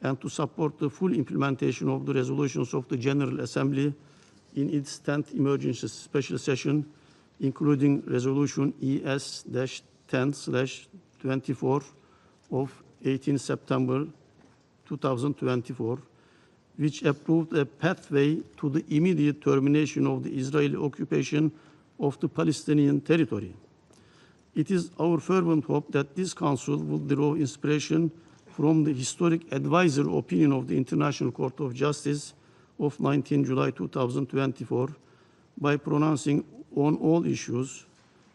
and to support the full implementation of the resolutions of the General Assembly in its 10th Emergency Special Session, including Resolution ES-10/24 of 18 September 2024, which approved a pathway to the immediate termination of the Israeli occupation of the Palestinian territory. It is our fervent hope that this Council will draw inspiration from the historic advisory opinion of the International Court of Justice of 19 July 2024 by pronouncing on all issues,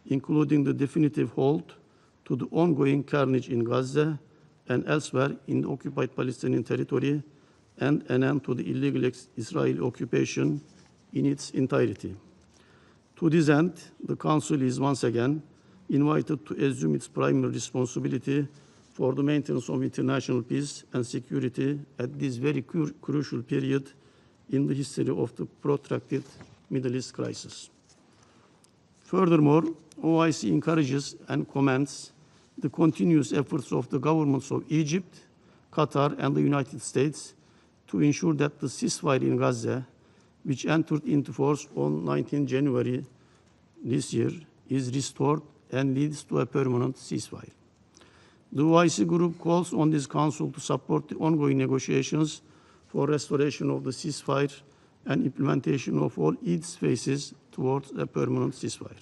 including the definitive halt to the ongoing carnage in Gaza and elsewhere in the occupied Palestinian territory, and an end to the illegal Israeli occupation in its entirety. To this end, the Council is once again invited to assume its primary responsibility for the maintenance of international peace and security at this very crucial period in the history of the protracted Middle East crisis. Furthermore, OIC encourages and commends the continuous efforts of the governments of Egypt, Qatar, and the United States to ensure that the ceasefire in Gaza, which entered into force on 19 January this year, is restored and leads to a permanent ceasefire. The OIC group calls on this Council to support the ongoing negotiations for restoration of the ceasefire and implementation of all its phases towards a permanent ceasefire.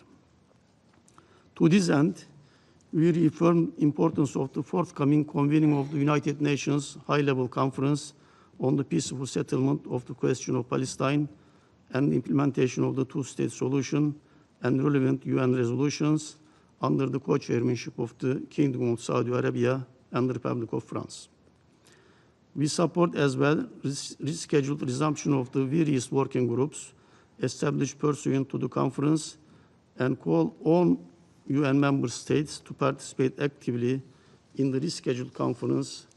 To this end, we reaffirm the importance of the forthcoming convening of the United Nations High-Level Conference on the peaceful settlement of the question of Palestine and the implementation of the two-state solution and relevant UN resolutions under the co-chairmanship of the Kingdom of Saudi Arabia and the Republic of France. We support as well rescheduled resumption of the various working groups established pursuant to the conference and call all UN member states to participate actively in the rescheduled conference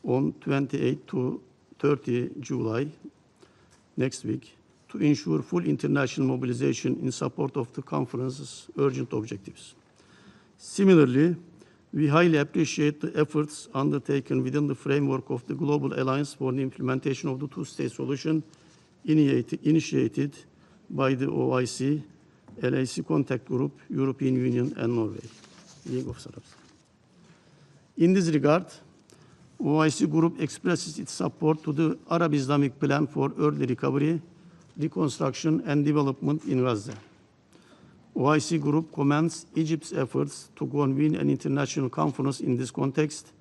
on 28 to 30 July next week to ensure full international mobilization in support of the conference's urgent objectives. Similarly, we highly appreciate the efforts undertaken within the framework of the Global Alliance for the Implementation of the Two-State Solution initiated by the OIC, LAC Contact Group, European Union, and Norway, League of Arabs. In this regard, OIC Group expresses its support to the Arab Islamic Plan for early recovery, reconstruction, and development in Gaza. OIC Group commends Egypt's efforts to convene an international conference in this context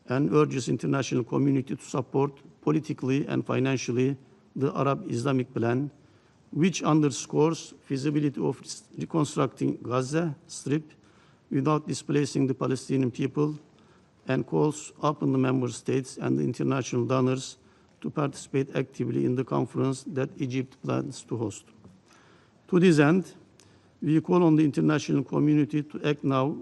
and urges international community to support politically and financially the Arab Islamic Plan, which underscores feasibility of reconstructing Gaza Strip without displacing the Palestinian people and calls upon the member states and the international donors to participate actively in the conference that Egypt plans to host. To this end, we call on the international community to act now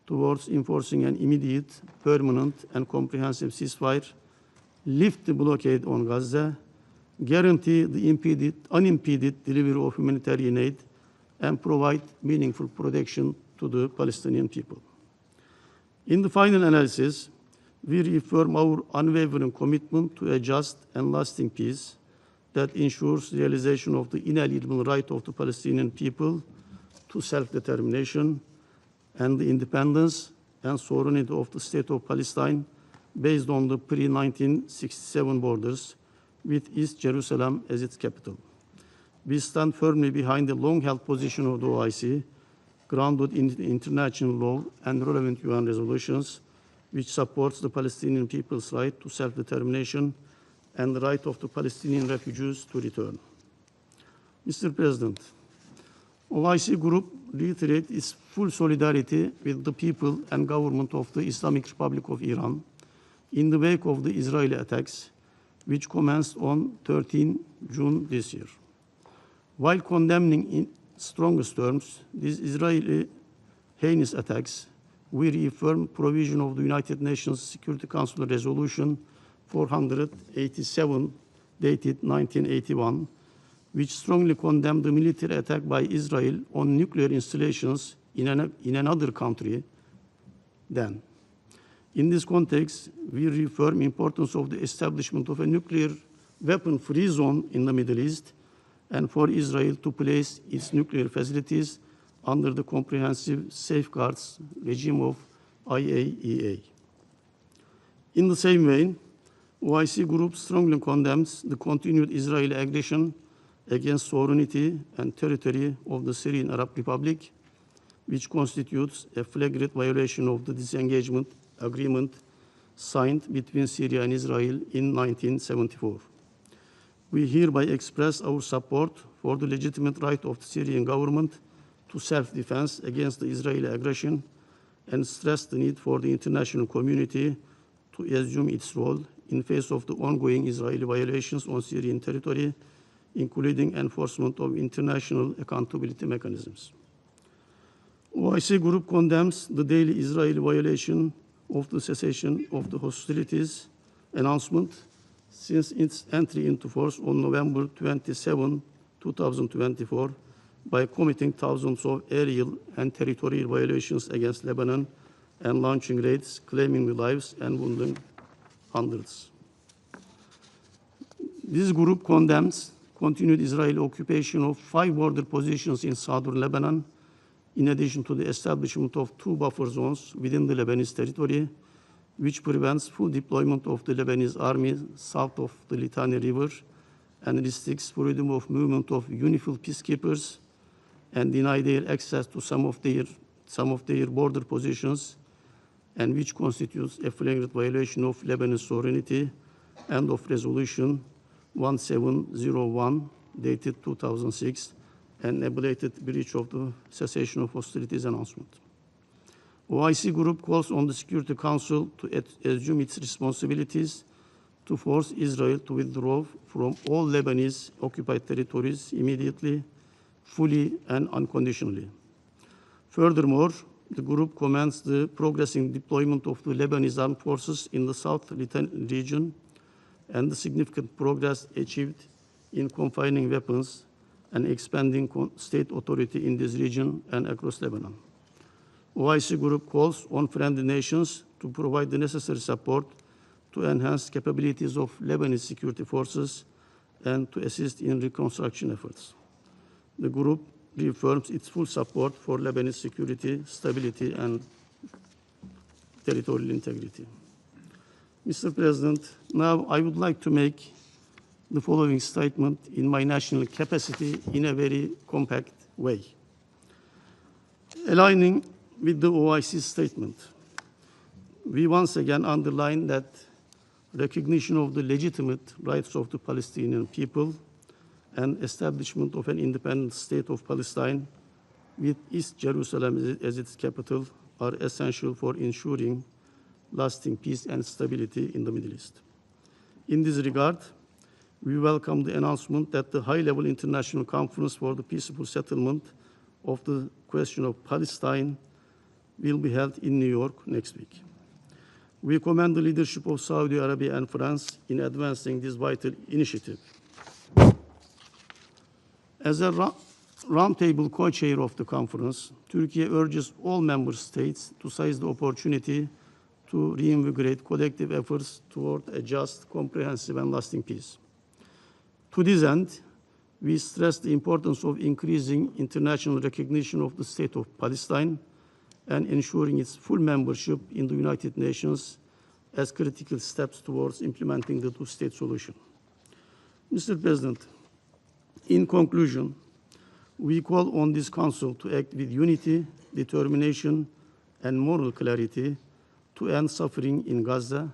towards enforcing an immediate, permanent, and comprehensive ceasefire, lift the blockade on Gaza, guarantee the unimpeded delivery of humanitarian aid, and provide meaningful protection to the Palestinian people. In the final analysis, we reaffirm our unwavering commitment to a just and lasting peace that ensures realization of the inalienable right of the Palestinian people to self-determination and the independence and sovereignty of the State of Palestine based on the pre-1967 borders with East Jerusalem as its capital. We stand firmly behind the long-held position of the OIC, grounded in international law and relevant UN resolutions, which supports the Palestinian people's right to self-determination and the right of the Palestinian refugees to return. Mr. President, OIC Group reiterates its full solidarity with the people and government of the Islamic Republic of Iran in the wake of the Israeli attacks, which commenced on 13 June this year. While condemning in strongest terms these Israeli heinous attacks, we reaffirm provision of the United Nations Security Council Resolution 487, dated 1981, which strongly condemned the military attack by Israel on nuclear installations in another country then. In this context, we reaffirm the importance of the establishment of a nuclear weapon-free zone in the Middle East and for Israel to place its nuclear facilities under the comprehensive safeguards regime of IAEA. In the same vein, OIC Group strongly condemns the continued Israeli aggression against sovereignty and territory of the Syrian Arab Republic, which constitutes a flagrant violation of the disengagement agreement signed between Syria and Israel in 1974. We hereby express our support for the legitimate right of the Syrian government to self-defense against the Israeli aggression and stress the need for the international community to assume its role in face of the ongoing Israeli violations on Syrian territory, including enforcement of international accountability mechanisms. OIC Group condemns the daily Israeli violation of the cessation of the hostilities announcement since its entry into force on November 27, 2024, by committing thousands of aerial and territorial violations against Lebanon and launching raids, claiming the lives and wounding hundreds. This group condemns continued Israeli occupation of 5 border positions in southern Lebanon, in addition to the establishment of 2 buffer zones within the Lebanese territory, which prevents full deployment of the Lebanese army south of the Litani River and restricts freedom of movement of UNIFIL peacekeepers and deny their access to some of their border positions, and which constitutes a flagrant violation of Lebanese sovereignty and of Resolution 1701, dated 2006, and a belated breach of the cessation of hostilities announcement. OIC Group calls on the Security Council to assume its responsibilities to force Israel to withdraw from all Lebanese occupied territories immediately, fully and unconditionally. Furthermore, the group commends the progressing deployment of the Lebanese armed forces in the South region and the significant progress achieved in confining weapons and expanding state authority in this region and across Lebanon. OIC group calls on friendly nations to provide the necessary support to enhance capabilities of Lebanese security forces and to assist in reconstruction efforts. The group reaffirms its full support for Lebanese security, stability, and territorial integrity. Mr. President, now I would like to make the following statement in my national capacity in a very compact way. Aligning with the OIC's statement, we once again underline that recognition of the legitimate rights of the Palestinian people and establishment of an independent state of Palestine with East Jerusalem as its capital are essential for ensuring lasting peace and stability in the Middle East. In this regard, we welcome the announcement that the high-level international conference for the peaceful settlement of the question of Palestine will be held in New York next week. We commend the leadership of Saudi Arabia and France in advancing this vital initiative. As a roundtable co-chair of the conference, Turkey urges all member states to seize the opportunity to reinvigorate collective efforts toward a just, comprehensive, and lasting peace. To this end, we stress the importance of increasing international recognition of the state of Palestine and ensuring its full membership in the United Nations as critical steps towards implementing the two-state solution. Mr. President, in conclusion, we call on this Council to act with unity, determination, and moral clarity to end suffering in Gaza,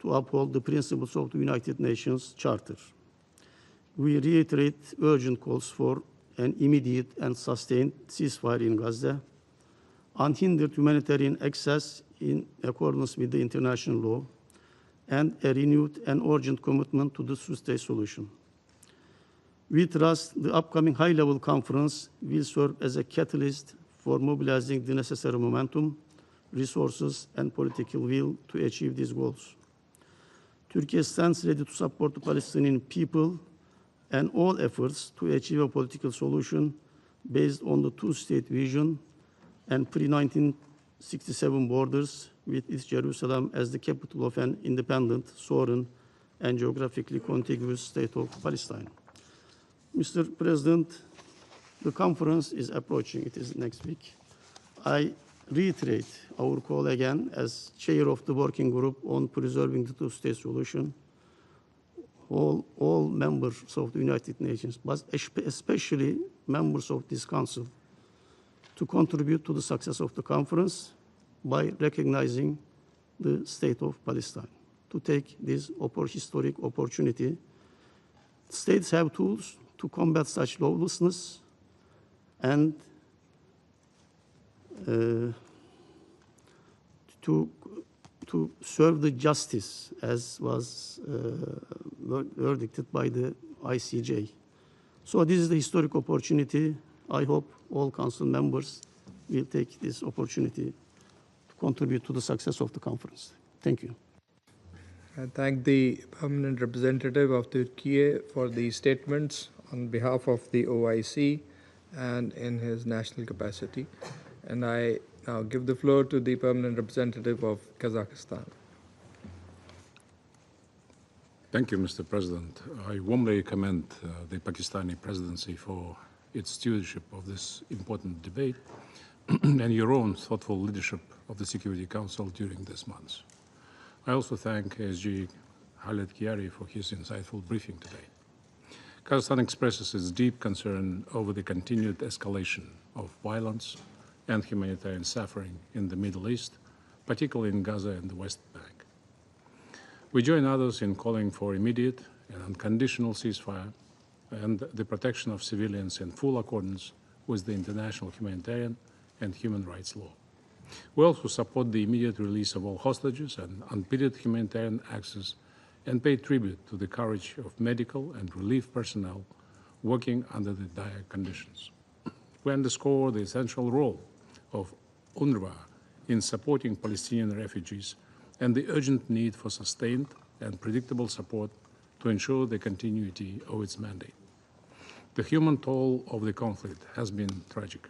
to uphold the principles of the United Nations Charter. We reiterate urgent calls for an immediate and sustained ceasefire in Gaza, unhindered humanitarian access in accordance with the international law, and a renewed and urgent commitment to the two-state solution. We trust the upcoming high-level conference will serve as a catalyst for mobilizing the necessary momentum, resources, and political will to achieve these goals. Turkey stands ready to support the Palestinian people and all efforts to achieve a political solution based on the two-state vision and pre-1967 borders with East Jerusalem as the capital of an independent, sovereign, and geographically contiguous state of Palestine. Mr. President, the conference is approaching. It is next week. I reiterate our call again as chair of the working group on preserving the two-state solution. All members of the United Nations, but especially members of this council, to contribute to the success of the conference by recognizing the state of Palestine, to take this historic opportunity. States have tools to combat such lawlessness and to serve the justice as was verdicted by the ICJ. So this is the historic opportunity. I hope all council members will take this opportunity to contribute to the success of the conference. Thank you. I thank the permanent representative of Turkey for the statements on behalf of the OIC and in his national capacity. And I now give the floor to the permanent representative of Kazakhstan. Thank you, Mr. President. I warmly commend the Pakistani presidency for its stewardship of this important debate and your own thoughtful leadership of the Security Council during this month. I also thank ASG Khaled Khiari for his insightful briefing today. Kazakhstan expresses its deep concern over the continued escalation of violence and humanitarian suffering in the Middle East, particularly in Gaza and the West Bank. We join others in calling for immediate and unconditional ceasefire and the protection of civilians in full accordance with the international humanitarian and human rights law. We also support the immediate release of all hostages and unpeded humanitarian access and pay tribute to the courage of medical and relief personnel working under the dire conditions. We underscore the essential role of UNRWA in supporting Palestinian refugees and the urgent need for sustained and predictable support to ensure the continuity of its mandate. The human toll of the conflict has been tragic.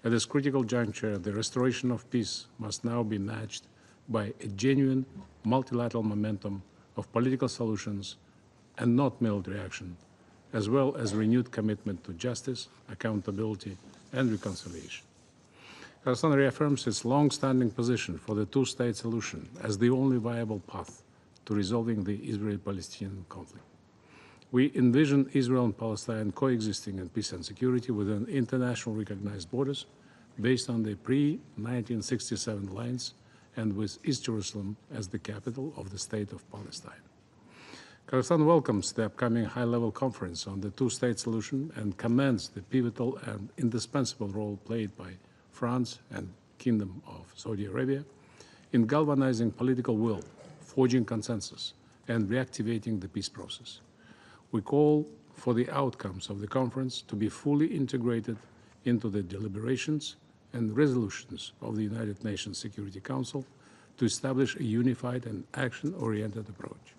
At this critical juncture, the restoration of peace must now be matched by a genuine multilateral momentum of political solutions and not military action, as well as renewed commitment to justice, accountability, and reconciliation. Kazakhstan reaffirms its long-standing position for the two-state solution as the only viable path to resolving the Israeli-Palestinian conflict. We envision Israel and Palestine coexisting in peace and security within international recognized borders based on the pre-1967 lines and with East Jerusalem as the capital of the state of Palestine. Kazakhstan welcomes the upcoming high-level conference on the two-state solution and commends the pivotal and indispensable role played by France and Kingdom of Saudi Arabia in galvanizing political will, forging consensus, and reactivating the peace process. We call for the outcomes of the conference to be fully integrated into the deliberations and resolutions of the United Nations Security Council to establish a unified and action-oriented approach.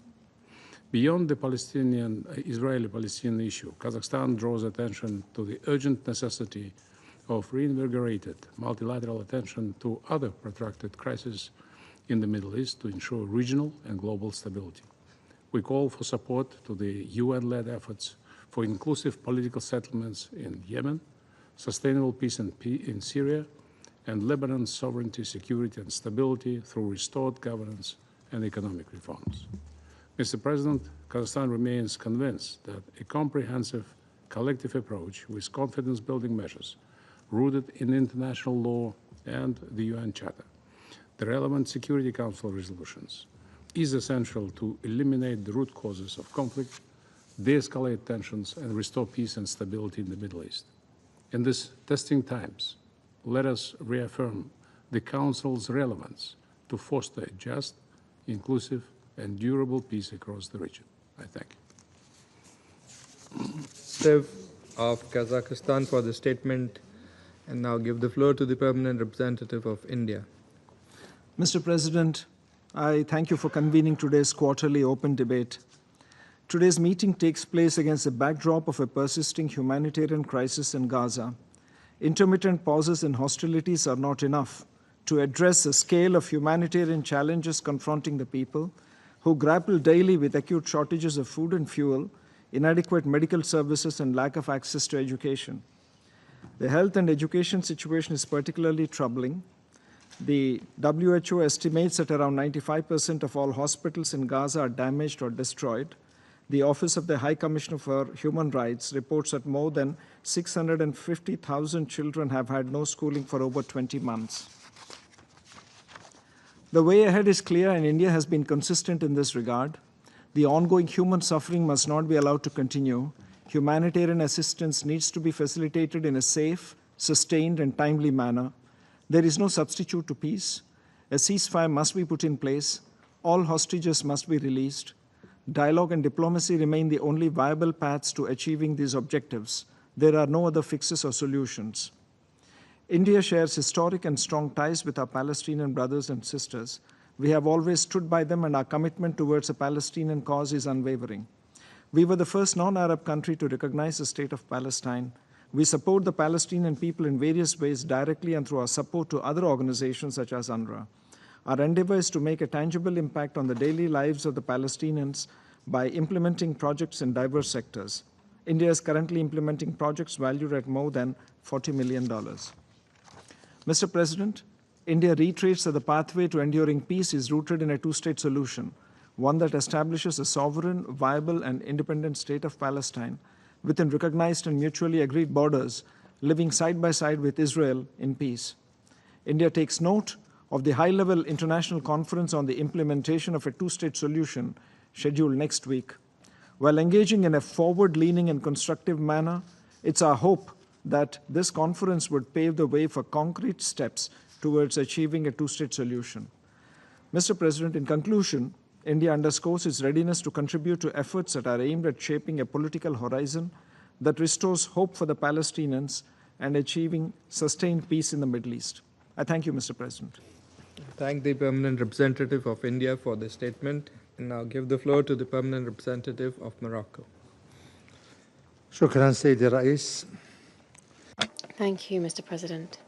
Beyond the Israeli-Palestinian issue, Kazakhstan draws attention to the urgent necessity of reinvigorated multilateral attention to other protracted crises in the Middle East to ensure regional and global stability. We call for support to the UN-led efforts for inclusive political settlements in Yemen, sustainable peace in Syria, and Lebanon's sovereignty, security, and stability through restored governance and economic reforms. Mr. President, Kazakhstan remains convinced that a comprehensive collective approach with confidence-building measures rooted in international law and the UN Charter, the relevant Security Council resolutions, is essential to eliminate the root causes of conflict, de-escalate tensions, and restore peace and stability in the Middle East. In these testing times, let us reaffirm the Council's relevance to foster a just, inclusive, and durable peace across the region. I thank you. Of Kazakhstan for the statement, and now give the floor to the permanent representative of India. Mr. President, I thank you for convening today's quarterly open debate. Today's meeting takes place against the backdrop of a persisting humanitarian crisis in Gaza. Intermittent pauses in hostilities are not enough to address the scale of humanitarian challenges confronting the people who grapple daily with acute shortages of food and fuel, inadequate medical services, and lack of access to education. The health and education situation is particularly troubling. The WHO estimates that around 95% of all hospitals in Gaza are damaged or destroyed. The Office of the High Commissioner for Human Rights reports that more than 650,000 children have had no schooling for over 20 months. The way ahead is clear, and India has been consistent in this regard. The ongoing human suffering must not be allowed to continue. Humanitarian assistance needs to be facilitated in a safe, sustained, and timely manner. There is no substitute to peace. A ceasefire must be put in place. All hostages must be released. Dialogue and diplomacy remain the only viable paths to achieving these objectives. There are no other fixes or solutions. India shares historic and strong ties with our Palestinian brothers and sisters. We have always stood by them, and our commitment towards a Palestinian cause is unwavering. We were the first non-Arab country to recognize the state of Palestine. We support the Palestinian people in various ways, directly and through our support to other organizations such as UNRWA. Our endeavor is to make a tangible impact on the daily lives of the Palestinians by implementing projects in diverse sectors. India is currently implementing projects valued at more than $40 million. Mr. President, India reiterates that the pathway to enduring peace is rooted in a two-state solution, one that establishes a sovereign, viable, and independent state of Palestine within recognized and mutually agreed borders, living side by side with Israel in peace. India takes note of the high-level international conference on the implementation of a two-state solution scheduled next week. While engaging in a forward-leaning and constructive manner, it's our hope that this conference would pave the way for concrete steps towards achieving a two-state solution. Mr. President, in conclusion, India underscores its readiness to contribute to efforts that are aimed at shaping a political horizon that restores hope for the Palestinians and achieving sustained peace in the Middle East. I thank you, Mr. President. Thank the Permanent Representative of India for the statement, and now give the floor to the Permanent Representative of Morocco. شكرا سيدي الرئيس. Thank you, Mr. President.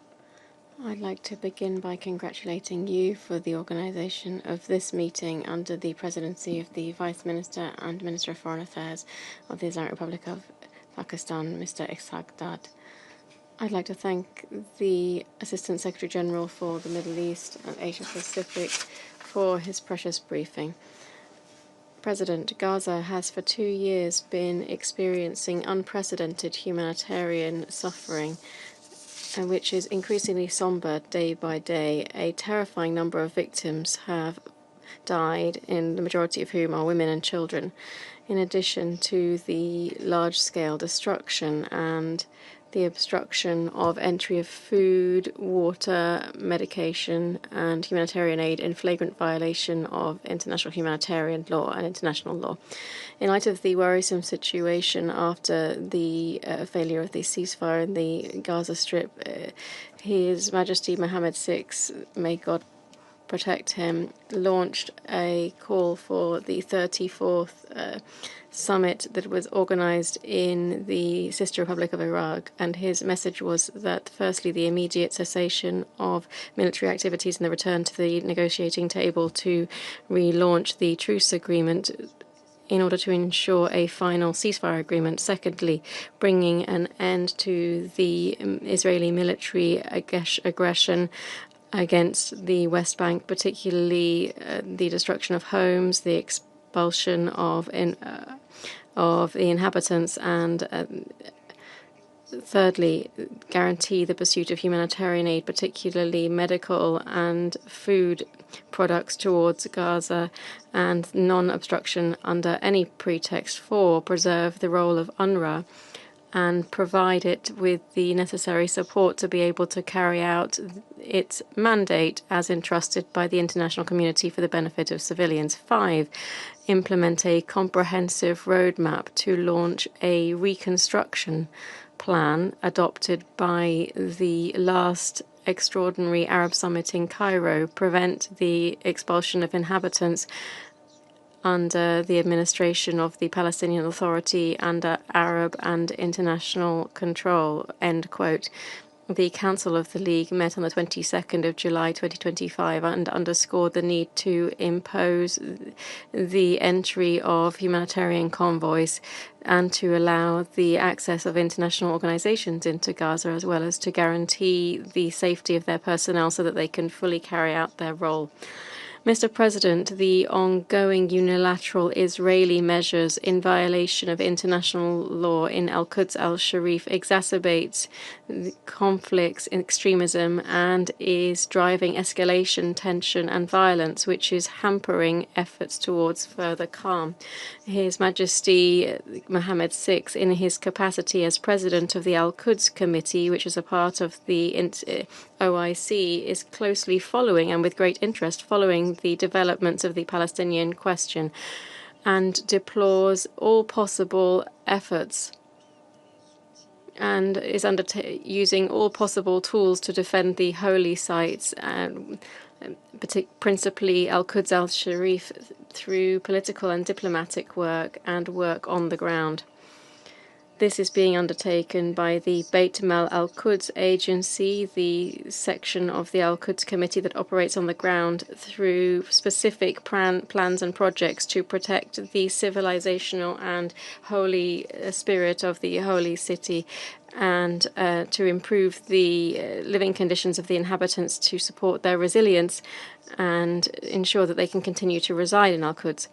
I'd like to begin by congratulating you for the organization of this meeting under the presidency of the Vice Minister and Minister of Foreign Affairs of the Islamic Republic of Pakistan, Mr. Khaled. I'd like to thank the Assistant Secretary General for the Middle East and Asia Pacific for his precious briefing. President, Gaza has for 2 years been experiencing unprecedented humanitarian suffering, which is increasingly somber day by day. A terrifying number of victims have died, in the majority of whom are women and children, in addition to the large-scale destruction and the obstruction of entry of food, water, medication, and humanitarian aid in flagrant violation of international humanitarian law and international law. In light of the worrisome situation after the failure of the ceasefire in the Gaza Strip, His Majesty Mohammed VI, may God protect him, launched a call for the 34th summit that was organized in the sister Republic of Iraq, and his message was that, firstly, the immediate cessation of military activities and the return to the negotiating table to relaunch the truce agreement in order to ensure a final ceasefire agreement. Secondly, bringing an end to the Israeli military aggression against the West Bank, particularly the destruction of homes, the expulsion of the inhabitants, and thirdly, guarantee the pursuit of humanitarian aid, particularly medical and food products towards Gaza, and non-obstruction under any pretext. 4, preserve the role of UNRWA and provide it with the necessary support to be able to carry out its mandate as entrusted by the international community for the benefit of civilians. 5, implement a comprehensive roadmap to launch a reconstruction plan adopted by the last extraordinary Arab summit in Cairo, prevent the expulsion of inhabitants under the administration of the Palestinian Authority under Arab and international control, end quote. The Council of the League met on the 22nd of July 2025 and underscored the need to impose the entry of humanitarian convoys and to allow the access of international organizations into Gaza, as well as to guarantee the safety of their personnel so that they can fully carry out their role. Mr. President, the ongoing unilateral Israeli measures in violation of international law in Al-Quds al-Sharif exacerbates conflicts, extremism, and is driving escalation, tension, and violence, which is hampering efforts towards further calm. His Majesty Mohammed VI, in his capacity as President of the Al-Quds Committee, which is a part of the OIC, is closely following and with great interest following the developments of the Palestinian question and deplores all possible efforts and is using all possible tools to defend the holy sites, principally Al-Quds al-Sharif, through political and diplomatic work and work on the ground. This is being undertaken by the Beit Mal Al-Quds Agency, the section of the Al-Quds Committee that operates on the ground through specific plans and projects to protect the civilizational and holy spirit of the holy city and to improve the living conditions of the inhabitants, to support their resilience and ensure that they can continue to reside in Al-Quds.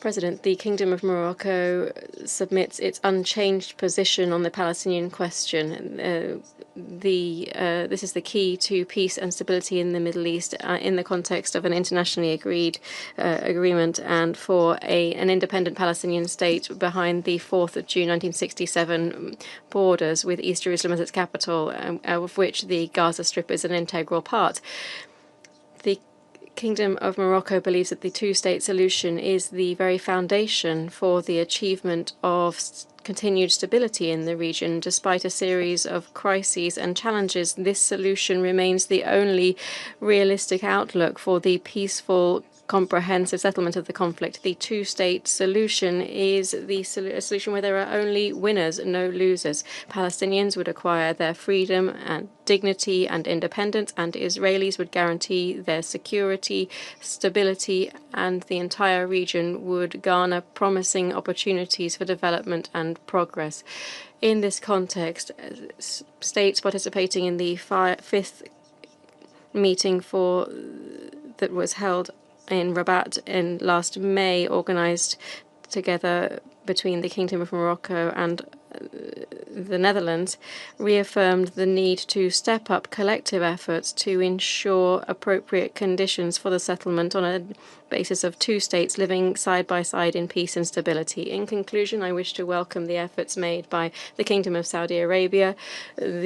President, the Kingdom of Morocco submits its unchanged position on the Palestinian question. This is the key to peace and stability in the Middle East in the context of an internationally agreed agreement and for an independent Palestinian state behind the 4th of June 1967 borders with East Jerusalem as its capital, of which the Gaza Strip is an integral part. The Kingdom of Morocco believes that the two-state solution is the very foundation for the achievement of continued stability in the region. Despite a series of crises and challenges, this solution remains the only realistic outlook for the peaceful, comprehensive settlement of the conflict. The two-state solution is the solution where there are only winners, no losers. Palestinians would acquire their freedom and dignity and independence, and Israelis would guarantee their security, stability, and the entire region would garner promising opportunities for development and progress. In this context, states participating in the fifth meeting that was held in Rabat in last May, organized together between the Kingdom of Morocco and the Netherlands, reaffirmed the need to step up collective efforts to ensure appropriate conditions for the settlement on a basis of two states living side by side in peace and stability. In conclusion, I wish to welcome the efforts made by the Kingdom of Saudi Arabia and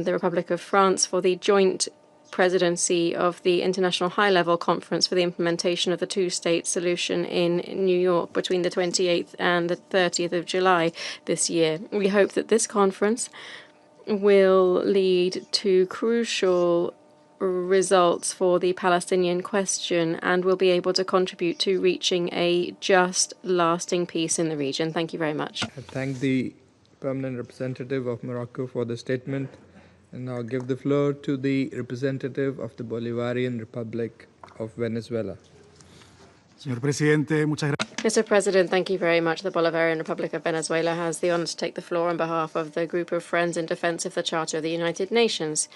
the Republic of France for the joint presidency of the International High-Level Conference for the implementation of the two-state solution in New York between the 28th and the 30th of July this year. We hope that this conference will lead to crucial results for the Palestinian question and will be able to contribute to reaching a just, lasting peace in the region. Thank you very much. I thank the permanent representative of Morocco for the statement. And now give the floor to the representative of the Bolivarian Republic of Venezuela. Mr. President, thank you very much. The Bolivarian Republic of Venezuela has the honor to take the floor on behalf of the group of Friends in Defense of the Charter of the United Nations,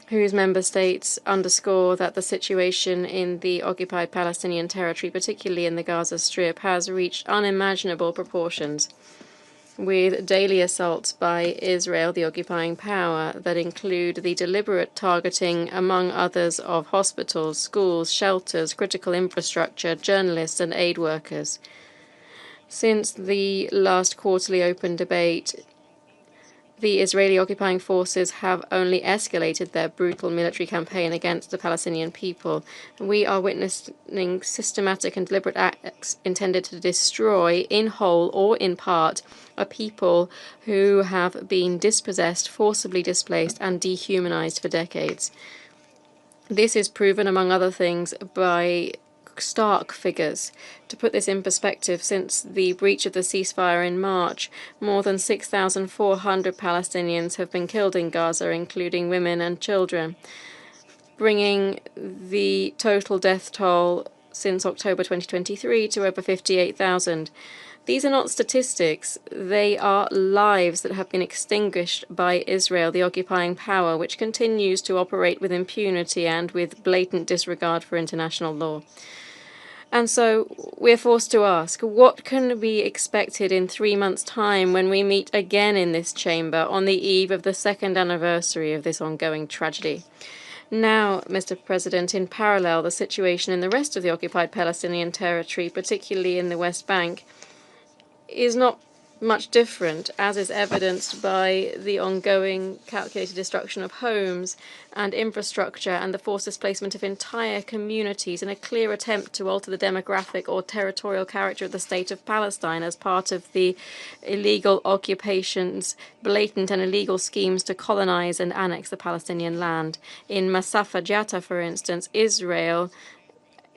whose member states underscore that the situation in the occupied Palestinian territory, particularly in the Gaza Strip, has reached unimaginable proportions, with daily assaults by Israel, the occupying power, that include the deliberate targeting, among others, of hospitals, schools, shelters, critical infrastructure, journalists, and aid workers. Since the last quarterly open debate, the Israeli occupying forces have only escalated their brutal military campaign against the Palestinian people. We are witnessing systematic and deliberate acts intended to destroy, in whole or in part, a people who have been dispossessed, forcibly displaced, and dehumanized for decades. This is proven, among other things, by stark figures. To put this in perspective, since the breach of the ceasefire in March, more than 6,400 Palestinians have been killed in Gaza, including women and children, bringing the total death toll since October 2023 to over 58,000. These are not statistics. They are lives that have been extinguished by Israel, the occupying power, which continues to operate with impunity and with blatant disregard for international law. And so we're forced to ask, what can be expected in 3 months' time when we meet again in this chamber on the eve of the second anniversary of this ongoing tragedy? Now, Mr. President, in parallel, the situation in the rest of the occupied Palestinian territory, particularly in the West Bank, is not much different, as is evidenced by the ongoing calculated destruction of homes and infrastructure and the forced displacement of entire communities in a clear attempt to alter the demographic or territorial character of the state of Palestine as part of the illegal occupation's blatant and illegal schemes to colonize and annex the Palestinian land. In Masafa Jata, for instance, Israel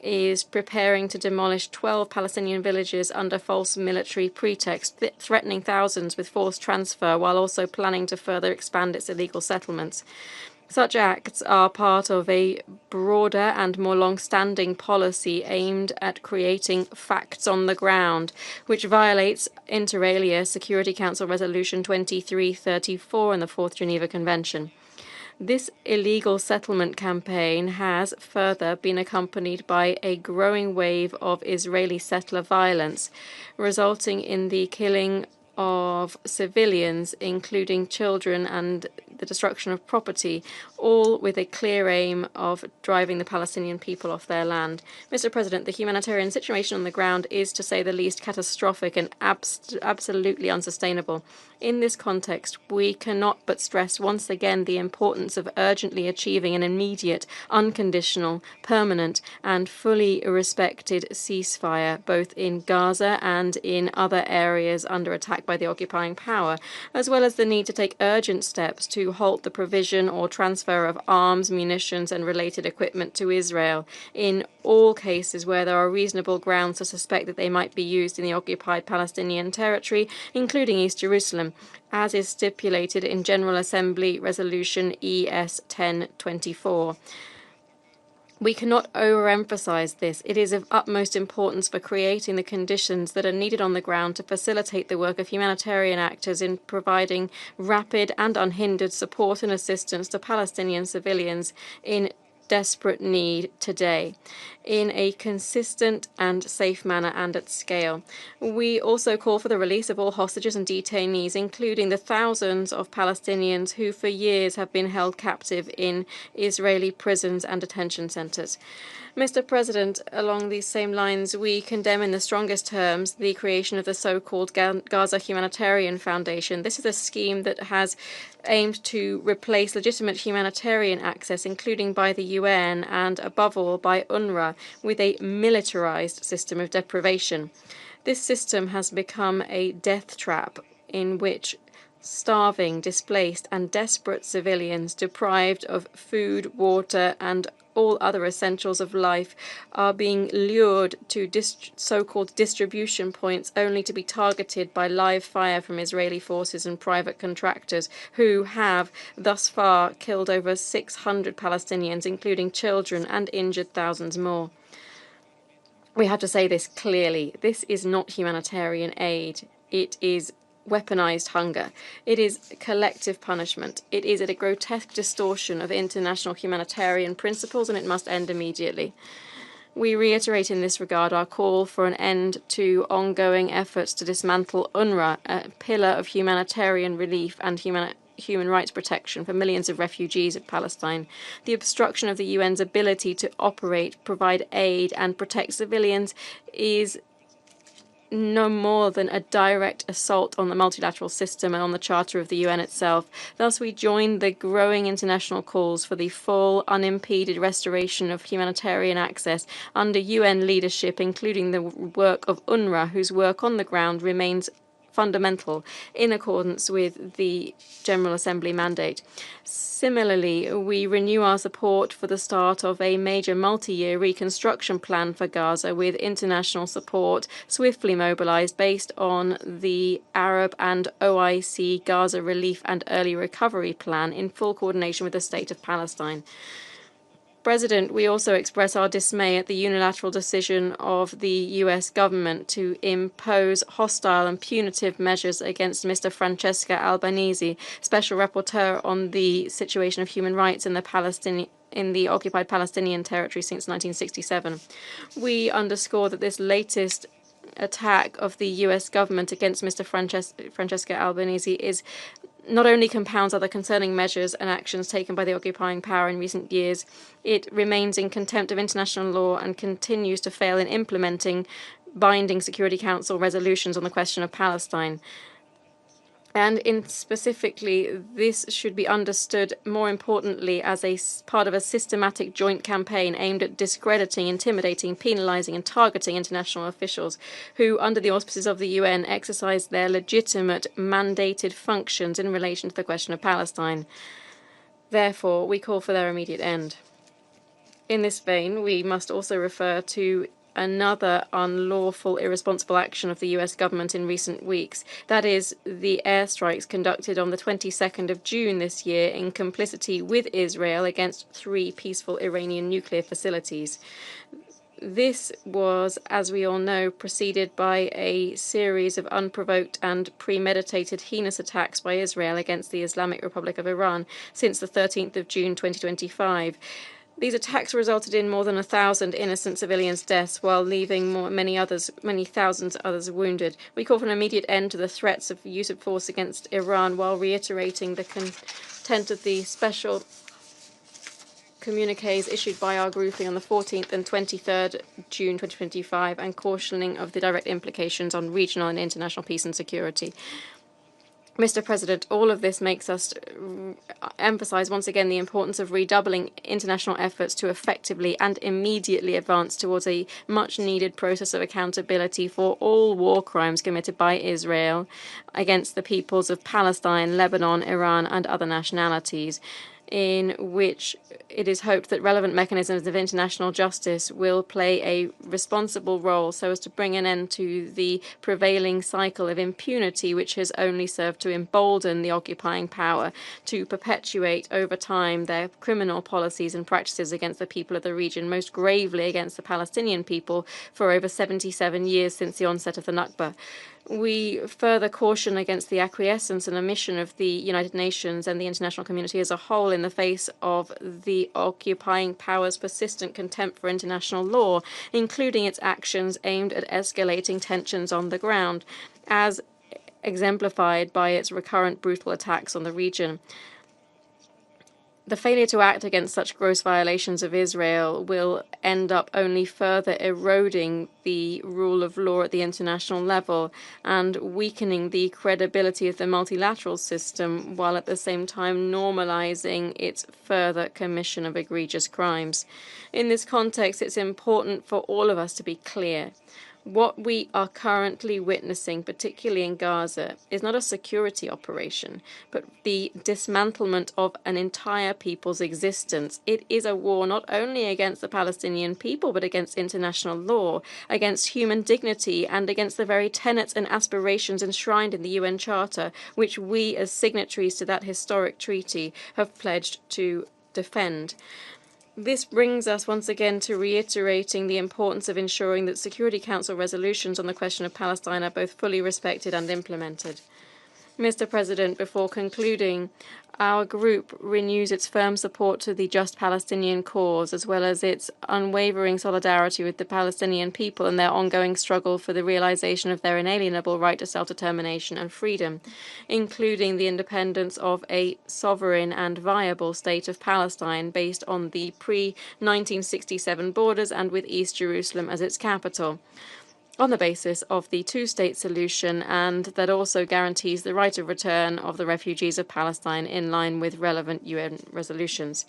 is preparing to demolish 12 Palestinian villages under false military pretext, threatening thousands with forced transfer, while also planning to further expand its illegal settlements. Such acts are part of a broader and more long-standing policy aimed at creating facts on the ground, which violates, inter alia, Security Council Resolution 2334 and the Fourth Geneva Convention. This illegal settlement campaign has further been accompanied by a growing wave of Israeli settler violence, resulting in the killing of civilians, including children, and the destruction of property, all with a clear aim of driving the Palestinian people off their land. Mr. President, the humanitarian situation on the ground is, to say the least, catastrophic and absolutely unsustainable. In this context, we cannot but stress once again the importance of urgently achieving an immediate, unconditional, permanent, and fully respected ceasefire, both in Gaza and in other areas under attack by the occupying power, as well as the need to take urgent steps to halt the provision or transfer of arms, munitions, and related equipment to Israel in all cases where there are reasonable grounds to suspect that they might be used in the occupied Palestinian territory, including East Jerusalem, as is stipulated in General Assembly Resolution ES 1024. We cannot overemphasize this. It is of utmost importance for creating the conditions that are needed on the ground to facilitate the work of humanitarian actors in providing rapid and unhindered support and assistance to Palestinian civilians in desperate need today, in a consistent and safe manner and at scale. We also call for the release of all hostages and detainees, including the thousands of Palestinians who for years have been held captive in Israeli prisons and detention centers. Mr. President, along these same lines, we condemn in the strongest terms the creation of the so-called Gaza Humanitarian Foundation. This is a scheme that has aimed to replace legitimate humanitarian access, including by the UN and, above all, by UNRWA, with a militarized system of deprivation. This system has become a death trap in which starving, displaced, and desperate civilians deprived of food, water, and all other essentials of life are being lured to so-called distribution points only to be targeted by live fire from Israeli forces and private contractors who have thus far killed over 600 Palestinians, including children, and injured thousands more. We have to say this clearly. This is not humanitarian aid. It is weaponized hunger. It is collective punishment. It is a grotesque distortion of international humanitarian principles, and it must end immediately. We reiterate in this regard our call for an end to ongoing efforts to dismantle UNRWA, a pillar of humanitarian relief and human rights protection for millions of refugees of Palestine. The obstruction of the UN's ability to operate, provide aid, and protect civilians is no more than a direct assault on the multilateral system and on the Charter of the UN itself. Thus, we join the growing international calls for the full, unimpeded restoration of humanitarian access under UN leadership, including the work of UNRWA, whose work on the ground remains fundamental in accordance with the General Assembly mandate. Similarly, we renew our support for the start of a major multi-year reconstruction plan for Gaza with international support swiftly mobilized based on the Arab and OIC Gaza Relief and Early Recovery Plan in full coordination with the State of Palestine. President, we also express our dismay at the unilateral decision of the U.S. government to impose hostile and punitive measures against Mr. Francesca Albanese, Special Rapporteur on the situation of human rights in the occupied Palestinian territory since 1967. We underscore that this latest attack of the U.S. government against Mr. Francesca Albanese is not only compounds other concerning measures and actions taken by the occupying power in recent years, it remains in contempt of international law and continues to fail in implementing binding Security Council resolutions on the question of Palestine. And specifically, this should be understood more importantly as a part of a systematic joint campaign aimed at discrediting, intimidating, penalizing, and targeting international officials who, under the auspices of the UN, exercise their legitimate mandated functions in relation to the question of Palestine. Therefore, we call for their immediate end. In this vein, we must also refer to another unlawful, irresponsible action of the U.S. government in recent weeks. That is, the airstrikes conducted on the 22nd of June this year in complicity with Israel against 3 peaceful Iranian nuclear facilities. This was, as we all know, preceded by a series of unprovoked and premeditated heinous attacks by Israel against the Islamic Republic of Iran since the 13th of June 2025. These attacks resulted in more than 1,000 innocent civilians' deaths, while leaving many thousands others wounded. We call for an immediate end to the threats of use of force against Iran, while reiterating the content of the special communiques issued by our grouping on the 14th and 23rd June 2025, and cautioning of the direct implications on regional and international peace and security. Mr. President, all of this makes us emphasize once again the importance of redoubling international efforts to effectively and immediately advance towards a much-needed process of accountability for all war crimes committed by Israel against the peoples of Palestine, Lebanon, Iran, and other nationalities, in which it is hoped that relevant mechanisms of international justice will play a responsible role so as to bring an end to the prevailing cycle of impunity, which has only served to embolden the occupying power to perpetuate over time their criminal policies and practices against the people of the region, most gravely against the Palestinian people for over 77 years since the onset of the Nakba. We further caution against the acquiescence and omission of the United Nations and the international community as a whole in the face of the occupying power's persistent contempt for international law, including its actions aimed at escalating tensions on the ground, as exemplified by its recurrent brutal attacks on the region. The failure to act against such gross violations of Israel will end up only further eroding the rule of law at the international level and weakening the credibility of the multilateral system, while at the same time normalizing its further commission of egregious crimes. In this context, it's important for all of us to be clear. What we are currently witnessing, particularly in Gaza, is not a security operation, but the dismantlement of an entire people's existence. It is a war not only against the Palestinian people, but against international law, against human dignity, and against the very tenets and aspirations enshrined in the UN Charter, which we, as signatories to that historic treaty, have pledged to defend. This brings us once again to reiterating the importance of ensuring that Security Council resolutions on the question of Palestine are both fully respected and implemented. Mr. President, before concluding, our group renews its firm support to the just Palestinian cause, as well as its unwavering solidarity with the Palestinian people and their ongoing struggle for the realization of their inalienable right to self-determination and freedom, including the independence of a sovereign and viable state of Palestine based on the pre-1967 borders and with East Jerusalem as its capital, on the basis of the two-state solution, and that also guarantees the right of return of the refugees of Palestine in line with relevant UN resolutions.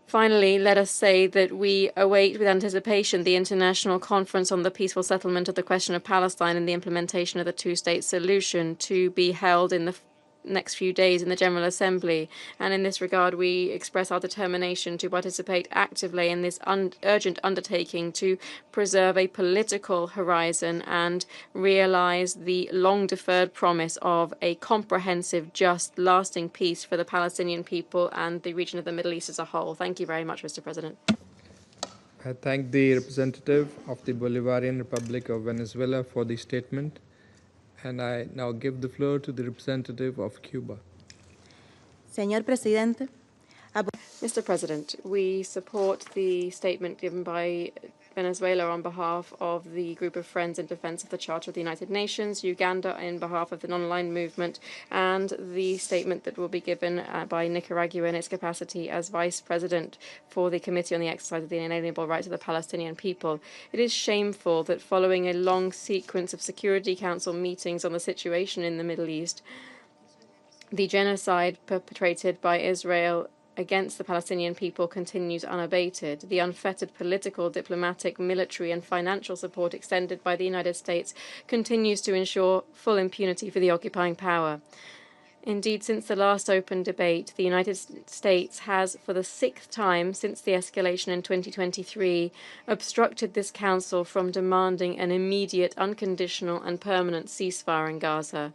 Finally, let us say that we await with anticipation the international conference on the peaceful settlement of the question of Palestine and the implementation of the two-state solution to be held in the next few days in the General Assembly, and in this regard we express our determination to participate actively in this urgent undertaking to preserve a political horizon and realize the long-deferred promise of a comprehensive, just, lasting peace for the Palestinian people and the region of the Middle East as a whole. Thank you very much, Mr. President. I thank the representative of the Bolivarian Republic of Venezuela for the statement. And I now give the floor to the representative of Cuba. Señor Presidente. Mr. President, we support the statement given by Venezuela on behalf of the Group of Friends in Defense of the Charter of the United Nations, Uganda in behalf of the Non-Aligned Movement, and the statement that will be given by Nicaragua in its capacity as Vice President for the Committee on the Exercise of the Inalienable Rights of the Palestinian People. It is shameful that following a long sequence of Security Council meetings on the situation in the Middle East, the genocide perpetrated by Israel against the Palestinian people continues unabated. The unfettered political, diplomatic, military, and financial support extended by the United States continues to ensure full impunity for the occupying power. Indeed, since the last open debate, the United States has, for the 6th time since the escalation in 2023, obstructed this council from demanding an immediate, unconditional, and permanent ceasefire in Gaza.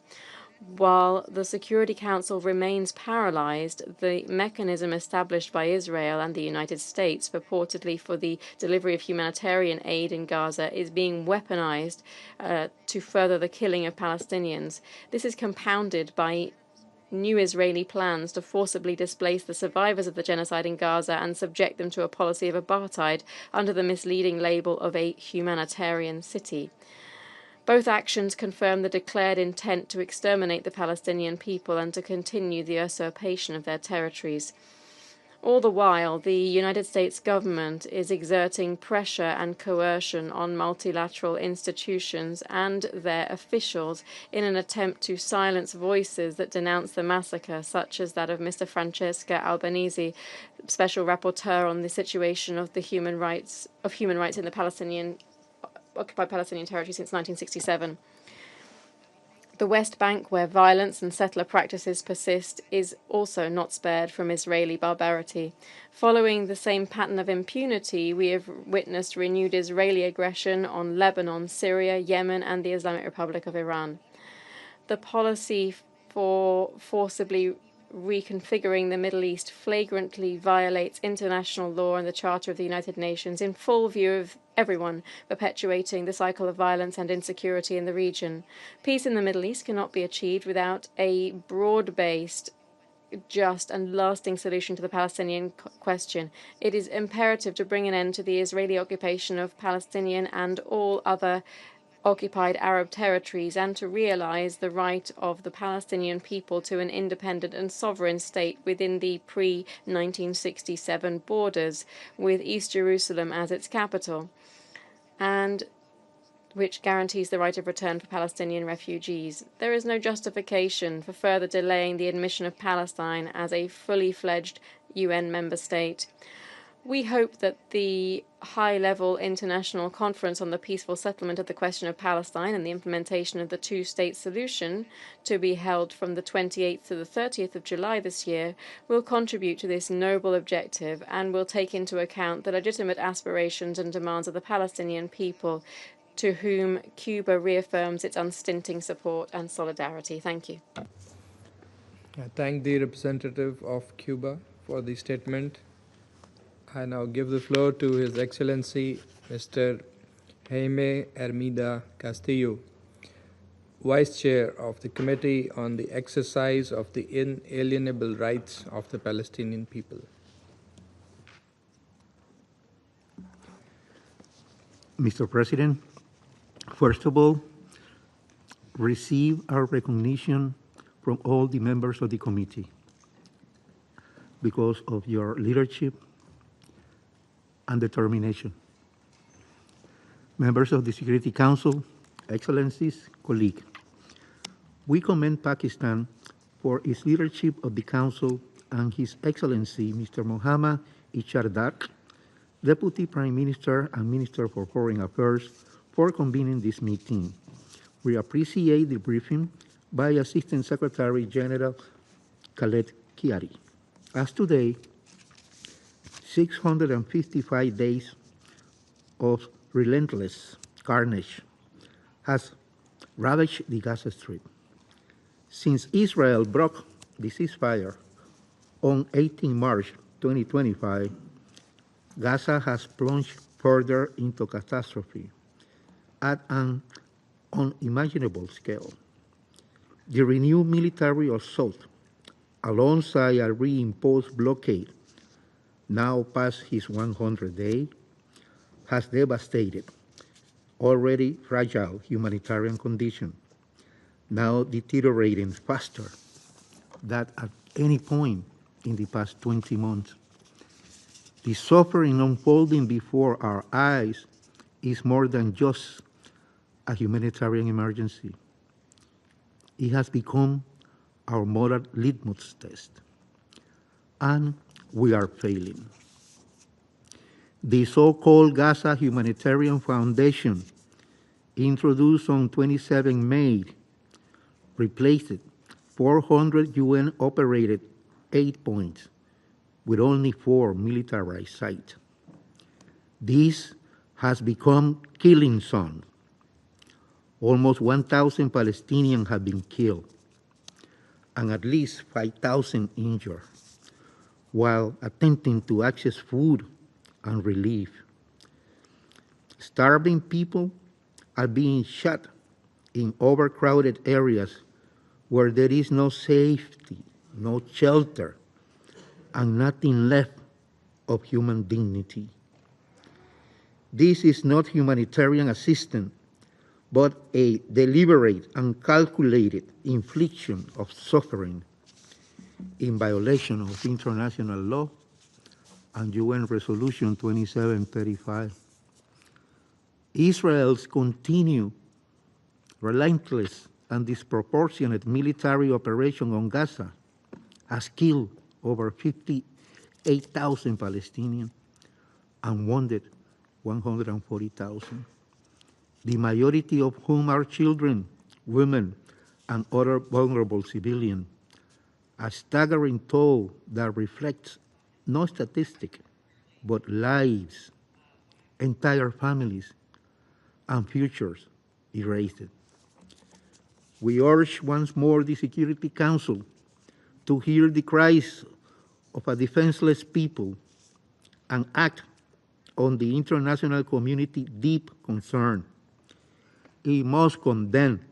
While the Security Council remains paralyzed, the mechanism established by Israel and the United States, purportedly for the delivery of humanitarian aid in Gaza, is being weaponized to further the killing of Palestinians. This is compounded by new Israeli plans to forcibly displace the survivors of the genocide in Gaza and subject them to a policy of apartheid under the misleading label of a humanitarian city. Both actions confirm the declared intent to exterminate the Palestinian people and to continue the usurpation of their territories. All the while, the United States government is exerting pressure and coercion on multilateral institutions and their officials in an attempt to silence voices that denounce the massacre, such as that of Mr. Francesca Albanese, Special Rapporteur on the situation of human rights in the occupied Palestinian territory since 1967. The West Bank, where violence and settler practices persist, is also not spared from Israeli barbarity. Following the same pattern of impunity, we have witnessed renewed Israeli aggression on Lebanon, Syria, Yemen, and the Islamic Republic of Iran. The policy for forcibly reconfiguring the Middle East flagrantly violates international law and the Charter of the United Nations in full view of everyone, perpetuating the cycle of violence and insecurity in the region. Peace in the Middle East cannot be achieved without a broad-based, just and lasting solution to the Palestinian question. It is imperative to bring an end to the Israeli occupation of Palestinian and all other occupied Arab territories and to realize the right of the Palestinian people to an independent and sovereign state within the pre-1967 borders, with East Jerusalem as its capital, and which guarantees the right of return for Palestinian refugees. There is no justification for further delaying the admission of Palestine as a fully fledged UN member state. We hope that the high-level international conference on the peaceful settlement of the question of Palestine and the implementation of the two-state solution, to be held from the 28th to the 30th of July this year, will contribute to this noble objective and will take into account the legitimate aspirations and demands of the Palestinian people, to whom Cuba reaffirms its unstinting support and solidarity. Thank you. I thank the representative of Cuba for the statement. I now give the floor to His Excellency Mr. Jaime Hermida Castillo, Vice Chair of the Committee on the Exercise of the Inalienable Rights of the Palestinian People. Mr. President, first of all, receive our recognition from all the members of the committee because of your leadership and determination. Members of the Security Council, Excellencies, colleagues, we commend Pakistan for its leadership of the Council and His Excellency Mr. Mohammad Ichardar, Deputy Prime Minister and Minister for Foreign Affairs, for convening this meeting. We appreciate the briefing by Assistant Secretary General Khaled Khiari. As today, 655 days of relentless carnage has ravaged the Gaza Strip. Since Israel broke the ceasefire on 18 March 2025, Gaza has plunged further into catastrophe at an unimaginable scale. The renewed military assault, alongside a reimposed blockade, now past his 100th day, has devastated already fragile humanitarian conditions, now deteriorating faster than at any point in the past 20 months. The suffering unfolding before our eyes is more than just a humanitarian emergency. It has become our moral litmus test, and we are failing. The so-called Gaza Humanitarian Foundation, introduced on 27 May, replaced 400 UN-operated aid points with only 4 militarized sites. This has become killing zone. Almost 1,000 Palestinians have been killed and at least 5,000 injured while attempting to access food and relief. Starving people are being shot in overcrowded areas where there is no safety, no shelter, and nothing left of human dignity. This is not humanitarian assistance, but a deliberate and calculated infliction of suffering in violation of international law and UN Resolution 2735. Israel's continued relentless and disproportionate military operation on Gaza has killed over 58,000 Palestinians and wounded 140,000, the majority of whom are children, women, and other vulnerable civilians, a staggering toll that reflects no statistic, but lives, entire families, and futures erased. We urge once more the Security Council to hear the cries of a defenseless people and act on the international community's deep concern. It must condemn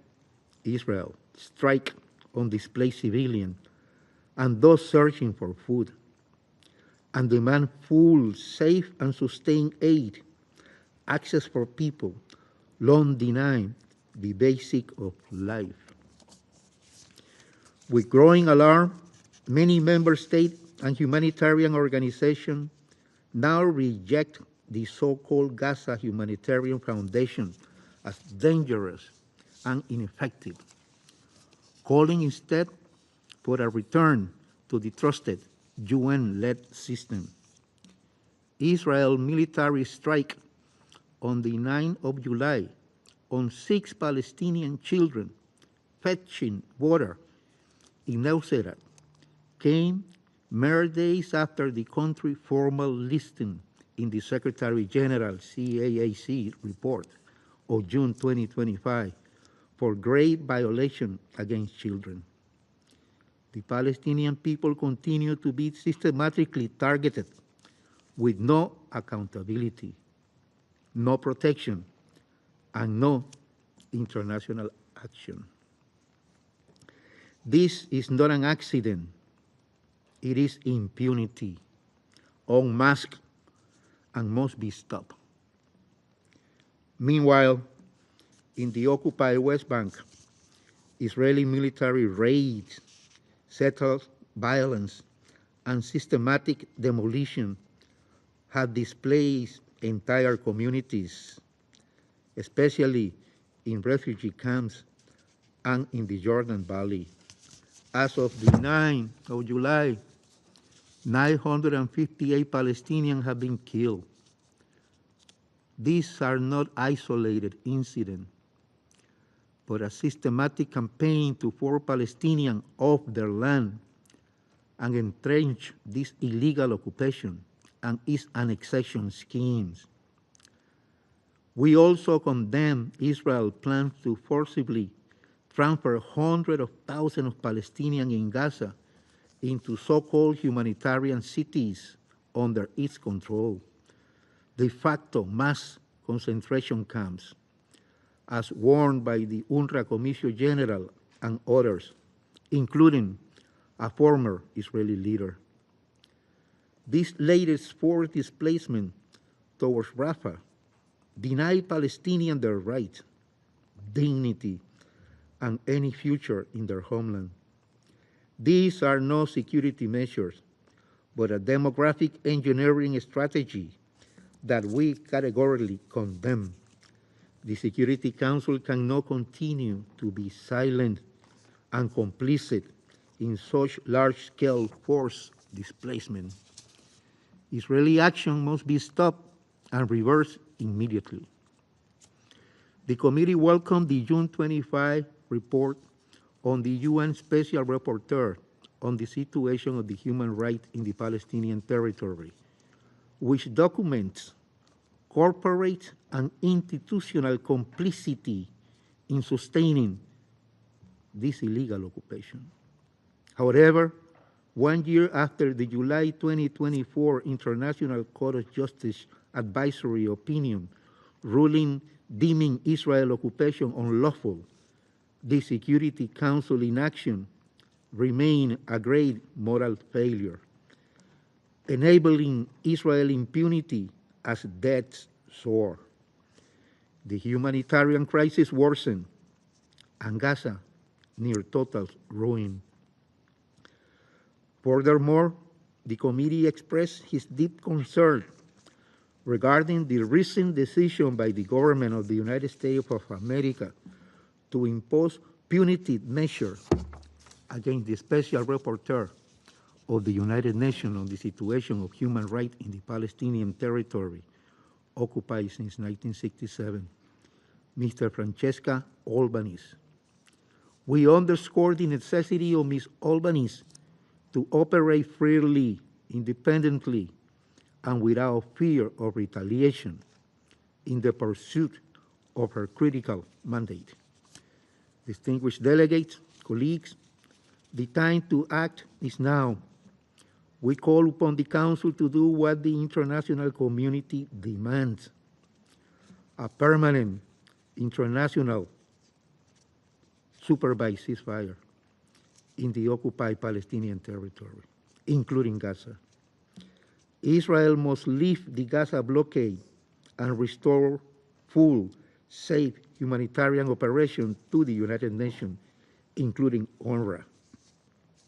Israel's strike on displaced civilians and those searching for food, and demand full, safe, and sustained aid, access for people long denied the basic of life. With growing alarm, many member states and humanitarian organizations now reject the so-called Gaza Humanitarian Foundation as dangerous and ineffective, calling instead for a return to the trusted UN-led system. Israel's military strike on the 9th of July on 6 Palestinian children fetching water in Nuseirat came mere days after the country's formal listing in the Secretary General CAAC report of June 2025 for grave violation against children. The Palestinian people continue to be systematically targeted with no accountability, no protection, and no international action. This is not an accident. It is impunity, unmasked, and must be stopped. Meanwhile, in the occupied West Bank, Israeli military raids, settled violence, and systematic demolition have displaced entire communities, especially in refugee camps and in the Jordan Valley. As of the 9th of July, 958 Palestinians have been killed. These are not isolated incidents, but a systematic campaign to force Palestinians off their land and entrench this illegal occupation and its annexation schemes. We also condemn Israel's plans to forcibly transfer hundreds of thousands of Palestinians in Gaza into so-called humanitarian cities under its control, de facto mass concentration camps, as warned by the UNRWA Commission General and others, including a former Israeli leader. This latest forced displacement towards Rafah denied Palestinians their rights, dignity, and any future in their homeland. These are no security measures, but a demographic engineering strategy that we categorically condemn. The Security Council cannot continue to be silent and complicit in such large-scale forced displacement. Israeli action must be stopped and reversed immediately. The committee welcomed the June 25 report on the UN Special Rapporteur on the situation of the human rights in the Palestinian territory, which documents corporate and institutional complicity in sustaining this illegal occupation. However, 1 year after the July 2024 International Court of Justice advisory opinion ruling deeming Israel occupation unlawful the Security Council inaction remain a great moral failure, enabling Israel impunity as death's sword. The humanitarian crisis worsened, and Gaza near total ruin. Furthermore, the committee expressed his deep concern regarding the recent decision by the government of the United States of America to impose punitive measures against the Special Rapporteur of the United Nations on the situation of human rights in the Palestinian territory occupied since 1967, Mr. Francesca Albanese. We underscore the necessity of Ms. Albanese to operate freely, independently, and without fear of retaliation in the pursuit of her critical mandate. Distinguished delegates, colleagues, the time to act is now. We call upon the Council to do what the international community demands: a permanent international supervised ceasefire in the occupied Palestinian territory, including Gaza. Israel must lift the Gaza blockade and restore full, safe humanitarian operation to the United Nations, including UNRWA,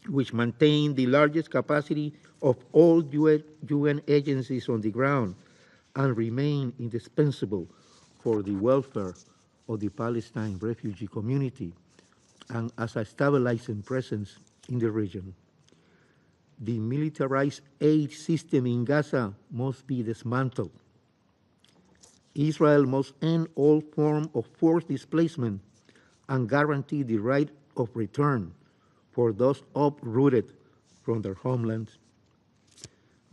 which maintain the largest capacity of all UN agencies on the ground and remain indispensable for the welfare of the Palestine refugee community and as a stabilizing presence in the region. The militarized aid system in Gaza must be dismantled. Israel must end all forms of forced displacement and guarantee the right of return for those uprooted from their homelands.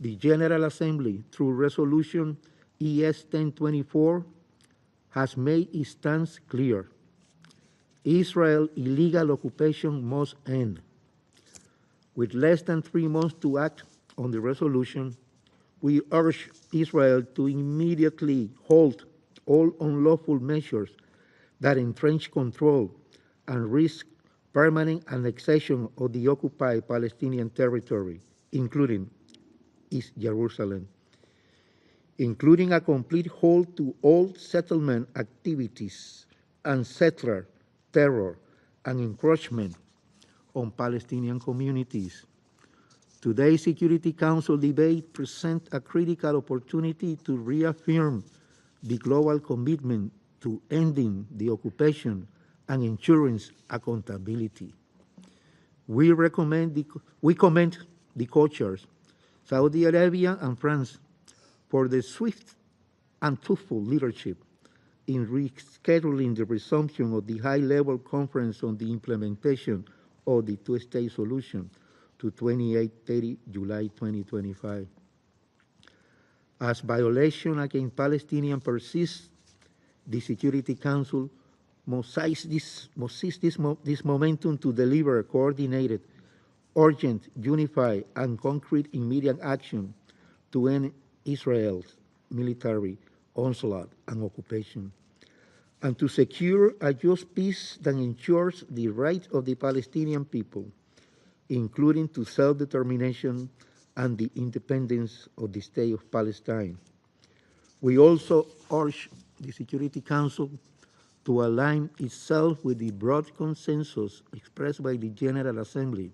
The General Assembly, through Resolution ES 1024, has made its stance clear. Israel's illegal occupation must end. With less than 3 months to act on the resolution, we urge Israel to immediately halt all unlawful measures that entrench control and risk permanent annexation of the occupied Palestinian territory, including East Jerusalem, including a complete halt to all settlement activities and settler terror and encroachment on Palestinian communities. Today's Security Council debate presents a critical opportunity to reaffirm the global commitment to ending the occupation and ensuring accountability. We commend the co-chairs, Saudi Arabia and France, for the swift and truthful leadership in rescheduling the resumption of the high-level conference on the implementation of the two-state solution to 28-30 July 2025. As violation against Palestinians persists, the Security Council must seize this momentum to deliver coordinated, urgent, unified, and concrete immediate action to end Israel's military onslaught and occupation, and to secure a just peace that ensures the rights of the Palestinian people, including to self-determination and the independence of the State of Palestine. We also urge the Security Council to align itself with the broad consensus expressed by the General Assembly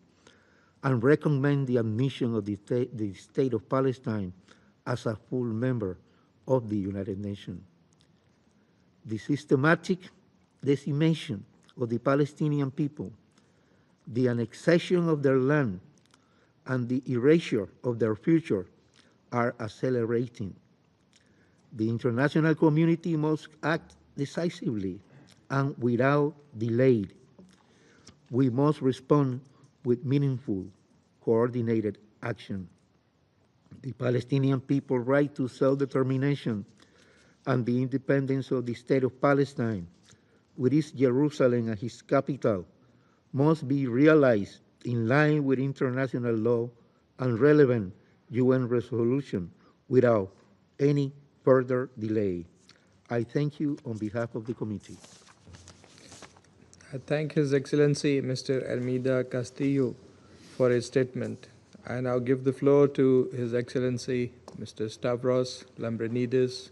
and recommend the admission of the State of Palestine as a full member of the United Nations. The systematic decimation of the Palestinian people, the annexation of their land, and the erasure of their future are accelerating. The international community must act decisively and without delay. We must respond with meaningful, coordinated action. The Palestinian people's right to self-determination and the independence of the State of Palestine, with its Jerusalem as its capital, must be realized in line with international law and relevant UN resolution without any further delay. I thank you on behalf of the committee. I thank His Excellency Mr. Almeida Castillo for his statement. I now give the floor to His Excellency Mr. Stavros Lambrinidis,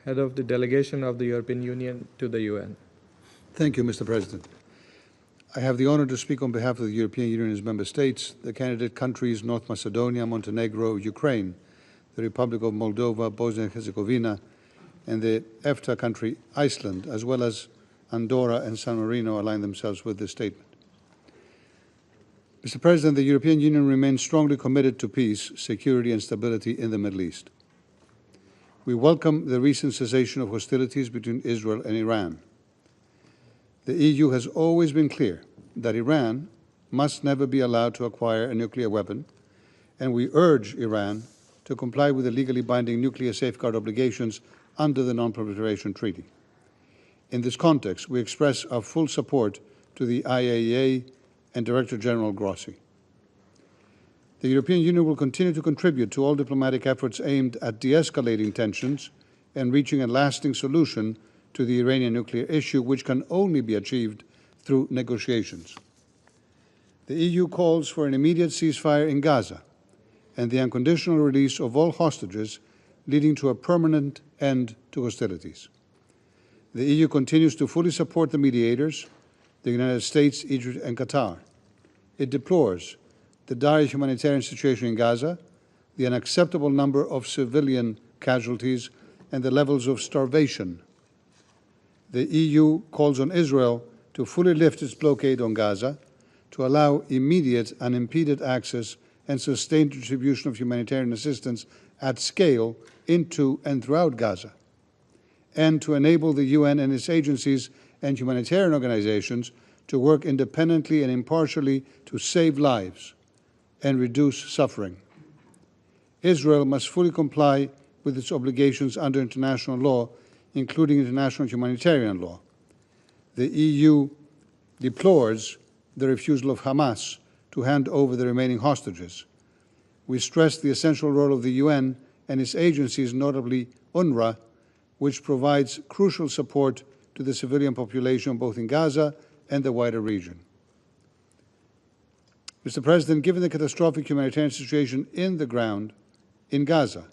Head of the Delegation of the European Union to the UN. Thank you, Mr. President. I have the honor to speak on behalf of the European Union and its member states, the candidate countries North Macedonia, Montenegro, Ukraine, the Republic of Moldova, Bosnia and Herzegovina, and the EFTA country Iceland, as well as Andorra and San Marino, align themselves with this statement. Mr. President, the European Union remains strongly committed to peace, security and stability in the Middle East. We welcome the recent cessation of hostilities between Israel and Iran. The EU has always been clear that Iran must never be allowed to acquire a nuclear weapon, and we urge Iran to comply with the legally binding nuclear safeguard obligations under the Non-Proliferation Treaty. In this context, we express our full support to the IAEA and Director General Grossi. The European Union will continue to contribute to all diplomatic efforts aimed at de-escalating tensions and reaching a lasting solution to the Iranian nuclear issue, which can only be achieved through negotiations. The EU calls for an immediate ceasefire in Gaza and the unconditional release of all hostages, leading to a permanent end to hostilities. The EU continues to fully support the mediators, the United States, Egypt and Qatar. It deplores the dire humanitarian situation in Gaza, the unacceptable number of civilian casualties, and the levels of starvation. The EU calls on Israel to fully lift its blockade on Gaza, to allow immediate, unimpeded access and sustained distribution of humanitarian assistance at scale into and throughout Gaza, and to enable the UN and its agencies and humanitarian organizations to work independently and impartially to save lives and reduce suffering. Israel must fully comply with its obligations under international law, including international humanitarian law. The EU deplores the refusal of Hamas to hand over the remaining hostages. We stress the essential role of the UN and its agencies, notably UNRWA, which provides crucial support to the civilian population both in Gaza and the wider region. Mr. President, given the catastrophic humanitarian situation in the ground in Gaza,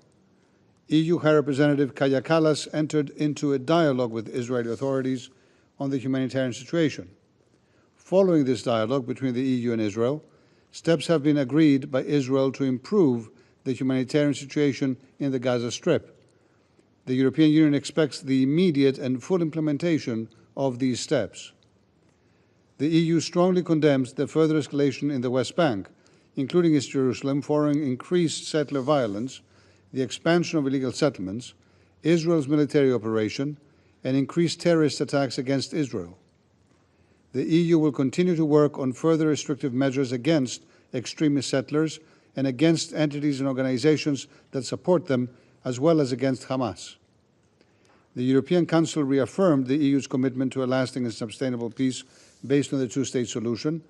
EU High Representative Kaja Kallas entered into a dialogue with Israeli authorities on the humanitarian situation. Following this dialogue between the EU and Israel, steps have been agreed by Israel to improve the humanitarian situation in the Gaza Strip. The European Union expects the immediate and full implementation of these steps. The EU strongly condemns the further escalation in the West Bank, including East Jerusalem, following increased settler violence, the expansion of illegal settlements, Israel's military operation, and increased terrorist attacks against Israel. The EU will continue to work on further restrictive measures against extremist settlers and against entities and organizations that support them, as well as against Hamas. The European Council reaffirmed the EU's commitment to a lasting and sustainable peace based on the two-state solution,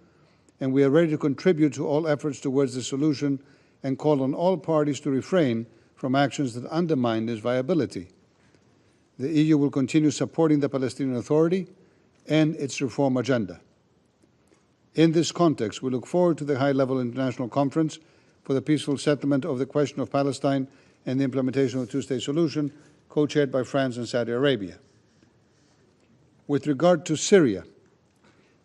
and we are ready to contribute to all efforts towards the solution and call on all parties to refrain from actions that undermine its viability. The EU will continue supporting the Palestinian Authority and its reform agenda. In this context, we look forward to the high-level international conference for the peaceful settlement of the question of Palestine and the implementation of the two-state solution, co-chaired by France and Saudi Arabia. With regard to Syria,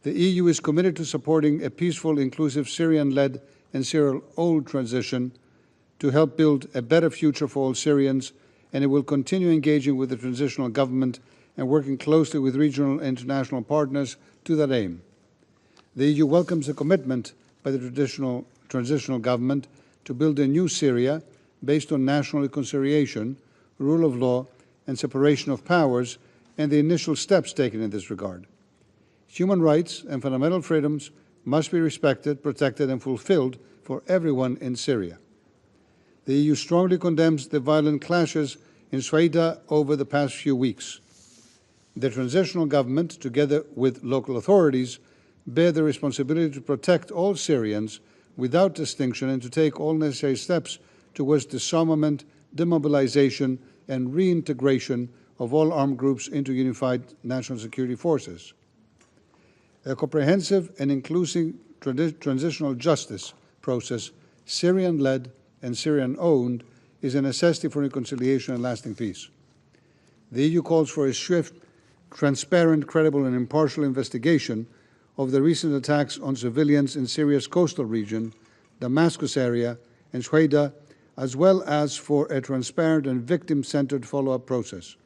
the EU is committed to supporting a peaceful, inclusive, Syrian-led and Syrian-owned transition to help build a better future for all Syrians, and it will continue engaging with the transitional government and working closely with regional and international partners to that aim. The EU welcomes the commitment by the transitional government to build a new Syria based on national reconciliation, rule of law, and separation of powers, and the initial steps taken in this regard. Human rights and fundamental freedoms must be respected, protected, and fulfilled for everyone in Syria. The EU strongly condemns the violent clashes in Sfaida over the past few weeks. The transitional government, together with local authorities, bear the responsibility to protect all Syrians without distinction and to take all necessary steps towards disarmament, demobilization, and reintegration of all armed groups into unified national security forces. A comprehensive and inclusive transitional justice process, Syrian-led and Syrian-owned, is a necessity for reconciliation and lasting peace. The EU calls for a swift, transparent, credible, and impartial investigation of the recent attacks on civilians in Syria's coastal region, Damascus area, and Shuaida, as well as for a transparent and victim-centered follow-up process.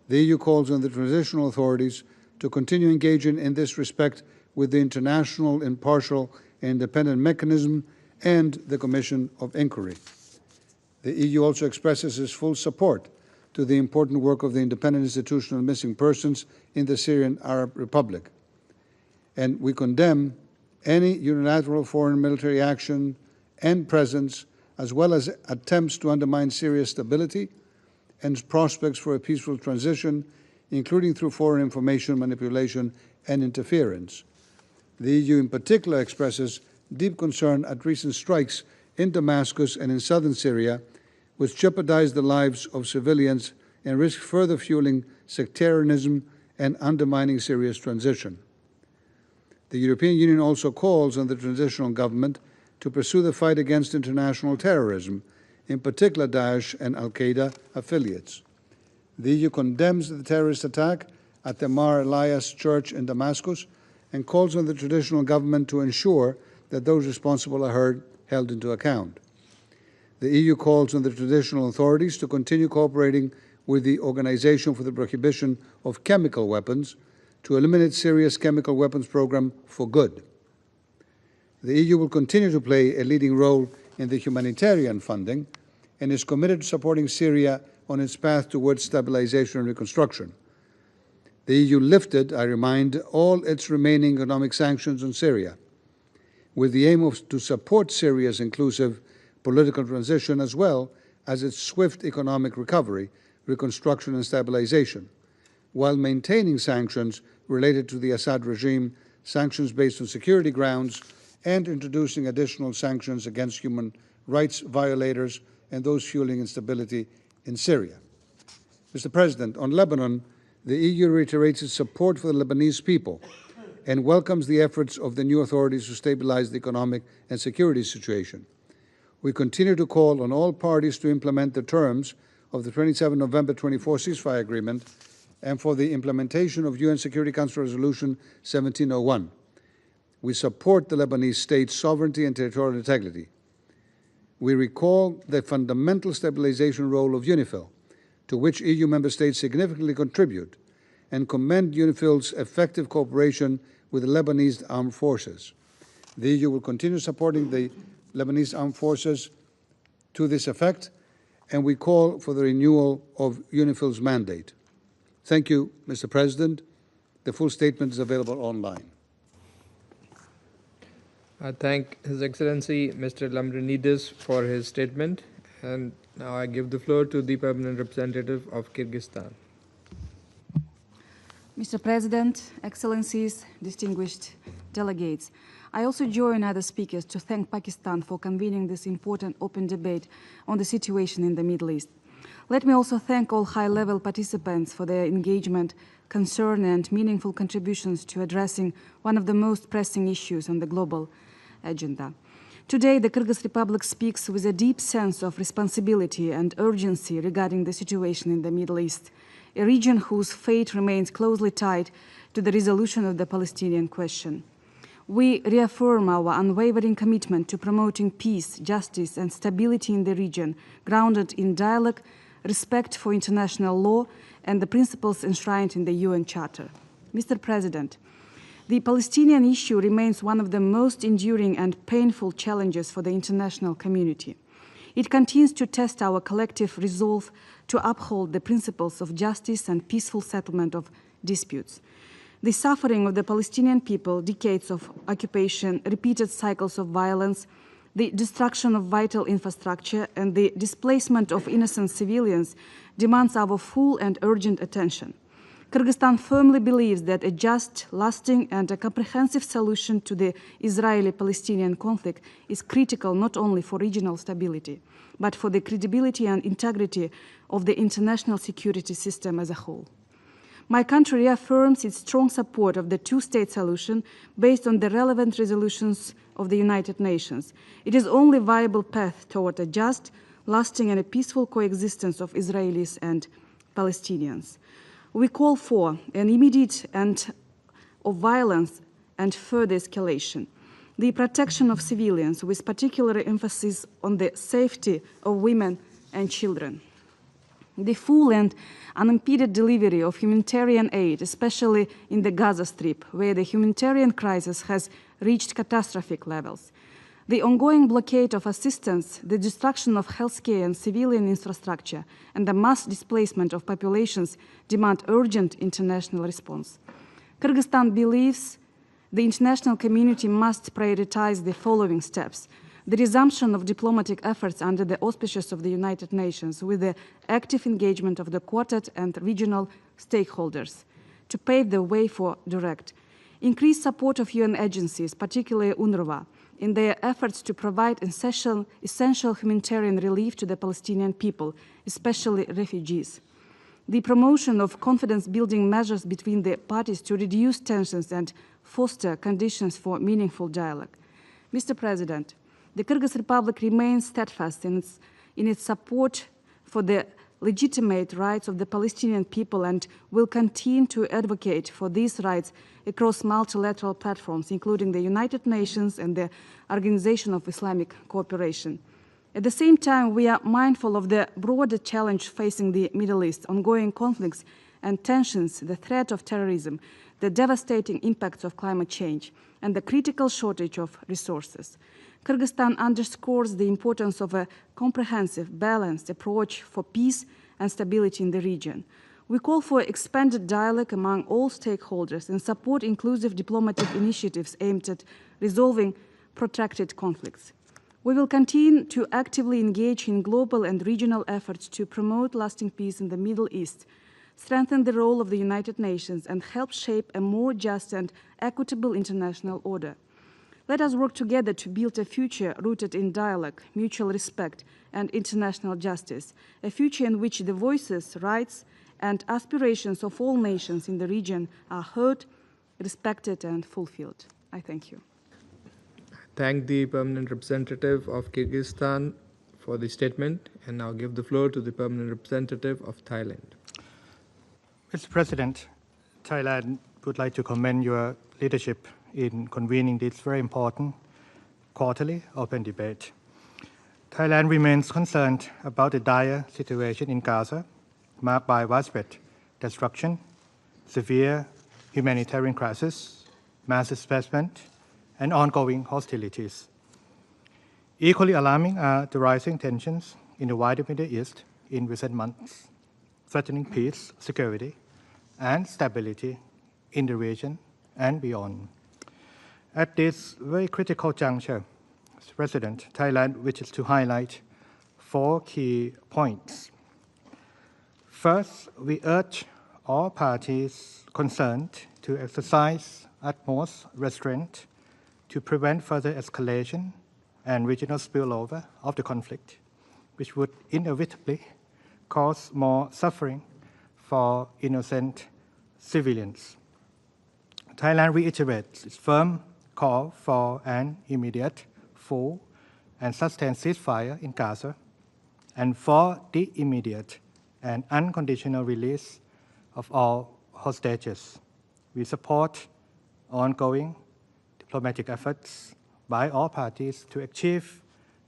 The EU calls on the transitional authorities to continue engaging in this respect with the international, impartial, and independent mechanism and the Commission of Inquiry. The EU also expresses its full support to the important work of the Independent Institution on Missing Persons in the Syrian Arab Republic. And we condemn any unilateral foreign military action and presence, as well as attempts to undermine Syria's stability and prospects for a peaceful transition, including through foreign information manipulation and interference. The EU in particular expresses deep concern at recent strikes in Damascus and in southern Syria, which jeopardize the lives of civilians and risk further fueling sectarianism and undermining Syria's transition. The European Union also calls on the transitional government to pursue the fight against international terrorism, in particular Daesh and Al-Qaeda affiliates. The EU condemns the terrorist attack at the Mar Elias Church in Damascus and calls on the traditional government to ensure that those responsible are held into account. The EU calls on the traditional authorities to continue cooperating with the Organization for the Prohibition of Chemical Weapons to eliminate Syria's chemical weapons program for good. The EU will continue to play a leading role in the humanitarian funding and is committed to supporting Syria on its path towards stabilization and reconstruction. The EU lifted, I remind, all its remaining economic sanctions on Syria, with the aim to support Syria's inclusive political transition as well as its swift economic recovery, reconstruction, and stabilization, while maintaining sanctions related to the Assad regime, sanctions based on security grounds, and introducing additional sanctions against human rights violators and those fueling instability in Syria. Mr. President, on Lebanon, the EU reiterates its support for the Lebanese people and welcomes the efforts of the new authorities to stabilize the economic and security situation. We continue to call on all parties to implement the terms of the 27 November 24 ceasefire agreement and for the implementation of UN Security Council Resolution 1701. We support the Lebanese state's sovereignty and territorial integrity. We recall the fundamental stabilization role of UNIFIL, to which EU member states significantly contribute, and commend UNIFIL's effective cooperation with the Lebanese armed forces. The EU will continue supporting the Lebanese armed forces to this effect, and we call for the renewal of UNIFIL's mandate. Thank you, Mr. President. The full statement is available online. I thank His Excellency Mr. Lambrinidis for his statement, and now I give the floor to the permanent representative of Kyrgyzstan. Mr. President, Excellencies, distinguished delegates, I also join other speakers to thank Pakistan for convening this important open debate on the situation in the Middle East. Let me also thank all high-level participants for their engagement, concern, and meaningful contributions to addressing one of the most pressing issues on the global agenda. Today, the Kyrgyz Republic speaks with a deep sense of responsibility and urgency regarding the situation in the Middle East, a region whose fate remains closely tied to the resolution of the Palestinian question. We reaffirm our unwavering commitment to promoting peace, justice, and stability in the region, grounded in dialogue, respect for international law, and the principles enshrined in the UN Charter. Mr. President, the Palestinian issue remains one of the most enduring and painful challenges for the international community. It continues to test our collective resolve to uphold the principles of justice and peaceful settlement of disputes. The suffering of the Palestinian people, decades of occupation, repeated cycles of violence, the destruction of vital infrastructure, and the displacement of innocent civilians demands our full and urgent attention. Kyrgyzstan firmly believes that a just, lasting, and a comprehensive solution to the Israeli-Palestinian conflict is critical not only for regional stability, but for the credibility and integrity of the international security system as a whole. My country reaffirms its strong support of the two-state solution based on the relevant resolutions of the United Nations. It is the only viable path toward a just, lasting and a peaceful coexistence of Israelis and Palestinians. We call for an immediate end of violence and further escalation, the protection of civilians with particular emphasis on the safety of women and children, the full and unimpeded delivery of humanitarian aid, especially in the Gaza Strip, where the humanitarian crisis has reached catastrophic levels, the ongoing blockade of assistance, the destruction of healthcare and civilian infrastructure, and the mass displacement of populations demand urgent international response. Kyrgyzstan believes the international community must prioritize the following steps: the resumption of diplomatic efforts under the auspices of the United Nations with the active engagement of the Quartet and regional stakeholders to pave the way for direct, increased support of UN agencies, particularly UNRWA, in their efforts to provide essential humanitarian relief to the Palestinian people, especially refugees, the promotion of confidence-building measures between the parties to reduce tensions and foster conditions for meaningful dialogue. Mr. President, the Kyrgyz Republic remains steadfast in its support for the legitimate rights of the Palestinian people and will continue to advocate for these rights across multilateral platforms, including the United Nations and the Organization of Islamic Cooperation. At the same time, we are mindful of the broader challenge facing the Middle East, ongoing conflicts and tensions, the threat of terrorism, the devastating impacts of climate change, and the critical shortage of resources. Kyrgyzstan underscores the importance of a comprehensive, balanced approach for peace and stability in the region. We call for expanded dialogue among all stakeholders and support inclusive diplomatic initiatives aimed at resolving protracted conflicts. We will continue to actively engage in global and regional efforts to promote lasting peace in the Middle East, strengthen the role of the United Nations, and help shape a more just and equitable international order. Let us work together to build a future rooted in dialogue, mutual respect, and international justice, a future in which the voices, rights, and aspirations of all nations in the region are heard, respected, and fulfilled. I thank you. Thank the Permanent Representative of Kyrgyzstan for the statement, and now give the floor to the Permanent Representative of Thailand. Mr. President, Thailand would like to commend your leadership in convening this very important quarterly open debate. Thailand remains concerned about the dire situation in Gaza, marked by widespread destruction, severe humanitarian crisis, mass displacement, and ongoing hostilities. Equally alarming are the rising tensions in the wider Middle East in recent months, threatening peace, security, and stability in the region and beyond. At this very critical juncture, Mr. President, Thailand wishes to highlight 4 key points. First, we urge all parties concerned to exercise utmost restraint to prevent further escalation and regional spillover of the conflict, which would inevitably cause more suffering for innocent civilians. Thailand reiterates its firm call for an immediate, full, and sustained ceasefire in Gaza, and for the immediate and unconditional release of all hostages. We support ongoing diplomatic efforts by all parties to achieve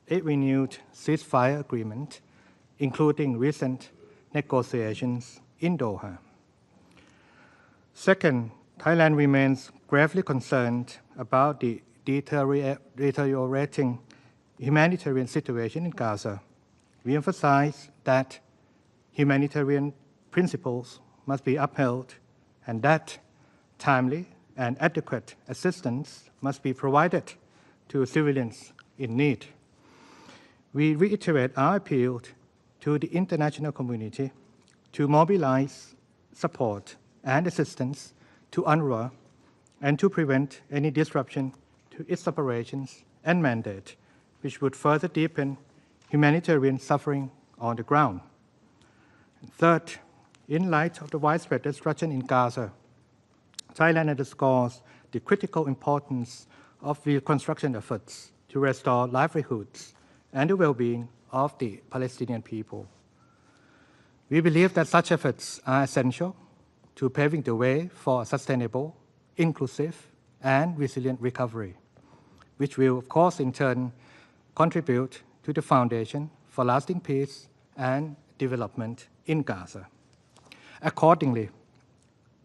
a renewed ceasefire agreement, including recent negotiations in Doha. Second, Thailand remains gravely concerned about the deteriorating humanitarian situation in Gaza. We emphasize that humanitarian principles must be upheld and that timely and adequate assistance must be provided to civilians in need. We reiterate our appeal to the international community to mobilize support and assistance to UNRWA and to prevent any disruption to its operations and mandate, which would further deepen humanitarian suffering on the ground. And third, In light of the widespread destruction in Gaza, Thailand underscores the critical importance of reconstruction efforts to restore livelihoods and the well-being of the Palestinian people. We believe that such efforts are essential to paving the way for a sustainable, inclusive, and resilient recovery, which will, of course, in turn, contribute to the foundation for lasting peace and development in Gaza. Accordingly,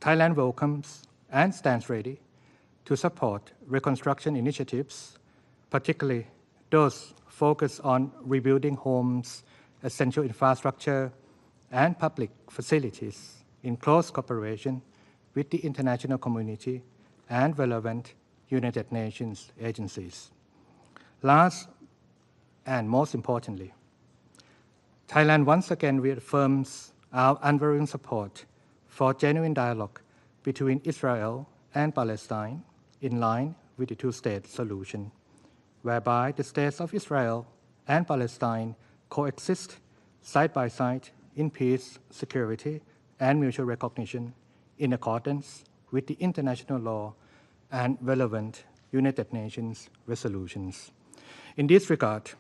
Thailand welcomes and stands ready to support reconstruction initiatives, particularly those focused on rebuilding homes, essential infrastructure, and public facilities in close cooperation with the international community and relevant United Nations agencies. Last and most importantly, Thailand once again reaffirms our unwavering support for genuine dialogue between Israel and Palestine in line with the two-state solution, whereby the states of Israel and Palestine coexist side by side in peace, security, and mutual recognition in accordance with the international law and relevant United Nations resolutions. In this regard,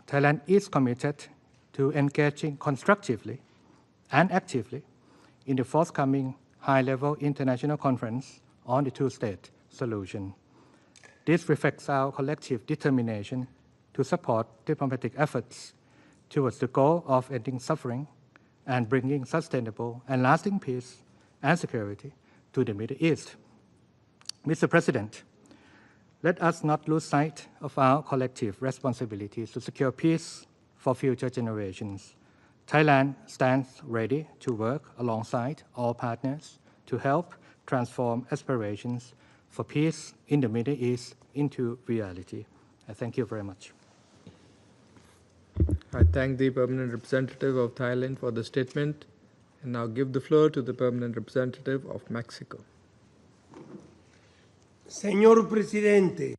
Thailand is committed to engaging constructively and actively in the forthcoming high-level international conference on the two-state solution. This reflects our collective determination to support diplomatic efforts towards the goal of ending suffering and bringing sustainable and lasting peace and security to the Middle East. Mr. President, let us not lose sight of our collective responsibilities to secure peace for future generations. Thailand stands ready to work alongside all partners to help transform aspirations for peace in the Middle East into reality. I thank you very much. I thank the Permanent Representative of Thailand for the statement and now give the floor to the Permanent Representative of Mexico. Señor Presidente.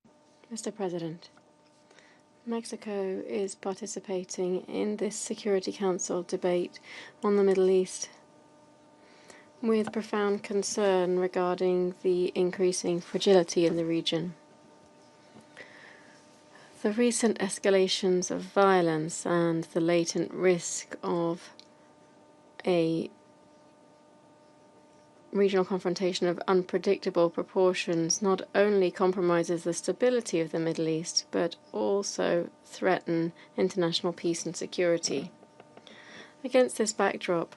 Mr. President, Mexico is participating in this Security Council debate on the Middle East with profound concern regarding the increasing fragility in the region. The recent escalations of violence and the latent risk of a regional confrontation of unpredictable proportions not only compromises the stability of the Middle East, but also threaten international peace and security. Against this backdrop,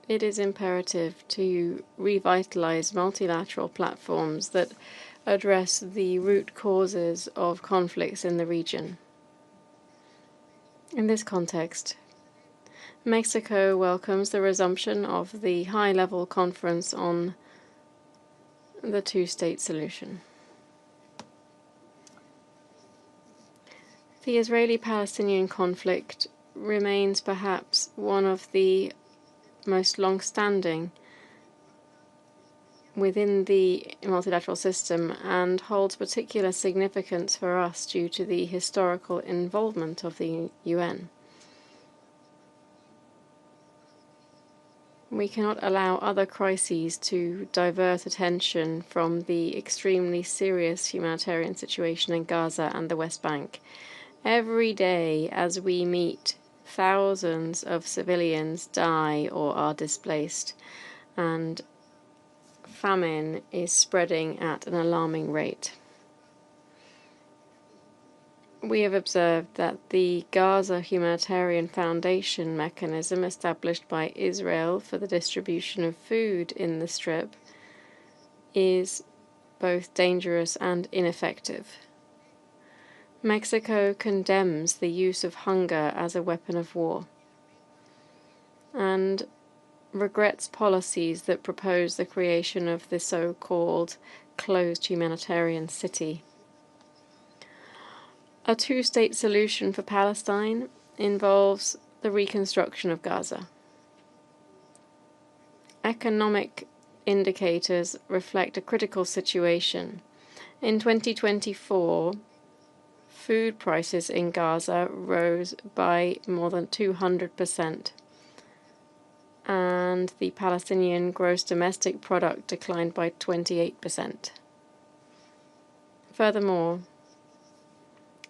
it is imperative to revitalize multilateral platforms that address the root causes of conflicts in the region. In this context, Mexico welcomes the resumption of the high-level conference on the two-state solution. The Israeli-Palestinian conflict remains perhaps one of the most long-standing within the multilateral system and holds particular significance for us due to the historical involvement of the UN. We cannot allow other crises to divert attention from the extremely serious humanitarian situation in Gaza and the West Bank. Every day, as we meet, thousands of civilians die or are displaced, and famine is spreading at an alarming rate. We have observed that the Gaza Humanitarian Foundation mechanism established by Israel for the distribution of food in the Strip is both dangerous and ineffective. Mexico condemns the use of hunger as a weapon of war and regrets policies that propose the creation of the so-called closed humanitarian city. A two-state solution for Palestine involves the reconstruction of Gaza. Economic indicators reflect a critical situation. In 2024, food prices in Gaza rose by more than 200%, and the Palestinian gross domestic product declined by 28%. Furthermore,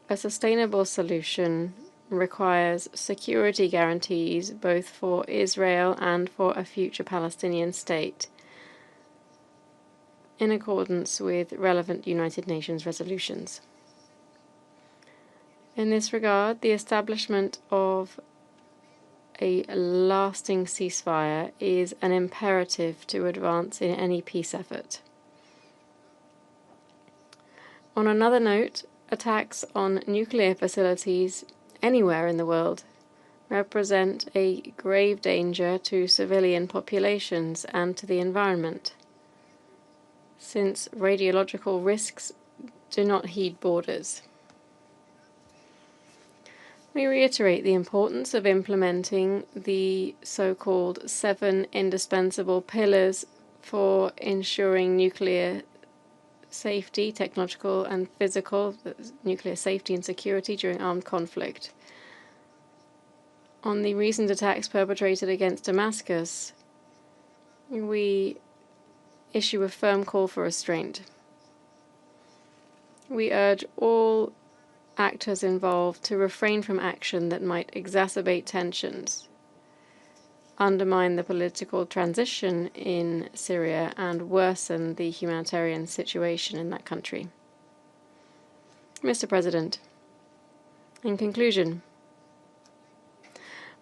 a sustainable solution requires security guarantees both for Israel and for a future Palestinian state, in accordance with relevant United Nations resolutions. In this regard, the establishment of a lasting ceasefire is an imperative to advance in any peace effort. On another note, attacks on nuclear facilities anywhere in the world represent a grave danger to civilian populations and to the environment, since radiological risks do not heed borders. We reiterate the importance of implementing the so-called 7 indispensable pillars for ensuring nuclear safety, technological and physical, nuclear safety and security during armed conflict. On the recent attacks perpetrated against Damascus, we issue a firm call for restraint. We urge all actors involved to refrain from action that might exacerbate tensions, undermine the political transition in Syria, and worsen the humanitarian situation in that country. Mr. President, in conclusion,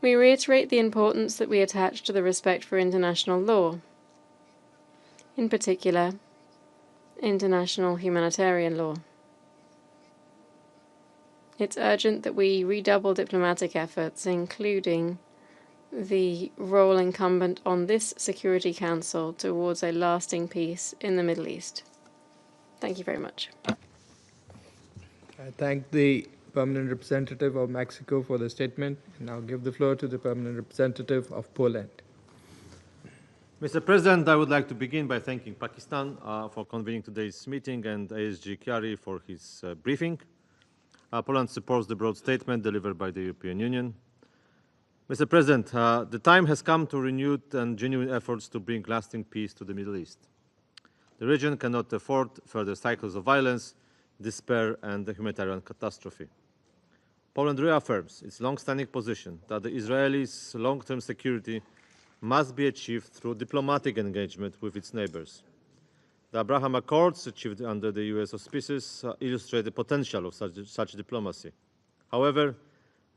we reiterate the importance that we attach to the respect for international law, in particular, international humanitarian law. It's urgent that we redouble diplomatic efforts, including the role incumbent on this Security Council towards a lasting peace in the Middle East. Thank you very much. I thank the Permanent Representative of Mexico for the statement, and I'll give the floor to the Permanent Representative of Poland. Mr. President, I would like to begin by thanking Pakistan for convening today's meeting and ASG Khiari for his briefing. Poland supports the broad statement delivered by the European Union. Mr. President, the time has come to renewed and genuine efforts to bring lasting peace to the Middle East. The region cannot afford further cycles of violence, despair, and a humanitarian catastrophe. Poland reaffirms its long-standing position that the Israelis' long-term security must be achieved through diplomatic engagement with its neighbors. The Abraham Accords, achieved under the US auspices, illustrate the potential of such diplomacy. However,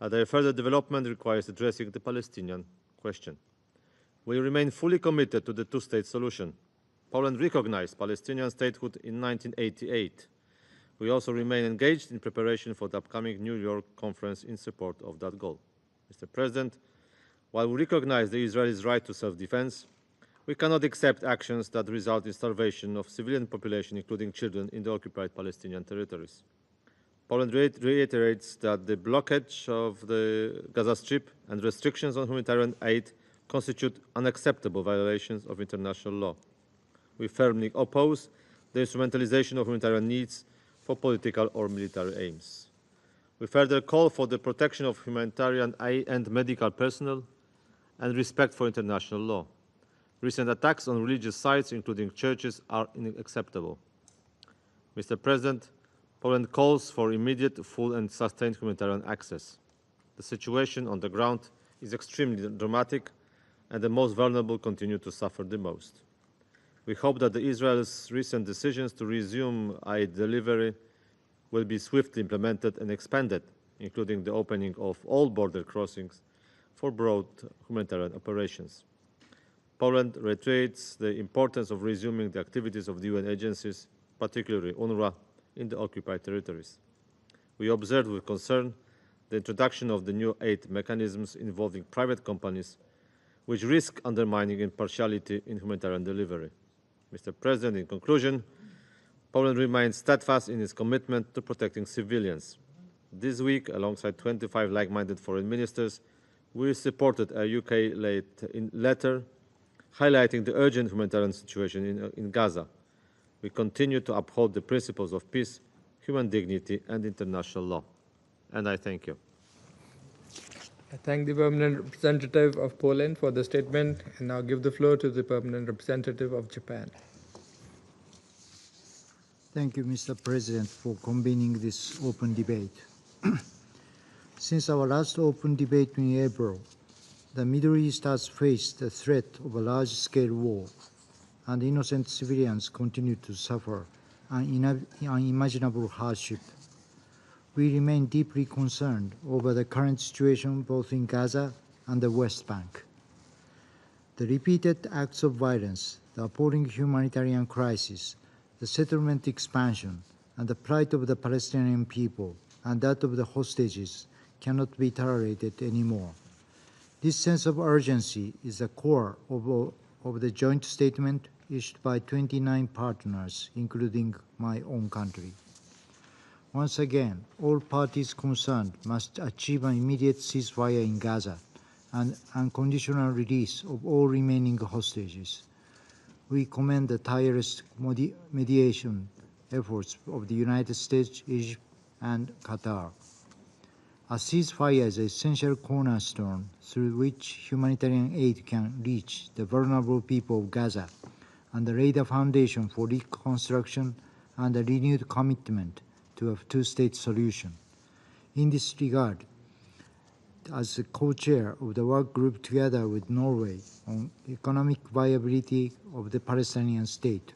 their further development requires addressing the Palestinian question. We remain fully committed to the two-state solution. Poland recognized Palestinian statehood in 1988. We also remain engaged in preparation for the upcoming New York conference in support of that goal. Mr. President, while we recognize the Israelis' right to self-defense, we cannot accept actions that result in starvation of civilian population, including children, in the occupied Palestinian territories. Poland reiterates that the blockage of the Gaza Strip and restrictions on humanitarian aid constitute unacceptable violations of international law. We firmly oppose the instrumentalization of humanitarian needs for political or military aims. We further call for the protection of humanitarian aid and medical personnel and respect for international law. Recent attacks on religious sites, including churches, are unacceptable. Mr. President, Poland calls for immediate, full and sustained humanitarian access. The situation on the ground is extremely dramatic, and the most vulnerable continue to suffer the most. We hope that Israel's recent decisions to resume aid delivery will be swiftly implemented and expanded, including the opening of all border crossings for broad humanitarian operations. Poland reiterates the importance of resuming the activities of the UN agencies, particularly UNRWA, in the occupied territories. We observe with concern the introduction of the new aid mechanisms involving private companies, which risk undermining impartiality in humanitarian delivery. Mr. President, in conclusion, Poland remains steadfast in its commitment to protecting civilians. This week, alongside 25 like-minded foreign ministers, we supported a UK-led letter highlighting the urgent humanitarian situation in Gaza. We continue to uphold the principles of peace, human dignity, and international law. And I thank you. I thank the permanent representative of Poland for the statement and now give the floor to the permanent representative of Japan. Thank you, Mr. President, for convening this open debate. Since our last open debate in April, the Middle East has faced the threat of a large-scale war, and innocent civilians continue to suffer unimaginable hardship. We remain deeply concerned over the current situation both in Gaza and the West Bank. The repeated acts of violence, the appalling humanitarian crisis, the settlement expansion, and the plight of the Palestinian people and that of the hostages cannot be tolerated anymore. This sense of urgency is the core of the joint statement issued by 29 partners, including my own country. Once again, all parties concerned must achieve an immediate ceasefire in Gaza and unconditional release of all remaining hostages. We commend the tireless mediation efforts of the United States, Egypt, and Qatar. A ceasefire is an essential cornerstone through which humanitarian aid can reach the vulnerable people of Gaza and lay the foundation for reconstruction and a renewed commitment to a two-state solution. In this regard, as the co-chair of the work group together with Norway on economic viability of the Palestinian state,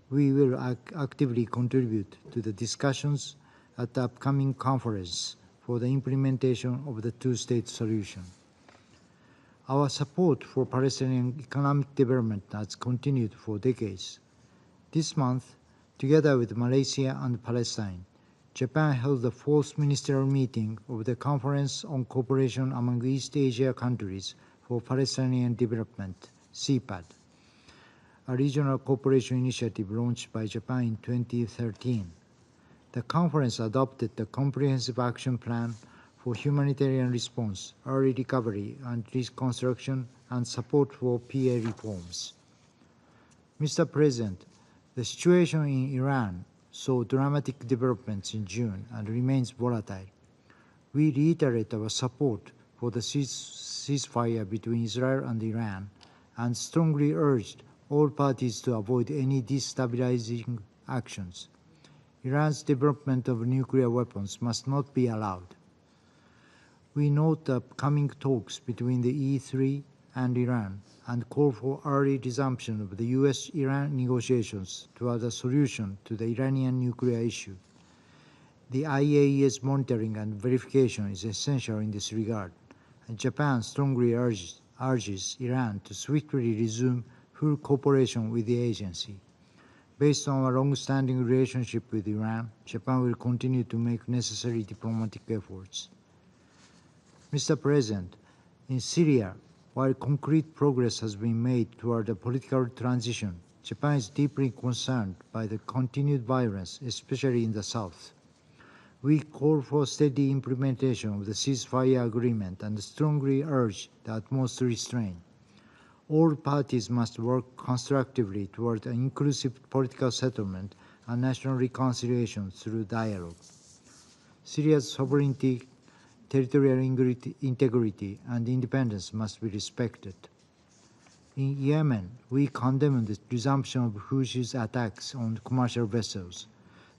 we will actively contribute to the discussions at the upcoming conference for the implementation of the two-state solution. Our support for Palestinian economic development has continued for decades. This month, together with Malaysia and Palestine, Japan held the fourth ministerial meeting of the Conference on Cooperation among East Asia Countries for Palestinian Development, CPAD, a regional cooperation initiative launched by Japan in 2013. The conference adopted the Comprehensive Action Plan for Humanitarian Response, Early Recovery and Reconstruction, and support for PA reforms. Mr. President, the situation in Iran saw dramatic developments in June and remains volatile. We reiterate our support for the ceasefire between Israel and Iran and strongly urged all parties to avoid any destabilizing actions. Iran's development of nuclear weapons must not be allowed. We note the upcoming talks between the E3 and Iran and call for early resumption of the U.S.-Iran negotiations toward a solution to the Iranian nuclear issue. The IAEA's monitoring and verification is essential in this regard, and Japan strongly urges Iran to swiftly resume full cooperation with the agency. Based on our long-standing relationship with Iran, Japan will continue to make necessary diplomatic efforts. Mr. President, in Syria, while concrete progress has been made toward a political transition, Japan is deeply concerned by the continued violence, especially in the south. We call for steady implementation of the ceasefire agreement and strongly urge the utmost restraint. All parties must work constructively toward an inclusive political settlement and national reconciliation through dialogue. Syria's sovereignty, territorial integrity, and independence must be respected. In Yemen, we condemn the resumption of Houthis' attacks on commercial vessels.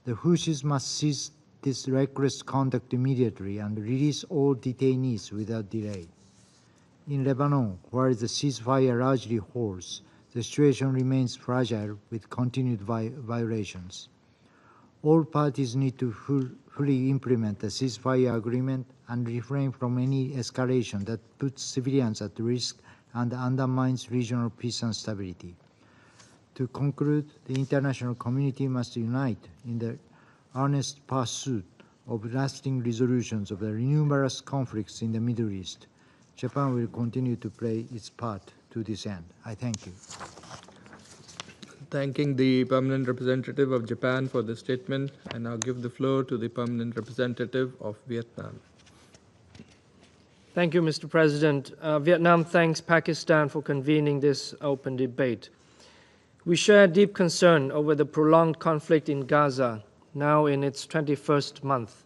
The Houthis must cease this reckless conduct immediately and release all detainees without delay. In Lebanon, where the ceasefire largely holds, the situation remains fragile with continued violations. All parties need to fully implement the ceasefire agreement and refrain from any escalation that puts civilians at risk and undermines regional peace and stability. To conclude, the international community must unite in the earnest pursuit of lasting resolutions of the numerous conflicts in the Middle East. Japan will continue to play its part to this end. I thank you. Thanking the permanent representative of Japan for the statement, I now give the floor to the permanent representative of Vietnam. Thank you, Mr. President. Vietnam thanks Pakistan for convening this open debate. We share deep concern over the prolonged conflict in Gaza, now in its 21st month,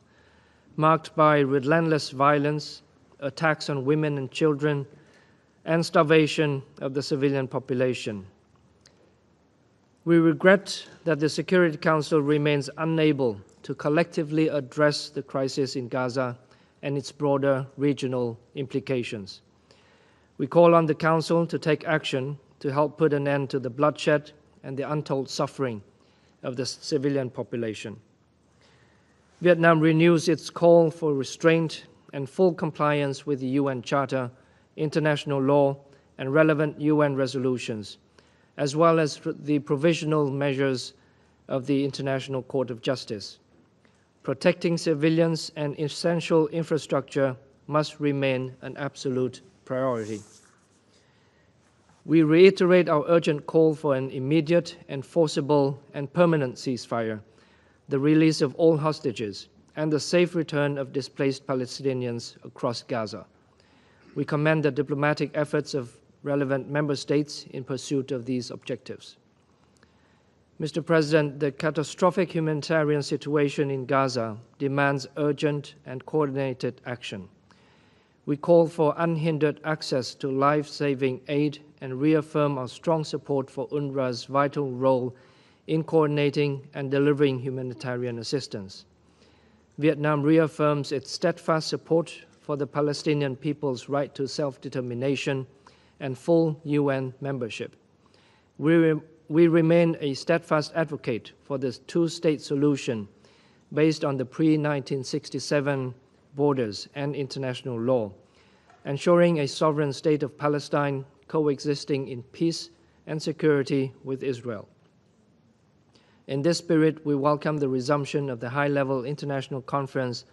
marked by relentless violence, attacks on women and children, and starvation of the civilian population. We regret that the Security Council remains unable to collectively address the crisis in Gaza and its broader regional implications. We call on the Council to take action to help put an end to the bloodshed and the untold suffering of the civilian population. Vietnam renews its call for restraint and full compliance with the UN Charter, international law, and relevant UN resolutions, as well as the provisional measures of the International Court of Justice. Protecting civilians and essential infrastructure must remain an absolute priority. We reiterate our urgent call for an immediate, enforceable, and permanent ceasefire, the release of all hostages, and the safe return of displaced Palestinians across Gaza. We commend the diplomatic efforts of relevant member states in pursuit of these objectives. Mr. President, the catastrophic humanitarian situation in Gaza demands urgent and coordinated action. We call for unhindered access to life-saving aid and reaffirm our strong support for UNRWA's vital role in coordinating and delivering humanitarian assistance. Vietnam reaffirms its steadfast support for the Palestinian people's right to self-determination and full UN membership. We remain a steadfast advocate for the two-state solution based on the pre-1967 borders and international law, ensuring a sovereign state of Palestine coexisting in peace and security with Israel. In this spirit, we welcome the resumption of the high-level international conference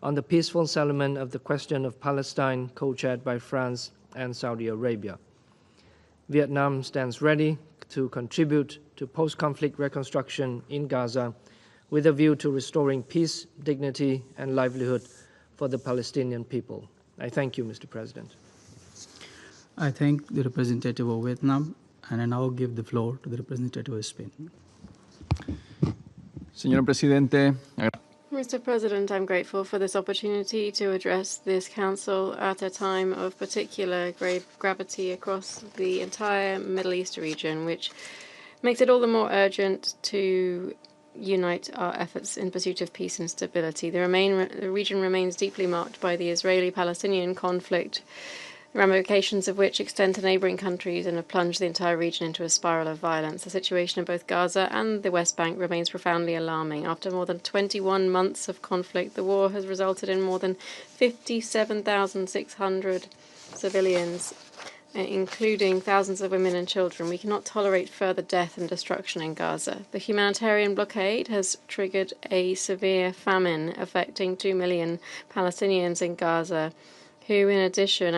on the peaceful settlement of the question of Palestine, co-chaired by France and Saudi Arabia. Vietnam stands ready to contribute to post-conflict reconstruction in Gaza with a view to restoring peace, dignity, and livelihood for the Palestinian people. I thank you, Mr. President. I thank the representative of Vietnam, and I now give the floor to the representative of Spain. Señor Presidente, Mr. President, I'm grateful for this opportunity to address this Council at a time of particular grave gravity across the entire Middle East region, which makes it all the more urgent to unite our efforts in pursuit of peace and stability. The region remains deeply marked by the Israeli-Palestinian conflict, ramifications of which extend to neighbouring countries and have plunged the entire region into a spiral of violence. The situation in both Gaza and the West Bank remains profoundly alarming. After more than 21 months of conflict, the war has resulted in more than 57,600 civilians, including thousands of women and children. We cannot tolerate further death and destruction in Gaza. The humanitarian blockade has triggered a severe famine affecting 2 million Palestinians in Gaza, who in addition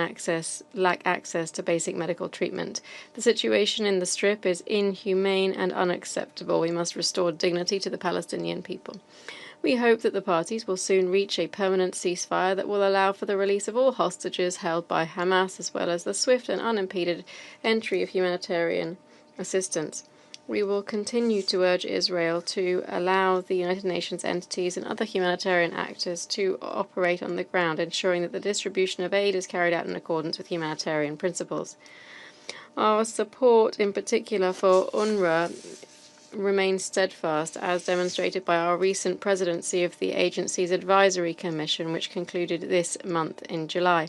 lack access to basic medical treatment. The situation in the Strip is inhumane and unacceptable. We must restore dignity to the Palestinian people. We hope that the parties will soon reach a permanent ceasefire that will allow for the release of all hostages held by Hamas, as well as the swift and unimpeded entry of humanitarian assistance. We will continue to urge Israel to allow the United Nations entities and other humanitarian actors to operate on the ground, ensuring that the distribution of aid is carried out in accordance with humanitarian principles. Our support, in particular for UNRWA, remains steadfast, as demonstrated by our recent presidency of the agency's Advisory Commission, which concluded this month in July.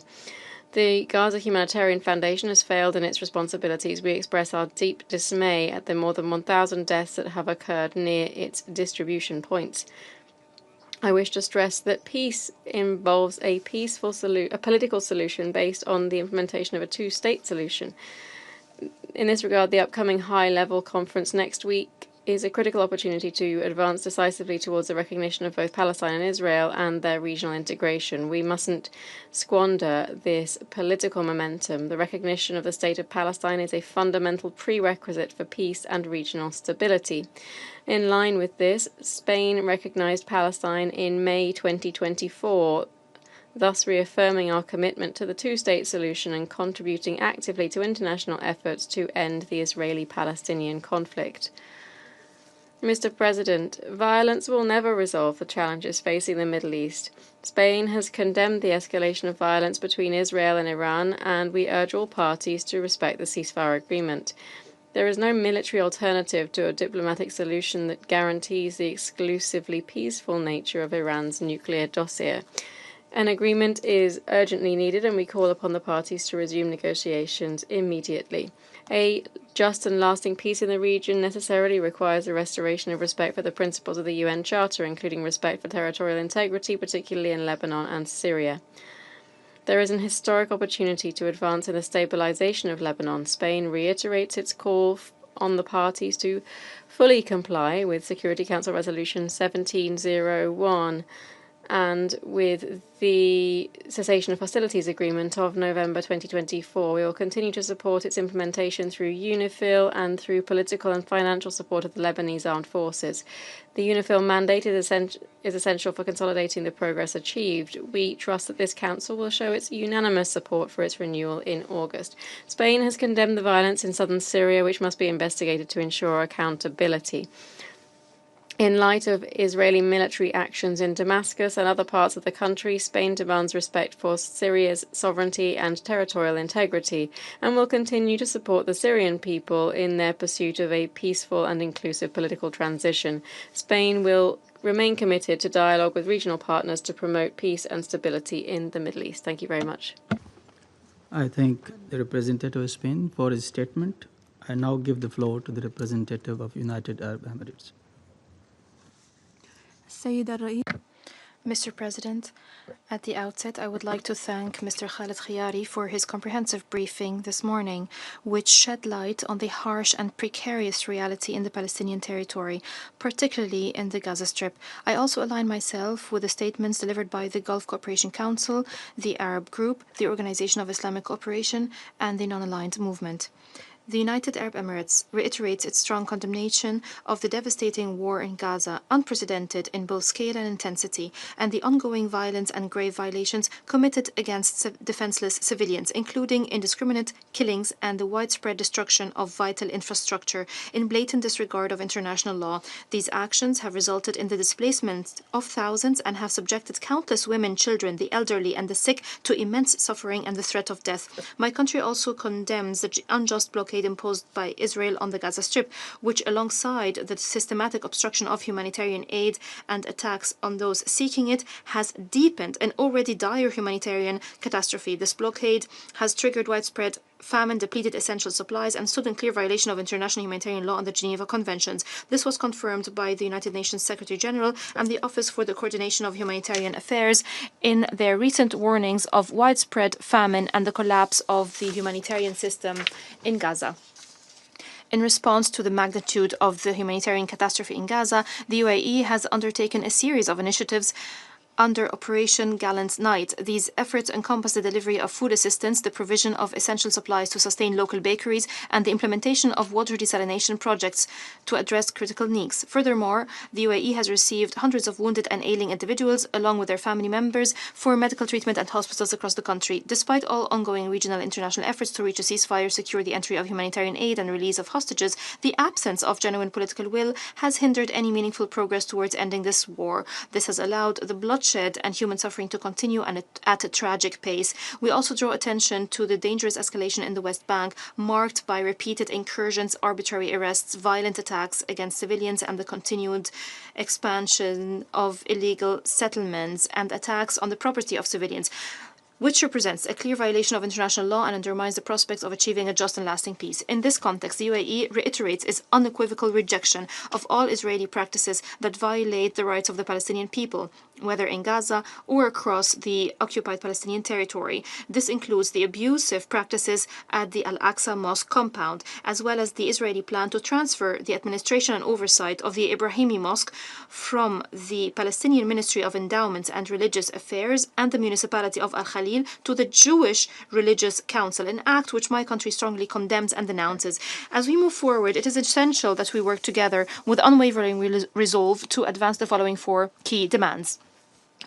The Gaza Humanitarian Foundation has failed in its responsibilities. We express our deep dismay at the more than 1,000 deaths that have occurred near its distribution points. I wish to stress that peace involves a political solution based on the implementation of a two-state solution. In this regard, the upcoming high-level conference next week is a critical opportunity to advance decisively towards the recognition of both Palestine and Israel and their regional integration. We mustn't squander this political momentum. The recognition of the state of Palestine is a fundamental prerequisite for peace and regional stability. In line with this, Spain recognized Palestine in May 2024, thus reaffirming our commitment to the two-state solution and contributing actively to international efforts to end the Israeli-Palestinian conflict. Mr. President, violence will never resolve the challenges facing the Middle East. Spain has condemned the escalation of violence between Israel and Iran, and we urge all parties to respect the ceasefire agreement. There is no military alternative to a diplomatic solution that guarantees the exclusively peaceful nature of Iran's nuclear dossier. An agreement is urgently needed, and we call upon the parties to resume negotiations immediately. A just and lasting peace in the region necessarily requires a restoration of respect for the principles of the UN Charter, including respect for territorial integrity, particularly in Lebanon and Syria. There is an historic opportunity to advance in the stabilization of Lebanon. Spain reiterates its call on the parties to fully comply with Security Council Resolution 1701 and with the Cessation of Hostilities Agreement of November 2024. We will continue to support its implementation through UNIFIL and through political and financial support of the Lebanese armed forces. The UNIFIL mandate is essential for consolidating the progress achieved. We trust that this Council will show its unanimous support for its renewal in August. Spain has condemned the violence in southern Syria, which must be investigated to ensure accountability. In light of Israeli military actions in Damascus and other parts of the country, Spain demands respect for Syria's sovereignty and territorial integrity, and will continue to support the Syrian people in their pursuit of a peaceful and inclusive political transition. Spain will remain committed to dialogue with regional partners to promote peace and stability in the Middle East. Thank you very much. I thank the representative of Spain for his statement. I now give the floor to the representative of United Arab Emirates. Mr. President, at the outset, I would like to thank Mr. Khaled Khiari for his comprehensive briefing this morning, which shed light on the harsh and precarious reality in the Palestinian territory, particularly in the Gaza Strip. I also align myself with the statements delivered by the Gulf Cooperation Council, the Arab Group, the Organization of Islamic Cooperation, and the Non-Aligned Movement. The United Arab Emirates reiterates its strong condemnation of the devastating war in Gaza, unprecedented in both scale and intensity, and the ongoing violence and grave violations committed against defenseless civilians, including indiscriminate killings and the widespread destruction of vital infrastructure in blatant disregard of international law. These actions have resulted in the displacement of thousands and have subjected countless women, children, the elderly, and the sick to immense suffering and the threat of death. My country also condemns the unjust blockade imposed by Israel on the Gaza Strip, which, alongside the systematic obstruction of humanitarian aid and attacks on those seeking it, has deepened an already dire humanitarian catastrophe. This blockade has triggered widespread famine, depleted essential supplies, and stood in clear violation of international humanitarian law and the Geneva Conventions. This was confirmed by the United Nations Secretary General and the Office for the Coordination of Humanitarian Affairs in their recent warnings of widespread famine and the collapse of the humanitarian system in Gaza. In response to the magnitude of the humanitarian catastrophe in Gaza, the UAE has undertaken a series of initiatives under Operation Gallant Night. These efforts encompass the delivery of food assistance, the provision of essential supplies to sustain local bakeries, and the implementation of water desalination projects to address critical needs. Furthermore, the UAE has received hundreds of wounded and ailing individuals, along with their family members, for medical treatment at hospitals across the country. Despite all ongoing regional and international efforts to reach a ceasefire, secure the entry of humanitarian aid, and release of hostages, the absence of genuine political will has hindered any meaningful progress towards ending this war. This has allowed the bloodshed and human suffering to continue and at a tragic pace. We also draw attention to the dangerous escalation in the West Bank, marked by repeated incursions, arbitrary arrests, violent attacks against civilians, and the continued expansion of illegal settlements and attacks on the property of civilians, which represents a clear violation of international law and undermines the prospects of achieving a just and lasting peace. In this context, the UAE reiterates its unequivocal rejection of all Israeli practices that violate the rights of the Palestinian people, whether in Gaza or across the occupied Palestinian territory. This includes the abusive practices at the Al-Aqsa Mosque compound, as well as the Israeli plan to transfer the administration and oversight of the Ibrahimi Mosque from the Palestinian Ministry of Endowments and Religious Affairs and the municipality of Al-Khalil to the Jewish Religious Council, an act which my country strongly condemns and denounces. As we move forward, it is essential that we work together with unwavering resolve to advance the following four key demands.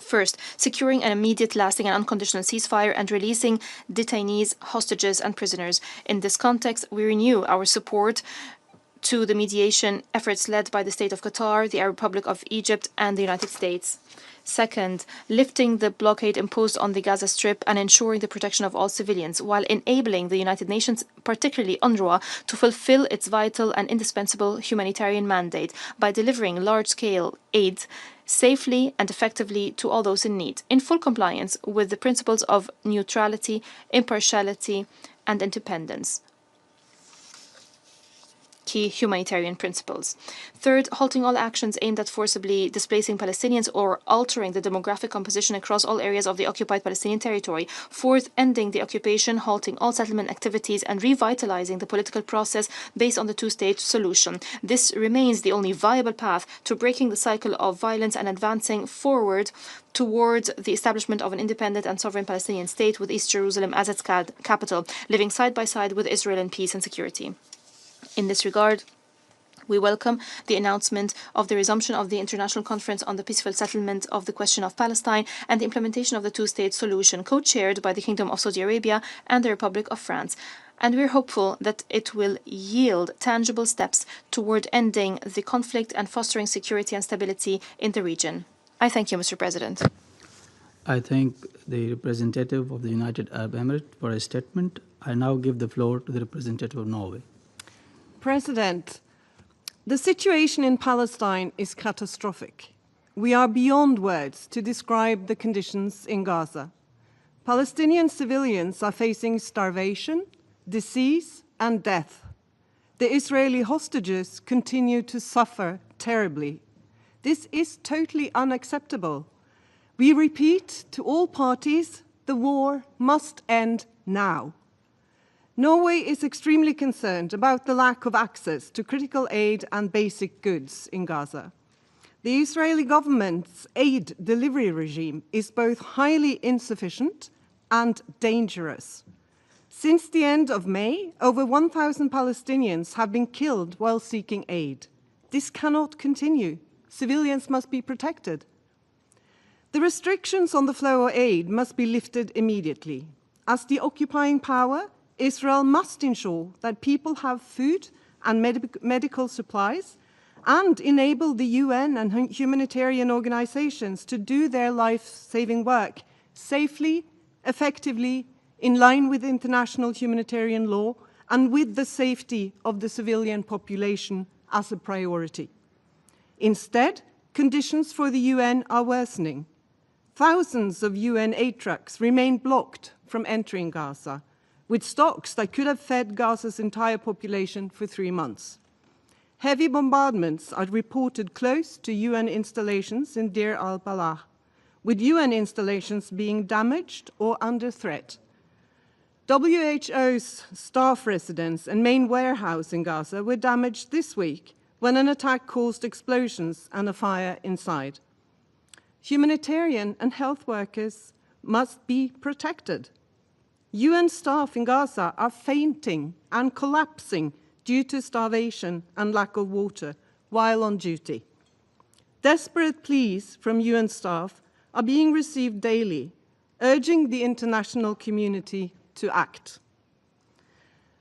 First, securing an immediate, lasting, and unconditional ceasefire and releasing detainees, hostages, and prisoners. In this context, we renew our support to the mediation efforts led by the State of Qatar, the Arab Republic of Egypt, and the United States. Second, lifting the blockade imposed on the Gaza Strip and ensuring the protection of all civilians, while enabling the United Nations, particularly UNRWA, to fulfill its vital and indispensable humanitarian mandate by delivering large-scale aid safely and effectively to all those in need, in full compliance with the principles of neutrality, impartiality, and independence. Key humanitarian principles. Third, halting all actions aimed at forcibly displacing Palestinians or altering the demographic composition across all areas of the occupied Palestinian territory. Fourth, ending the occupation, halting all settlement activities, and revitalizing the political process based on the two-state solution. This remains the only viable path to breaking the cycle of violence and advancing forward towards the establishment of an independent and sovereign Palestinian state with East Jerusalem as its capital, living side by side with Israel in peace and security. In this regard, we welcome the announcement of the resumption of the International Conference on the Peaceful Settlement of the Question of Palestine and the implementation of the two-state solution, co-chaired by the Kingdom of Saudi Arabia and the Republic of France. And we're hopeful that it will yield tangible steps toward ending the conflict and fostering security and stability in the region. I thank you, Mr. President. I thank the representative of the United Arab Emirates for his statement. I now give the floor to the representative of Norway. President, the situation in Palestine is catastrophic. We are beyond words to describe the conditions in Gaza. Palestinian civilians are facing starvation, disease, and death. The Israeli hostages continue to suffer terribly. This is totally unacceptable. We repeat to all parties, the war must end now. Norway is extremely concerned about the lack of access to critical aid and basic goods in Gaza. The Israeli government's aid delivery regime is both highly insufficient and dangerous. Since the end of May, over 1,000 Palestinians have been killed while seeking aid. This cannot continue. Civilians must be protected. The restrictions on the flow of aid must be lifted immediately. As the occupying power, Israel must ensure that people have food and medical supplies and enable the UN and humanitarian organizations to do their life-saving work safely, effectively, in line with international humanitarian law and with the safety of the civilian population as a priority. Instead, conditions for the UN are worsening. Thousands of UN aid trucks remain blocked from entering Gaza, with stocks that could have fed Gaza's entire population for 3 months. Heavy bombardments are reported close to UN installations in Deir al-Balah, with UN installations being damaged or under threat. WHO's staff residence and main warehouse in Gaza were damaged this week when an attack caused explosions and a fire inside. Humanitarian and health workers must be protected. UN staff in Gaza are fainting and collapsing due to starvation and lack of water while on duty. Desperate pleas from UN staff are being received daily, urging the international community to act.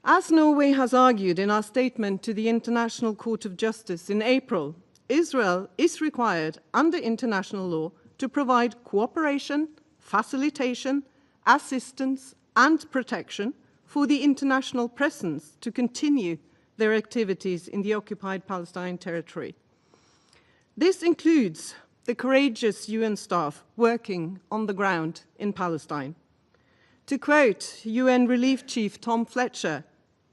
As Norway has argued in our statement to the International Court of Justice in April, Israel is required under international law to provide cooperation, facilitation, assistance, and protection for the international presence to continue their activities in the occupied Palestine territory. This includes the courageous UN staff working on the ground in Palestine. To quote UN Relief Chief Tom Fletcher,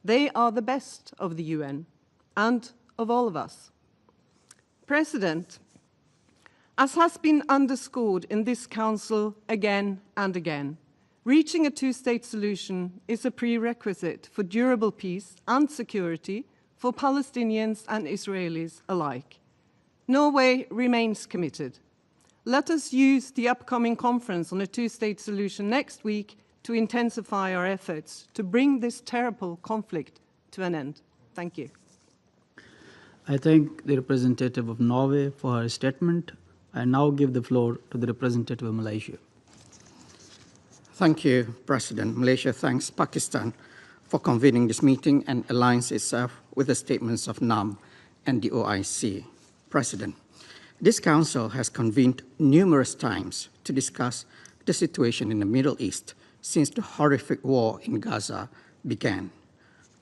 they are the best of the UN and of all of us. President, as has been underscored in this Council again and again, reaching a two-state solution is a prerequisite for durable peace and security for Palestinians and Israelis alike. Norway remains committed. Let us use the upcoming conference on a two-state solution next week to intensify our efforts to bring this terrible conflict to an end. Thank you. I thank the representative of Norway for her statement. I now give the floor to the representative of Malaysia. Thank you, President. Malaysia thanks Pakistan for convening this meeting and aligns itself with the statements of NAM and the OIC. President, this Council has convened numerous times to discuss the situation in the Middle East since the horrific war in Gaza began.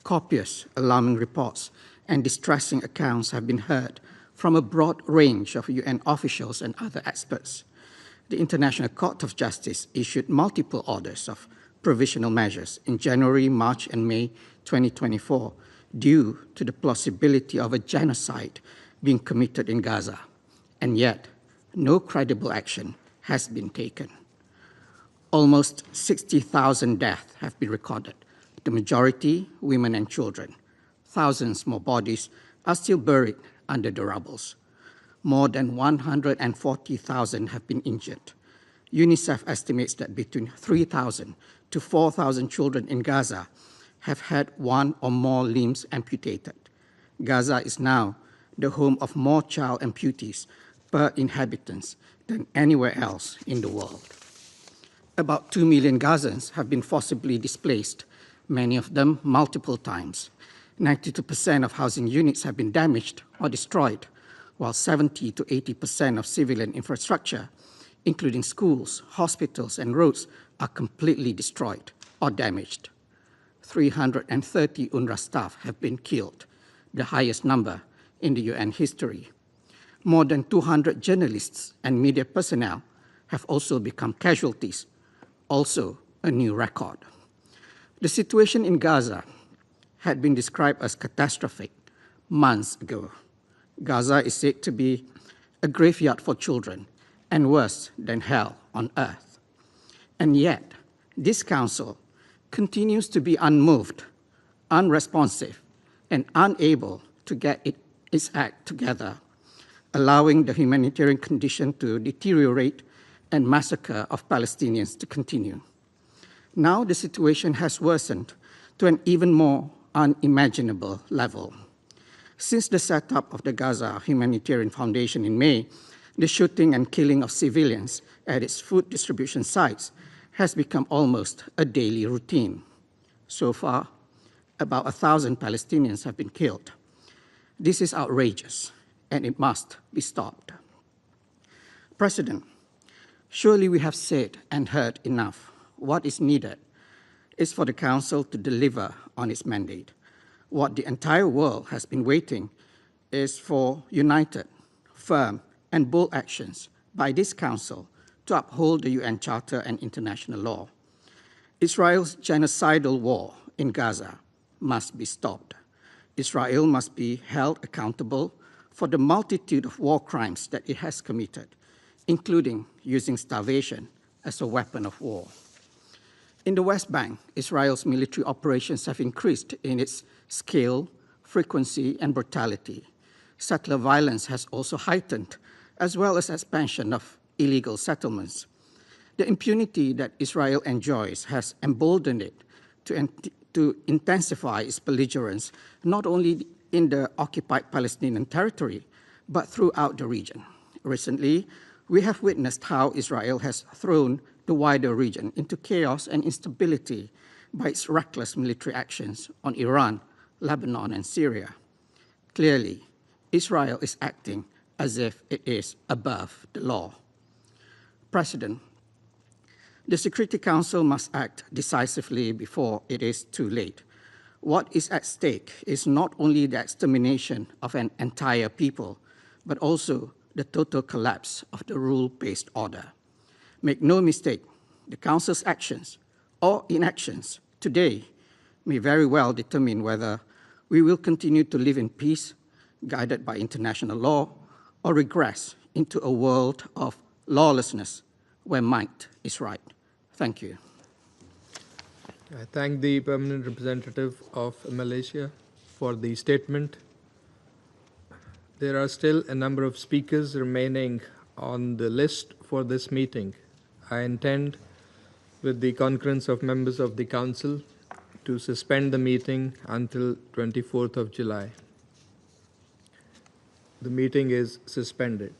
Copious, alarming reports and distressing accounts have been heard from a broad range of UN officials and other experts. The International Court of Justice issued multiple orders of provisional measures in January, March, and May 2024 due to the plausibility of a genocide being committed in Gaza, and yet no credible action has been taken. Almost 60,000 deaths have been recorded, the majority women and children. Thousands more bodies are still buried under the rubbles. More than 140,000 have been injured. UNICEF estimates that between 3,000 to 4,000 children in Gaza have had one or more limbs amputated. Gaza is now the home of more child amputees per inhabitants than anywhere else in the world. About 2 million Gazans have been forcibly displaced, many of them multiple times. 92% of housing units have been damaged or destroyed, while 70 to 80% of civilian infrastructure, including schools, hospitals, and roads, are completely destroyed or damaged. 330 UNRWA staff have been killed, the highest number in the UN history. More than 200 journalists and media personnel have also become casualties, also a new record. The situation in Gaza had been described as catastrophic months ago. Gaza is said to be a graveyard for children and worse than hell on earth. And yet, this Council continues to be unmoved, unresponsive, and unable to get its act together, allowing the humanitarian condition to deteriorate and massacre of Palestinians to continue. Now the situation has worsened to an even more unimaginable level. Since the setup of the Gaza Humanitarian Foundation in May, the shooting and killing of civilians at its food distribution sites has become almost a daily routine. So far, about 1,000 Palestinians have been killed. This is outrageous, and it must be stopped. President, surely we have said and heard enough. What is needed is for the Council to deliver on its mandate. What the entire world has been waiting is for united, firm, and bold actions by this Council to uphold the UN Charter and international law. Israel's genocidal war in Gaza must be stopped. Israel must be held accountable for the multitude of war crimes that it has committed, including using starvation as a weapon of war. In the West Bank, Israel's military operations have increased in its scale, frequency, and brutality. Settler violence has also heightened, as well as expansion of illegal settlements. The impunity that Israel enjoys has emboldened it to intensify its belligerence, not only in the occupied Palestinian territory, but throughout the region. Recently, we have witnessed how Israel has thrown the wider region into chaos and instability by its reckless military actions on Iran, Lebanon, and Syria. Clearly, Israel is acting as if it is above the law. President, the Security Council must act decisively before it is too late. What is at stake is not only the extermination of an entire people, but also the total collapse of the rule-based order. Make no mistake, the Council's actions or inactions today may very well determine whether we will continue to live in peace, guided by international law, or regress into a world of lawlessness where might is right. Thank you. I thank the permanent representative of Malaysia for the statement. There are still a number of speakers remaining on the list for this meeting. I intend, with the concurrence of members of the Council, to suspend the meeting until 24th of July. The meeting is suspended.